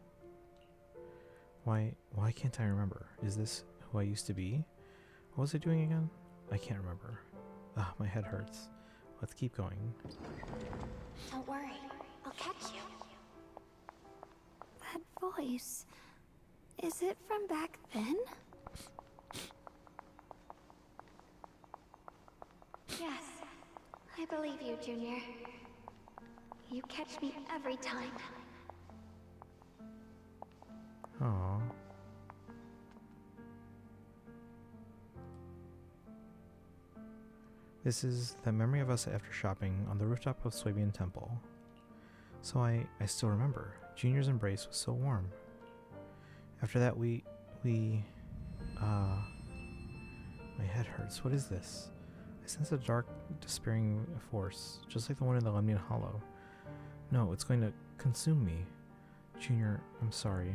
Why can't I remember? Is this who I used to be? What was I doing again? I can't remember. Ah, my head hurts. Let's keep going. Don't worry, I'll catch you. That voice. Is it from back then? Yes, I believe you, Junior. You catch me every time. Aww. This is the memory of us after shopping on the rooftop of Swabian Temple. So I still remember. Junior's embrace was so warm. After that my head hurts. What is this? I sense a dark, despairing force, just like the one in the Lemnian Hollow. No, it's going to consume me. Junior, I'm sorry.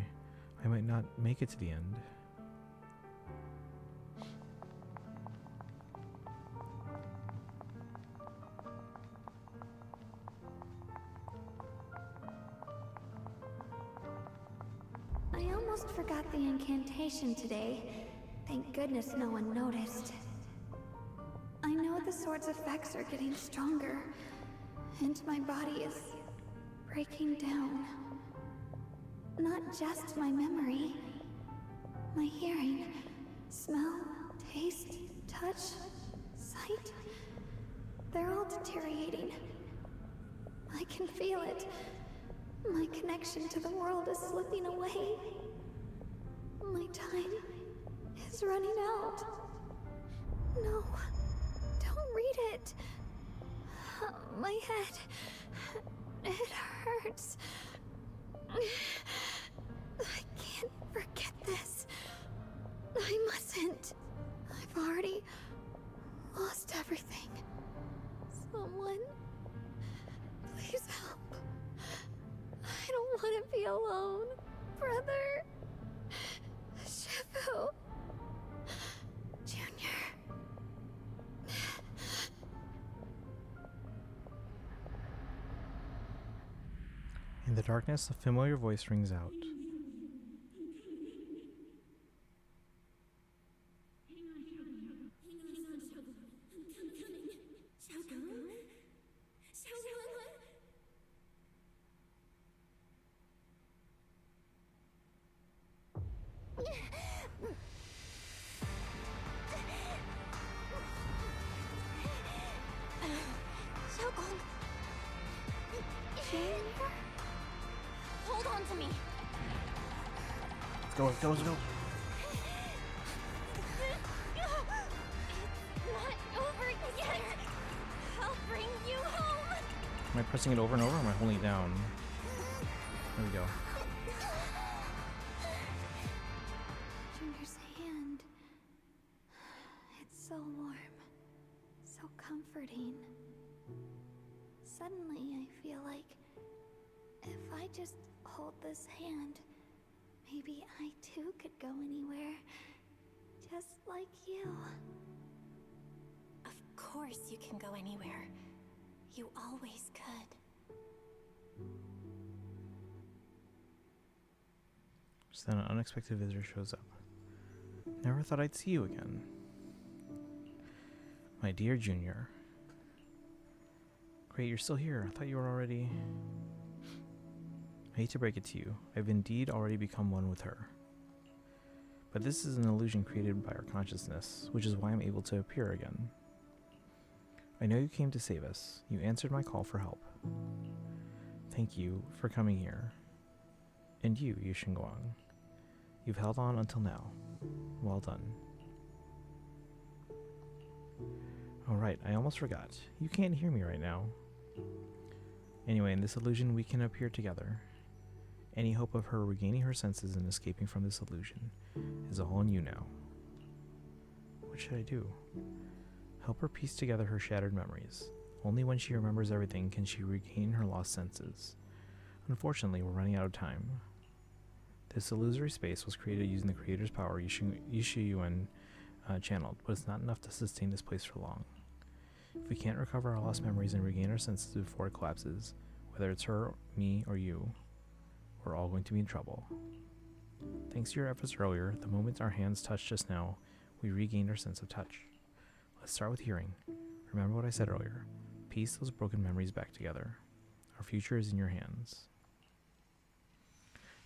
I might not make it to the end. I almost forgot the incantation today. Thank goodness no one noticed. I know the sword's effects are getting stronger, and my body is breaking down. Not just my memory, my hearing, smell, taste, touch, sight. They're all deteriorating. I can feel it. My connection to the world is slipping away. My time is running out. No, don't read it. My head, it hurts. I can't forget this. I mustn't. I've already lost everything. Someone, please help. I don't want to be alone. Brother. Shifu. Junior. In the darkness, a familiar voice rings out. Hold on to me. Let's go. It's not over yet. I'll bring you home. Am I pressing it over and over, or am I holding it down? There we go. Junior's hand. It's so warm. So comforting. Suddenly I feel like if I just hold this hand, maybe I too could go anywhere. Just like you. Of course you can go anywhere. You always could. Just then an unexpected visitor shows up. Never thought I'd see you again. My dear Junior. Great, you're still here. I thought you were already... I hate to break it to you. I've indeed already become one with her. But this is an illusion created by our consciousness, which is why I'm able to appear again. I know you came to save us. You answered my call for help. Thank you for coming here. And you, Yu Xinguang. You've held on until now. Well done. Alright, I almost forgot. You can't hear me right now. Anyway, in this illusion we can appear together. Any hope of her regaining her senses and escaping from this illusion is all on you now. What should I do? Help her piece together her shattered memories. Only when she remembers everything can she regain her lost senses. Unfortunately, we're running out of time. This illusory space was created using the creator's power Yishu Yuan channeled, but it's not enough to sustain this place for long. If we can't recover our lost memories and regain our senses before it collapses, whether it's her, me, or you, we're all going to be in trouble. Thanks to your efforts earlier, the moment our hands touched just now, we regained our sense of touch. Let's start with hearing. Remember what I said earlier. Piece those broken memories back together. Our future is in your hands.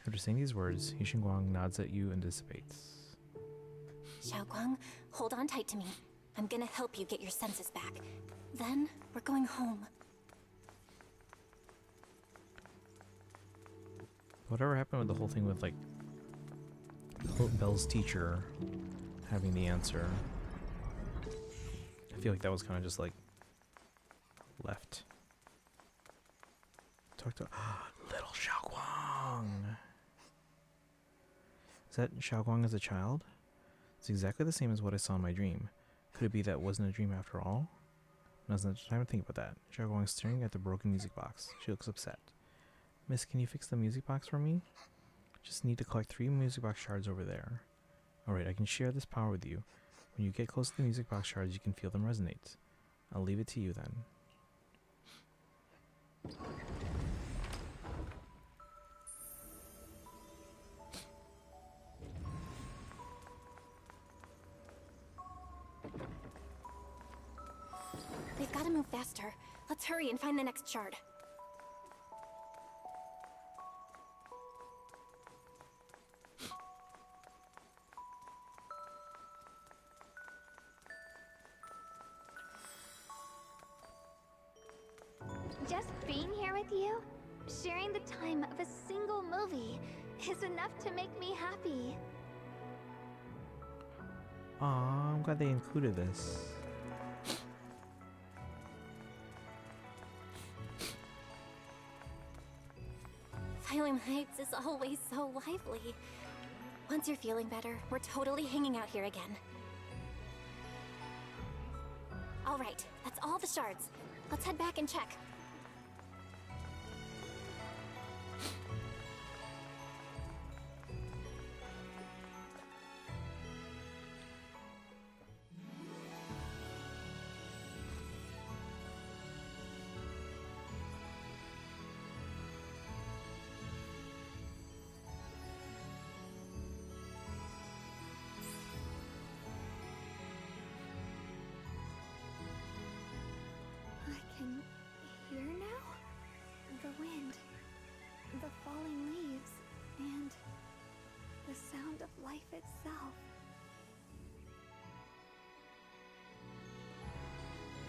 After saying these words, Yishin Guang nods at you and dissipates. Xiaoguang, hold on tight to me. I'm gonna help you get your senses back. Then, we're going home. Whatever happened with the whole thing with, like, Belle's teacher having the answer? I feel like that was kind of just, like, left. Talk to little Xiaoguang. Is that Xiaoguang as a child? It's exactly the same as what I saw in my dream. Could it be that wasn't a dream after all? Now's not the time to think about that. Xiaoguang is staring at the broken music box. She looks upset. Miss, can you fix the music box for me? Just need to collect 3 music box shards over there. Alright, I can share this power with you. When you get close to the music box shards, you can feel them resonate. I'll leave it to you then. We've got to move faster. Let's hurry and find the next shard. Just being here with you, sharing the time of a single movie, is enough to make me happy. Aw, I'm glad they included this. Asylum Heights is always so lively. Once you're feeling better, we're totally hanging out here again. All right, that's all the shards. Let's head back and check. I can hear now? The wind, the falling leaves, and the sound of life itself.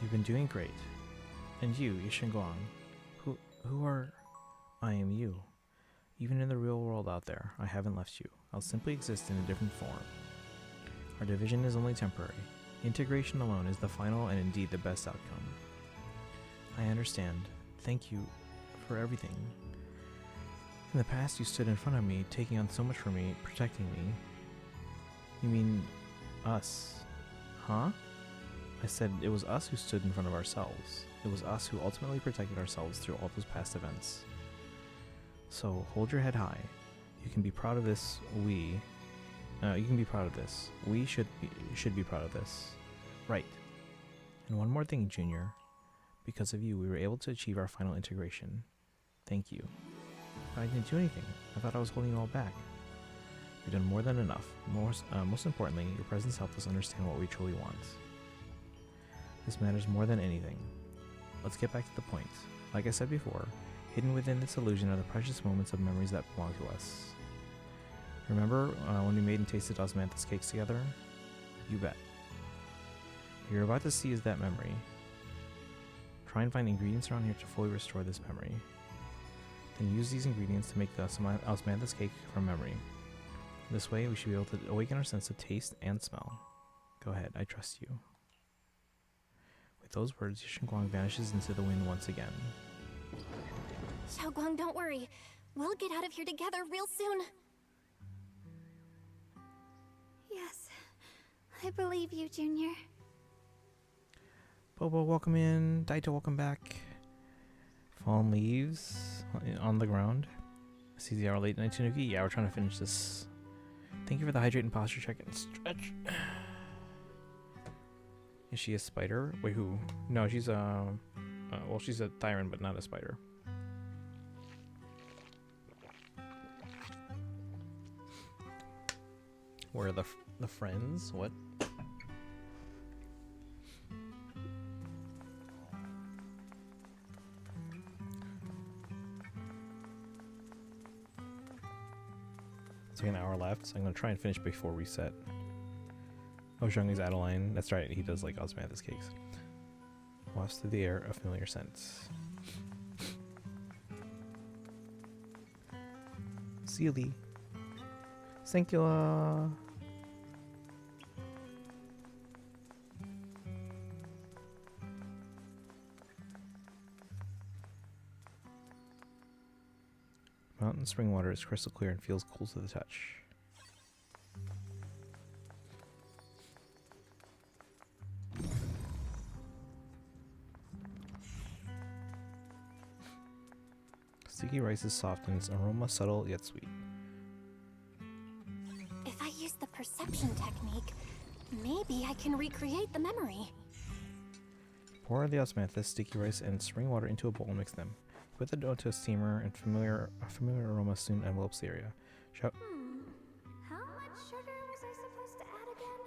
You've been doing great. And you, Yishin Guang, who are... I am you. Even in the real world out there, I haven't left you. I'll simply exist in a different form. Our division is only temporary. Integration alone is the final and indeed the best outcome. I understand. Thank you for everything. In the past, you stood in front of me, taking on so much for me, protecting me. You mean us? Huh? I said it was us who stood in front of ourselves. It was us who ultimately protected ourselves through all those past events. So hold your head high. You can be proud of this. You can be proud of this. We should be proud of this. Right. And one more thing, Junior. Because of you, we were able to achieve our final integration. Thank you. But I didn't do anything. I thought I was holding you all back. You've done more than enough. Most importantly, your presence helped us understand what we truly want. This matters more than anything. Let's get back to the point. Like I said before, hidden within this illusion are the precious moments of memories that belong to us. Remember when we made and tasted osmanthus cakes together? You bet. What you're about to see is that memory. Try and find ingredients around here to fully restore this memory. Then use these ingredients to make the osmanthus cake from memory. This way, we should be able to awaken our sense of taste and smell. Go ahead, I trust you. With those words, Yishin Guang vanishes into the wind once again. Xiaoguang, don't worry. We'll get out of here together real soon. Yes, I believe you, Junior. Bobo, welcome in. Daito, welcome back. Fallen leaves on the ground. See the hour late night Tanuki? Yeah, we're trying to finish this. Thank you for the hydrate and posture check and stretch. Is she a spider? Wait, who? No, she's well, she's a Thyran, but not a spider. Where are the friends? What? It's like an hour left, so I'm gonna try and finish before reset. Oh, Zheng's Adeline. That's right, he does like osmanthus cakes. Wafts through the air a familiar scent. Sealy. Thank you. Mountain spring water is crystal clear and feels cool to the touch. Sticky rice is soft and its aroma subtle yet sweet. If I use the perception technique, maybe I can recreate the memory. Pour the osmanthus, sticky rice, and spring water into a bowl and mix them. Put the dough to a steamer, and a familiar aroma soon envelopes the area. How much sugar was I supposed to add again?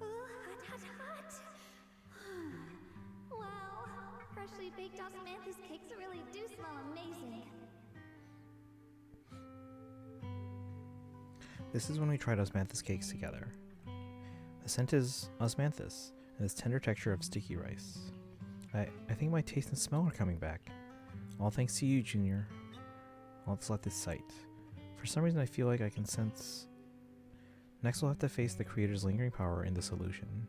Ooh, hot, hot, hot. Wow, freshly baked osmanthus cakes really do smell amazing. This is when we tried osmanthus cakes together. The scent is osmanthus, and this tender texture of sticky rice. I think my taste and smell are coming back. All thanks to you, Junior. Let's let this sight. For some reason I feel like I can sense... Next we'll have to face the creator's lingering power in this illusion.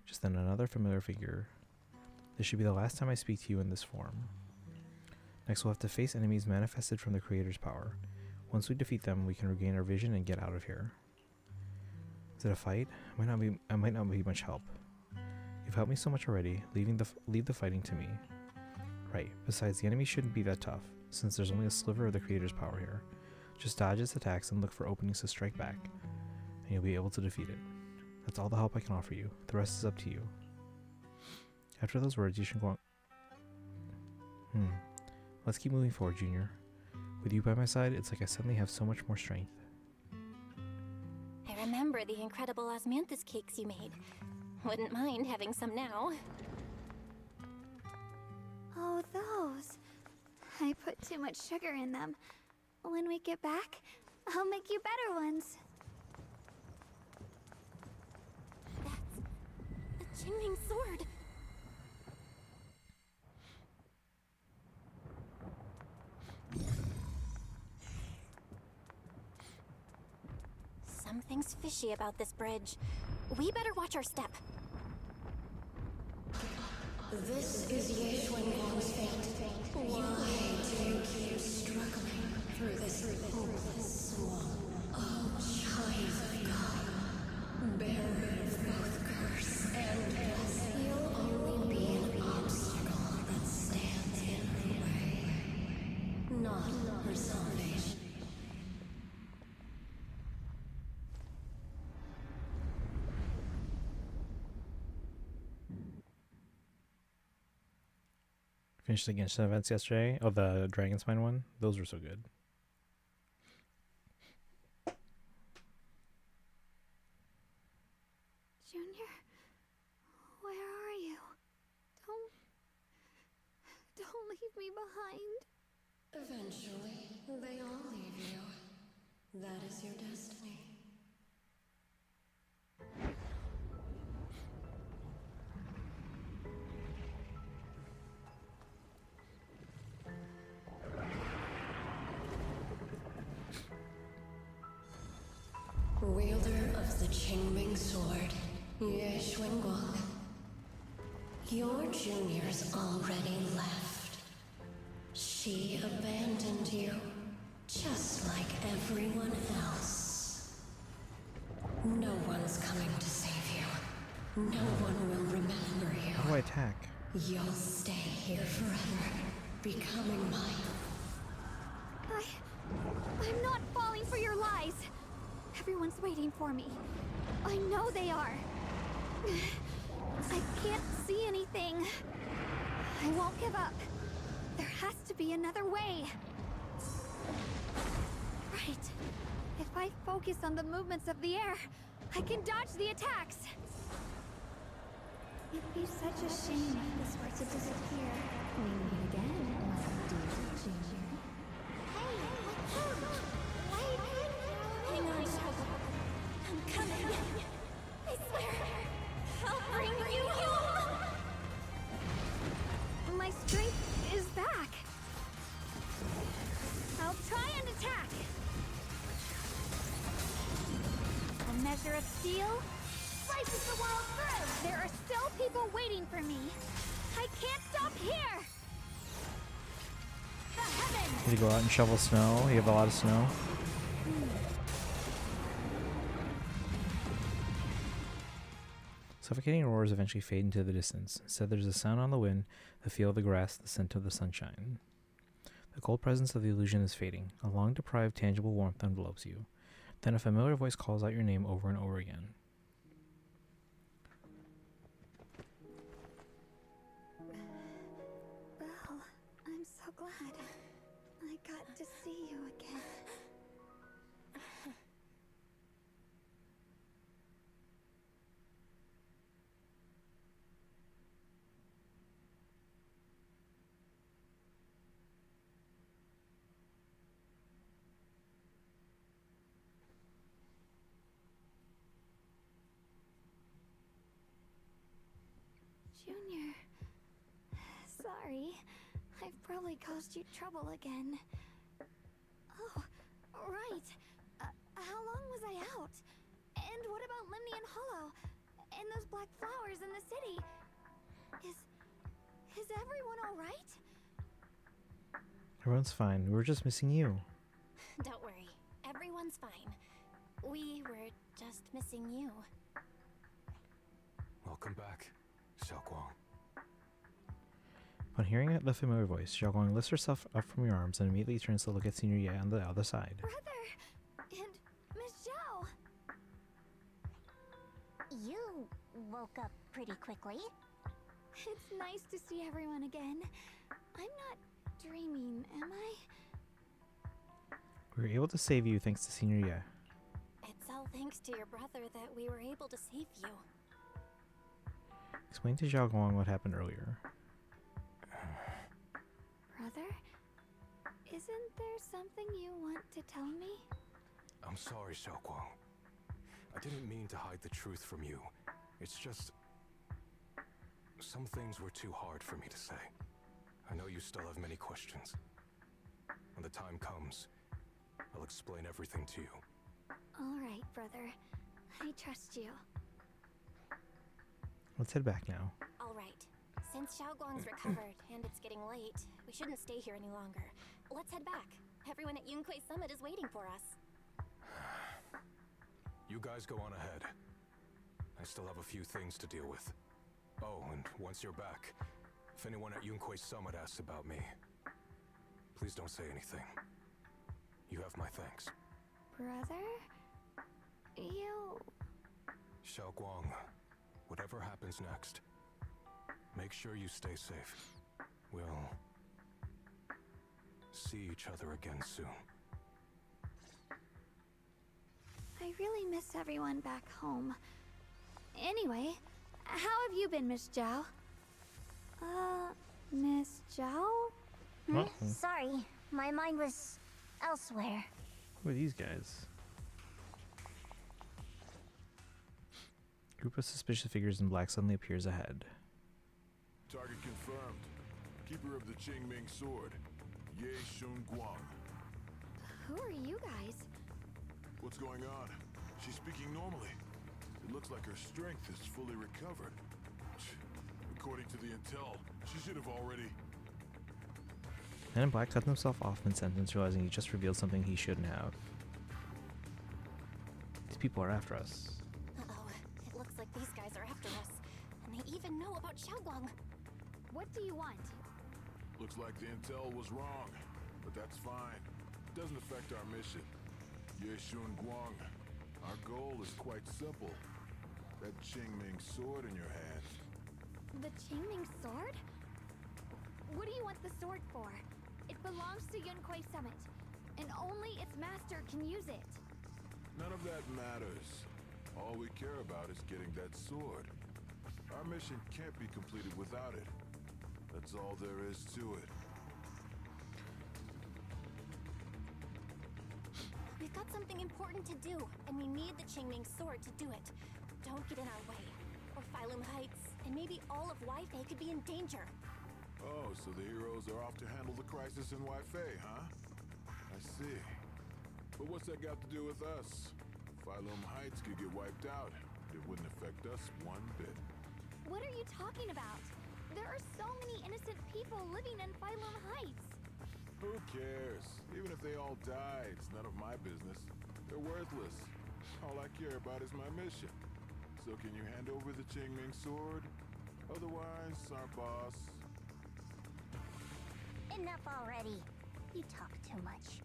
Just then another familiar figure. This should be the last time I speak to you in this form. Next we'll have to face enemies manifested from the creator's power. Once we defeat them, we can regain our vision and get out of here. Is it a fight? I might not be much help. You've helped me so much already. Leave the fighting to me. Right. Besides, the enemy shouldn't be that tough, since there's only a sliver of the creator's power here. Just dodge its attacks and look for openings to strike back, and you'll be able to defeat it. That's all the help I can offer you. The rest is up to you. After those words, you should go on. Let's keep moving forward, Junior. With you by my side, it's like I suddenly have so much more strength. I remember the incredible osmanthus cakes you made. Wouldn't mind having some now. Oh, those. I put too much sugar in them. When we get back, I'll make you better ones. That's a Qingming sword. Something's fishy about this bridge. We better watch our step. This is Yeshuan's fate. Why do you keep struggling through this hopeless swamp? Oh, child of God, bearer of both curse and blessing, you'll only be an obstacle that stands in her way, not her salvation. Finished the Genshin events yesterday. Oh, the Dragon Spine one. Those were so good. Junior, where are you? Don't leave me behind. Eventually, they all leave you. That is your destiny. Wielder of the Qingming sword, Yeshuan. Your junior's already left. She abandoned you, just like everyone else. No one's coming to save you. No one will remember you. How do I attack? You'll stay here forever, becoming mine. I'm not falling for your lies. Everyone's waiting for me. I know they are. I can't see anything. I won't give up. There has to be another way. Right. If I focus on the movements of the air, I can dodge the attacks. It'd be such a shame if this were to disappear. We meet again, my dear Junior. Hey, what's up? I'll try and attack! A measure of steel slices the world through! There are still people waiting for me! I can't stop here! The heavens! Need to go out and shovel snow. You have a lot of snow. Suffocating roars eventually fade into the distance. Instead, there's a sound on the wind, the feel of the grass, the scent of the sunshine. The cold presence of the illusion is fading. A long-deprived, tangible warmth envelopes you. Then a familiar voice calls out your name over and over again. Belle, I'm so glad I got to see you again. Junior, sorry. I've probably caused you trouble again. Oh, right. How long was I out? And what about Limnian Hollow? And those black flowers in the city? Is everyone alright? Everyone's fine. We were just missing you. Don't worry. Everyone's fine. We were just missing you. Welcome back, Xiaoguang. Upon hearing the familiar voice, Xiaoguang lifts herself up from your arms and immediately turns to look at Senior Ye on the other side. Brother! And Miss Zhao! You woke up pretty quickly. It's nice to see everyone again. I'm not dreaming, am I? We were able to save you thanks to Senior Ye. It's all thanks to your brother that we were able to save you. Explain to Xiaoguang what happened earlier. Brother? Isn't there something you want to tell me? I'm sorry, Xiaoguang. I didn't mean to hide the truth from you. It's just... some things were too hard for me to say. I know you still have many questions. When the time comes, I'll explain everything to you. Alright, brother. I trust you. Let's head back now. Alright. Since Xiaoguang's recovered and it's getting late, we shouldn't stay here any longer. Let's head back. Everyone at Yunquei Summit is waiting for us. You guys go on ahead. I still have a few things to deal with. Oh, and once you're back, if anyone at Yunquei Summit asks about me, please don't say anything. You have my thanks. Brother? You... Xiaoguang, whatever happens next, make sure you stay safe. We'll see each other again soon. I really miss everyone back home. Anyway, how have you been, Miss Zhao? Miss Zhao? Sorry, my mind was elsewhere. Who are these guys? Group of suspicious figures in black suddenly appears ahead. Target confirmed. Keeper of the Qingming Sword, Ye Shunguang. Who are you guys? What's going on? She's speaking normally. It looks like her strength is fully recovered. According to the intel, she should have already... Man in Black cut himself off mid-sentence, realizing he just revealed something he shouldn't have. These people are after us. Uh-oh. It looks like these guys are after us. And they even know about Xiaoguang. What do you want? Looks like the intel was wrong, but that's fine. It doesn't affect our mission. Ye Shunguang, our goal is quite simple. That Qingming sword in your hand. The Qingming sword? What do you want the sword for? It belongs to Yunquei Summit, and only its master can use it. None of that matters. All we care about is getting that sword. Our mission can't be completed without it. That's all there is to it. We've got something important to do, and we need the Qingming sword to do it. Don't get in our way. Or Phylum Heights, and maybe all of Weifei could be in danger. Oh, so the heroes are off to handle the crisis in Weifei, huh? I see. But what's that got to do with us? Phylum Heights could get wiped out. It wouldn't affect us one bit. What are you talking about? There are so many innocent people living in Phylum Heights. Who cares? Even if they all die, it's none of my business. They're worthless. All I care about is my mission. So can you hand over the Qingming sword? Otherwise, our boss... Enough already. You talk too much.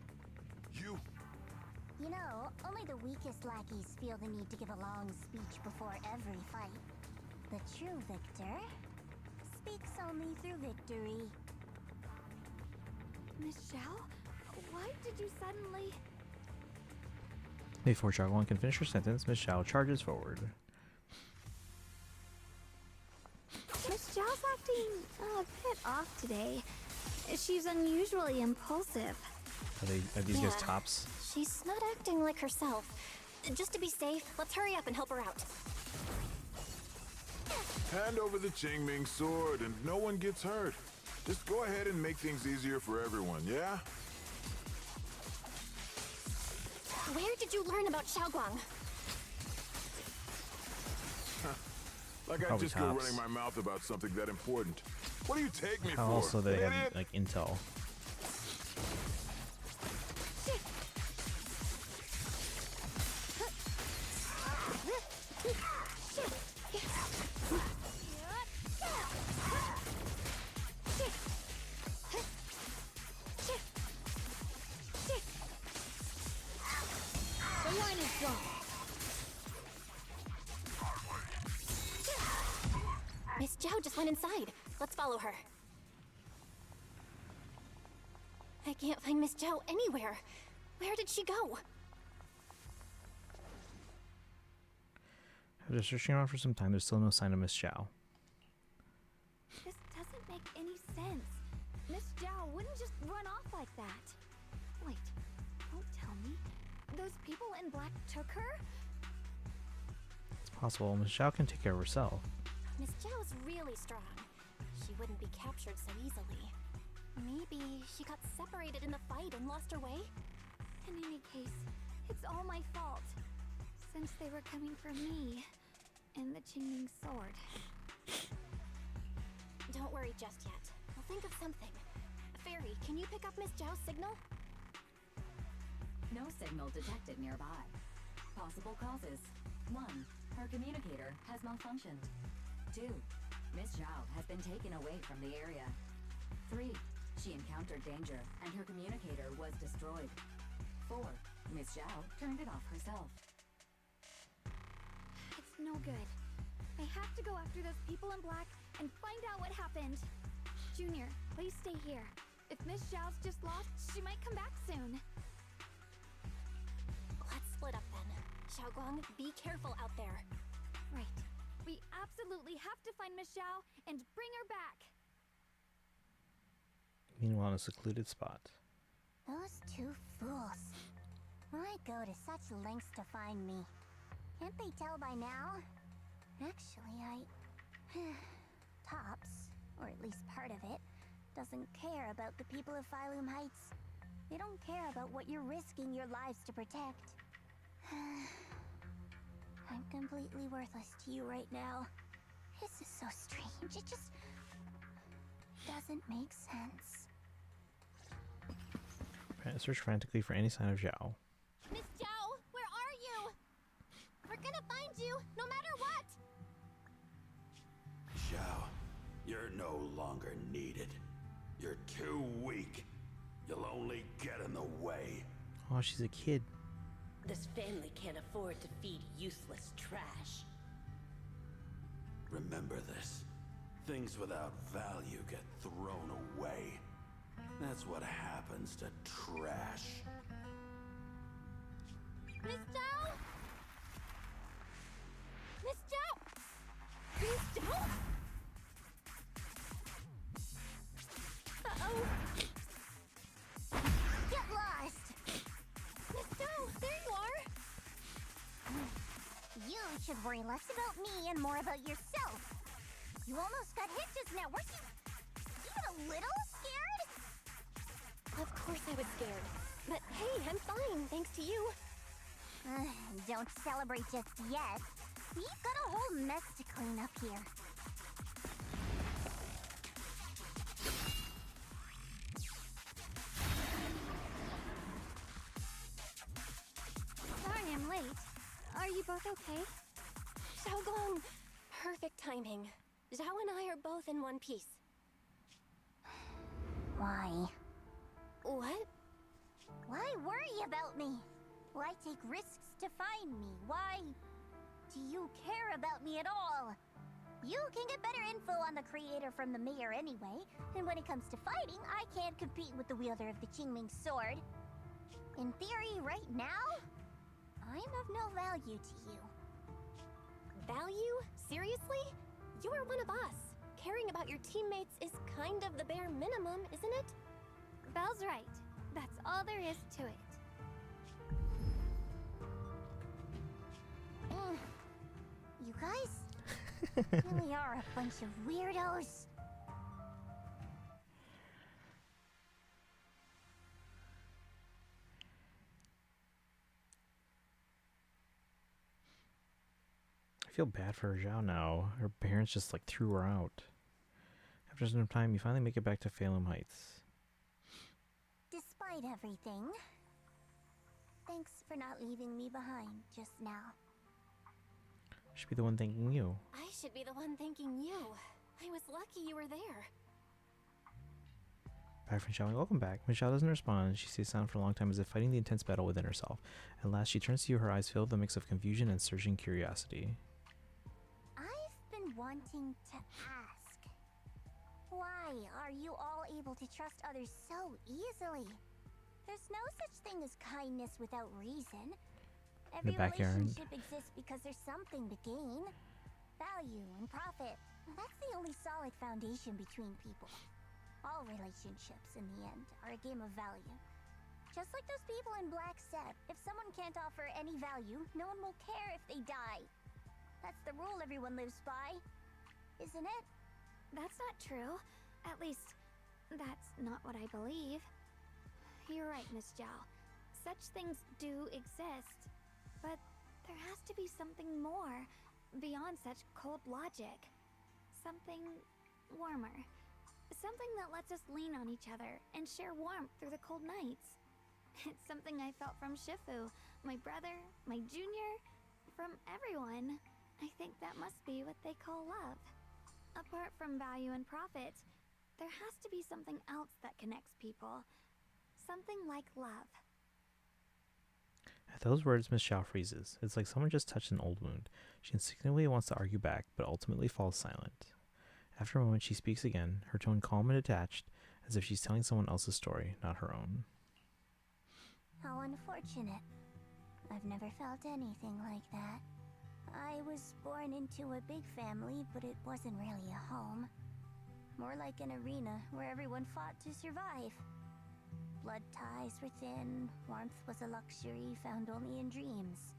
You... You know, only the weakest lackeys feel the need to give a long speech before every fight. The true victor speaks only through victory. Miss Zhao? Why did you suddenly... Before Xiaoguang can finish her sentence, Miss Zhao charges forward. Miss Zhao's acting a bit off today. She's unusually impulsive. Are these guys tops? She's not acting like herself. Just to be safe, let's hurry up and help her out. Hand over the Qingming sword and no one gets hurt. Just go ahead and make things easier for everyone, yeah? Where did you learn about Xiaoguang? Like I Probably just tops. go running my mouth about something that important. What do you take me for? Also, they Idiot? have like intel. The line is drawn. Miss Zhao just went inside. Let's follow her. I can't find Miss Zhao anywhere. Where did she go? After searching around for some time, there's still no sign of Miss Zhao. This doesn't make any sense. Miss Zhao wouldn't just run off like that. Wait, don't tell me. Those people in black took her? It's possible Miss Zhao can take care of herself. Miss Zhao's really strong. She wouldn't be captured so easily. Maybe she got separated in the fight and lost her way? In any case, it's all my fault. Since they were coming for me and the Qingming sword. Don't worry just yet. I'll think of something. Fairy, can you pick up Miss Zhao's signal? No signal detected nearby. Possible causes. 1. Her communicator has malfunctioned. 2. Miss Zhao has been taken away from the area. 3. She encountered danger and her communicator was destroyed. 4. Miss Zhao turned it off herself. It's no good. I have to go after those people in black and find out what happened. Junior, please stay here. If Miss Zhao's just lost, she might come back soon. Let's split up then. Xiaoguang, be careful out there. Right. We absolutely have to find Miss Zhao and bring her back. Meanwhile, in a secluded spot. Those two fools. Why go to such lengths to find me? Can't they tell by now? Actually, Tops, or at least part of it, doesn't care about the people of Phylum Heights. They don't care about what you're risking your lives to protect. I'm completely worthless to you right now. This is so strange. It just doesn't make sense. Search frantically for any sign of Zhao. Miss Zhao, where are you? We're gonna find you, no matter what! Zhao, you're no longer needed. You're too weak. You'll only get in the way. Oh, she's a kid. This family can't afford to feed useless trash. Remember this. Things without value get thrown away. That's what happens to trash. Miss Zhao? Miss Zhao? Miss Zhao? Uh-oh. Get lost! Miss Zhao, there you are! You should worry less about me and more about yourself. You almost got hit just now. Weren't you even a little scared? Of course I was scared. But hey, I'm fine, thanks to you. Don't celebrate just yet. We've got a whole mess to clean up here. Sorry I'm late. Are you both okay? Xiaogong! Perfect timing. Zhao and I are both in one piece. Why? What? Why worry about me? Why take risks to find me? Why do you care about me at all? You can get better info on the creator from the mayor anyway, and when it comes to fighting, I can't compete with the wielder of the Qingming sword. In theory, right now, I'm of no value to you. Value? Seriously? You're one of us. Caring about your teammates is kind of the bare minimum, isn't it? Belle's right. That's all there is to it. You guys really are a bunch of weirdos. I feel bad for Zhao now. Her parents just like threw her out. After some time, you finally make it back to Phalum Heights. Despite everything, thanks for not leaving me behind just now. Should be the one thanking you. I should be the one thanking you. I was lucky you were there. Back from Xiao, welcome back. Michelle doesn't respond. She stays silent for a long time as if fighting the intense battle within herself. At last, she turns to you, her eyes filled with a mix of confusion and surging curiosity. I've been wanting to ask. Why are you all able to trust others so easily? There's no such thing as kindness without reason. Every relationship exists because there's something to gain. Value and profit. That's the only solid foundation between people. All relationships, in the end, are a game of value. Just like those people in Black said, if someone can't offer any value, no one will care if they die. That's the rule everyone lives by, isn't it? That's not true. At least, that's not what I believe. You're right, Miss Zhao. Such things do exist. But there has to be something more, beyond such cold logic. Something warmer. Something that lets us lean on each other and share warmth through the cold nights. It's something I felt from Shifu, my brother, my junior, from everyone. I think that must be what they call love. Apart from value and profit, there has to be something else that connects people. Something like love. At those words, Miss Xiao freezes. It's like someone just touched an old wound. She instinctively wants to argue back, but ultimately falls silent. After a moment, she speaks again, her tone calm and detached, as if she's telling someone else's story, not her own. How unfortunate. I've never felt anything like that. I was born into a big family, but it wasn't really a home. More like an arena where everyone fought to survive. Blood ties were thin, warmth was a luxury found only in dreams.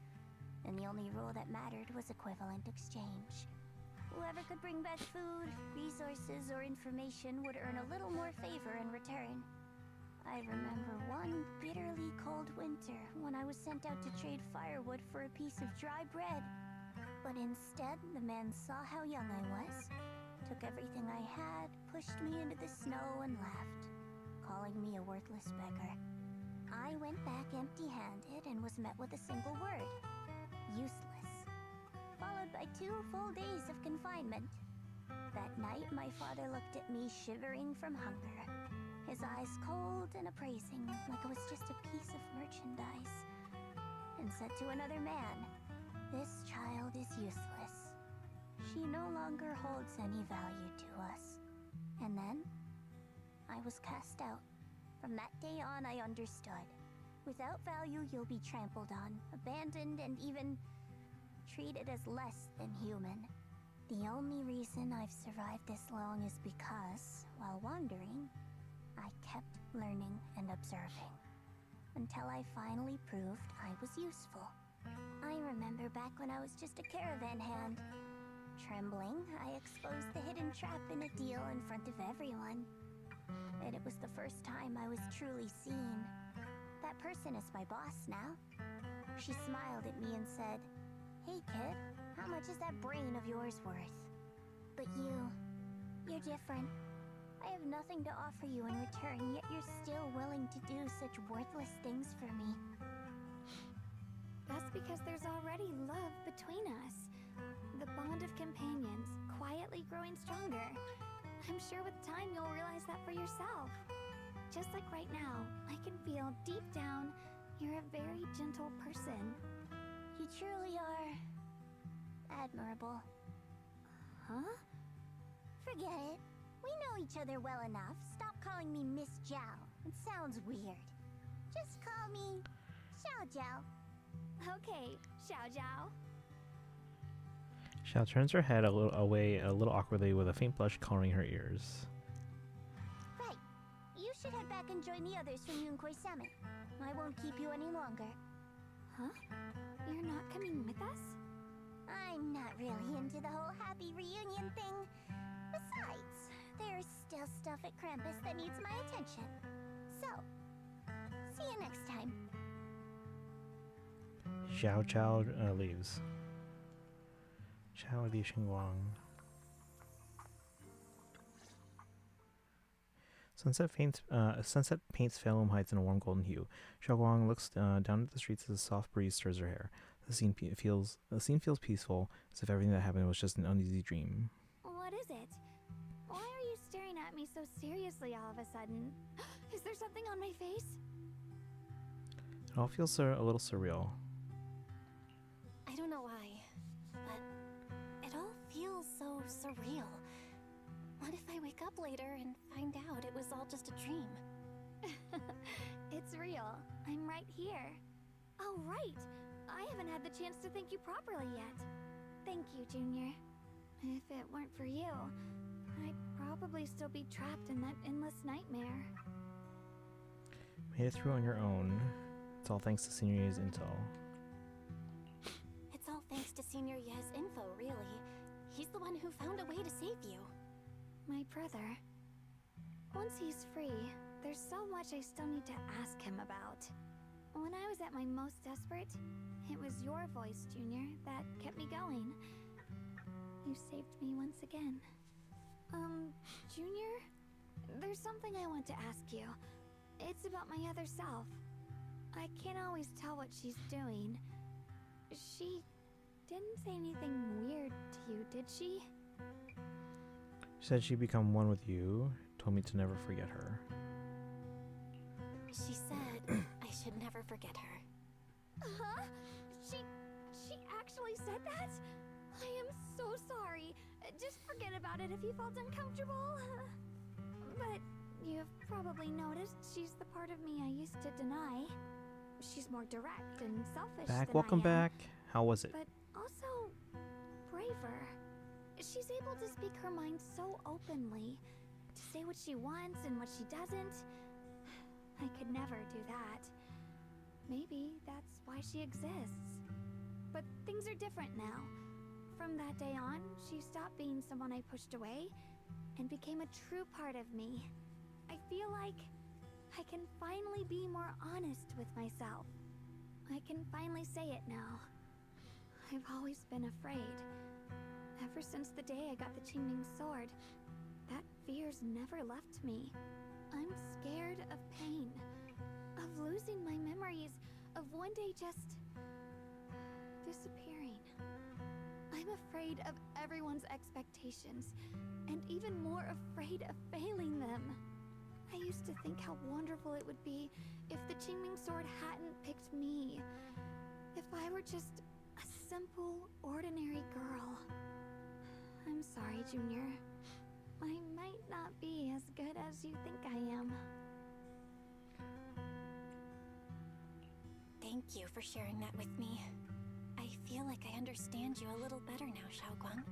And the only rule that mattered was equivalent exchange. Whoever could bring best food, resources, or information would earn a little more favor in return. I remember one bitterly cold winter when I was sent out to trade firewood for a piece of dry bread. But instead, the man saw how young I was, took everything I had, pushed me into the snow, and left, calling me a worthless beggar. I went back empty-handed and was met with a single word: useless. Followed by 2 full days of confinement. That night, my father looked at me shivering from hunger, his eyes cold and appraising, like it was just a piece of merchandise, and said to another man, "This child is useless. She no longer holds any value to us." And then, I was cast out. From that day on, I understood. Without value, you'll be trampled on, abandoned, and even treated as less than human. The only reason I've survived this long is because, while wandering, I kept learning and observing. Until I finally proved I was useful. I remember back when I was just a caravan hand. Trembling, I exposed the hidden trap in a deal in front of everyone. And it was the first time I was truly seen. that person as my boss now. She smiled at me and said, "Hey kid, how much is that brain of yours worth? But you're different. I have nothing to offer you in return, yet you're still willing to do such worthless things for me." That's because there's already love between us. The bond of companions, quietly growing stronger. I'm sure with time you'll realize that for yourself. Just like right now, I can feel deep down you're a very gentle person. You truly are admirable. Huh? Forget it. We know each other well enough. Stop calling me Miss Zhao. It sounds weird. Just call me Xiao Zhao. Okay, Xiao Zhao. Xiao turns her head away a little awkwardly with a faint blush coloring her ears. Right. You should head back and join the others from Yunkui Summit. I won't keep you any longer. Huh? You're not coming with us? I'm not really into the whole happy reunion thing. Besides, there's still stuff at Krampus that needs my attention. So, see you next time. Xiao Zhao leaves. Xiao Li Xingguang. Sunset paints Phelim Heights in a warm golden hue. Xiao Guang looks down at the streets as a soft breeze stirs her hair. The scene feels peaceful, as if everything that happened was just an uneasy dream. What is it? Why are you staring at me so seriously all of a sudden? Is there something on my face? It all feels a little surreal. I don't know why, but it all feels so surreal. What if I wake up later and find out it was all just a dream? It's real. I'm right here. Oh, right. I haven't had the chance to thank you properly yet. Thank you, Junior. If it weren't for you, I'd probably still be trapped in that endless nightmare. Made it through on your own. It's all thanks to Senior Ye's intel. It's all thanks to Senior Ye's info, really. He's the one who found a way to save you. My brother. Once he's free, there's so much I still need to ask him about. When I was at my most desperate, it was your voice, Junior, that kept me going. You saved me once again. Junior? There's something I want to ask you. It's about my other self. I can't always tell what she's doing. She didn't say anything weird to you, did she? She said she'd become one with you, told me to never forget her. She said I should never forget her. Huh? She actually said that? I am so sorry. Just forget about it if you felt uncomfortable. But you've probably noticed she's the part of me I used to deny. She's more direct and selfish than Welcome I am, back. How was it? but also braver. She's able to speak her mind so openly, to say what she wants and what she doesn't. I could never do that. Maybe that's why she exists. But things are different now. From that day on, she stopped being someone I pushed away and became a true part of me. I feel like I can finally be more honest with myself. I can finally say it now. I've always been afraid. Ever since the day I got the Qingming sword, that fear's never left me. I'm scared of pain, of losing my memories, of one day just disappearing. I'm afraid of everyone's expectations, and even more afraid of failing them. I used to think how wonderful it would be if the Qingming sword hadn't picked me. If I were just a simple, ordinary girl. I'm sorry, Junior. I might not be as good as you think I am. Thank you for sharing that with me. I feel like I understand you a little better now, Xiaoguang.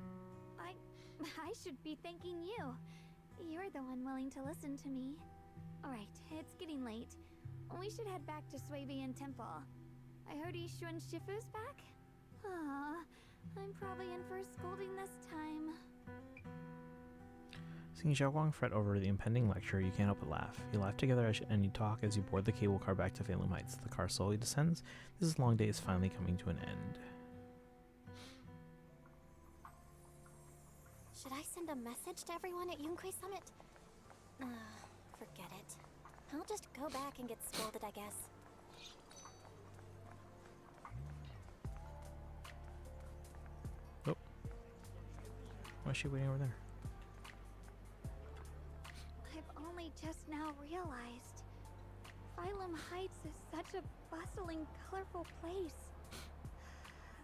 I should be thanking you. You're the one willing to listen to me. Alright, it's getting late. We should head back to Suibian Temple. I heard Yishu and Shifu's back? Aw, I'm probably in for a scolding this time. Seeing Xiaoguang fret over the impending lecture, you can't help but laugh. You laugh together and you talk as you board the cable car back to Phantom Heights. The car slowly descends. This long day is finally coming to an end. Should I send a message to everyone at Yunquei Summit? Forget it. I'll just go back and get scolded, I guess. Oh. Why is she waiting over there? I've only just now realized. Phylum Heights is such a bustling, colorful place.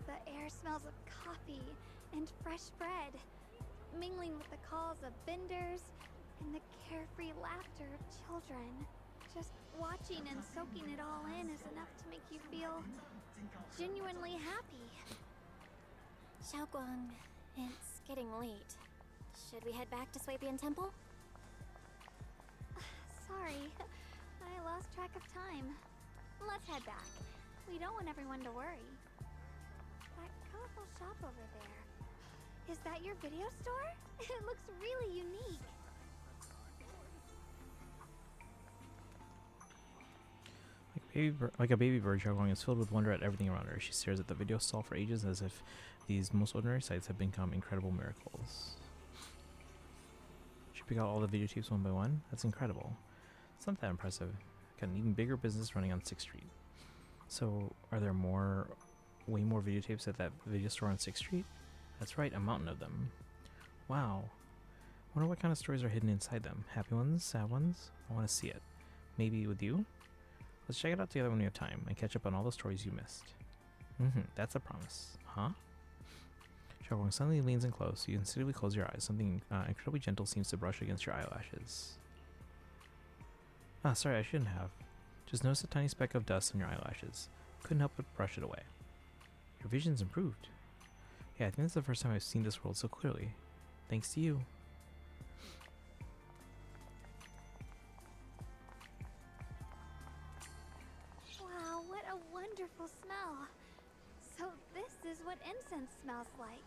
The air smells of coffee and fresh bread, mingling with the calls of vendors and the carefree laughter of children. Just watching and soaking it all in is enough to make you feel genuinely happy. Xiaoguang, it's getting late. Should we head back to Swabian Temple? Sorry, I lost track of time. Let's head back. We don't want everyone to worry. That colorful shop over there. Is that your video store? It looks really unique. Like a baby bird, Xiaoguang is filled with wonder at everything around her. She stares at the video stall for ages as if these most ordinary sights have become incredible miracles. She picked out all the videotapes one by one? That's incredible. It's not that impressive. Got an even bigger business running on 6th Street. So, are there way more videotapes at that video store on 6th Street? That's right, a mountain of them. Wow. Wonder what kind of stories are hidden inside them. Happy ones? Sad ones? I want to see it. Maybe with you? Let's check it out together when we have time and catch up on all the stories you missed. That's a promise. Huh? Xiaoguang suddenly leans in close. You instinctively close your eyes. Something incredibly gentle seems to brush against your eyelashes. Sorry, I shouldn't have. Just noticed a tiny speck of dust on your eyelashes. Couldn't help but brush it away. Your vision's improved. Yeah, I think that's the first time I've seen this world so clearly. Thanks to you. Wow, what a wonderful smell. So this is what incense smells like.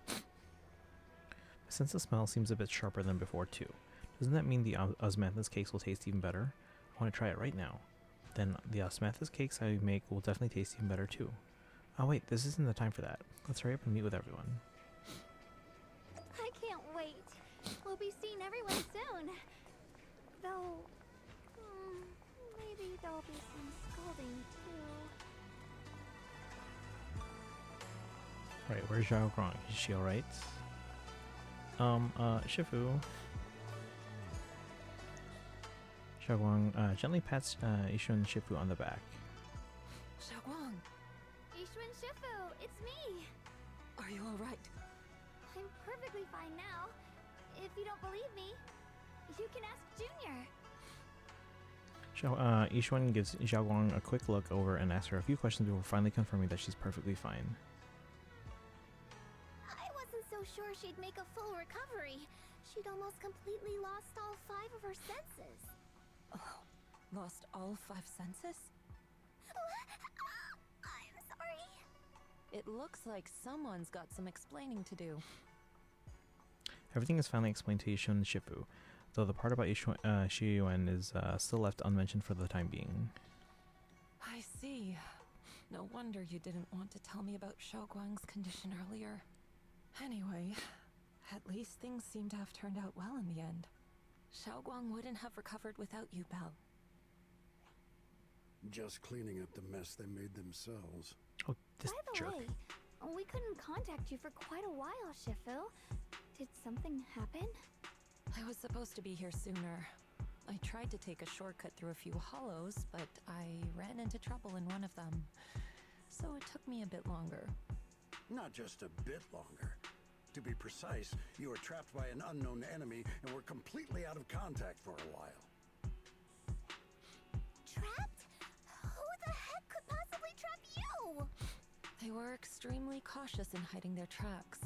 My sense of smell seems a bit sharper than before too. Doesn't that mean the osmanthus cakes will taste even better? I want to try it right now. Then the osmanthus cakes I make will definitely taste even better too. Oh wait, this isn't the time for that. Let's hurry up and meet with everyone. I can't wait. We'll be seeing everyone soon. Though, maybe there'll be some scolding too. Right, where's Xiaoguang? Is she alright? Shifu. Xiaoguang gently pats Ishu and Shifu on the back. Xiaoguang! Ishu and Shifu, it's me! Are you alright? I'm perfectly fine now. If you don't believe me, you can ask Junior. Ishuan gives Xiaoguang a quick look over and asks her a few questions before finally confirming that she's perfectly fine. I wasn't so sure she'd make a full recovery. She'd almost completely lost all 5 of her senses. Oh, lost all 5 senses? I'm sorry. It looks like someone's got some explaining to do. Everything is finally explained to Ishu and Shifu, though the part about Shiyuan is still left unmentioned for the time being. I see. No wonder you didn't want to tell me about Xiaoguang's condition earlier. Anyway, at least things seem to have turned out well in the end. Xiaoguang wouldn't have recovered without you, Belle. Just cleaning up the mess they made themselves. Oh, this By the jerk. way, we couldn't contact you for quite a while, Shifu. Did something happen? I was supposed to be here sooner. I tried to take a shortcut through a few hollows, but I ran into trouble in one of them. So it took me a bit longer. Not just a bit longer. To be precise, you were trapped by an unknown enemy and were completely out of contact for a while. Trapped? Who the heck could possibly trap you? They were extremely cautious in hiding their tracks.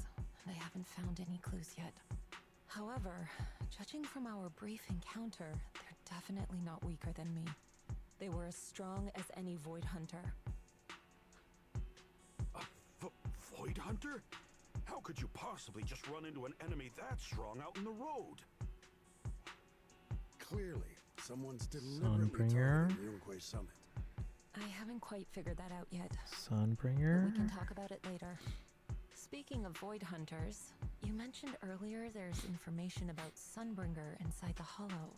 They haven't found any clues yet. However, judging from our brief encounter, they're definitely not weaker than me. They were as strong as any Void Hunter. Void Hunter? How could you possibly just run into an enemy that strong out in the road? Clearly, someone's deliberately Sunbringer. targeting Yunquei Summit. I haven't quite figured that out yet. Sunbringer. But we can talk about it later. Speaking of Void Hunters, you mentioned earlier there's information about Sunbringer inside the Hollow.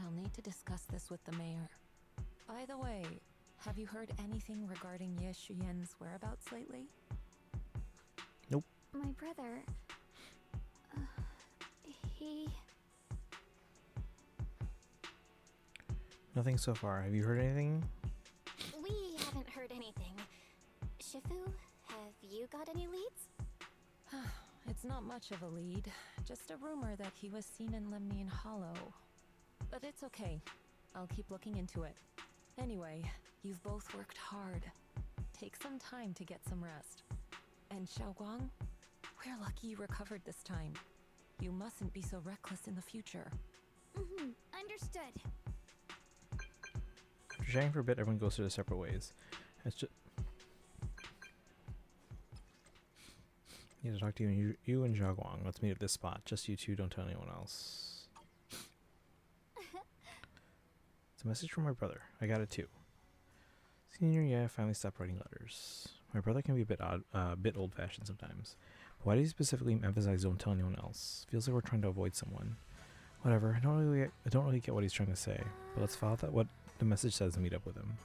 I'll need to discuss this with the mayor. By the way, have you heard anything regarding Ye Shuyen's whereabouts lately? Nope. My brother... he... Nothing so far. Have you heard anything? We haven't heard anything. Shifu, have you got any leads? It's not much of a lead, just a rumor that he was seen in Lemnian Hollow. But it's okay. I'll keep looking into it. Anyway, you've both worked hard. Take some time to get some rest. And Xiaoguang, we're lucky you recovered this time. You mustn't be so reckless in the future. Understood. After chatting for a bit, everyone goes their separate ways. It's just... Need to talk to you and Xiaoguang. Let's meet at this spot. Just you two, don't tell anyone else. It's a message from my brother. I got it too. Senior, yeah, I finally stopped writing letters. My brother can be a bit old-fashioned sometimes. But why did he specifically emphasize don't tell anyone else? Feels like we're trying to avoid someone. Whatever. I don't really get what he's trying to say. But let's follow that what the message says and meet up with him.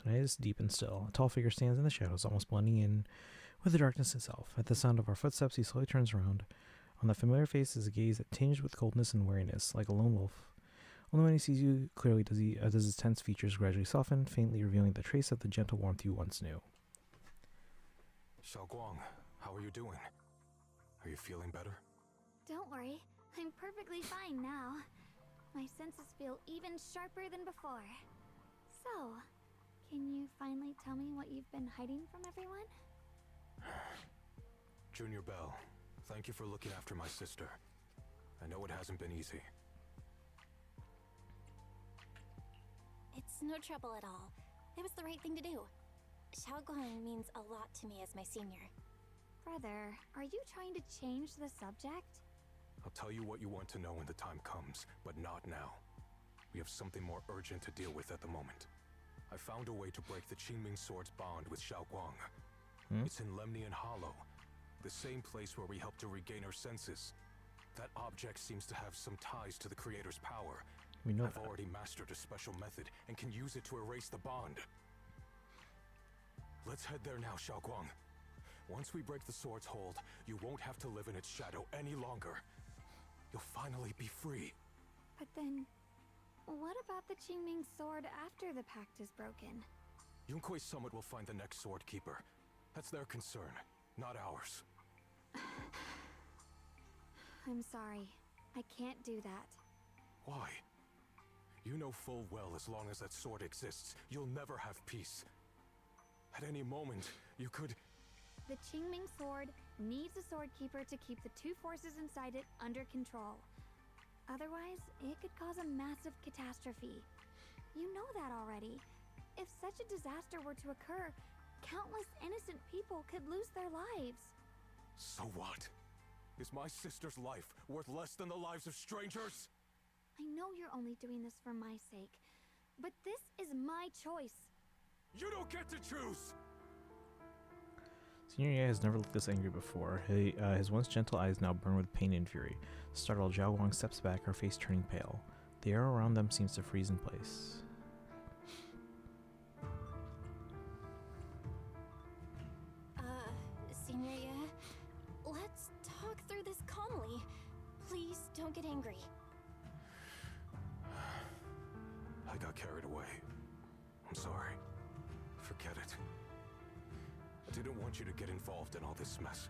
The night is deep and still. A tall figure stands in the shadows, almost blending in with the darkness itself. At the sound of our footsteps, he slowly turns around. On the familiar face is a gaze that tinged with coldness and wariness, like a lone wolf. Only when he sees you clearly does his tense features gradually soften, faintly revealing the trace of the gentle warmth you once knew. Xiaoguang, how are you doing? Are you feeling better? Don't worry, I'm perfectly fine now. My senses feel even sharper than before. So, can you finally tell me what you've been hiding from everyone? Junior Bell, thank you for looking after my sister. I know it hasn't been easy. It's no trouble at all. It was the right thing to do. Xiaoguang means a lot to me as my senior. Brother, are you trying to change the subject? I'll tell you what you want to know when the time comes, but not now. We have something more urgent to deal with at the moment. I found a way to break the Qingming Sword's bond with Xiaoguang. It's in Lemnian Hollow, the same place where we helped to regain our senses. That object seems to have some ties to the Creator's power. We know I've that. already mastered a special method and can use it to erase the bond. Let's head there now, Xiaoguang. Once we break the sword's hold, you won't have to live in its shadow any longer. You'll finally be free. But then, what about the Qingming Sword after the pact is broken? Yunquei Summit will find the next sword keeper. That's their concern, not ours. I'm sorry. I can't do that. Why? You know full well as long as that sword exists, you'll never have peace. At any moment, you could... The Qingming Sword needs a sword keeper to keep the two forces inside it under control. Otherwise, it could cause a massive catastrophe. You know that already. If such a disaster were to occur, countless innocent people could lose their lives. So what? Is my sister's life worth less than the lives of strangers? I know you're only doing this for my sake, but this is my choice. You don't get to choose! Senior Ye has never looked this angry before. His once gentle eyes now burn with pain and fury. Startled, Xiaoguang steps back, her face turning pale. The air around them seems to freeze in place. Senior Ye, let's talk through this calmly. Please don't get angry. I got carried away. I'm sorry. Forget it. I didn't want you to get involved in all this mess.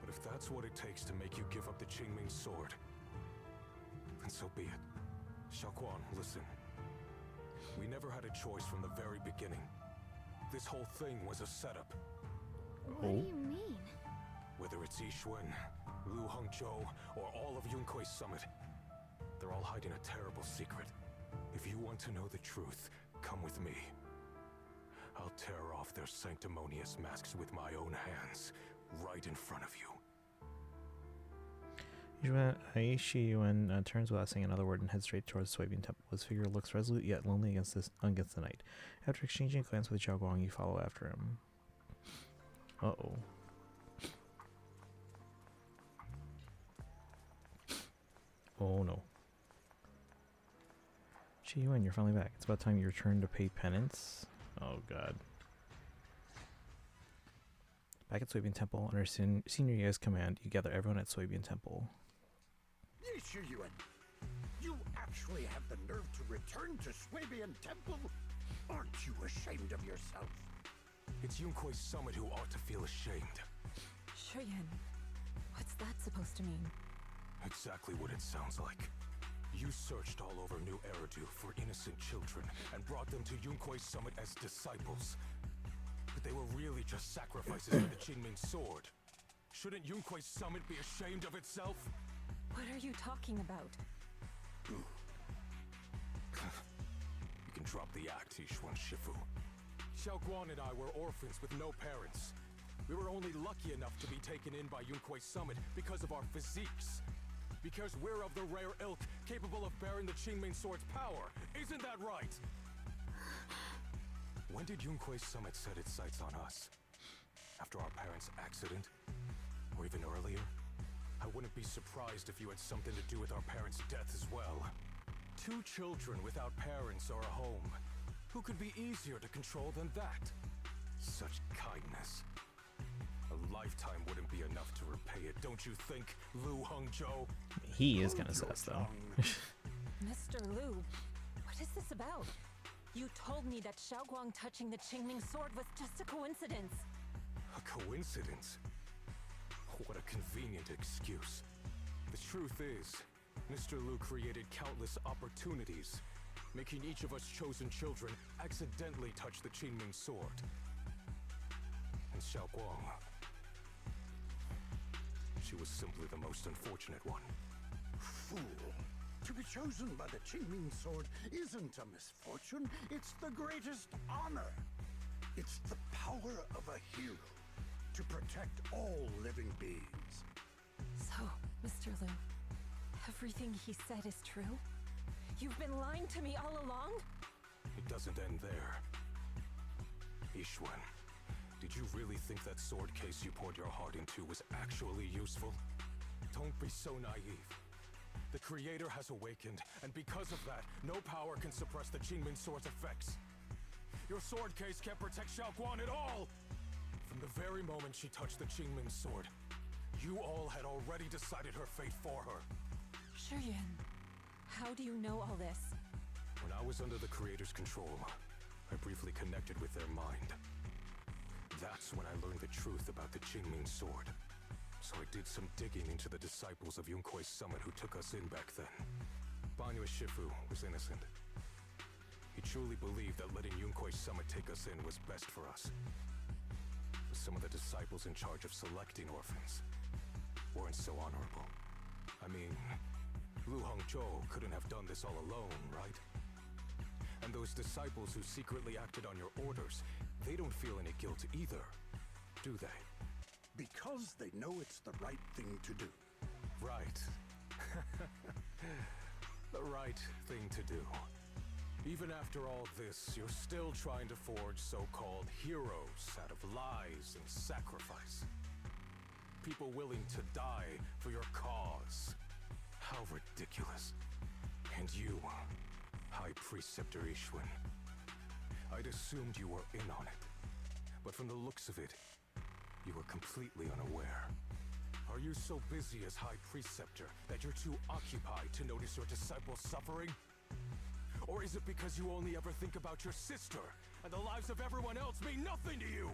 But if that's what it takes to make you give up the Qingming Sword, then so be it. Xiaoguang, listen. We never had a choice from the very beginning. This whole thing was a setup. What do you mean? Whether it's Yixuan, Lu Hongzhou, or all of Yunkui's summit, they're all hiding a terrible secret. If you want to know the truth, come with me. I'll tear off their sanctimonious masks with my own hands, right in front of you. Yixuan turns without saying another word and heads straight towards the Swabian Temple. His figure looks resolute yet lonely against the night. After exchanging a glance with Xiao Guang, you follow after him. Uh-oh. Oh no. Yixuan, you're finally back. It's about time you return to pay penance. Oh god. Back at Swabian Temple, under Senior Ye's command, you gather everyone at Swabian Temple. Yixuan, you actually have the nerve to return to Swabian Temple? Aren't you ashamed of yourself? It's Yunkui's summit who ought to feel ashamed. Shuyan, what's that supposed to mean? Exactly what it sounds like. You searched all over New Eridu for innocent children and brought them to Yunkui's summit as disciples. But they were really just sacrifices for the Qingming sword. Shouldn't Yunkui's summit be ashamed of itself? What are you talking about? You can drop the act, Yixuan Shifu. Xiao Guan and I were orphans with no parents. We were only lucky enough to be taken in by Yunkui's summit because of our physiques. Because we're of the rare ilk capable of bearing the Qingming sword's power. Isn't that right? When did Yunkui's summit set its sights on us? After our parents' accident? Or even earlier? I wouldn't be surprised if you had something to do with our parents' death as well. 2 children without parents or a home. Who could be easier to control than that? Such kindness. A lifetime wouldn't be enough to repay it, don't you think, Lu Hongzhou? He is kind of sus, though. Mr. Lu, what is this about? You told me that Xiao Guang touching the Qingming sword was just a coincidence. A coincidence? What a convenient excuse. The truth is, Mr. Lu created countless opportunities, making each of us chosen children accidentally touch the Qingming sword. And Xiao Guang, she was simply the most unfortunate one. Fool! To be chosen by the Qingming sword isn't a misfortune, it's the greatest honor. It's the power of a hero to protect all living beings. So, Mr. Lu, everything he said is true? You've been lying to me all along? It doesn't end there. Yixuan, did you really think that sword case you poured your heart into was actually useful? Don't be so naive. The Creator has awakened, and because of that, no power can suppress the Qingming sword's effects. Your sword case can't protect Xiao Guan at all! From the very moment she touched the Qingming sword, you all had already decided her fate for her. Shuyan, how do you know all this? When I was under the Creator's control, I briefly connected with their mind. That's when I learned the truth about the Qingming sword. So I did some digging into the disciples of Yunkui's summit who took us in back then. Banyue Shifu was innocent. He truly believed that letting Yunkui's summit take us in was best for us. But some of the disciples in charge of selecting orphans weren't so honorable. I mean, Lu Hongzhou couldn't have done this all alone, right? And those disciples who secretly acted on your orders, they don't feel any guilt either, do they? Because they know it's the right thing to do. Right. The right thing to do. Even after all this, you're still trying to forge so-called heroes out of lies and sacrifice. People willing to die for your cause. How ridiculous. And you, High Preceptor Yixuan, I'd assumed you were in on it. But from the looks of it, you were completely unaware. Are you so busy as High Preceptor that you're too occupied to notice your disciples suffering? Or is it because you only ever think about your sister, and the lives of everyone else mean nothing to you?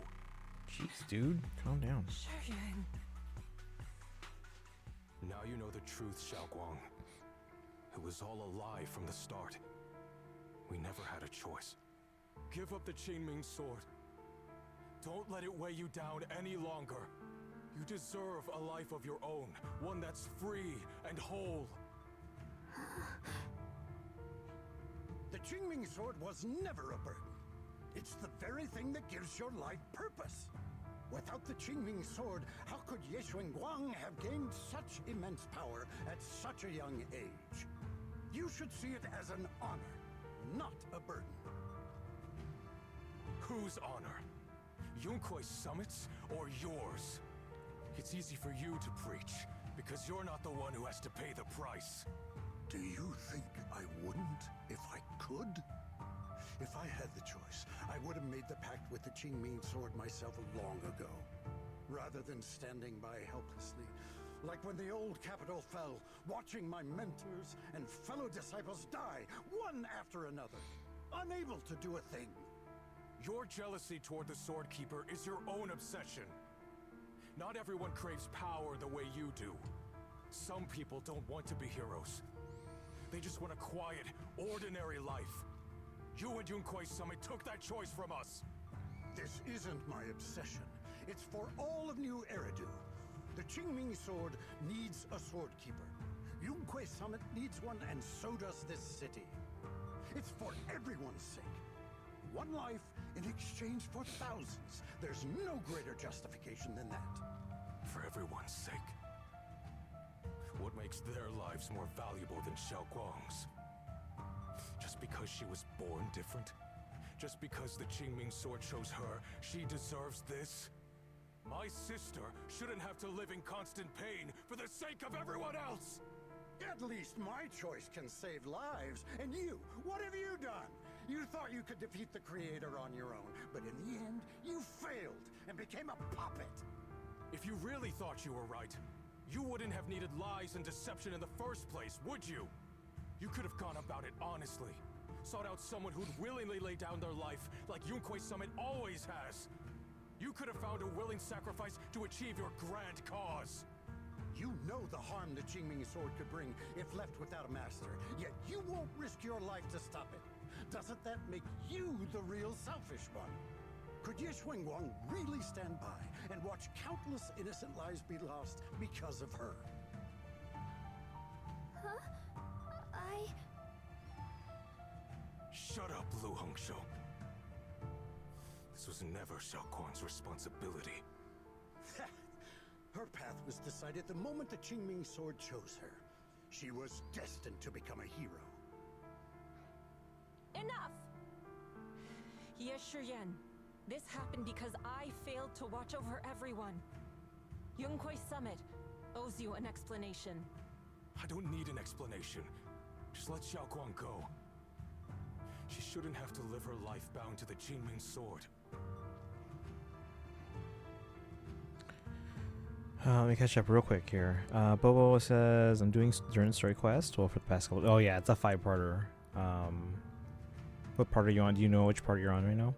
Jeez, dude, calm down. Shuyan. Now you know the truth, Xiao Guang. It was all a lie from the start. We never had a choice. Give up the Qingming sword. Don't let it weigh you down any longer. You deserve a life of your own, one that's free and whole. The Qingming sword was never a burden. It's the very thing that gives your life purpose. Without the Qingming sword, how could Ye Guang have gained such immense power at such a young age? You should see it as an honor, not a burden. Whose honor? Yunkui's summit's or yours? It's easy for you to preach, because you're not the one who has to pay the price. Do you think I wouldn't if I could? If I had the choice, I would have made the pact with the Qingming sword myself long ago, rather than standing by helplessly, like when the old capital fell, watching my mentors and fellow disciples die, one after another, unable to do a thing. Your jealousy toward the Sword Keeper is your own obsession. Not everyone craves power the way you do. Some people don't want to be heroes. They just want a quiet, ordinary life. You and Yunkui's summit took that choice from us. This isn't my obsession. It's for all of New Eridu. The Qingming sword needs a sword keeper. Yunkui's summit needs one, and so does this city. It's for everyone's sake. One life in exchange for thousands. There's no greater justification than that. For everyone's sake. What makes their lives more valuable than Xiaoguang's? Just because she was born different? Just because the Qingming sword chose her, she deserves this? My sister shouldn't have to live in constant pain for the sake of everyone else! At least my choice can save lives. And you, what have you done? You thought you could defeat the Creator on your own, but in the end, you failed and became a puppet. If you really thought you were right, you wouldn't have needed lies and deception in the first place, would you? You could have gone about it honestly. Sought out someone who'd willingly lay down their life like Yunkui's summit always has. You could have found a willing sacrifice to achieve your grand cause. You know the harm the Qingming sword could bring if left without a master, yet you won't risk your life to stop it. Doesn't that make you the real selfish one? Could Ye Guang really stand by and watch countless innocent lives be lost because of her? Huh? Shut up, Lu Hongshou. This was never Xiaoguang's responsibility. Her path was decided the moment the Qingming sword chose her. She was destined to become a hero. Enough! Ye Shiyan, this happened because I failed to watch over everyone. Yunkui's summit owes you an explanation. I don't need an explanation. Just let Xiaoguang go. She shouldn't have to live her life bound to the Qingming sword. Let me catch up real quick here. Bobo says, I'm doing Durant Story Quest. Well, for the past couple... Oh, yeah, it's a 5-parter. What part are you on? Do you know which part you're on right now?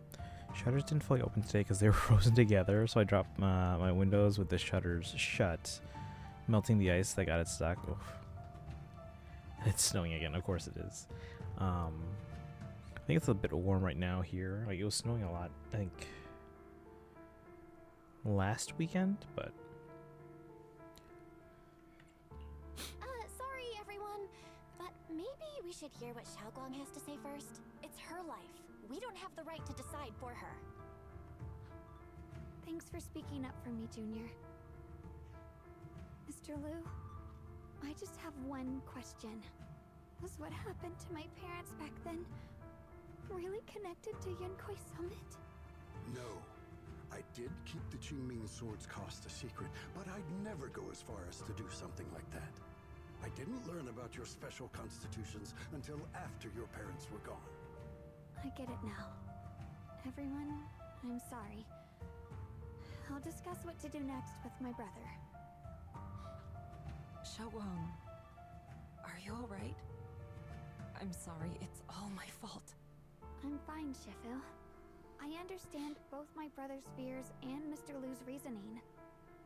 Shutters didn't fully open today because they were frozen together, so I dropped my windows with the shutters shut, melting the ice that got it stuck. Oof. It's snowing again. Of course it is. I think it's a bit warm right now here. Like, it was snowing a lot, I think, last weekend, but... Sorry, everyone, but maybe we should hear what Xiaoguang has to say first. It's her life. We don't have the right to decide for her. Thanks for speaking up for me, Junior. Mr. Liu, I just have one question. Was what happened to my parents back then really connected to Yunkui Summit? No. I did keep the Qingming sword's cost a secret, but I'd never go as far as to do something like that. I didn't learn about your special constitutions until after your parents were gone. I get it now. Everyone, I'm sorry. I'll discuss what to do next with my brother. Xiaoguang, are you alright? I'm sorry, it's all my fault. I'm fine, Shifu. I understand both my brother's fears and Mr. Liu's reasoning.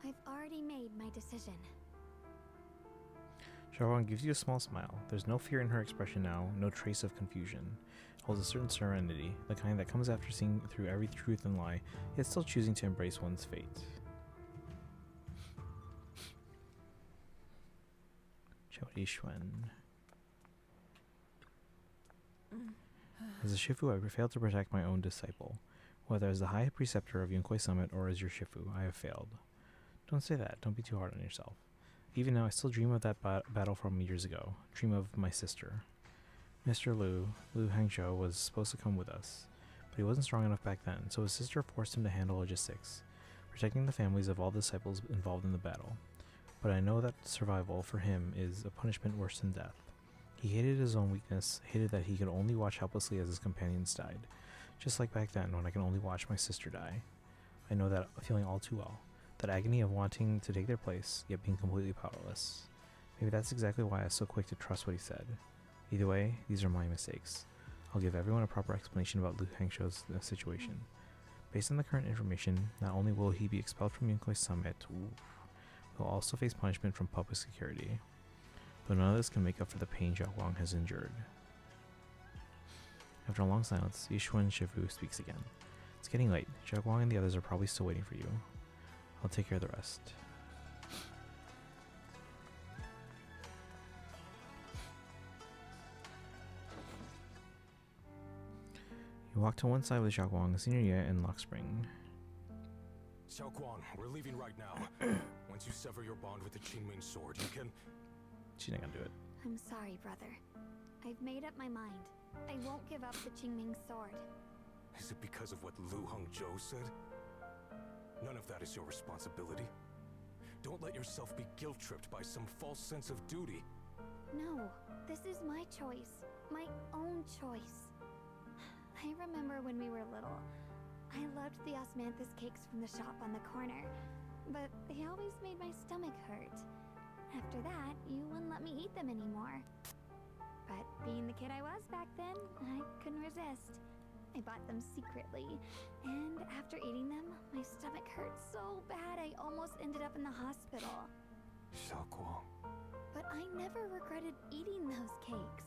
I've already made my decision. Xiaoguang gives you a small smile. There's no fear in her expression now, no trace of confusion. holds a certain serenity, the kind that comes after seeing through every truth and lie, yet still choosing to embrace one's fate. Choudishwen. As a Shifu, I failed to protect my own disciple. Whether as the High Preceptor of Yunkwei Summit or as your Shifu, I have failed. Don't say that. Don't be too hard on yourself. Even now, I still dream of that battle from years ago. Dream of my sister. Mr. Lu Hangzhou, was supposed to come with us, but he wasn't strong enough back then, so his sister forced him to handle logistics, protecting the families of all the disciples involved in the battle. But I know that survival for him is a punishment worse than death. He hated his own weakness, hated that he could only watch helplessly as his companions died, just like back then when I could only watch my sister die. I know that feeling all too well, that agony of wanting to take their place, yet being completely powerless. Maybe that's exactly why I was so quick to trust what he said. Either way, these are my mistakes. I'll give everyone a proper explanation about Lu Hangzhou's situation. Based on the current information, not only will he be expelled from Yunkwei Summit, he'll also face punishment from public security. Though none of this can make up for the pain Zhao Guang has endured. After a long silence, Yishuan Shifu speaks again. It's getting late. Zhao Guang and the others are probably still waiting for you. I'll take care of the rest. You walk to one side with Zhao Guang, Senior Ye, and Lock Spring. Xiao Guang, we're leaving right now. Once you sever your bond with the Qingming sword, you can... She's not gonna do it. I'm sorry, brother. I've made up my mind. I won't give up the Qingming sword. Is it because of what Lu Hangzhou said? None of that is your responsibility. Don't let yourself be guilt-tripped by some false sense of duty. No, this is my choice. My own choice. I remember when we were little. I loved the osmanthus cakes from the shop on the corner, but they always made my stomach hurt. After that, you wouldn't let me eat them anymore. But being the kid I was back then, I couldn't resist. I bought them secretly, and after eating them, my stomach hurt so bad I almost ended up in the hospital. Xiao Guang. But I never regretted eating those cakes.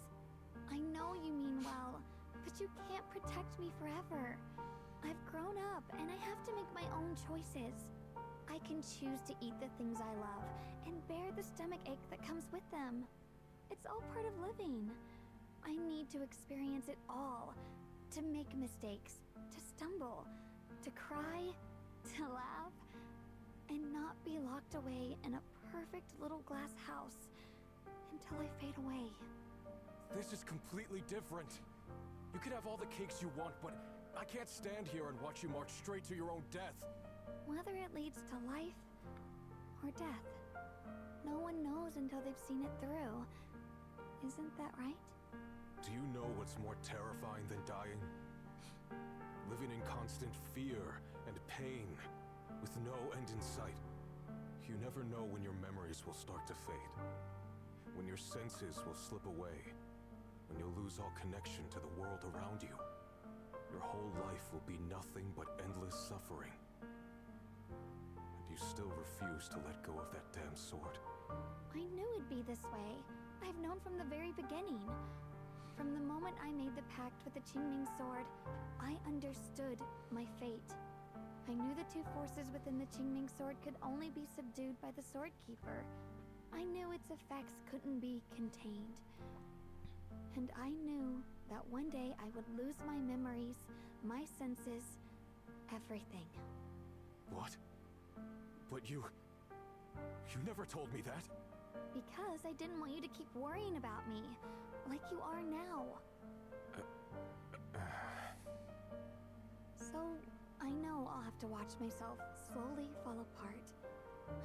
I know you mean well, but you can't protect me forever. I've grown up, and I have to make my own choices. I can choose to eat the things I love, and bear the stomach ache that comes with them. It's all part of living. I need to experience it all. To make mistakes, to stumble, to cry, to laugh, and not be locked away in a perfect little glass house until I fade away. This is completely different. You can have all the cakes you want, but I can't stand here and watch you march straight to your own death. Whether it leads to life or death, no one knows until they've seen it through. Isn't that right? Do you know what's more terrifying than dying? Living in constant fear and pain, with no end in sight. You never know when your memories will start to fade. When your senses will slip away. When you'll lose all connection to the world around you. Your whole life will be nothing but endless suffering. And you still refuse to let go of that damn sword. I knew it'd be this way. I've known from the very beginning. From the moment I made the pact with the Qingming sword, I understood my fate. I knew the two forces within the Qingming sword could only be subdued by the sword keeper. I knew its effects couldn't be contained. And I knew that one day I would lose my memories, my senses, everything. What? But you never told me that. Because I didn't want you to keep worrying about me, like you are now. So, I know I'll have to watch myself slowly fall apart.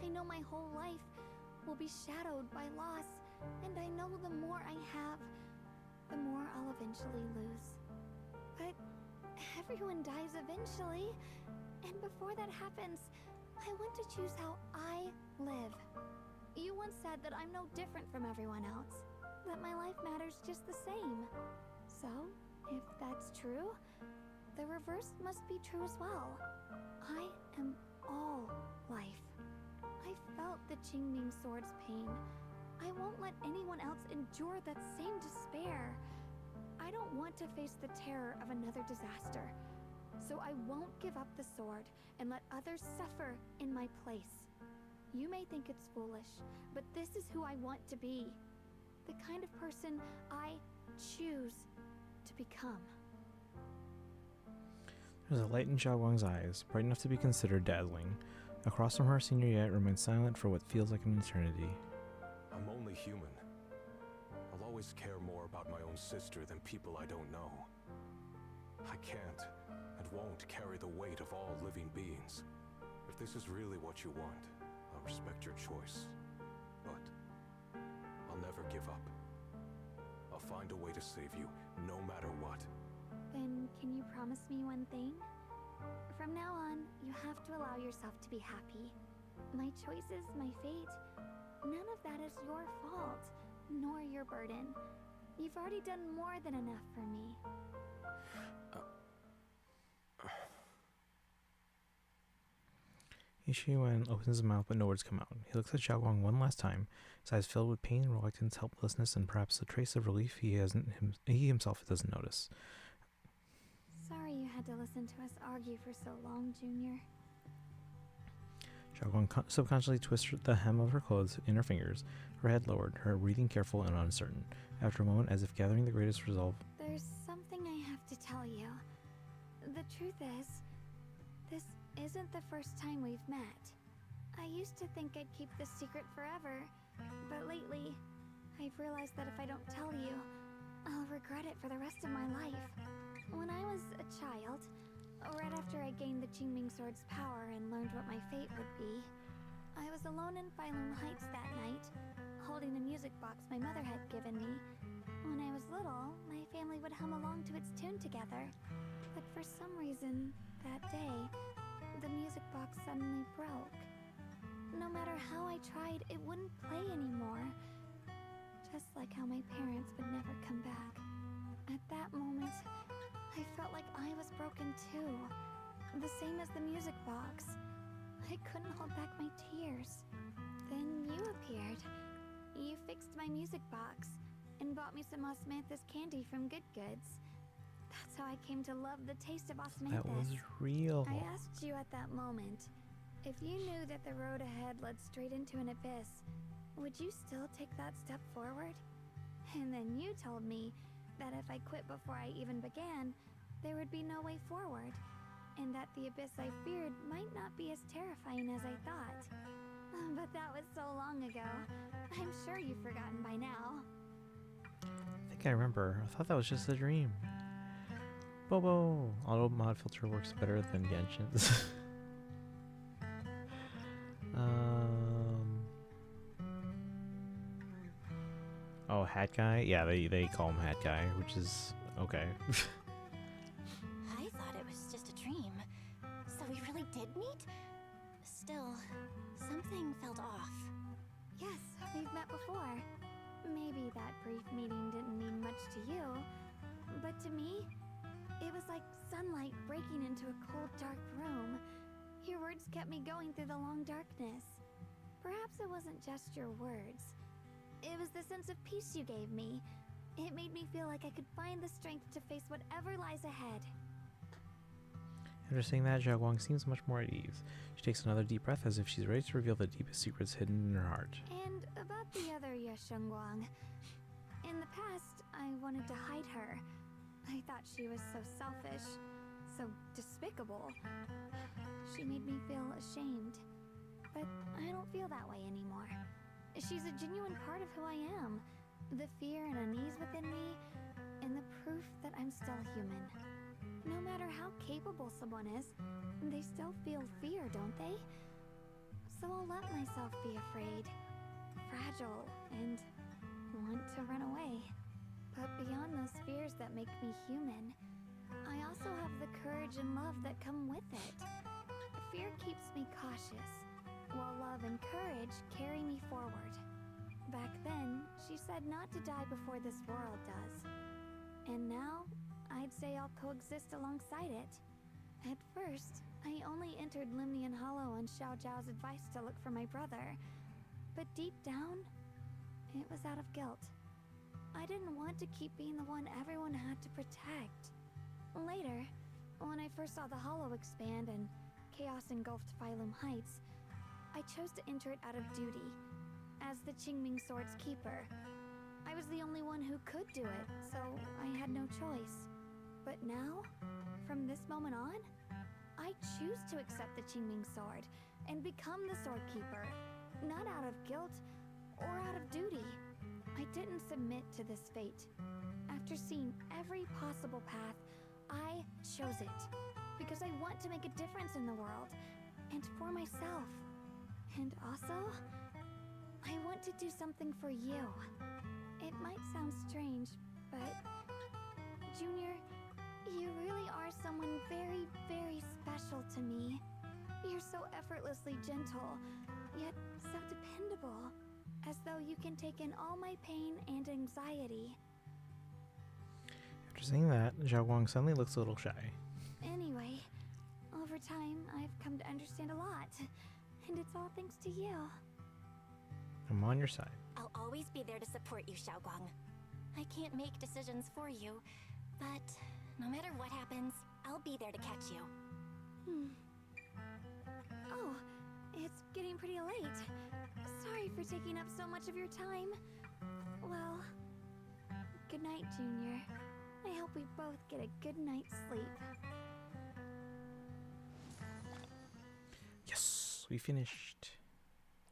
I know my whole life will be shadowed by loss, and I know the more I have, the more I'll eventually lose. But everyone dies eventually, and before that happens, I want to choose how I live. You once said that I'm no different from everyone else, that my life matters just the same. So, if that's true, the reverse must be true as well. I am all life. I felt the Qingming sword's pain. I won't let anyone else endure that same despair. I don't want to face the terror of another disaster. So I won't give up the sword and let others suffer in my place. You may think it's foolish, but this is who I want to be. The kind of person I choose to become. There's a light in Xiaoguang's eyes, bright enough to be considered dazzling. Across from her, Senior Yet remains silent for what feels like an eternity. I'm only human. I'll always care more about my own sister than people I don't know. I can't and won't carry the weight of all living beings. If this is really what you want, I'll respect your choice. But I'll never give up. I'll find a way to save you, no matter what. Then can you promise me one thing? From now on, you have to allow yourself to be happy. My choices, my fate, none of that is your fault, nor your burden. You've already done more than enough for me. Yishuan opens his mouth but no words come out. He looks at Xiaoguang one last time, his eyes filled with pain, reluctance, helplessness, and perhaps a trace of relief he himself doesn't notice. Sorry you had to listen to us argue for so long, Junior. Xiaoguang subconsciously twists the hem of her clothes in her fingers, her head lowered, her breathing careful and uncertain. After a moment, as if gathering the greatest resolve, There's something I have to tell you. The truth is, this isn't the first time we've met. I used to think I'd keep this secret forever, but lately, I've realized that if I don't tell you, I'll regret it for the rest of my life. When I was a child, right after I gained the Qingming Sword's power and learned what my fate would be, I was alone in Failung Heights that night, holding a music box my mother had given me. When I was little, my family would hum along to its tune together, but for some reason, that day, the music box suddenly broke. No matter how I tried, it wouldn't play anymore. Just like how my parents would never come back. At that moment, I felt like I was broken too. The same as the music box. I couldn't hold back my tears. Then you appeared. You fixed my music box and bought me some osmanthus candy from Good Goods. That's how I came to love the taste of osmanthus. that was real. I asked you at that moment, if you knew that the road ahead led straight into an abyss, would you still take that step forward? And then you told me that if I quit before I even began, there would be no way forward, and that the abyss I feared might not be as terrifying as I thought. But that was so long ago. I'm sure you've forgotten by now. I think I remember. I thought that was just a dream. Bobo! Auto mod filter works better than Genshin's. Oh, Hat Guy? Yeah, they call him Hat Guy, which is okay. I thought it was just a dream. So we really did meet? Still, something felt off. Yes, we've met before. Maybe that brief meeting didn't mean much to you, but to me, it was like sunlight breaking into a cold, dark room. Your words kept me going through the long darkness. Perhaps it wasn't just your words. It was the sense of peace you gave me. It made me feel like I could find the strength to face whatever lies ahead. After saying that, Xiaoguang seems much more at ease. She takes another deep breath as if she's ready to reveal the deepest secrets hidden in her heart. And about the other Yeshengguang. In the past, I wanted to hide her. I thought she was so selfish, so despicable. She made me feel ashamed. But I don't feel that way anymore. She's a genuine part of who I am. The fear and unease within me, and the proof that I'm still human. No matter how capable someone is, they still feel fear, don't they? So I'll let myself be afraid, fragile, and want to run away. But beyond those fears that make me human, I also have the courage and love that come with it. Fear keeps me cautious, while love and courage carry me forward. Back then, she said not to die before this world does. And now, I'd say I'll coexist alongside it. At first, I only entered Limnian Hollow on Xiao Zhao's advice to look for my brother. But deep down, it was out of guilt. I didn't want to keep being the one everyone had to protect. Later, when I first saw the Hollow expand and chaos engulfed Phylum Heights, I chose to enter it out of duty, as the Qingming Sword's keeper. I was the only one who could do it, so I had no choice. But now, from this moment on, I choose to accept the Qingming Sword and become the Sword Keeper, not out of guilt or out of duty. I didn't submit to this fate. After seeing every possible path, I chose it because I want to make a difference in the world and for myself. And also, I want to do something for you. It might sound strange, but Junior, you really are someone very, very special to me. You're so effortlessly gentle, yet so dependable, as though you can take in all my pain and anxiety. After saying that, Xiaoguang suddenly looks a little shy. Anyway, over time, I've come to understand a lot, and it's all thanks to you. I'm on your side. I'll always be there to support you, Xiaoguang. I can't make decisions for you, but no matter what happens, I'll be there to catch you. Oh, it's getting pretty late. Sorry for taking up so much of your time. Well, good night, Junior. I hope we both get a good night's sleep. Yes, we finished.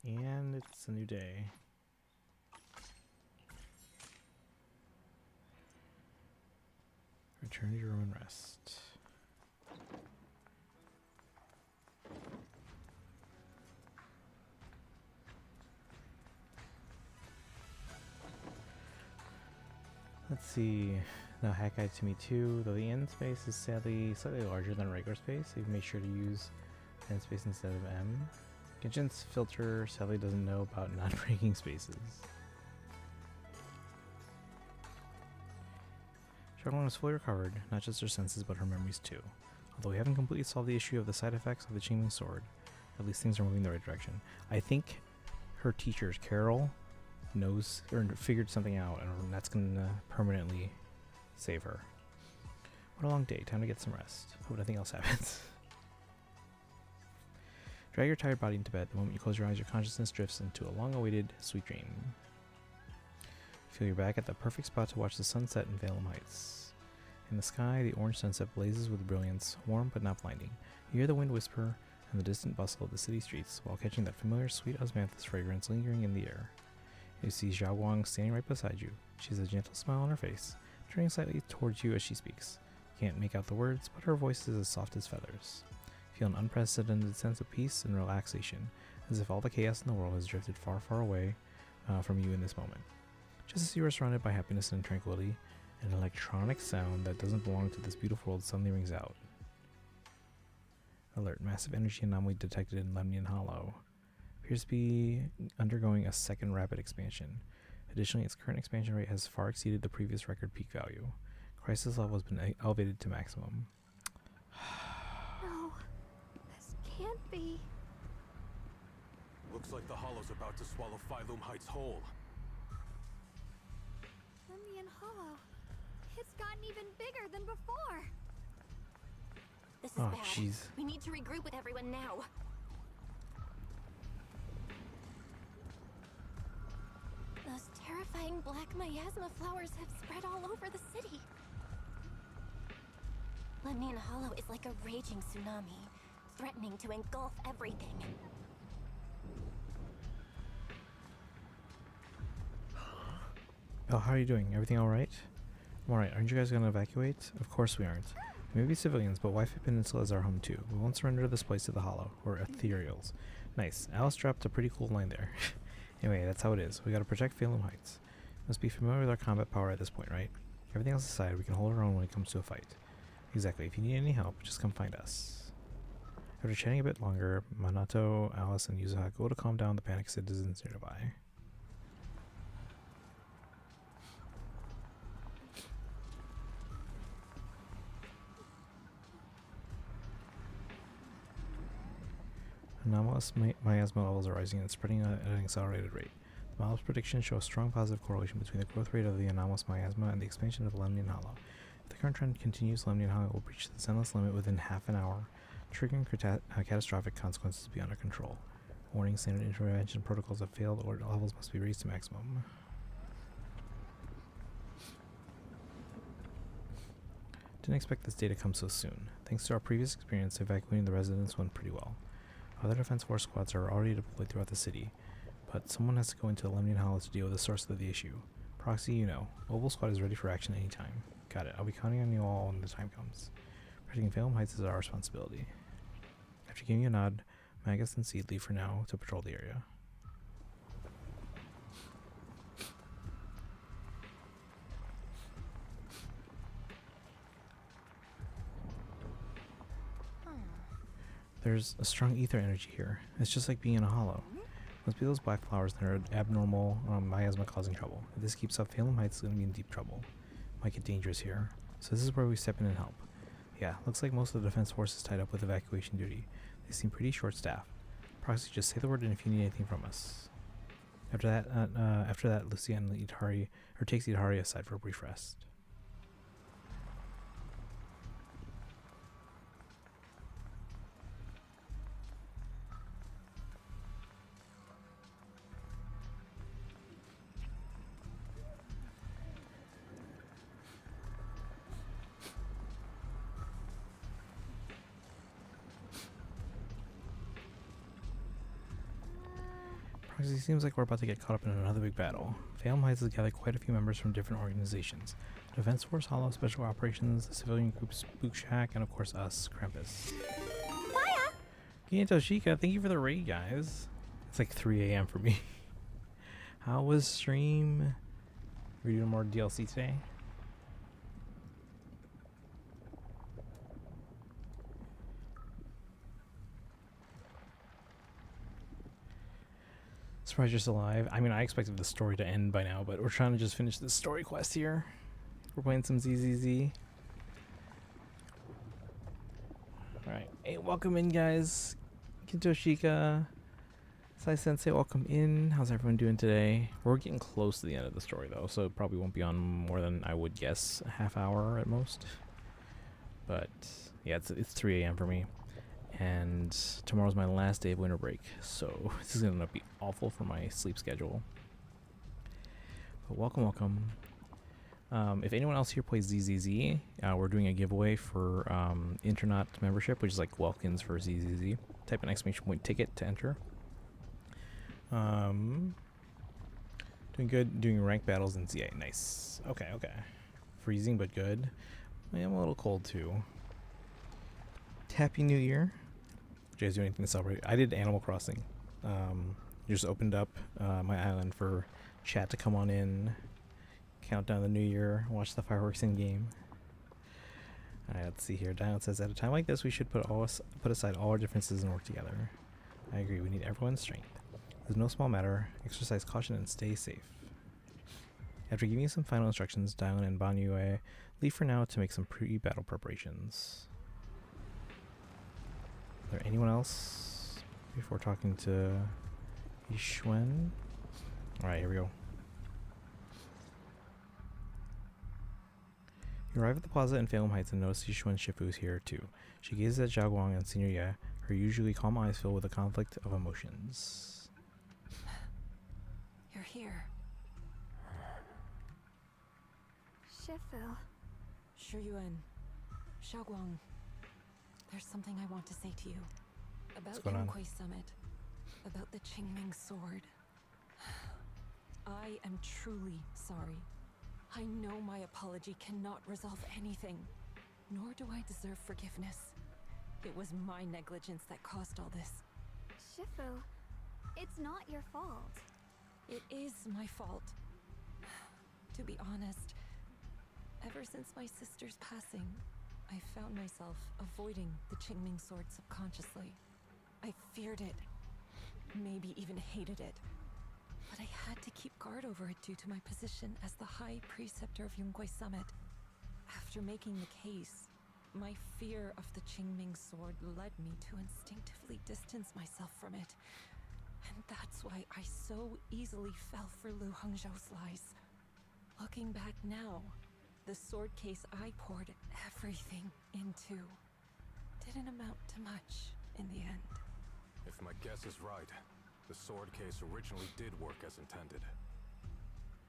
And it's a new day. Return to your room and rest. Let's see. Now hack guide to me too. Though the end space is sadly slightly larger than regular space, so you've made sure to use end space instead of M. Genshin's filter sadly doesn't know about not breaking spaces. Xiaoguang is fully recovered, not just her senses but her memories too. Although we haven't completely solved the issue of the side effects of the Qingming Sword, at least things are moving in the right direction. I think her teachers, Carol, knows or figured something out, and that's gonna permanently save her. What a long day. Time to get some rest. Hope nothing else happens. Drag your tired body into bed. The moment you close your eyes, your consciousness drifts into a long-awaited sweet dream. Feel you're back at the perfect spot to watch the sunset in Phylum Heights. In the sky, the orange sunset blazes with brilliance, warm but not blinding. You hear the wind whisper and the distant bustle of the city streets while catching that familiar sweet osmanthus fragrance lingering in the air. You see Xiaoguang standing right beside you. She has a gentle smile on her face, turning slightly towards you as she speaks. You can't make out the words, but her voice is as soft as feathers. Feel an unprecedented sense of peace and relaxation, as if all the chaos in the world has drifted far, far away from you in this moment. Just as you are surrounded by happiness and tranquility, an electronic sound that doesn't belong to this beautiful world suddenly rings out. Alert. Massive energy anomaly detected in Lemnian Hollow. Appears to be undergoing a second rapid expansion. Additionally, its current expansion rate has far exceeded the previous record peak value. Crisis level has been elevated to maximum. No, this can't be. Looks like the Hollow's about to swallow Phylum Heights whole. Lemnian Hollow. It's gotten even bigger than before. This is Oh, bad. jeez. We need to regroup with everyone now. Those terrifying black miasma flowers have spread all over the city. Lemnian Hollow is like a raging tsunami, threatening to engulf everything. Oh, how are you doing? Everything alright? I'm alright. Aren't you guys gonna evacuate? Of course we aren't. We may be civilians, but Wi-Fi Peninsula is our home too. We won't surrender this place to the Hollow, or Ethereals. Nice. Alice dropped a pretty cool line there. Anyway, that's how it is. We gotta protect Phylum Heights. Must be familiar with our combat power at this point, right? Everything else aside, we can hold our own when it comes to a fight. Exactly. If you need any help, just come find us. After chatting a bit longer, Minato, Alice, and Yuzuha go to calm down the panicked citizens nearby. Anomalous miasma levels are rising and spreading at an accelerated rate. The model's predictions show a strong positive correlation between the growth rate of the anomalous miasma and the expansion of Lemnian Hollow. If the current trend continues, Lemnian Hollow will breach the Zenless limit within half an hour, triggering catastrophic consequences beyond our control. Warning: standard intervention protocols have failed, or levels must be raised to maximum. Didn't expect this day to come so soon. Thanks to our previous experience, evacuating the residents went pretty well. Other Defense Force squads are already deployed throughout the city, but someone has to go into the Lemnian Hollow to deal with the source of the issue. Proxy, you know. Mobile Squad is ready for action anytime. Got it. I'll be counting on you all when the time comes. Protecting Phalem Heights is our responsibility. After giving you a nod, Magus and Seed leave for now to patrol the area. There's a strong ether energy here. It's just like being in a hollow. Must be those black flowers that are abnormal miasma causing trouble. If this keeps up, Phalem Heights is going to be in deep trouble. Might get dangerous here. So this is where we step in and help. Yeah, looks like most of the defense force is tied up with evacuation duty. They seem pretty short-staffed. Proxy, just say the word and if you need anything from us. After that, Lucian takes Idhari aside for a brief rest. It seems like we're about to get caught up in another big battle. Phalem Heights has gathered quite a few members from different organizations. The Defense Force, Hollow, Special Operations, the civilian group Spook Shack, and of course us, Krampus. Fire! Kia Toshika, thank you for the raid, guys. It's like 3 a.m. for me. How was stream? Are we doing more DLC today? Surprised you're still alive. I mean, I expected the story to end by now, but we're trying to just finish this story quest here. We're playing some ZZZ. Alright. Hey, welcome in, guys. Kintoshika. Sai Sensei, welcome in. How's everyone doing today? We're getting close to the end of the story, though, so it probably won't be on more than, I would guess, a half hour at most. But, yeah, it's 3 a.m. for me. And tomorrow's my last day of winter break, so this is going to be awful for my sleep schedule. But welcome. If anyone else here plays ZZZ, we're doing a giveaway for Internaut membership, which is like Welkins for ZZZ. Type an exclamation point ticket to enter. Doing good, doing rank battles in ZA. Nice. Okay. Freezing but good. I am a little cold too. Happy New Year. Did you guys do anything to celebrate? I did Animal Crossing. Just opened up my island for chat to come on in, count down the new year, watch the fireworks in game. Alright, let's see here. Dion says, at a time like this, we should put aside all our differences and work together. I agree, we need everyone's strength. It's no small matter. Exercise caution and stay safe. After giving you some final instructions, Dion and Banyue leave for now to make some pre-battle preparations. Is there anyone else before talking to Yishuen? Alright, here we go. You arrive at the plaza in Phalem Heights and notice Yishuen Shifu is here too. She gazes at Zhao Guang and Senior Ye, her usually calm eyes filled with a conflict of emotions. You're here. Shifu. Shiyuan. Xiaoguang. There's something I want to say to you. About Yunquei Summit. About the Qingming sword. I am truly sorry. I know my apology cannot resolve anything, nor do I deserve forgiveness. It was my negligence that caused all this. Shifu, it's not your fault. It is my fault. To be honest, ever since my sister's passing, I found myself avoiding the Qingming sword subconsciously. I feared it, maybe even hated it. But I had to keep guard over it due to my position as the High Preceptor of Yunquei Summit. After making the case, my fear of the Qingming sword led me to instinctively distance myself from it. And that's why why I so easily fell for Lu Hongzhou's lies. Looking back now, the sword case I poured everything into didn't amount to much in the end. If my guess is right, the sword case originally did work as intended.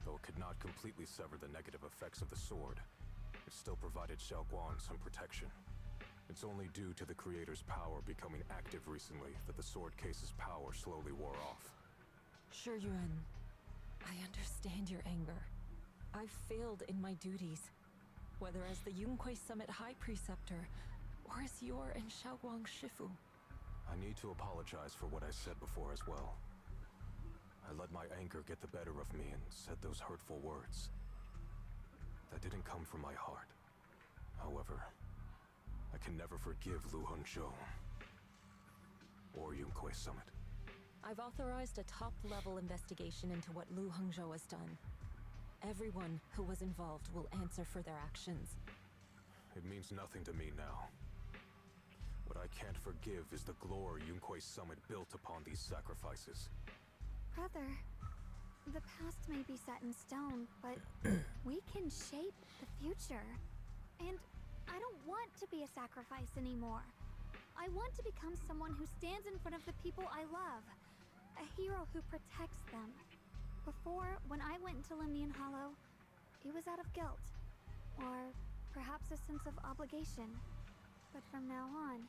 Though it could not completely sever the negative effects of the sword, it still provided Xiaoguang some protection. It's only due to the creator's power becoming active recently that the sword case's power slowly wore off. Sure, Yuan. I understand your anger. I've failed in my duties, whether as the Yunquay Summit High Preceptor, or as your and Xiaoguang's Shifu. I need to apologize for what I said before as well. I let my anger get the better of me and said those hurtful words. That didn't come from my heart. However, I can never forgive Lu Hongzhou or Yunquay Summit. I've authorized a top-level investigation into what Lu Hongzhou has done. Everyone who was involved will answer for their actions. It means nothing to me now. What I can't forgive is the glory Yunquay Summit built upon these sacrifices. Brother, the past may be set in stone, but we can shape the future. And I don't want to be a sacrifice anymore. I want to become someone who stands in front of the people I love. A hero who protects them. Before, when I went into Lemnian Hollow, it was out of guilt. Or perhaps a sense of obligation. But from now on,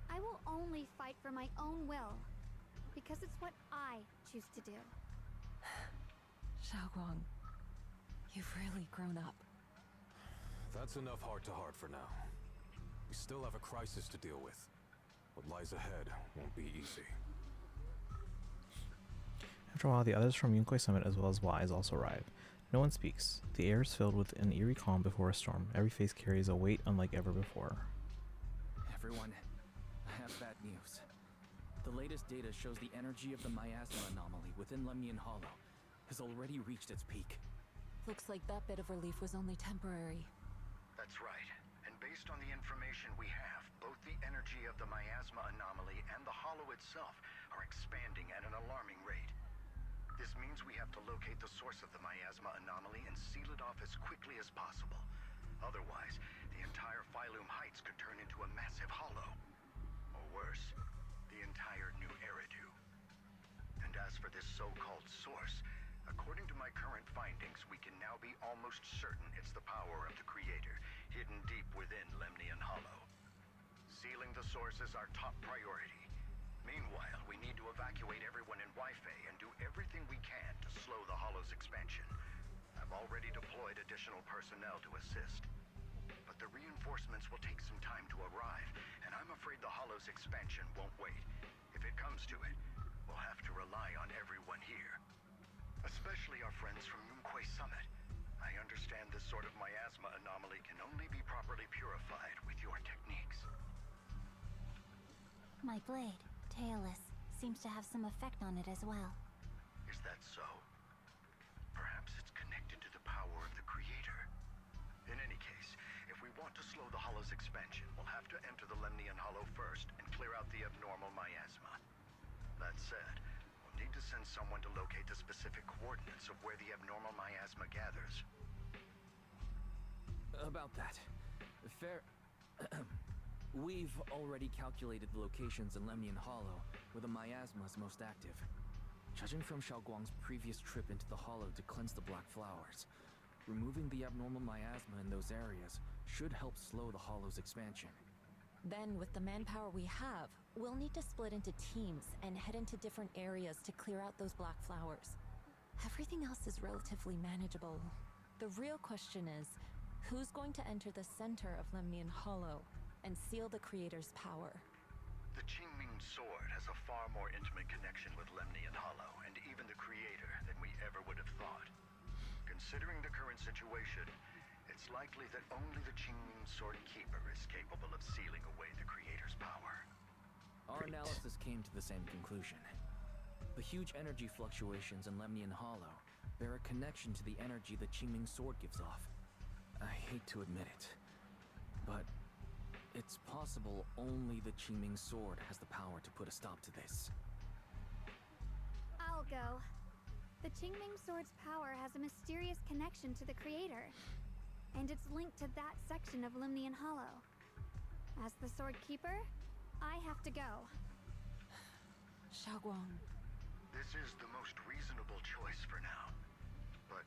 I will only fight for my own will. Because it's what I choose to do. Xiaoguang, you've really grown up. That's enough heart-to-heart for now. We still have a crisis to deal with. What lies ahead won't be easy. After a while, the others from Yunquay Summit as well as Wise also arrive. No one speaks. The air is filled with an eerie calm before a storm. Every face carries a weight unlike ever before. Everyone, I have bad news. The latest data shows the energy of the miasma anomaly within Lemnian Hollow has already reached its peak. Looks like that bit of relief was only temporary. That's right. And based on the information we have, both the energy of the miasma anomaly and the hollow itself are expanding at an alarming rate. This means we have to locate the source of the miasma anomaly and seal it off as quickly as possible. Otherwise, the entire Phylum Heights could turn into a massive hollow. Or worse, the entire new Eridu. And as for this so-called source, according to my current findings, we can now be almost certain it's the power of the Creator, hidden deep within Lemnian Hollow. Sealing the source is our top priority. Meanwhile, we need to evacuate everyone in Wi-Fi and do everything we can to slow the Hollow's expansion. I've already deployed additional personnel to assist. But the reinforcements will take some time to arrive, and I'm afraid the Hollow's expansion won't wait. If it comes to it, we'll have to rely on everyone here. Especially our friends from Yunquay Summit. I understand this sort of miasma anomaly can only be properly purified with your techniques. My blade, Tailless, seems to have some effect on it as well. Is that so? Perhaps it's connected to the power of the Creator. In any case, if we want to slow the Hollow's expansion, we'll have to enter the Lemnian Hollow first and clear out the abnormal miasma. That said, we'll need to send someone to locate the specific coordinates of where the abnormal miasma gathers. About that, fair... We've already calculated the locations in Lemnian Hollow where the miasma is most active. Judging from Xiaoguang's previous trip into the Hollow to cleanse the Black Flowers, removing the abnormal miasma in those areas should help slow the Hollow's expansion. Then, with the manpower we have, we'll need to split into teams and head into different areas to clear out those Black Flowers. Everything else is relatively manageable. The real question is, who's going to enter the center of Lemnian Hollow and seal the Creator's power? The Qingming Sword has a far more intimate connection with Lemnian Hollow and even the Creator than we ever would have thought. Considering the current situation, it's likely that only the Qingming Sword Keeper is capable of sealing away the Creator's power. Our analysis came to the same conclusion. The huge energy fluctuations in Lemnian Hollow bear a connection to the energy the Qingming Sword gives off. I hate to admit it, but it's possible only the Qingming Sword has the power to put a stop to this. I'll go. The Qingming Sword's power has a mysterious connection to the Creator, and it's linked to that section of Limnian Hollow. As the Sword Keeper, I have to go. Xiaoguang. This is the most reasonable choice for now. But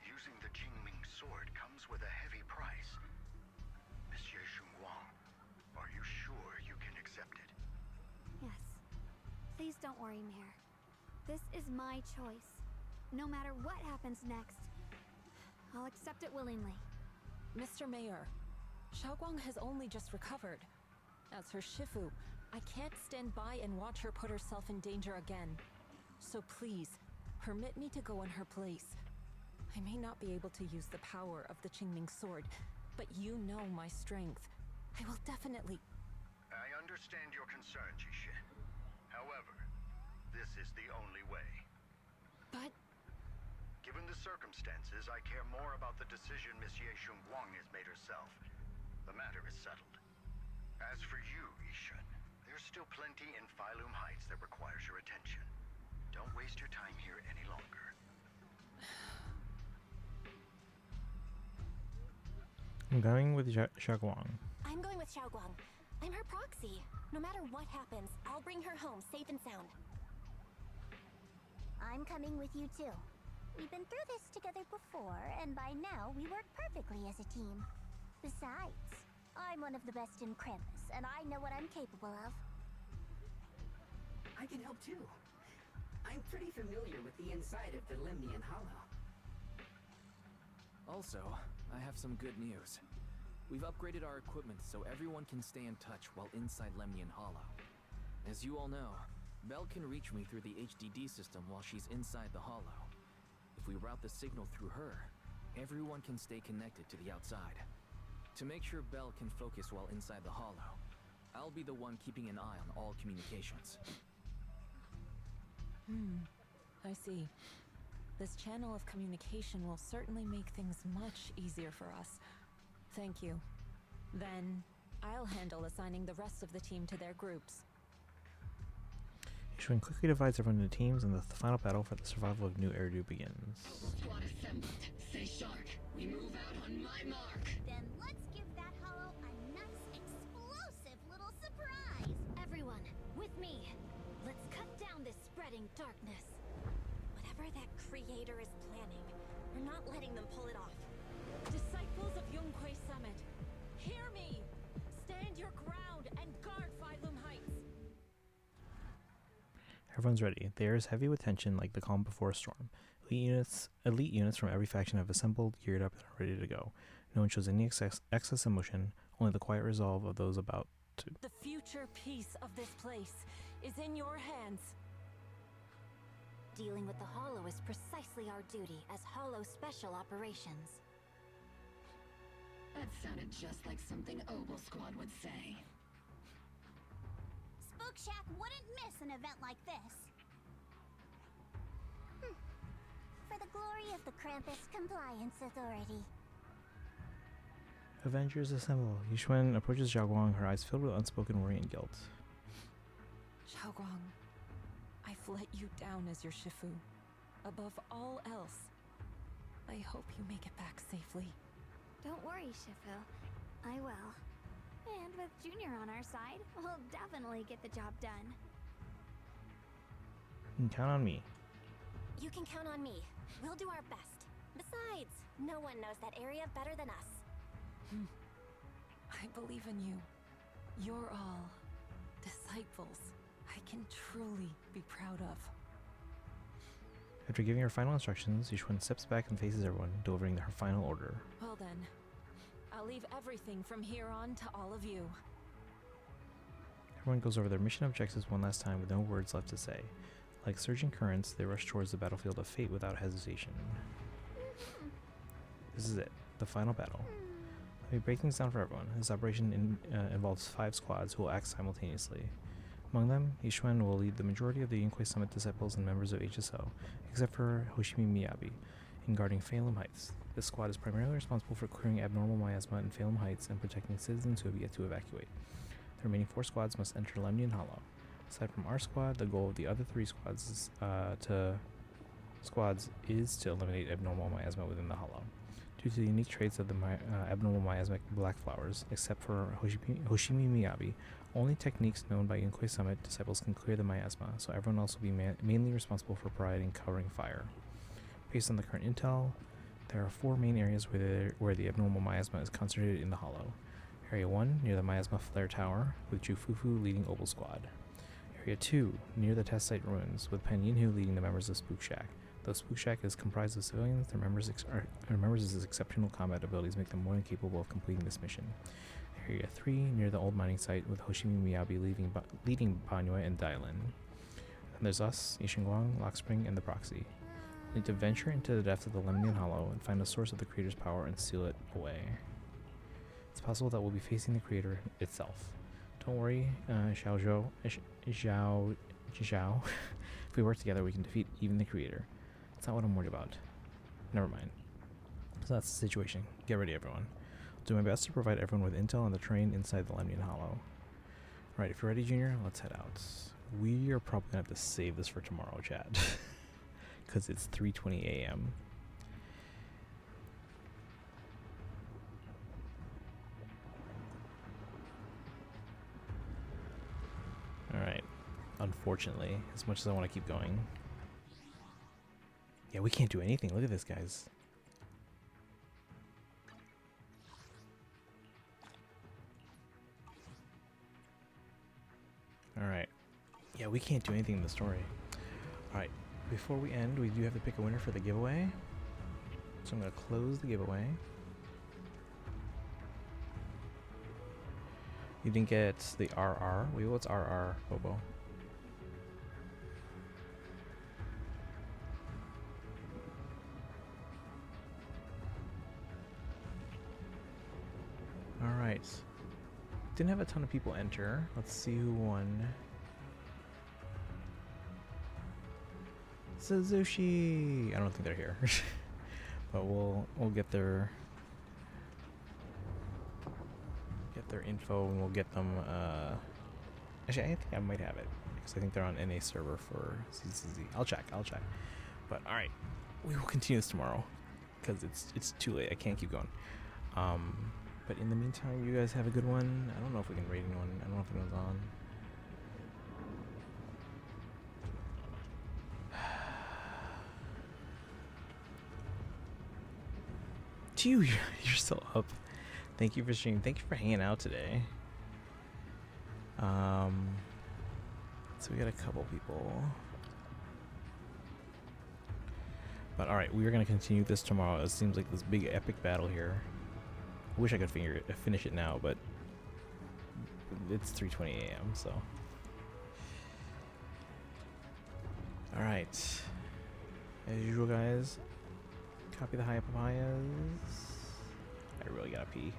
using the Qingming Sword comes with a heavy price. Monsieur Shunguang, are you sure you can accept it? Yes. Please don't worry, Mayor. This is my choice. No matter what happens next, I'll accept it willingly. Mr. Mayor, Xiaoguang has only just recovered. As her Shifu, I can't stand by and watch her put herself in danger again. So please, permit me to go in her place. I may not be able to use the power of the Qingming Sword, but you know my strength. I will definitely... I understand your concern, Jishin. However, this is the only way. But... Given the circumstances, I care more about the decision Monsieur Shunguang has made herself. The matter is settled. As for you, Yishun, there's still plenty in Phylum Heights that requires your attention. Don't waste your time here any longer. I'm going with Xiaoguang. I'm going with Xiaoguang. I'm her proxy. No matter what happens, I'll bring her home safe and sound. I'm coming with you too. We've been through this together before, and by now we work perfectly as a team. Besides, I'm one of the best in Krampus, and I know what I'm capable of. I can help too. I'm pretty familiar with the inside of the Limnian Hollow. Also, I have some good news. We've upgraded our equipment so everyone can stay in touch while inside Lemnian Hollow. As you all know, Belle can reach me through the HDD system while she's inside the Hollow. If we route the signal through her, everyone can stay connected to the outside. To make sure Belle can focus while inside the Hollow, I'll be the one keeping an eye on all communications. I see. This channel of communication will certainly make things much easier for us. Thank you. Then, I'll handle assigning the rest of the team to their groups. Yishun quickly divides everyone into teams, and the final battle for the survival of New Eridu begins. Squad assembled. Stay sharp. We move out on my mark. Then let's give that hollow a nice, explosive little surprise. Everyone, with me. Let's cut down this spreading darkness. Whatever that creator is planning, we're not letting them pull it off. Disciples of Yunquay Summit, hear me! Stand your ground and guard Phylum Heights! Everyone's ready. The air is heavy with tension like the calm before a storm. Elite units from every faction have assembled, geared up, and are ready to go. No one shows any excess emotion, only the quiet resolve of those about to. The future peace of this place is in your hands. Dealing with the Hollow is precisely our duty as Hollow Special Operations. That sounded just like something Obel Squad would say. Spook Shack wouldn't miss an event like this. For the glory of the Krampus Compliance Authority. Avengers assemble. Yishun approaches Xiaoguang, her eyes filled with unspoken worry and guilt. Xiaoguang, I've let you down as your Shifu. Above all else, I hope you make it back safely. Don't worry, Shifu. I will. And with Junior on our side, we'll definitely get the job done. You can count on me. You can count on me. We'll do our best. Besides, no one knows that area better than us. I believe in you. You're all disciples I can truly be proud of. After giving her final instructions, Yishun steps back and faces everyone, delivering her final order. Well then, I'll leave everything from here on to all of you. Everyone goes over their mission objectives one last time with no words left to say. Like surging currents, they rush towards the battlefield of fate without hesitation. This is it, the final battle. Let me break things down for everyone. This operation involves 5 squads who will act simultaneously. Among them, Yishun will lead the majority of the Yunquay Summit disciples and members of HSO, except for Hoshimi Miyabi, in guarding Phylum Heights. This squad is primarily responsible for clearing abnormal miasma in Phylum Heights and protecting citizens who have yet to evacuate. The remaining 4 squads must enter Lemnian Hollow. Aside from our squad, the goal of the other 3 squads is to squads is to eliminate abnormal miasma within the hollow. Due to the unique traits of the abnormal miasmic black flowers, except for Hoshimi Miyabi, only techniques known by Yunquei Summit disciples can clear the miasma, so everyone else will be mainly responsible for providing covering fire. Based on the current intel, there are 4 main areas where the abnormal miasma is concentrated in the hollow. Area 1, near the miasma flare tower, with Jufufu leading Opal Squad. Area 2, near the test site ruins, with Pen Yinhu leading the members of Spook Shack. Though Spook Shack is comprised of civilians, their members' exceptional combat abilities make them more than capable of completing this mission. Area 3, near the old mining site, with Hoshimi Miyabi leading Banyue and Dailin. And there's us, Yishinguang, Lock Spring, and the Proxy. We need to venture into the depths of the Lemnian Hollow and find the source of the Creator's power and seal it away. It's possible that we'll be facing the Creator itself. Don't worry, Zhao. If we work together, we can defeat even the Creator. That's not what I'm worried about. Never mind. So that's the situation. Get ready, everyone. I'll do my best to provide everyone with intel on the terrain inside the Lemnian Hollow. Alright, if you're ready, Junior, let's head out. We are probably going to have to save this for tomorrow, chat. Because it's 3:20 a.m. Alright. Unfortunately, as much as I want to keep going. Yeah, we can't do anything. Look at this, guys. Alright. Yeah, we can't do anything in the story. Alright. Before we end, we do have to pick a winner for the giveaway. So I'm going to close the giveaway. You didn't get the RR. Wait, what's RR, Bobo? Alright. Didn't have a ton of people enter. Let's see who won. Suzushi! I don't think they're here. But we'll get their info and we'll get them actually I think I might have it because I think they're on NA server for CCZ. I'll check. But alright. We will continue this tomorrow because it's too late. I can't keep going. But in the meantime, you guys have a good one. I don't know if we can rate anyone. I don't know if anyone's on. You're still up. Thank you for streaming. Thank you for hanging out today. So we got a couple people. But alright, we are going to continue this tomorrow. It seems like this big epic battle here. I wish I could finish it now, but it's 3:20 a.m. so. Alright. As usual, guys. Copy the high papayas. I really gotta pee.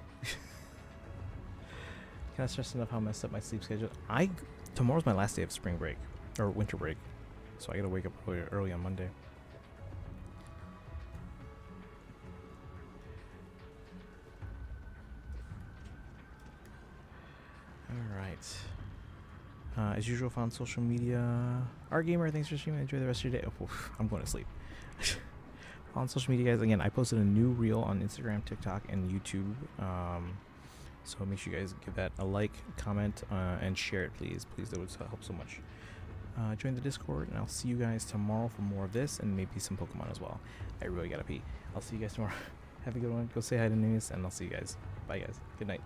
Can't stress enough how messed up my sleep schedule. Tomorrow's my last day of spring break or winter break, so I gotta wake up early on Monday. All right. As usual, found social media. Our gamer, thanks for streaming. Enjoy the rest of your day. Oh, I'm going to sleep. On social media, guys, again, I posted a new reel on Instagram, TikTok, and YouTube. So make sure you guys give that a like, comment, and share it, please. Please, that would help so much. Join the Discord, and I'll see you guys tomorrow for more of this, and maybe some Pokemon as well. I really gotta pee. I'll see you guys tomorrow. Have a good one. Go say hi to News, and I'll see you guys. Bye, guys. Good night.